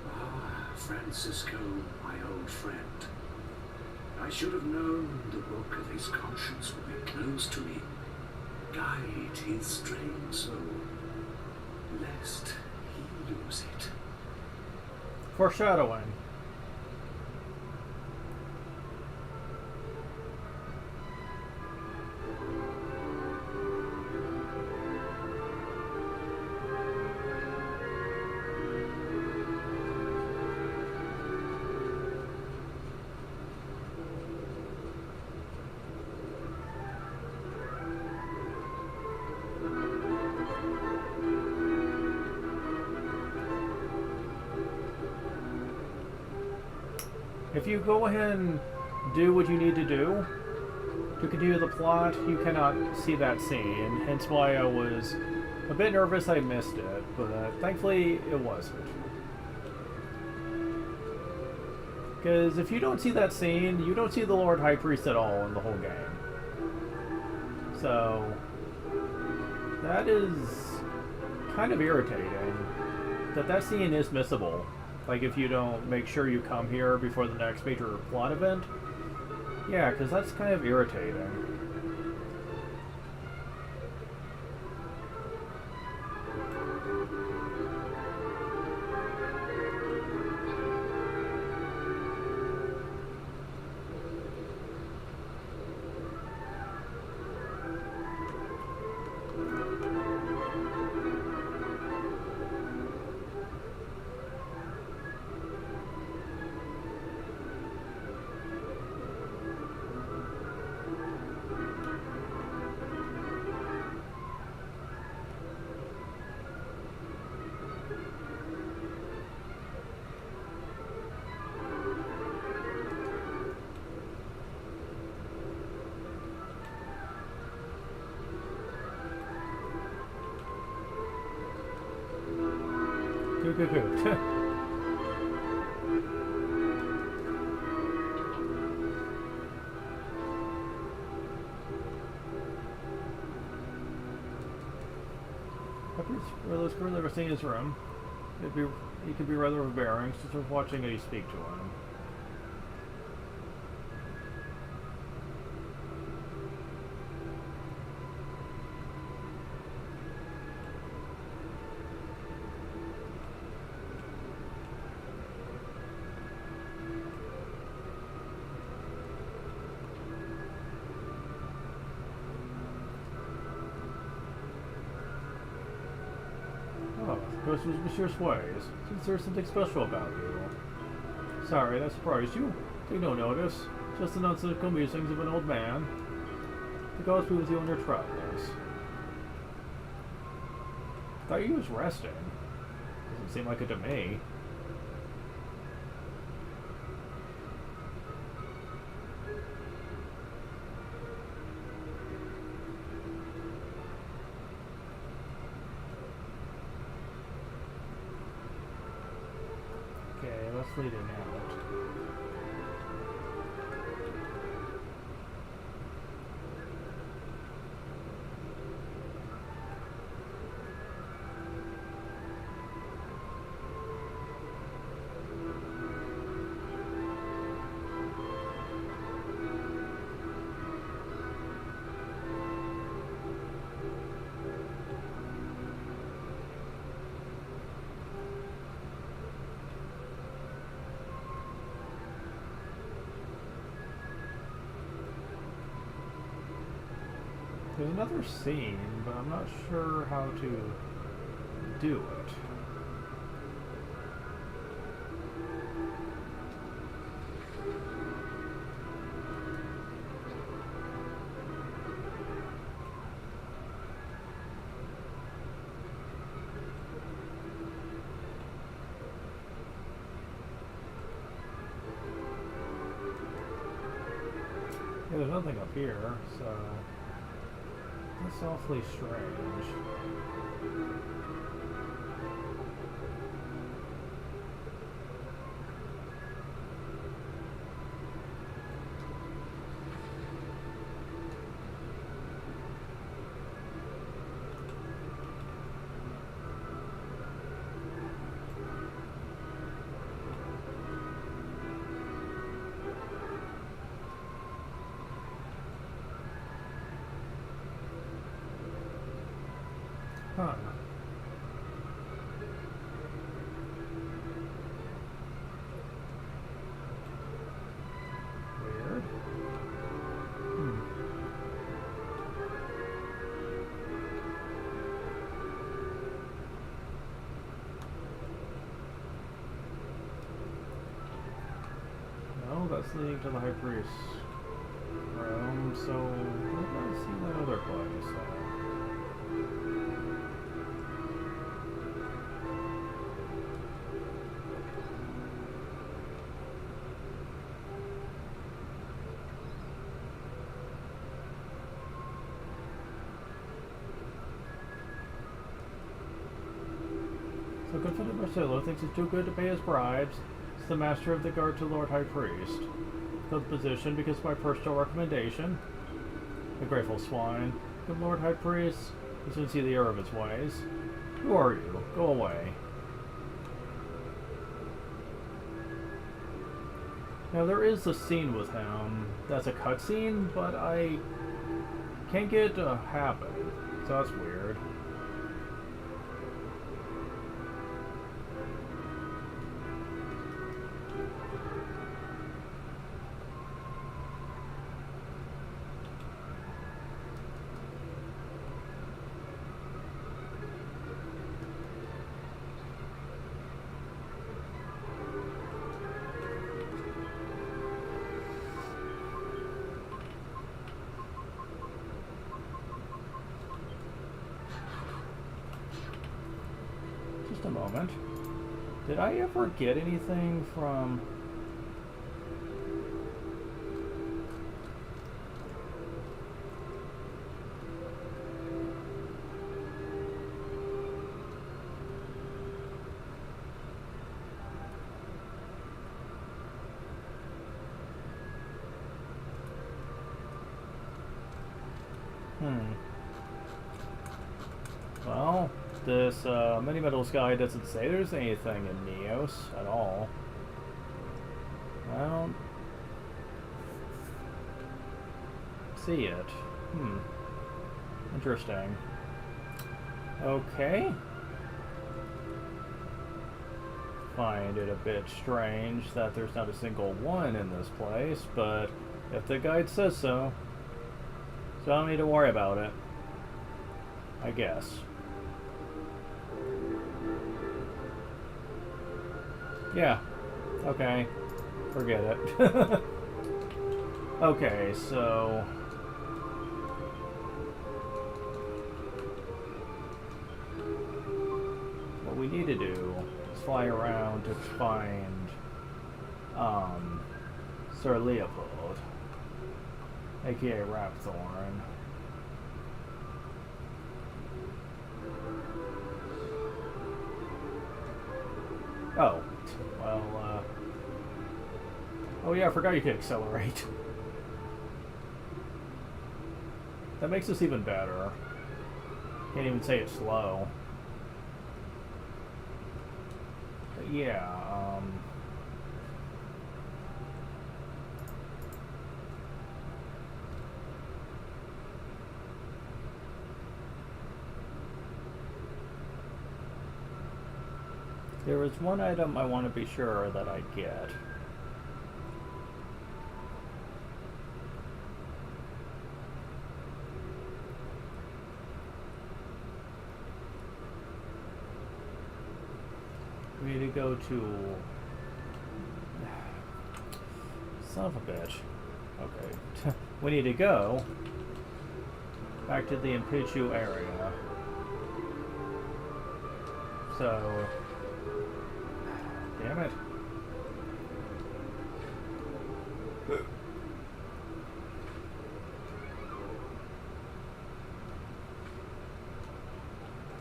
Ah, Francisco, my old friend. I should have known the book of his conscience would be closed to me. Guide his straying soul, lest he lose it. Foreshadowing. If you go ahead and do what you need to do to continue the plot, you cannot see that scene, hence why I was a bit nervous I missed it, but thankfully it wasn't. Because if you don't see that scene, you don't see the Lord High Priest at all in the whole game. So, that is kind of irritating, that scene is missable. Like, if you don't make sure you come here before the next major plot event. Yeah, because that's kind of irritating. Good. Let's go over seeing his room. He could be rather overbearing, so sort of watching how you speak to him. Goes with Monsieur's ways, since there's something special about you. Sorry, that surprised you. Take no notice. Just the nonsensical musings of an old man. The ghost be with you on your travels. Thought he was resting. Doesn't seem like it to me. Okay, let's lead it out. There's another scene, but I'm not sure how to do it. Yeah, there's nothing up here, so that's awfully strange. Huh. Weird. No, that's leading to the High Priest's room, so let's see that other place. So Confident Marcelo thinks he's too good to pay his bribes. He's the master of the guard to Lord High Priest. Got the position because of my personal recommendation. The grateful swine. Good Lord High Priest, he soon see the error of his ways. Who are you? Go away. Now there is a scene with him that's a cutscene, but I can't get it to happen. So that's weird. A moment. Did I ever get anything from... Well, this Mini Metals guy doesn't say there's anything in Neos at all. I don't see it. Interesting. Okay. Find it a bit strange that there's not a single one in this place, but if the guide says so, I don't need to worry about it. I guess. Yeah. Okay. Forget it. Okay, so... need to do is fly around to find Sir Leopold, aka Rapthorn. Oh, well, oh yeah, I forgot you could accelerate. That makes this even better. Can't even say it's slow. But yeah, there is one item I want to be sure that I get. We need to go to... Son of a bitch. Okay. We need to go back to the Impichu area. So... Damn it.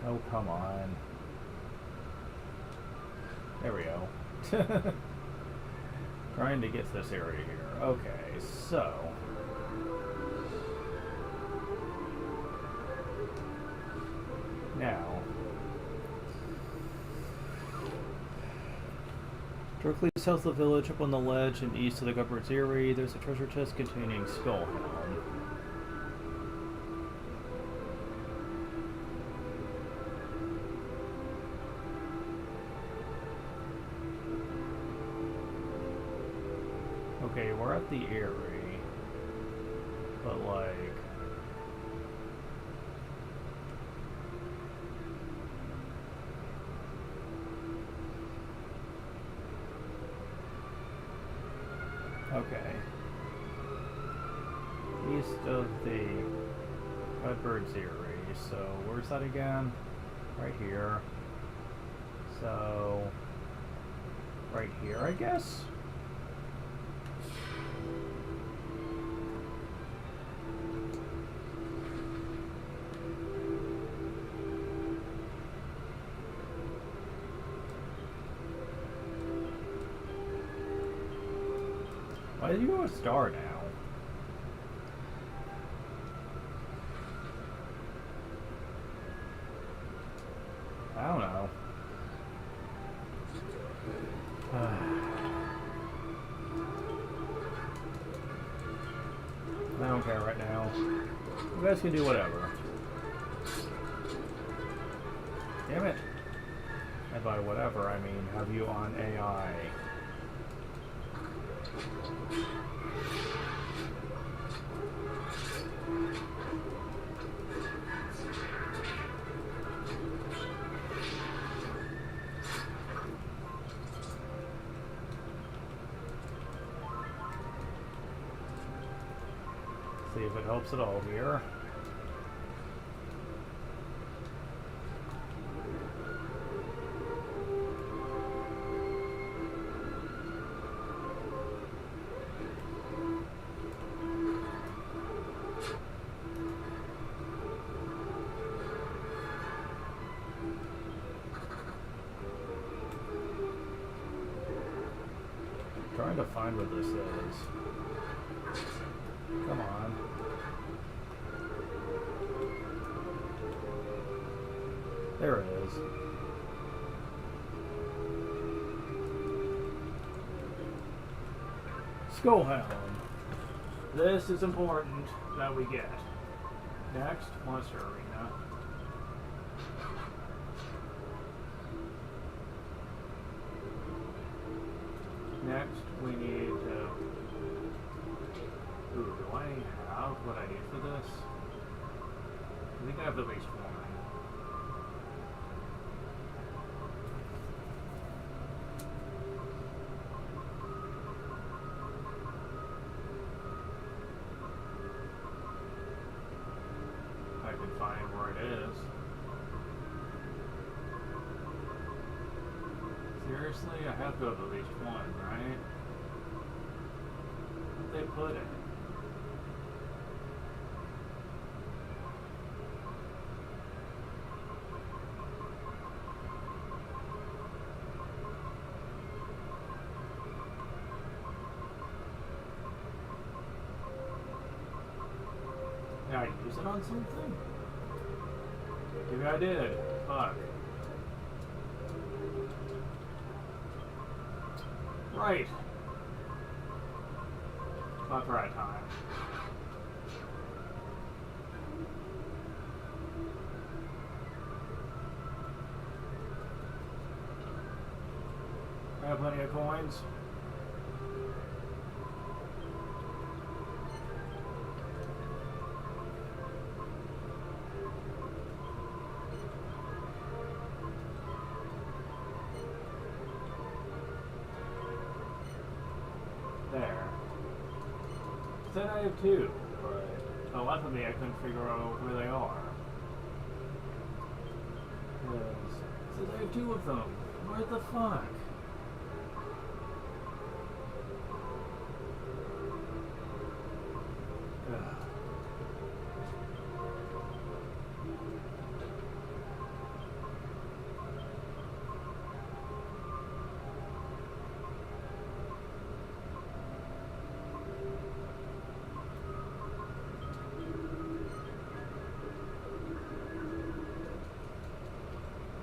Oh, come on. There we go. Trying to get to this area here. Okay, so... Now... Directly south of the village, up on the ledge and east of the Governor's Eyrie, there's a treasure chest containing Skullhelm. Okay, we're at the Eyrie, but like... Okay. East of the Governor's Eyrie, so where's that again? Right here. So... right here, I guess? Why did you go a star now? I don't know. I don't care right now. You guys can do whatever. Damn it. And by whatever, I mean have you on AI. See if it helps at all here. Trying to find what this is. Come on. There it is. Skullhelm. This is important that we get. Next, Monster Arena. Next, we need to... Ooh, do I have what I need for this? I think I have the base one. I can find where it is. seriously? I have to have at least one, right? Where'd they put it? Did I use it on something? Maybe I did. Fuck. Right. About the right time. I have plenty of coins. There. Then I have two, but telepathy I couldn't figure out where they are. Says I have two of them. What the fuck? Ugh.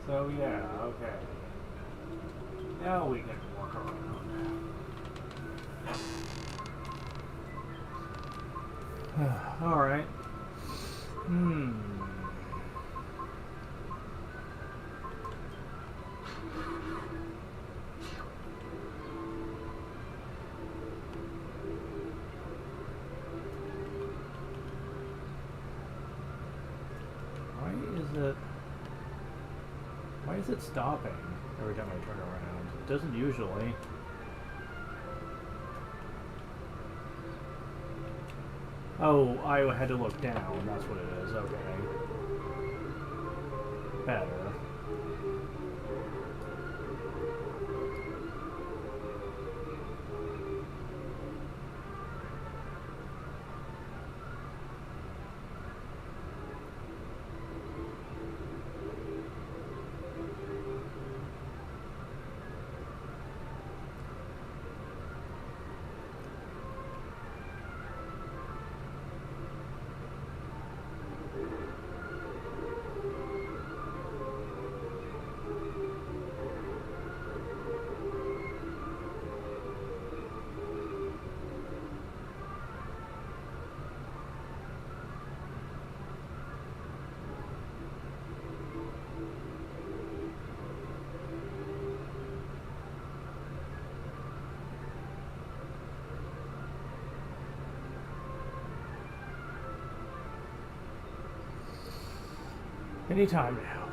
So yeah, okay. Now we can walk around. Alright. Why is it stopping every time I turn around? It doesn't usually. Oh, I had to look down. That's what it is. Okay. Better. Anytime now.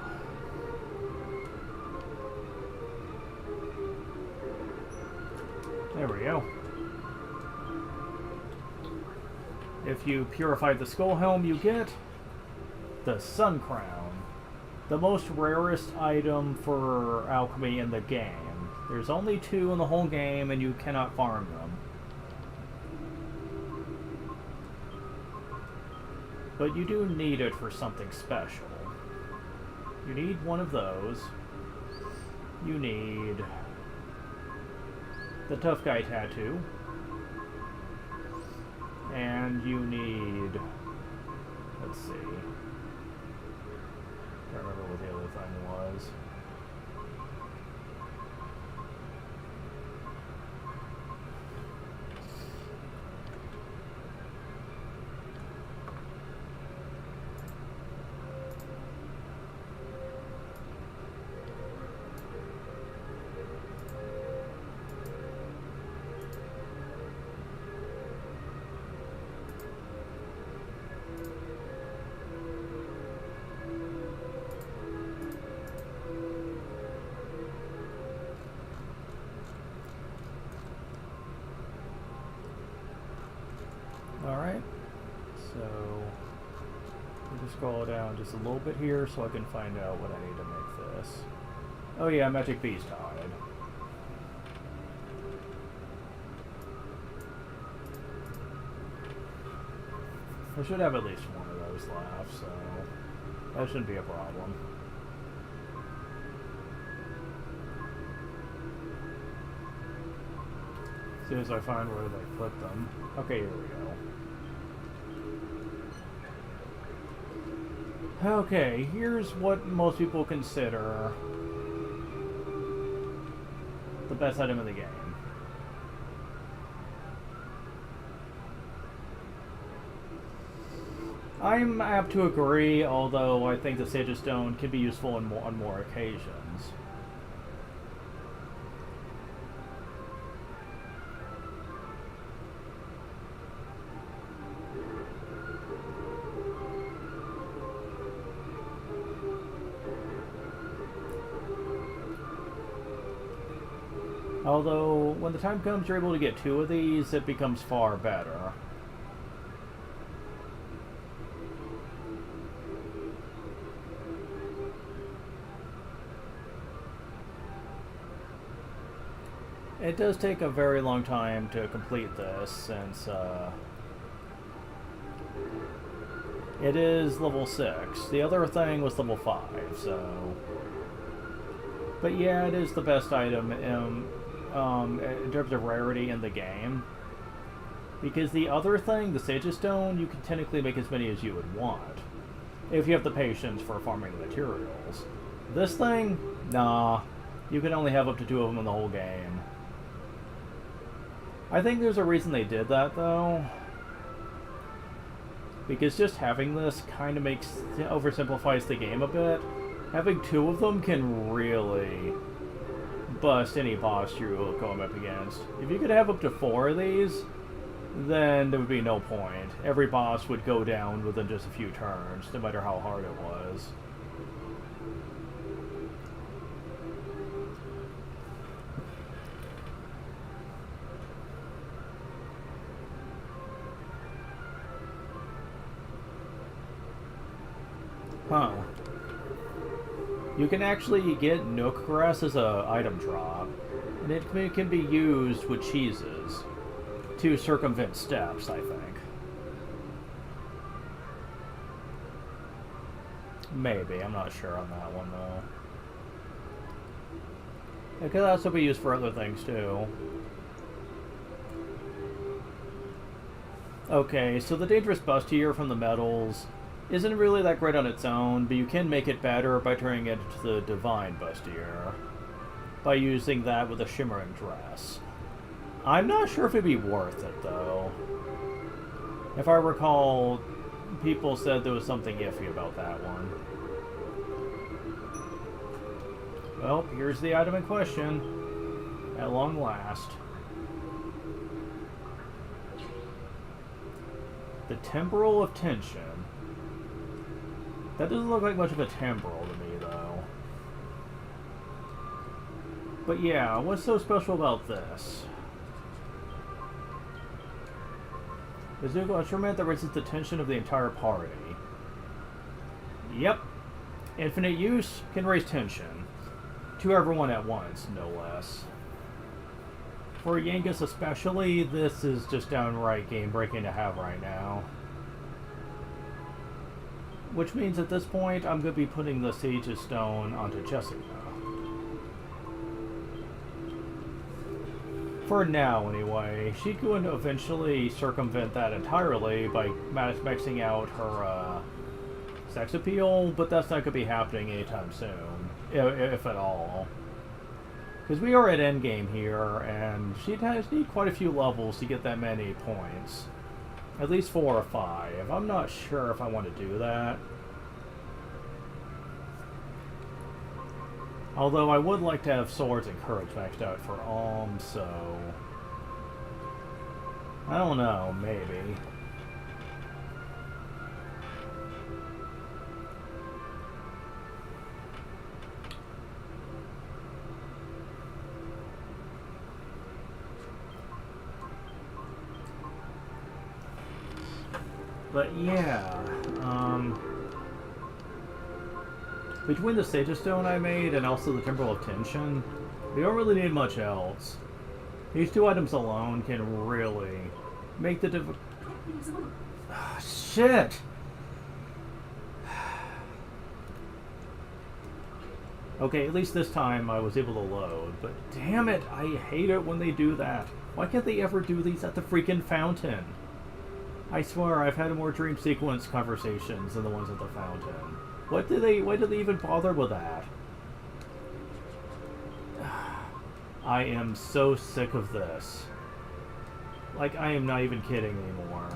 There we go. If you purify the skull helm, you get the Sun Crown, the most rarest item for alchemy in the game. There's only 2 in the whole game, and you cannot farm them. But you do need it for something special. You need one of those. You need the Tough Guy tattoo. And you need... let's see. Can't remember what the other thing was. Alright, so we'll just scroll down just a little bit here so I can find out what I need to make this. Oh yeah, Magic Beast Hide. I should have at least one of those left, so that shouldn't be a problem. As soon as I find where they put them. Okay, here we go. Okay, here's what most people consider the best item in the game. I'm apt to agree, although I think the Sage of Stone can be useful on more occasions. Although, when the time comes you're able to get 2 of these, it becomes far better. It does take a very long time to complete this, since it is level 6. The other thing was level 5, so... But yeah, it is the best item in terms of rarity in the game. Because the other thing, the Sage of Stone, you can technically make as many as you would want, if you have the patience for farming the materials. This thing, nah. You can only have up to 2 of them in the whole game. I think there's a reason they did that, though. Because just having this kind of oversimplifies the game a bit. Having 2 of them can really bust any boss you're going up against. If you could have up to 4 of these, then there would be no point. Every boss would go down within just a few turns, no matter how hard it was. Huh. You can actually get Nook Grass as an item drop, and it can be used with cheeses to circumvent steps, I think. Maybe, I'm not sure on that one, though. It could also be used for other things, too. Okay, so the Dangerous Bustier from the Metals isn't really that great on its own, but you can make it better by turning it into the Divine Bustier, by using that with a Shimmering Dress. I'm not sure if it'd be worth it, though. If I recall, people said there was something iffy about that one. Well, here's the item in question, at long last. The Temporal of Tension. That doesn't look like much of a temporal to me, though. But yeah, what's so special about this? Is it an instrument that raises the tension of the entire party? Yep. Infinite use can raise tension. To everyone at once, no less. For Yangus especially, this is just downright game-breaking to have right now. Which means at this point, I'm going to be putting the Sage of Stone onto Jessica. For now, anyway. She could eventually circumvent that entirely by maxing out her sex appeal, but that's not going to be happening anytime soon, if at all. Because we are at endgame here, and she'd need quite a few levels to get that many points. At least 4 or 5. I'm not sure if I want to do that. Although I would like to have Swords and Courage maxed out for so... I don't know, maybe. But yeah, between the Sage of Stone I made and also the Temporal of Tension, we don't really need much else. These 2 items alone can really make the Shit! Okay, at least this time I was able to load, but damn it, I hate it when they do that. Why can't they ever do these at the freaking fountain? I swear I've had more dream sequence conversations than the ones at the fountain. Why do they even bother with that? I am so sick of this. Like, I am not even kidding anymore.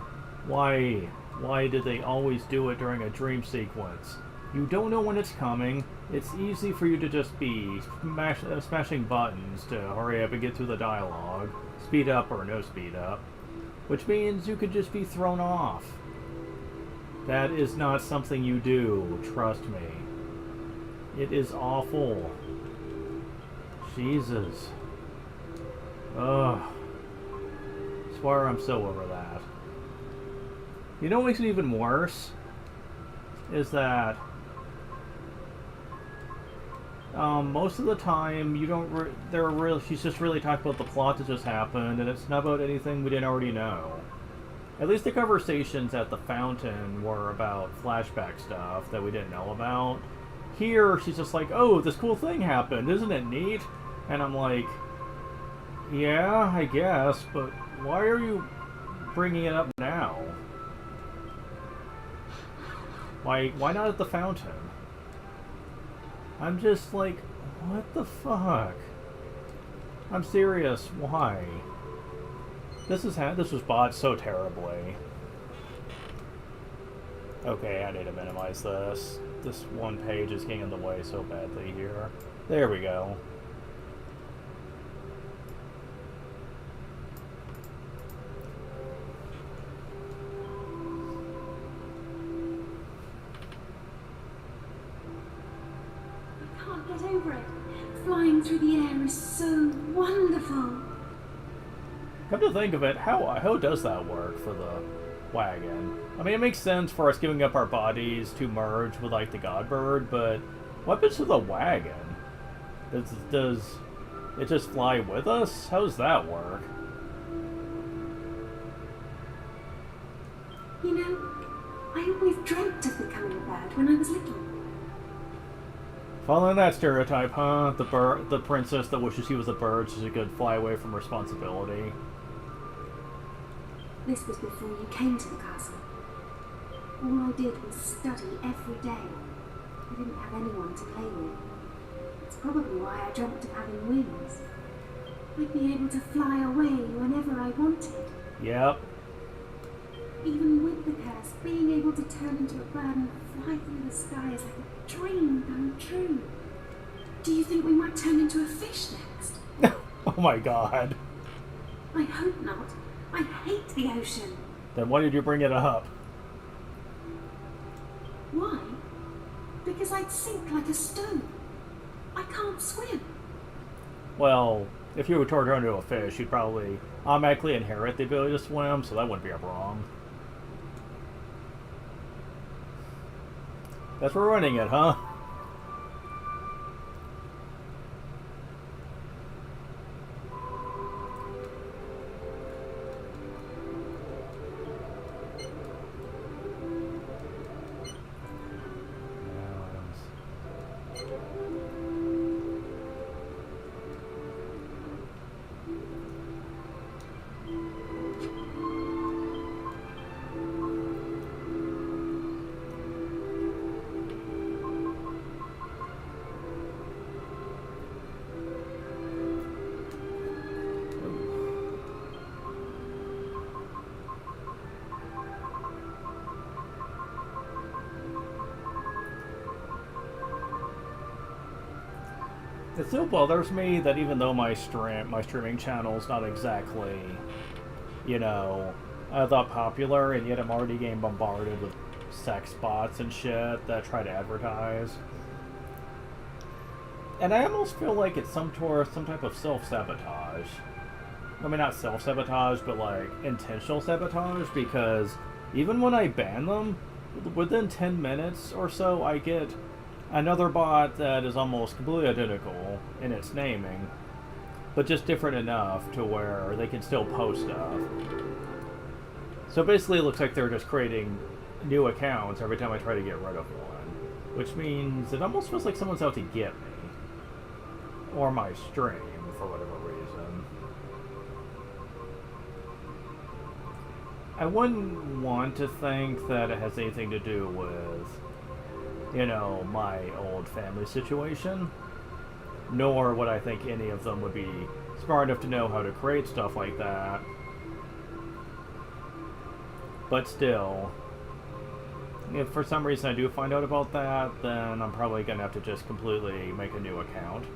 Why? Why did they always do it during a dream sequence? You don't know when it's coming. It's easy for you to just be smashing buttons to hurry up and get through the dialogue. Speed up or no speed up. Which means you could just be thrown off. That is not something you do, trust me. It is awful. Jesus. Ugh. Swear I'm so over that. You know what makes it even worse? Is that most of the time you don't she's just really talking about the plot that just happened, and it's not about anything we didn't already know. At least the conversations at the fountain were about flashback stuff that we didn't know about. Here she's just like, oh, this cool thing happened, isn't it neat? And I'm like, yeah, I guess, but why are you bringing it up now? Why not at the fountain? I'm just like, what the fuck? I'm serious, why? This was bought so terribly. Okay, I need to minimize this. This one page is getting in the way so badly here. There we go. Get over it. Flying through the air is so wonderful. Come to think of it, how does that work for the wagon? I mean, it makes sense for us giving up our bodies to merge with, like, the Godbird, but what happens to the wagon? Does it just fly with us? How does that work? You know, I always dreamt of becoming a bird when I was little. Following that stereotype, huh? The princess that wishes she was a bird so she could fly away from responsibility. This was before you came to the castle. All I did was study every day. I didn't have anyone to play with. It's probably why I dreamt of having wings. I'd be able to fly away whenever I wanted. Yep. Even with the curse, being able to turn into a bird and fly through the sky is like a dream come true. Do you think we might turn into a fish next? Oh my god. I hope not. I hate the ocean. Then why did you bring it up? Why? Because I'd sink like a stone. I can't swim. Well, if you were turned into a fish, you'd probably automatically inherit the ability to swim, so that wouldn't be a problem. That's ruining it, huh? It still bothers me that even though my streaming channel's not exactly, you know, that popular, and yet I'm already getting bombarded with sex bots and shit that try to advertise. And I almost feel like it's some type of self-sabotage. I mean, not self-sabotage, but like intentional sabotage, because even when I ban them, within 10 minutes or so, I get another bot that is almost completely identical in its naming, but just different enough to where they can still post stuff. So basically it looks like they're just creating new accounts every time I try to get rid of one. Which means it almost feels like someone's out to get me. Or my stream, for whatever reason. I wouldn't want to think that it has anything to do with, you know, my old family situation. Nor would I think any of them would be smart enough to know how to create stuff like that. But still, if for some reason I do find out about that, then I'm probably going to have to just completely make a new account.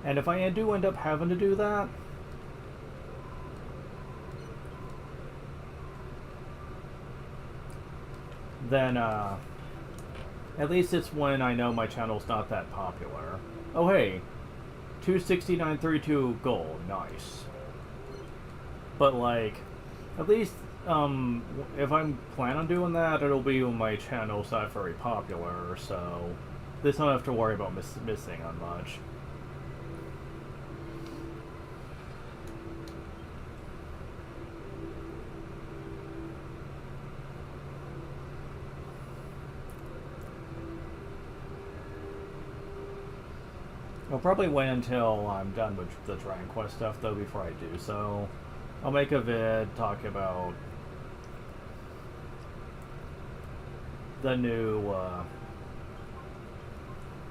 And if I do end up having to do that, then at least it's when I know my channel's not that popular. Oh hey, 269.32 gold, nice. But like, at least if I'm planning on doing that, it'll be when my channel's not very popular, so this I don't have to worry about missing on much. I'll probably wait until I'm done with the Dragon Quest stuff, though, before I do so. I'll make a vid talking about the new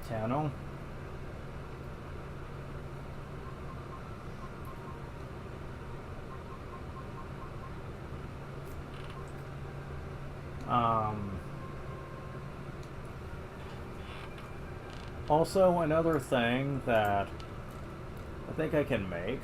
channel. Also, another thing that I think I can make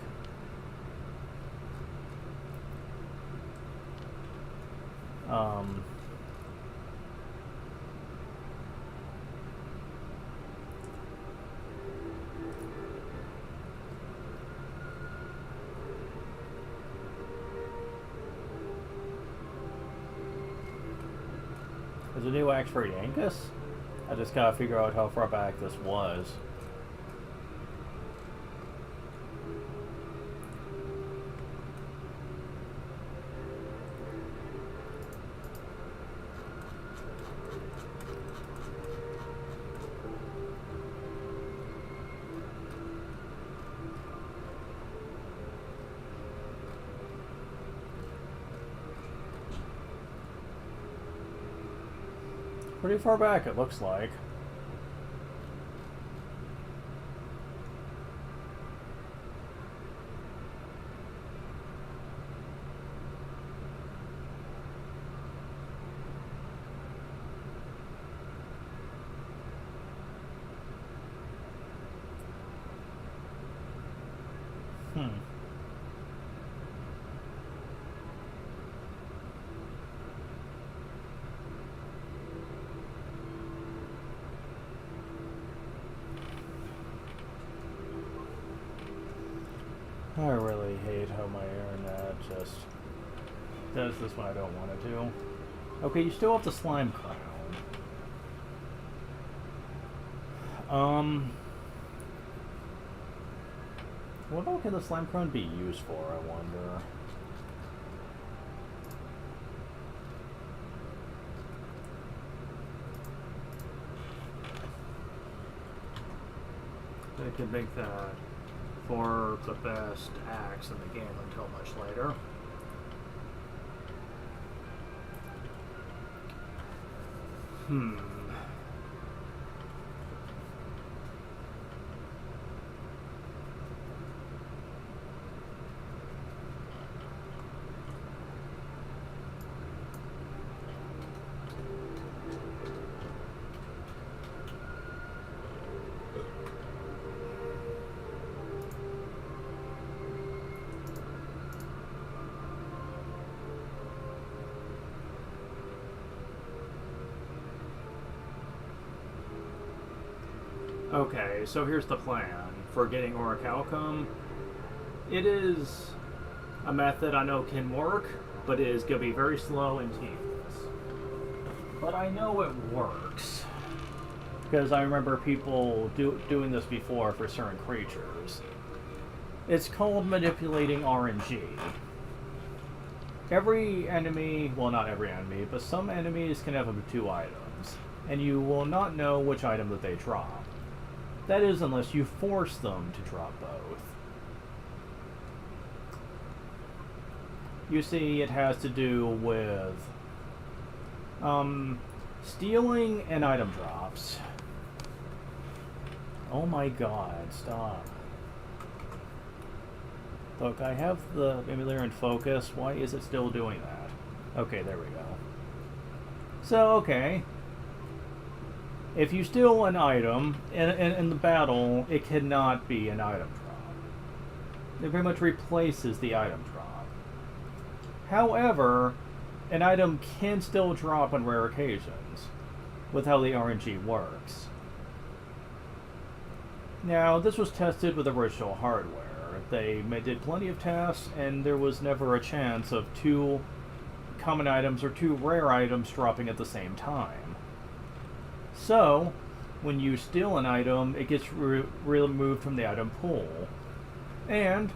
There's a new axe for Yankus? I just gotta figure out how far back this was. Pretty far back, it looks like. I really hate how my internet just does this when I don't want it to. Okay, you still have the slime crown. What all can the slime crown be used for, I wonder? I could make that for the best axe in the game until much later. Okay, so here's the plan for getting orichalcum. It is a method I know can work, but it is going to be very slow and tedious. But I know it works, because I remember people doing this before for certain creatures. It's called manipulating RNG. Every enemy, well, not every enemy, but some enemies can have up to 2 items, and you will not know which item that they drop. That is, unless you force them to drop both. You see, it has to do with stealing and item drops. Oh my god, stop. Look, I have the emulator in focus. Why is it still doing that? Okay, there we go. So, okay. If you steal an item, in the battle, it cannot be an item drop. It very much replaces the item drop. However, an item can still drop on rare occasions, with how the RNG works. Now, this was tested with original hardware. They did plenty of tests, and there was never a chance of 2 common items or 2 rare items dropping at the same time. So, when you steal an item, it gets removed from the item pool. And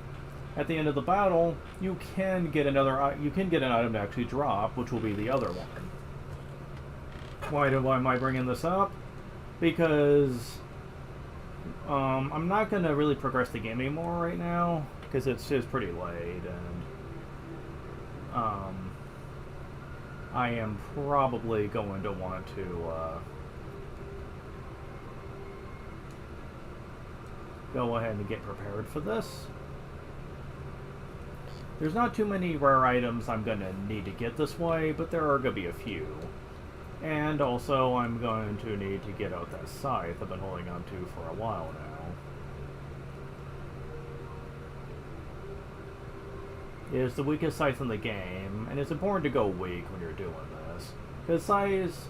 at the end of the battle, you can get an item to actually drop, which will be the other one. Why am I bringing this up? Because I'm not going to really progress the game anymore right now, because it's pretty late, and I am probably going to want to go ahead and get prepared for this. There's not too many rare items I'm going to need to get this way, but there are going to be a few. And also, I'm going to need to get out that scythe I've been holding on to for a while now. It is the weakest scythe in the game, and it's important to go weak when you're doing this, because scythes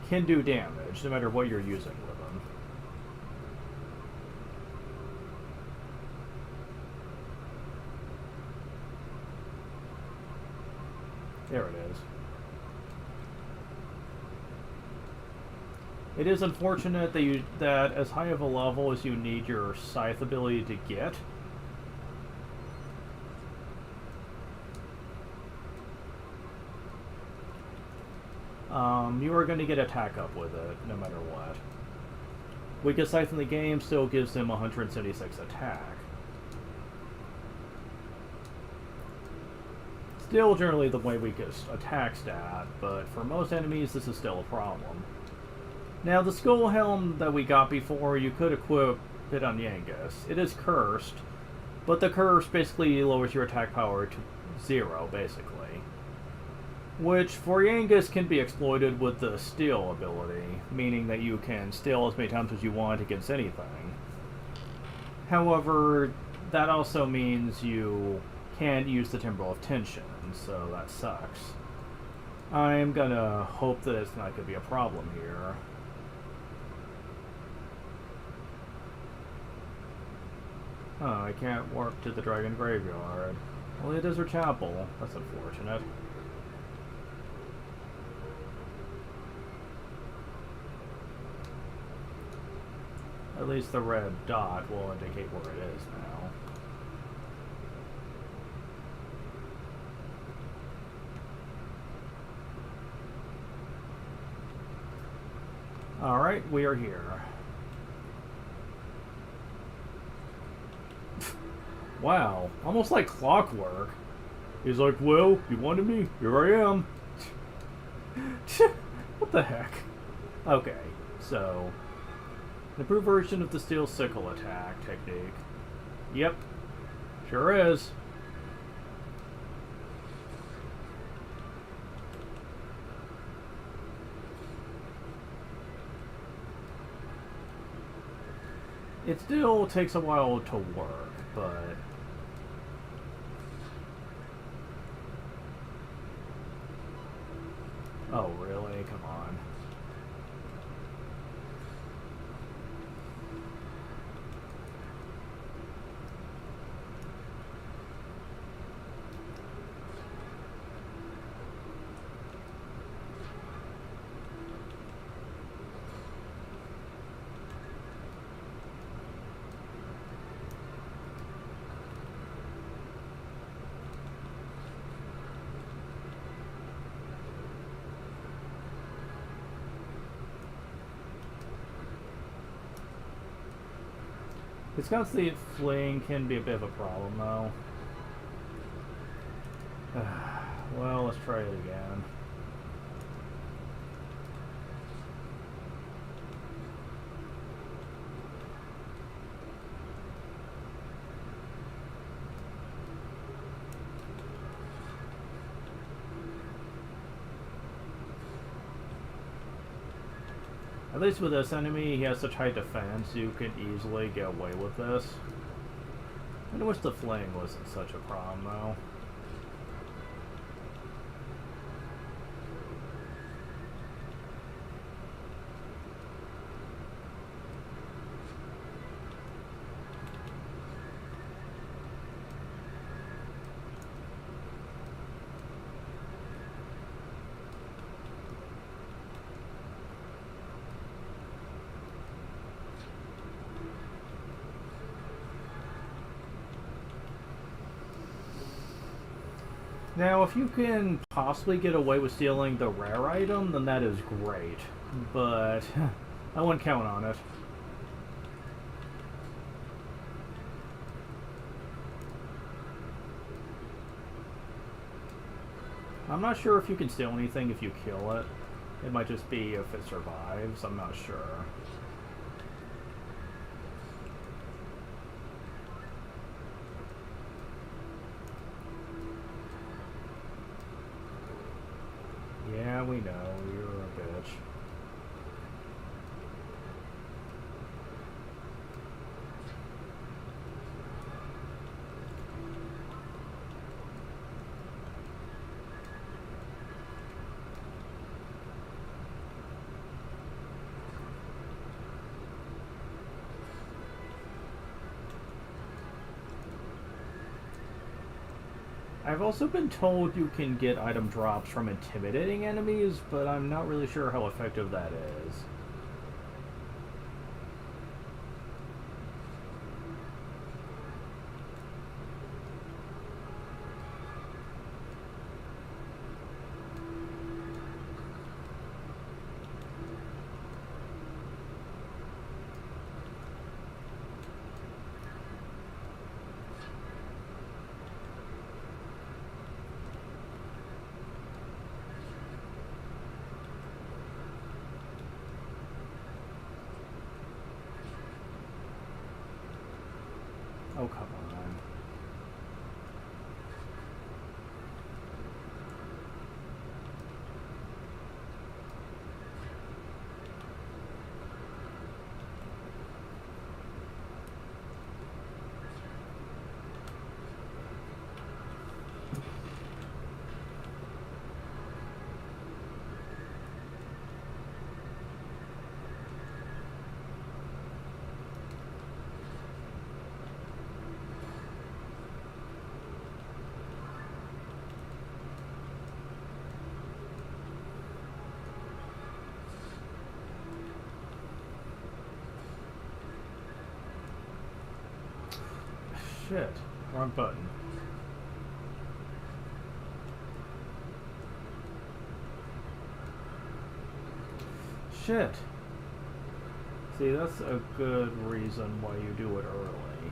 can do damage, no matter what you're using with them. There it is. It is unfortunate that as high of a level as you need your scythe ability to get, you are going to get attack up with it, no matter what. Weakest scythe in the game still gives him 176 attack. Still generally the way weakest attack stat, but for most enemies this is still a problem. Now, the skull helm that we got before, you could equip it on Yangus. It is cursed, but the curse basically lowers your attack power to 0, basically. Which, for Yangus, can be exploited with the steal ability, meaning that you can steal as many times as you want against anything. However, that also means you can't use the Timbrel of Tension, so that sucks. I'm gonna hope that it's not gonna be a problem here. Oh, I can't warp to the Dragon Graveyard. Only a Desert Chapel. That's unfortunate. At least the red dot will indicate where it is now. Alright, we are here. Wow, almost like clockwork. He's like, well, you wanted me, here I am. What the heck? Okay, so an improved version of the steel sickle attack technique. Yep, sure is. It still takes a while to work, but oh, really? Come on. This constant fling can be a bit of a problem, though. Well, let's try it again. At least with this enemy, he has such high defense, you can easily get away with this. I wish the fling wasn't such a problem, though. Now, if you can possibly get away with stealing the rare item, then that is great. But I wouldn't count on it. I'm not sure if you can steal anything if you kill it. It might just be if it survives. I'm not sure. Yeah, we know. You're a bitch. I've also been told you can get item drops from intimidating enemies, but I'm not really sure how effective that is. Oh, come on. Shit. Wrong button. Shit. See, that's a good reason why you do it early.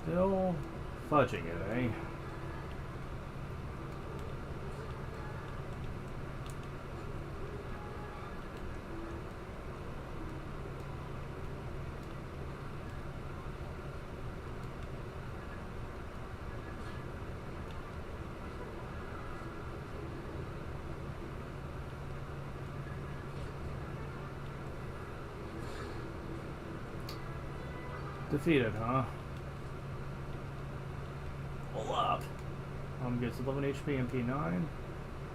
Still fudging it, eh? Defeated, huh? Hold up. Gets 11 HP, MP 9,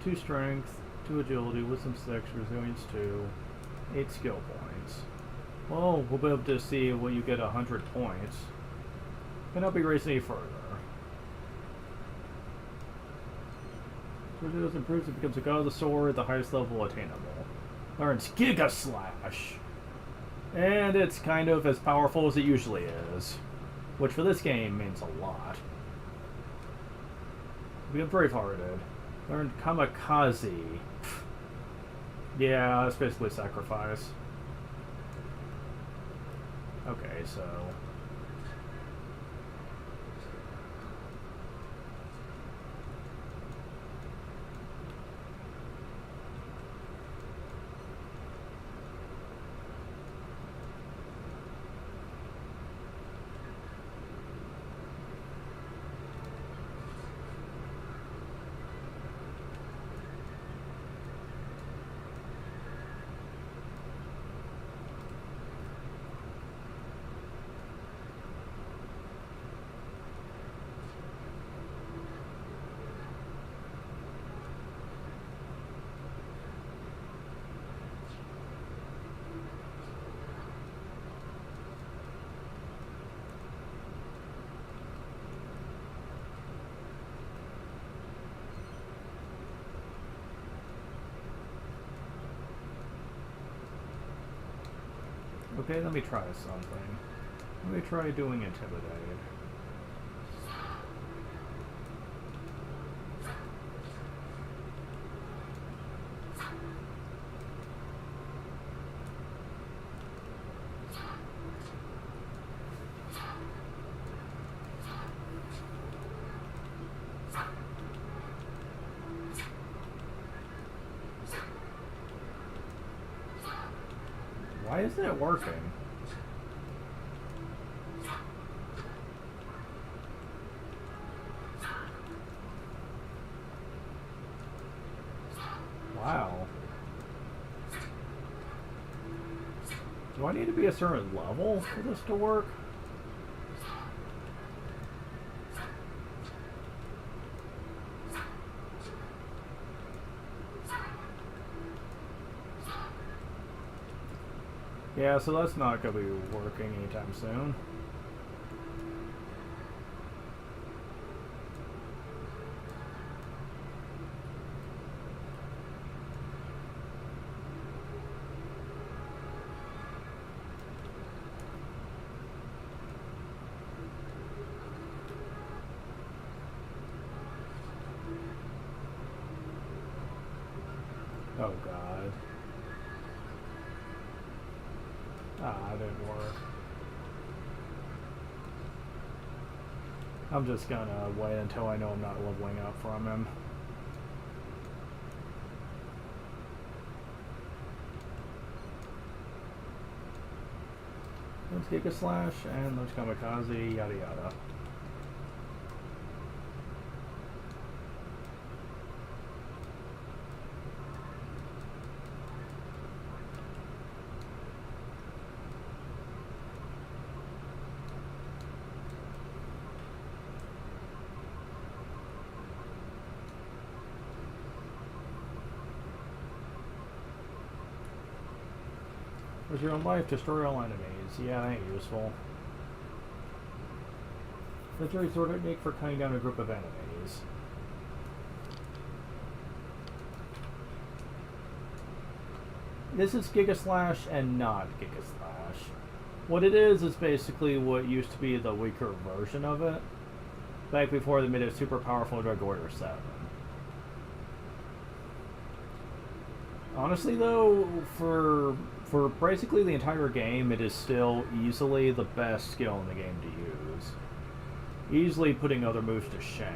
2 strength, 2 agility, wisdom 6, resilience 2, 8 skill points. Well, we'll be able to see when you get 100 points. Can I be raised any further? As improves, it becomes a god of the sword, the highest level attainable. Learns Giga Slash. And it's kind of as powerful as it usually is. Which for this game means a lot. We have Bravehearted. Learned Kamikaze. Yeah, it's basically sacrifice. Okay, so... Okay, let me try something. Let me try doing Intimidate. Why isn't it working? Wow. Do I need to be a certain level for this to work? Yeah, so that's not going to be working anytime soon. Oh, God. Ah, it didn't work. I'm just gonna wait until I know I'm not leveling up from him. There's Giga Slash, and there's Kamikaze, yada yada. With your own life, destroy all enemies. Yeah, that ain't useful. Legendary sword technique for cutting down a group of enemies. This is Giga Slash and not Giga Slash. What it is basically what used to be the weaker version of it. Back before they made it super powerful in Drug Warrior 7. Honestly though, for basically the entire game, it is still easily the best skill in the game to use. Easily putting other moves to shame.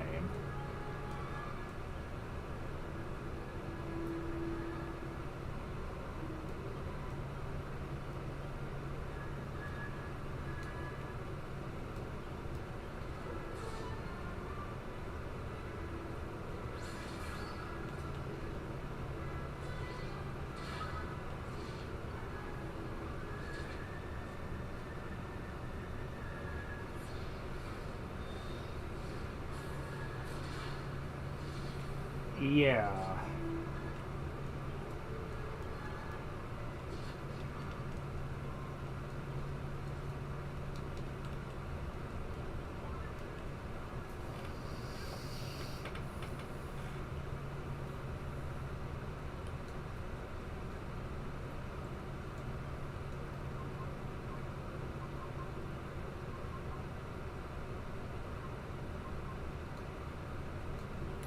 Yeah.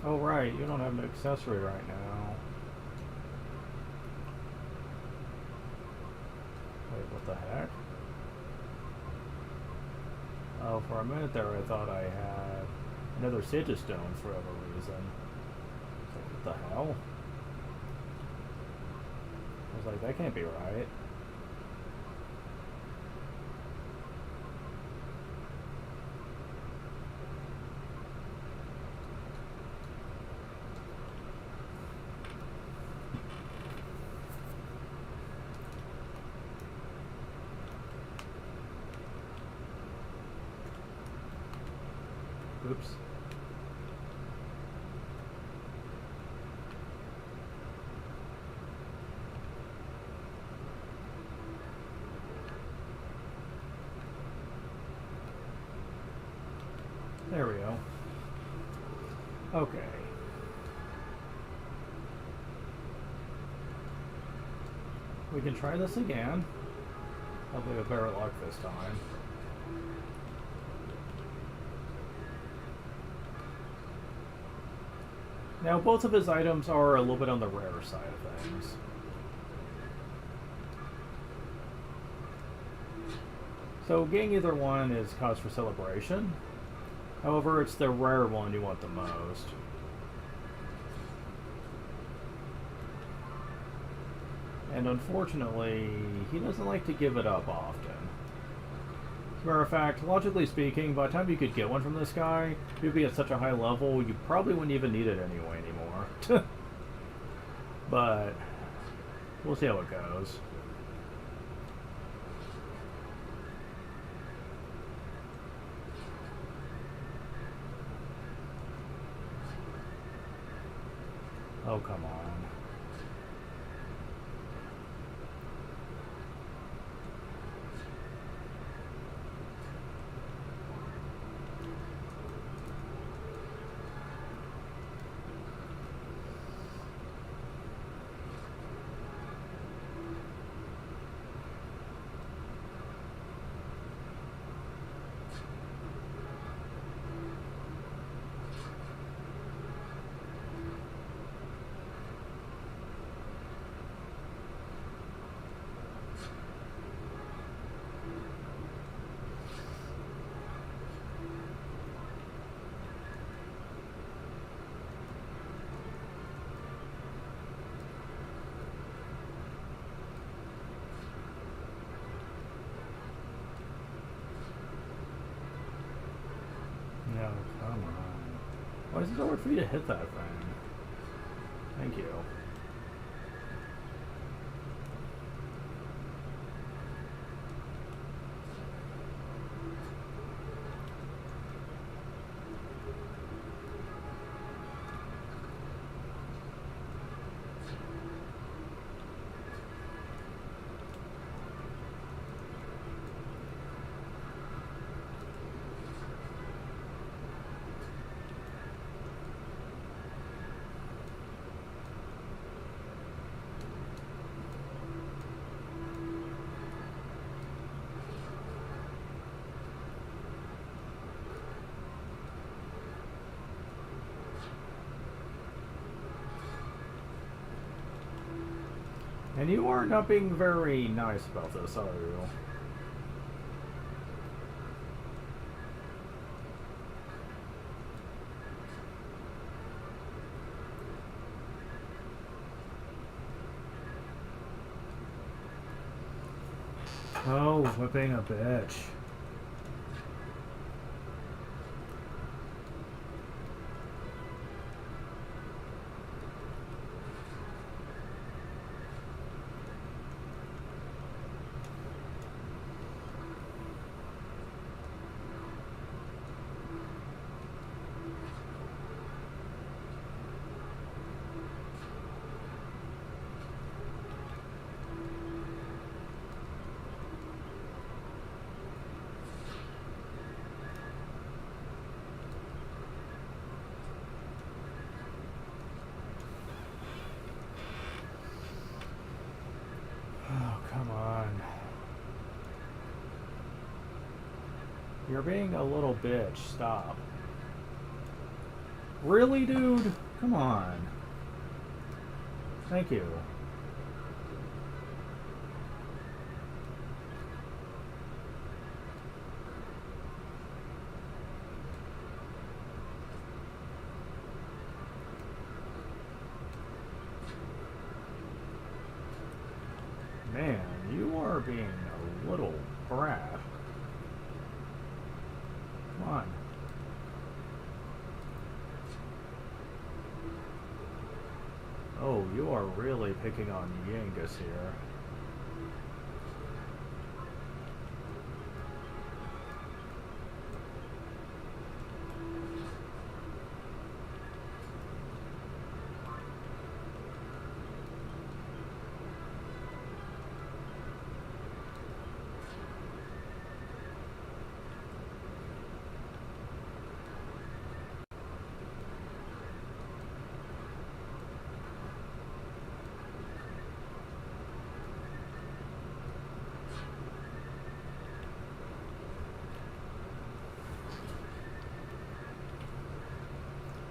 Oh right, you don't have an accessory right now. the heck? Oh, for a minute there I thought I had another Sigistone for whatever reason. It's like, what the hell? I was like, that can't be right. Oops. There we go. Okay. We can try this again. Hopefully with better luck this time. Now, both of his items are a little bit on the rare side of things. So getting either one is cause for celebration. However, it's the rare one you want the most. And unfortunately, he doesn't like to give it up often. As a matter of fact, logically speaking, by the time you could get one from this guy, you'd be at such a high level, you probably wouldn't even need it anyway anymore. But we'll see how it goes. Oh, come on. No, come on. Why is it so hard for you to hit that thing? Thank you. And you are not being very nice about this, are you? Oh, whipping a bitch. You're being a little bitch. Stop. Really, dude? Come on. Thank you. Man, you are being a little brat. Come on. Oh, you are really picking on Yangus here.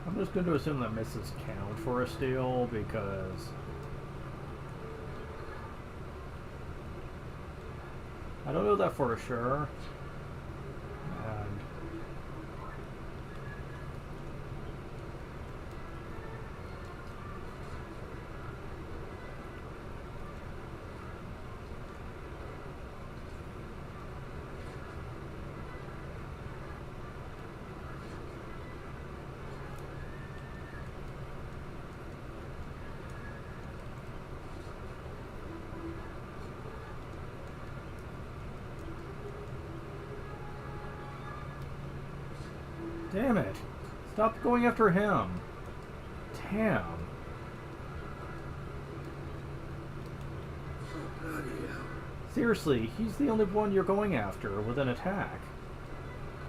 I'm just going to assume that misses count for a steal because I don't know that for sure. And damn it! Stop going after him! Damn. Oh, bloody hell. Seriously, he's the only one you're going after with an attack.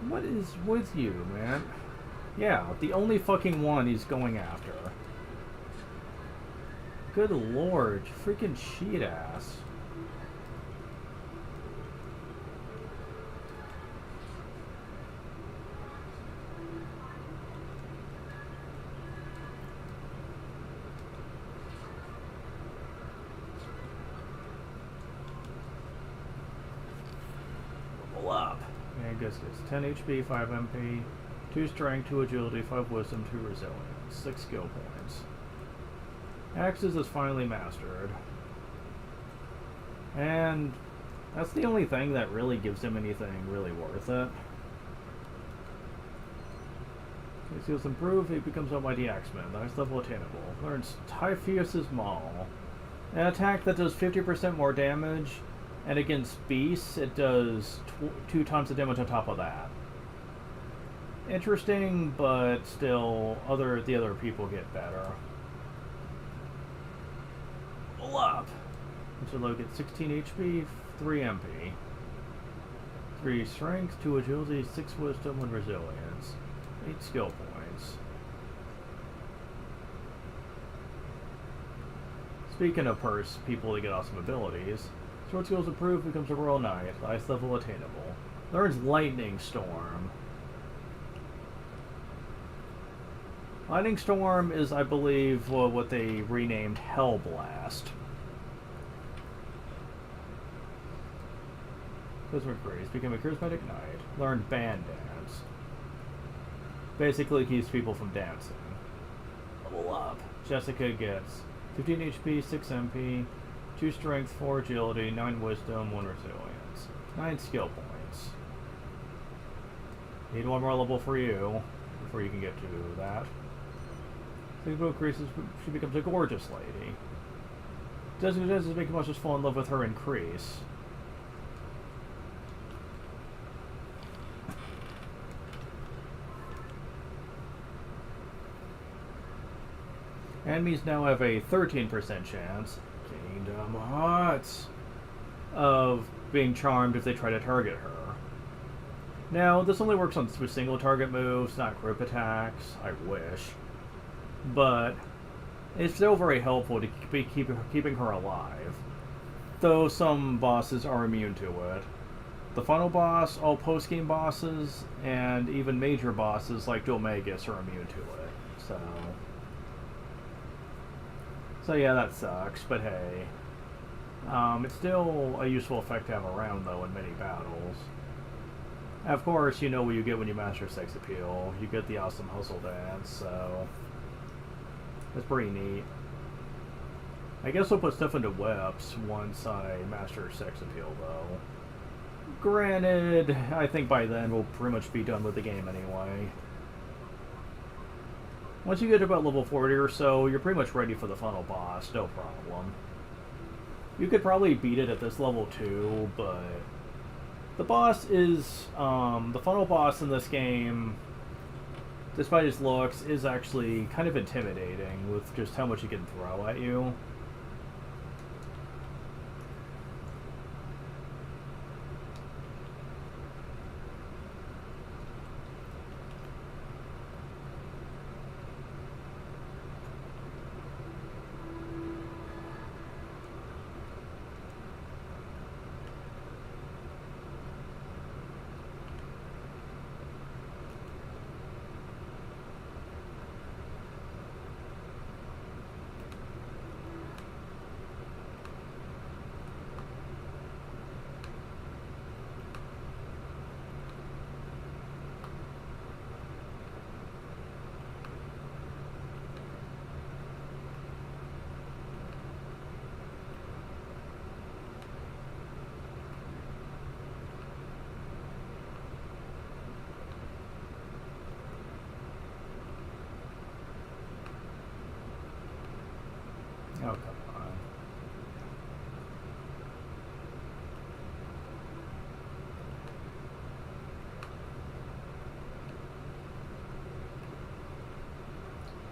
What is with you, man? Yeah, the only fucking one he's going after. Good lord, freaking cheat ass. Up. Angus gets 10 HP, 5 MP, 2 Strength, 2 Agility, 5 Wisdom, 2 Resilience, 6 skill points. Axes is finally mastered. And that's the only thing that really gives him anything really worth it. His skills improve, he becomes a mighty axeman, highest level attainable. Learns Typhoeus' Maul. An attack that does 50% more damage. And against beasts, it does 2 times the damage on top of that. Interesting, but still, the other people get better. Pull up! So they'll get 16 HP, 3 MP. 3 Strength, 2 Agility, 6 Wisdom, 1 Resilience. 8 skill points. Speaking of people that get awesome abilities, Sword skills improved, becomes a Royal Knight, highest level attainable. Learns Lightning Storm. Lightning Storm is, I believe, what they renamed Hell Blast. Cosmic Grace, become a Charismatic Knight. Learn Band Dance. Basically keeps people from dancing. Level up. Jessica gets 15 HP, 6 MP, 2 Strength, 4 Agility, 9 Wisdom, 1 Resilience. 9 skill points. Need 1 more level for you before you can get to that. Sigma increases, she becomes a gorgeous lady. Does make much just fall in love with her increase. Enemies now have a 13% chance, Kingdom Hearts, of being charmed if they try to target her. Now, this only works with single target moves, not group attacks, I wish. But it's still very helpful to be keeping her alive. Though some bosses are immune to it. The final boss, all post-game bosses, and even major bosses like Domegus are immune to it. So yeah, that sucks, but hey. It's still a useful effect to have around, though, in many battles. Of course, you know what you get when you master Sex Appeal. You get the awesome hustle dance, so... that's pretty neat. I guess I'll put stuff into whips once I master sex appeal, though. Granted, I think by then we'll pretty much be done with the game anyway. Once you get to about level 40 or so, you're pretty much ready for the final boss, no problem. You could probably beat it at this level too, but the boss is, the final boss in this game, despite his looks, is actually kind of intimidating with just how much he can throw at you. Oh, come on.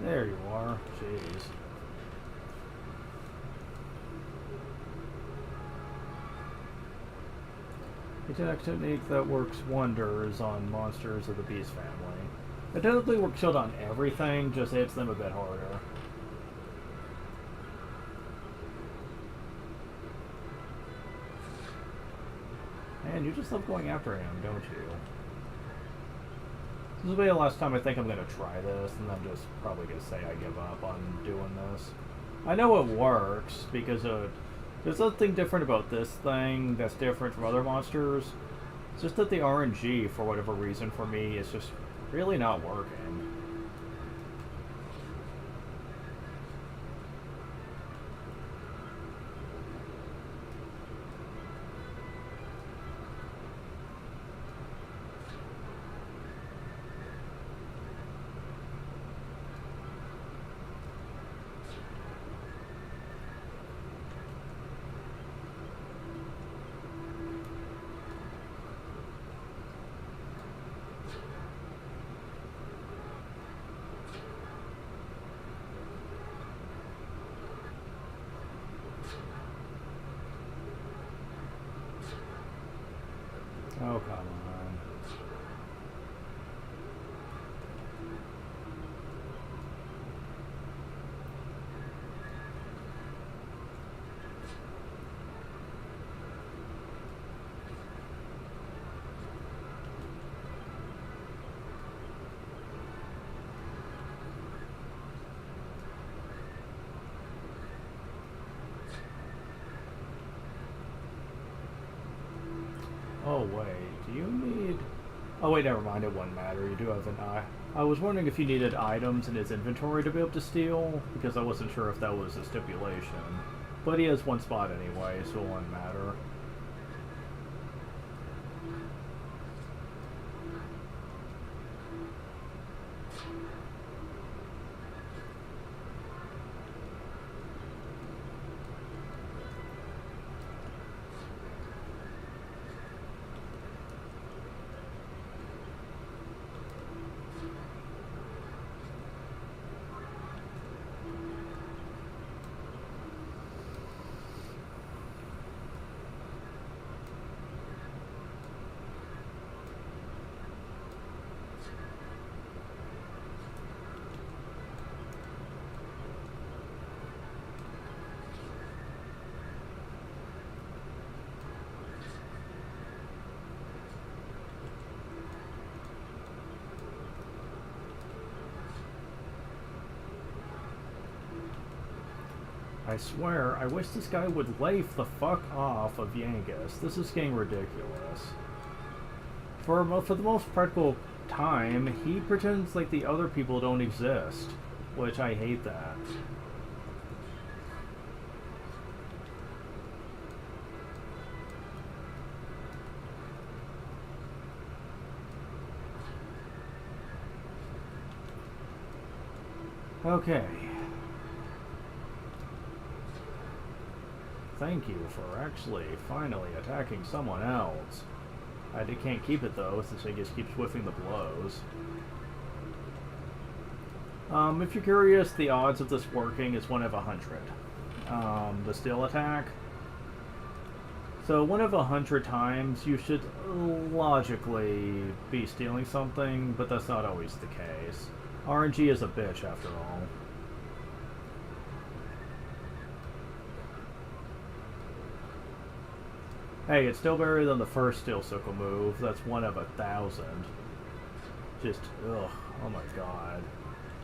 There you are. Jeez. Attack technique that works wonders on monsters of the beast family. It technically works shield on everything, just hits them a bit harder. Man, you just love going after him, don't you? This will be the last time I think I'm going to try this, and then just probably going to say I give up on doing this. I know it works, because there's nothing different about this thing that's different from other monsters. It's just that the RNG, for whatever reason for me, is just really not working. Oh, come on. Oh wait, do you need... Oh wait, never mind, it wouldn't matter. You do have an eye. I was wondering if you needed items in his inventory to be able to steal, because I wasn't sure if that was a stipulation. But he has one spot anyway, so it wouldn't matter. I swear, I wish this guy would laugh the fuck off of Yangus. This is getting ridiculous. For the most practical time, he pretends like the other people don't exist, which I hate that. Okay. Thank you for actually finally attacking someone else. I can't keep it though, since I just keep whiffing the blows. If you're curious, the odds of this working is 1 of 100. The steel attack. So 1 of 100 times you should logically be stealing something, but that's not always the case. RNG is a bitch after all. Hey, it's still better than the first Steel Sickle move. That's 1 of 1,000. Just, ugh, oh my god.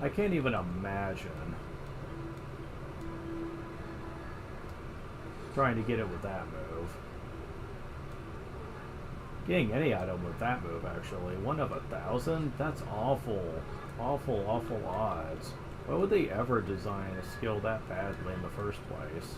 I can't even imagine trying to get it with that move. Getting any item with that move, actually. 1 of 1,000? That's awful. Awful, awful odds. Why would they ever design a skill that badly in the first place?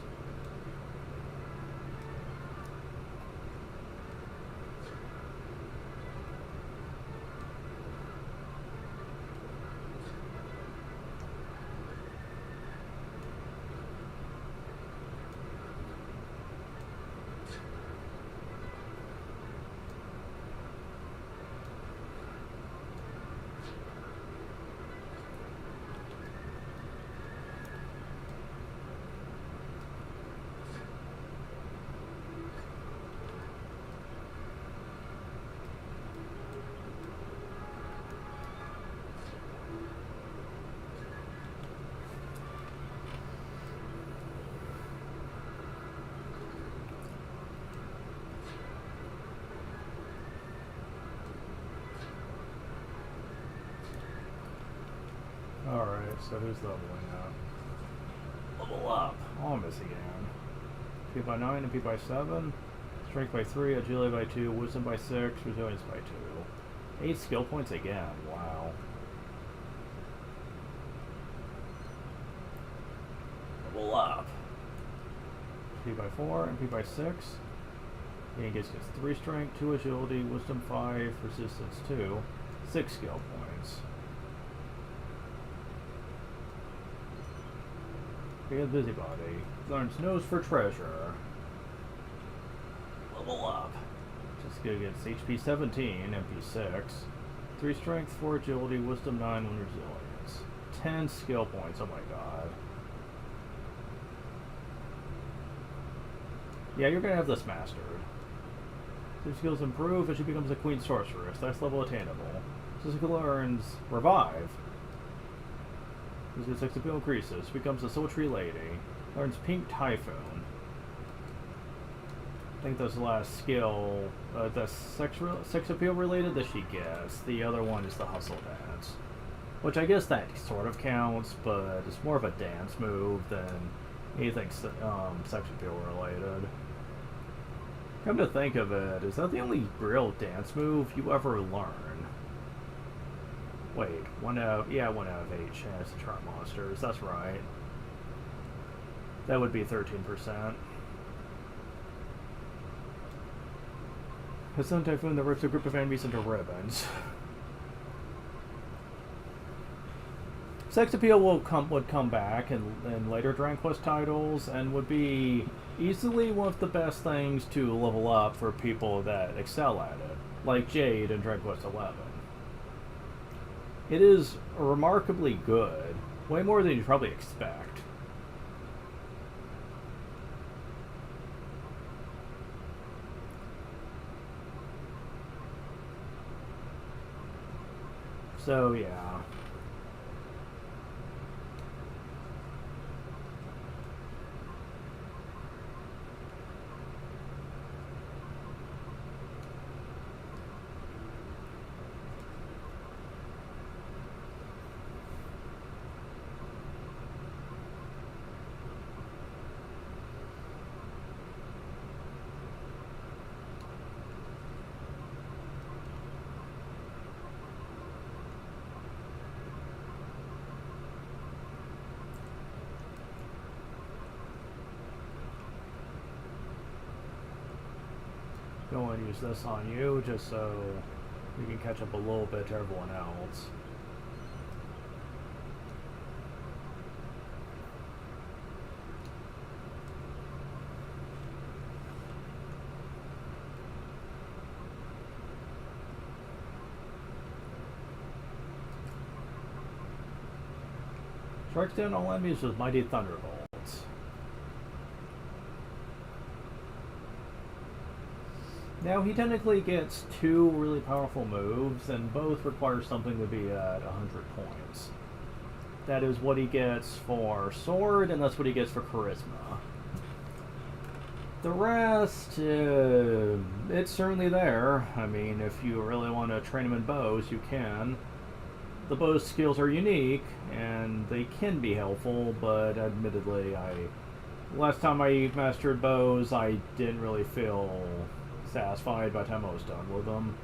Alright, so who's leveling up? Level up! Almost again. P by 9 and P by 7. Strength by 3, agility by 2, wisdom by 6, resilience by 2. 8 skill points again, wow. Level up! P by 4 and P by 6. He gets 3 strength, 2 agility, wisdom 5, resistance 2, 6 skill points. Be a busybody. Learns nose for treasure. Level up. Just good against HP 17, MP 6. 3 strength, 4 agility, wisdom 9, 1 resilience. 10 skill points, oh my god. Yeah, you're gonna have this mastered. Her skills improve as she becomes a Queen Sorceress. Next level attainable. Suzuka learns Revive. His sex appeal increases. Becomes a Sultry Lady. Learns Pink Typhoon. I think that's the last skill. That's sex appeal related that she gets. The other one is the Hustle Dance. Which I guess that sort of counts, but it's more of a dance move than anything sex appeal related. Come to think of it, is that the only real dance move you ever learn? Wait, 1 out of 8 chance to trap monsters, that's right. That would be 13%. A Sun Typhoon that rips a group of enemies into ribbons. Sex appeal would come back in later Dragon Quest titles and would be easily one of the best things to level up for people that excel at it, like Jade in Dragon Quest XI. It is remarkably good, way more than you'd probably expect. So yeah. Go and use this on you just so you can catch up a little bit to everyone else. Strikes down all enemies with mighty thunderbolts. Now, he technically gets 2 really powerful moves, and both require something to be at 100 points. That is what he gets for Sword, and that's what he gets for Charisma. The rest, it's certainly there. I mean, if you really want to train him in bows, you can. The bow skills are unique, and they can be helpful, but admittedly, last time I mastered bows, I didn't really feel satisfied by the time I was done with them.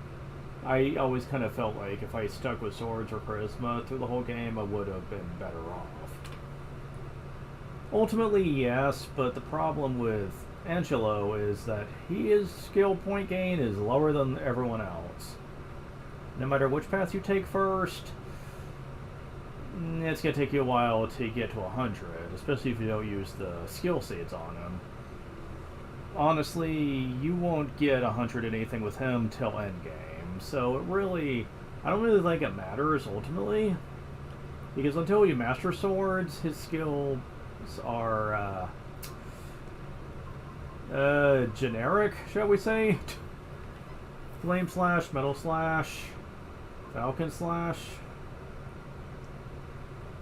I always kind of felt like if I stuck with swords or charisma through the whole game, I would have been better off. Ultimately, yes, but the problem with Angelo is that his skill point gain is lower than everyone else. No matter which path you take first, it's going to take you a while to get to 100, especially if you don't use the skill seeds on him. Honestly, you won't get 100 anything with him till endgame, so I don't really think it matters ultimately, because until you master swords, his skills are generic, shall we say? Flame Slash, Metal Slash, Falcon Slash.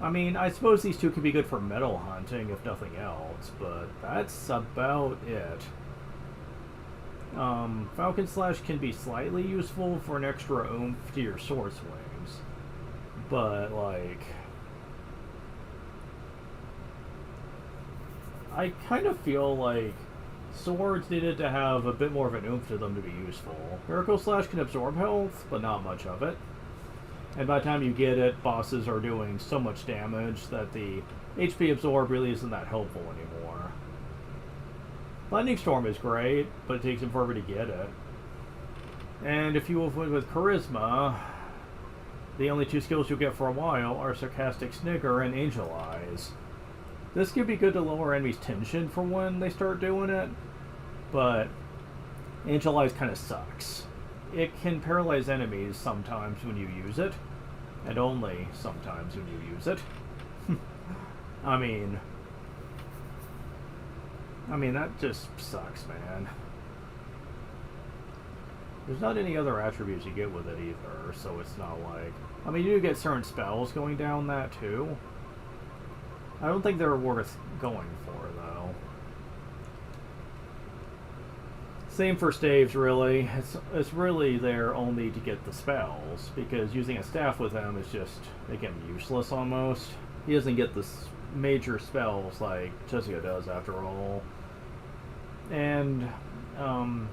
I mean, I suppose these two could be good for metal hunting, if nothing else, but that's about it. Falcon Slash can be slightly useful for an extra oomph to your sword swings, but, like, I kind of feel like swords needed to have a bit more of an oomph to them to be useful. Miracle Slash can absorb health, but not much of it. And by the time you get it, bosses are doing so much damage that the HP absorb really isn't that helpful anymore. Lightning Storm is great, but it takes him forever to get it. And if you avoid with Charisma, the only 2 skills you'll get for a while are Sarcastic Snigger and Angel Eyes. This can be good to lower enemies' tension for when they start doing it, but Angel Eyes kind of sucks. It can paralyze enemies sometimes when you use it, and only sometimes when you use it. I mean, that just sucks, man. There's not any other attributes you get with it either, so it's not like... I mean, you do get certain spells going down that, too. I don't think they're worth going for, though. Same for staves, really. It's really there only to get the spells, because using a staff with him is just, again, useless almost. He doesn't get the major spells like Jessica does, after all. And, from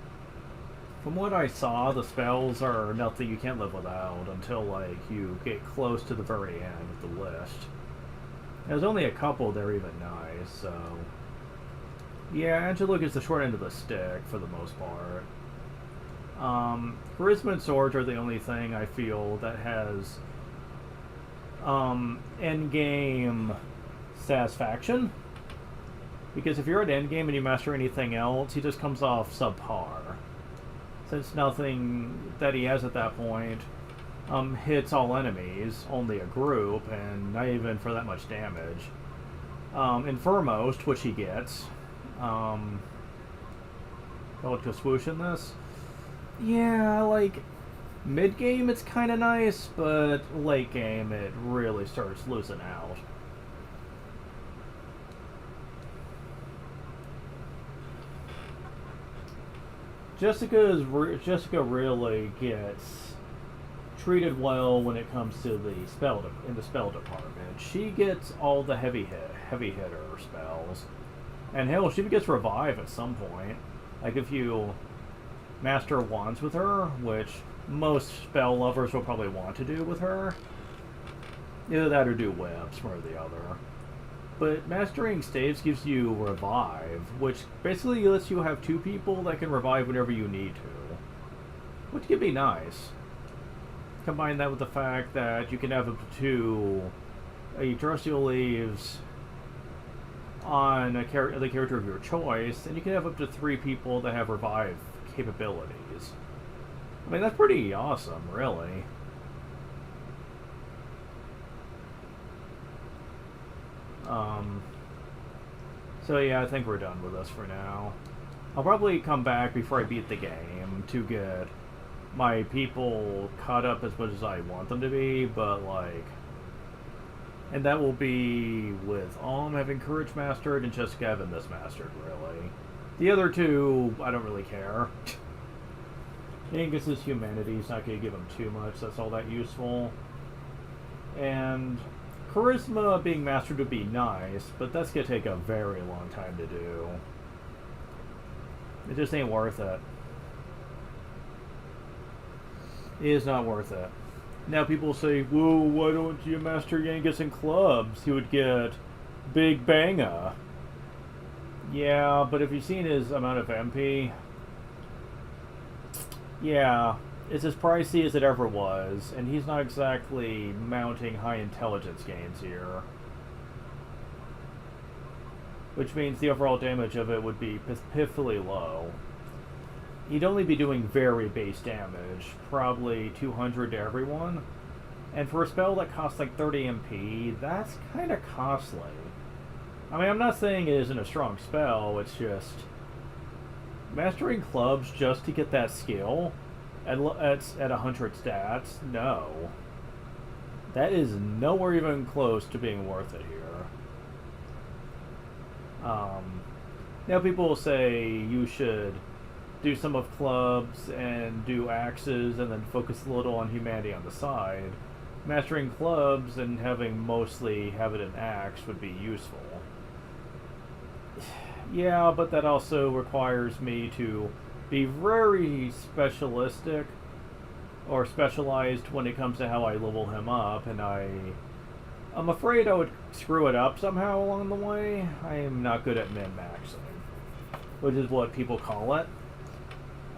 what I saw, the spells are nothing you can't live without until, like, you get close to the very end of the list. There's only a couple that are even nice, so... Yeah, Angelo gets the short end of the stick, for the most part. Charisma and Swords are the only thing I feel that has... endgame satisfaction. Because if you're at endgame and you master anything else, he just comes off subpar. Since nothing that he has at that point... hits all enemies, only a group, and not even for that much damage. Infirmost, which he gets. Relative swoosh in this. Yeah, like, mid-game it's kind of nice, but late game it really starts losing out. Jessica really gets treated well when it comes to the spell department. She gets all the heavy hitter spells, and hell, she gets revive at some point. Like if you master wands with her, which most spell lovers will probably want to do with her. Either that or do whips, one or the other. But mastering staves gives you revive, which basically lets you have 2 people that can revive whenever you need to, which can be nice. Combine that with the fact that you can have up to 2 Terrestrial Leaves on the character of your choice, and you can have up to 3 people that have revive capabilities. I mean, that's pretty awesome, really. So yeah, I think we're done with this for now. I'll probably come back before I beat the game to get my people caught up as much as I want them to be, but like... And that will be with having Courage mastered and just Gavin this mastered, really. The other two, I don't really care. Angus's humanity is not going to give him too much, that's all that useful. And Charisma being mastered would be nice, but that's going to take a very long time to do. It just ain't worth it. It is not worth it. Now people say, whoa, why don't you master Yangus in clubs? He would get Big Banga. Yeah, but if you've seen his amount of MP, yeah, it's as pricey as it ever was, and he's not exactly mounting high intelligence gains here. Which means the overall damage of it would be pitifully low. He'd only be doing very base damage, probably 200 to everyone. And for a spell that costs like 30 MP, that's kind of costly. I mean, I'm not saying it isn't a strong spell, it's just... Mastering clubs just to get that skill at 100 stats? No. That is nowhere even close to being worth it here. Now people will say you should do some of clubs and do axes and then focus a little on humanity on the side. Mastering clubs and having mostly have it in axe would be useful. Yeah, but that also requires me to be very specialistic or specialized when it comes to how I level him up, and I'm afraid I would screw it up somehow along the way. I am not good at min-maxing, which is what people call it.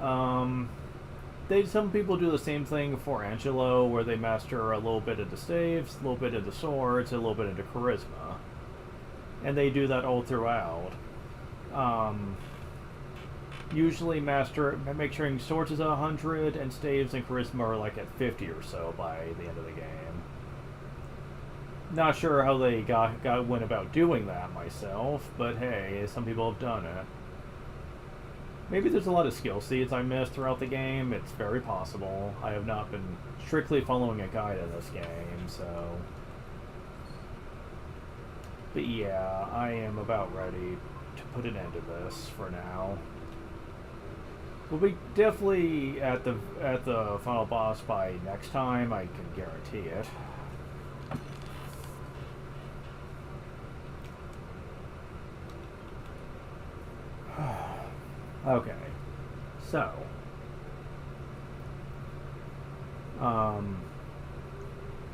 Some people do the same thing for Angelo, where they master a little bit into staves, a little bit into swords, a little bit into charisma. And they do that all throughout. Usually make sure swords is at 100, and staves and charisma are like at 50 or so by the end of the game. Not sure how they went about doing that myself, but hey, some people have done it. Maybe there's a lot of skill seeds I missed throughout the game. It's very possible. I have not been strictly following a guide in this game, so... But yeah, I am about ready to put an end to this for now. We'll be definitely at the final boss by next time, I can guarantee it. Okay, so,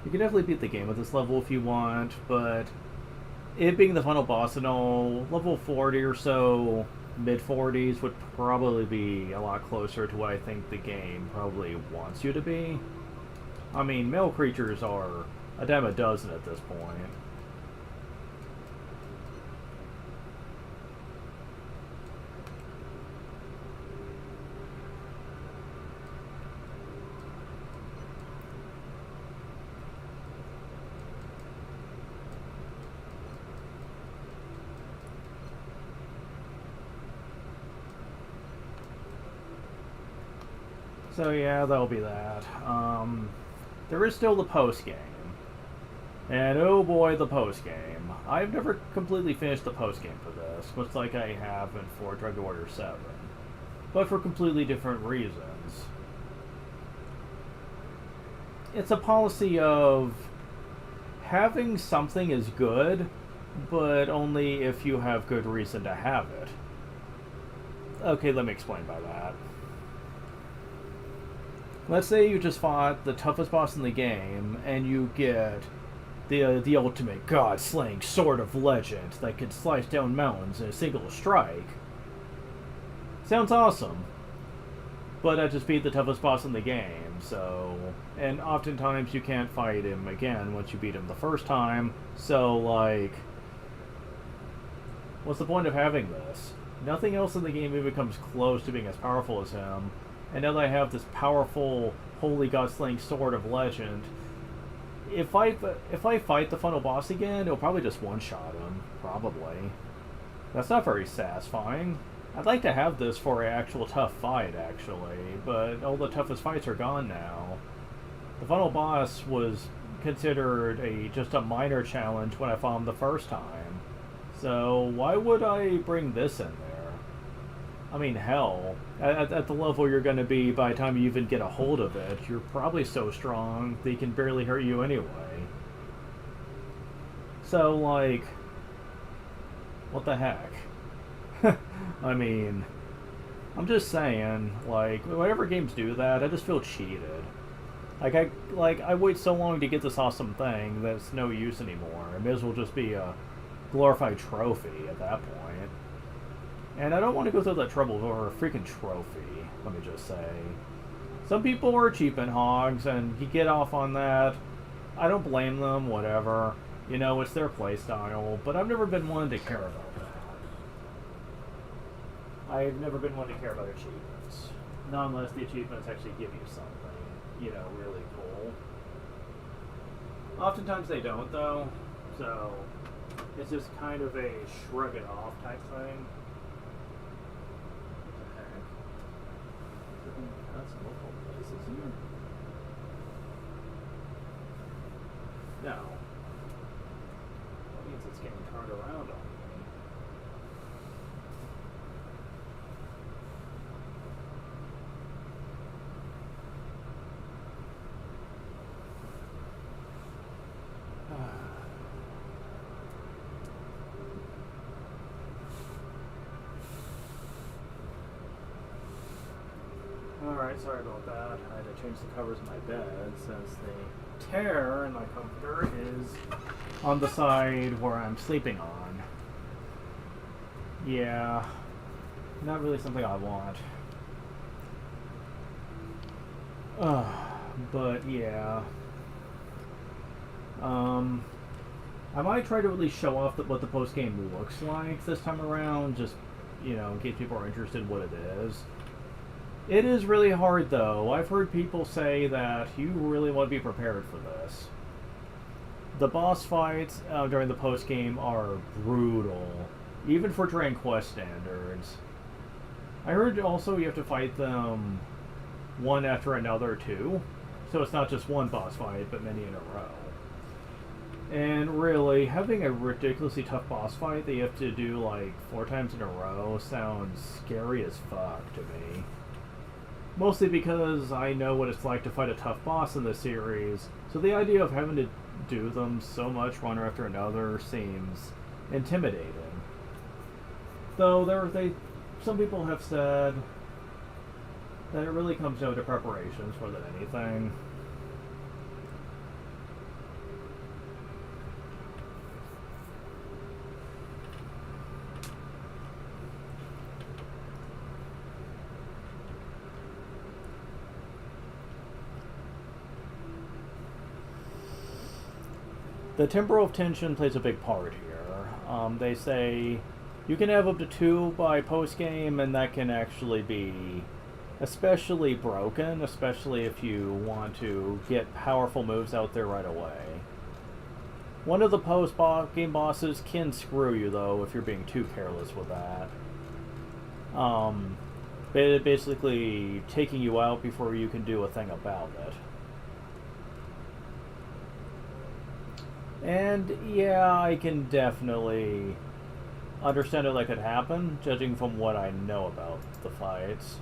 you can definitely beat the game at this level if you want, but it being the final boss and all, level 40 or so, mid-40s would probably be a lot closer to what I think the game probably wants you to be. I mean, male creatures are a dime a dozen at this point. So yeah, that'll be that. There is still the post-game. And oh boy, the post-game. I've never completely finished the post-game for this, much like I haven't for Dragon Warrior 7. But for completely different reasons. It's a policy of having something is good, but only if you have good reason to have it. Okay, let me explain by that. Let's say you just fought the toughest boss in the game, and you get the ultimate god-slaying sword of legend that can slice down mountains in a single strike. Sounds awesome. But I just beat the toughest boss in the game, so... And oftentimes you can't fight him again once you beat him the first time, so, like... What's the point of having this? Nothing else in the game even comes close to being as powerful as him. And now that I have this powerful, holy god-slaying sword of legend, if I fight the final boss again, it'll probably just one-shot him. probably. That's not very satisfying. I'd like to have this for an actual tough fight, actually, but all the toughest fights are gone now. The final boss was considered just a minor challenge when I fought him the first time. So why would I bring this in there? I mean, hell, at the level you're going to be by the time you even get a hold of it, you're probably so strong that he can barely hurt you anyway. So, like, what the heck? I mean, I'm just saying, like, whenever games do that, I just feel cheated. I wait so long to get this awesome thing that it's no use anymore. It may as well just be a glorified trophy at that point. And I don't want to go through that trouble over a freaking trophy, let me just say. Some people are achievement hogs, and you get off on that. I don't blame them, whatever. You know, it's their playstyle, but I've never been one to care about that. I've never been one to care about achievements. Not unless the achievements actually give you something, you know, really cool. Oftentimes they don't, though, so it's just kind of a shrug it off type thing. What the heck? Got some local places here. No. That means it's getting turned around on me. Alright, sorry about that. I had to change the covers of my bed since the tear in my comforter is on the side where I'm sleeping on. Yeah, not really something I want. But yeah. I might try to really show off what the post-game looks like this time around, just, you know, in case people are interested in what it is. It is really hard, though. I've heard people say that you really want to be prepared for this. The boss fights during the post-game are brutal, even for Dragon Quest standards. I heard also you have to fight them one after another, too. So it's not just one boss fight, but many in a row. And really, having a ridiculously tough boss fight that you have to do like 4 times in a row sounds scary as fuck to me. Mostly because I know what it's like to fight a tough boss in this series, so the idea of having to do them so much one after another seems intimidating. Though some people have said that it really comes down to preparations more than anything. The temporal tension plays a big part here. They say you can have up to 2 by post-game, and that can actually be especially broken, especially if you want to get powerful moves out there right away. One of the post-game bosses can screw you, though, if you're being too careless with that. Basically taking you out before you can do a thing about it. And yeah, I can definitely understand how that could happen, judging from what I know about the fights.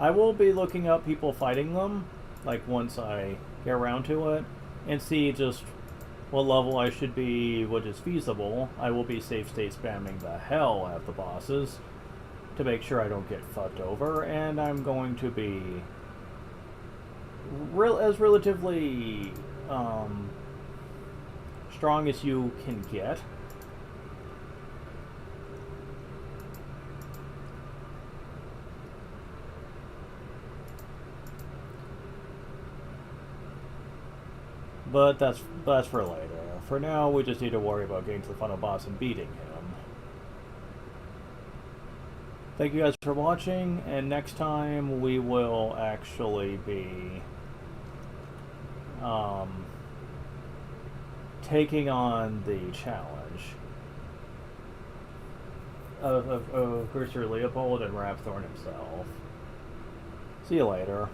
I will be looking up people fighting them, like once I get around to it, and see just what level I should be, which is feasible. I will be safe state spamming the hell out of the bosses to make sure I don't get fucked over, and I'm going to be relatively strong as you can get. But that's for later. For now, we just need to worry about getting to the final boss and beating him. Thank you guys for watching, and next time we will actually be taking on the challenge. of Cursor Leopold and Rapthorn himself. See you later.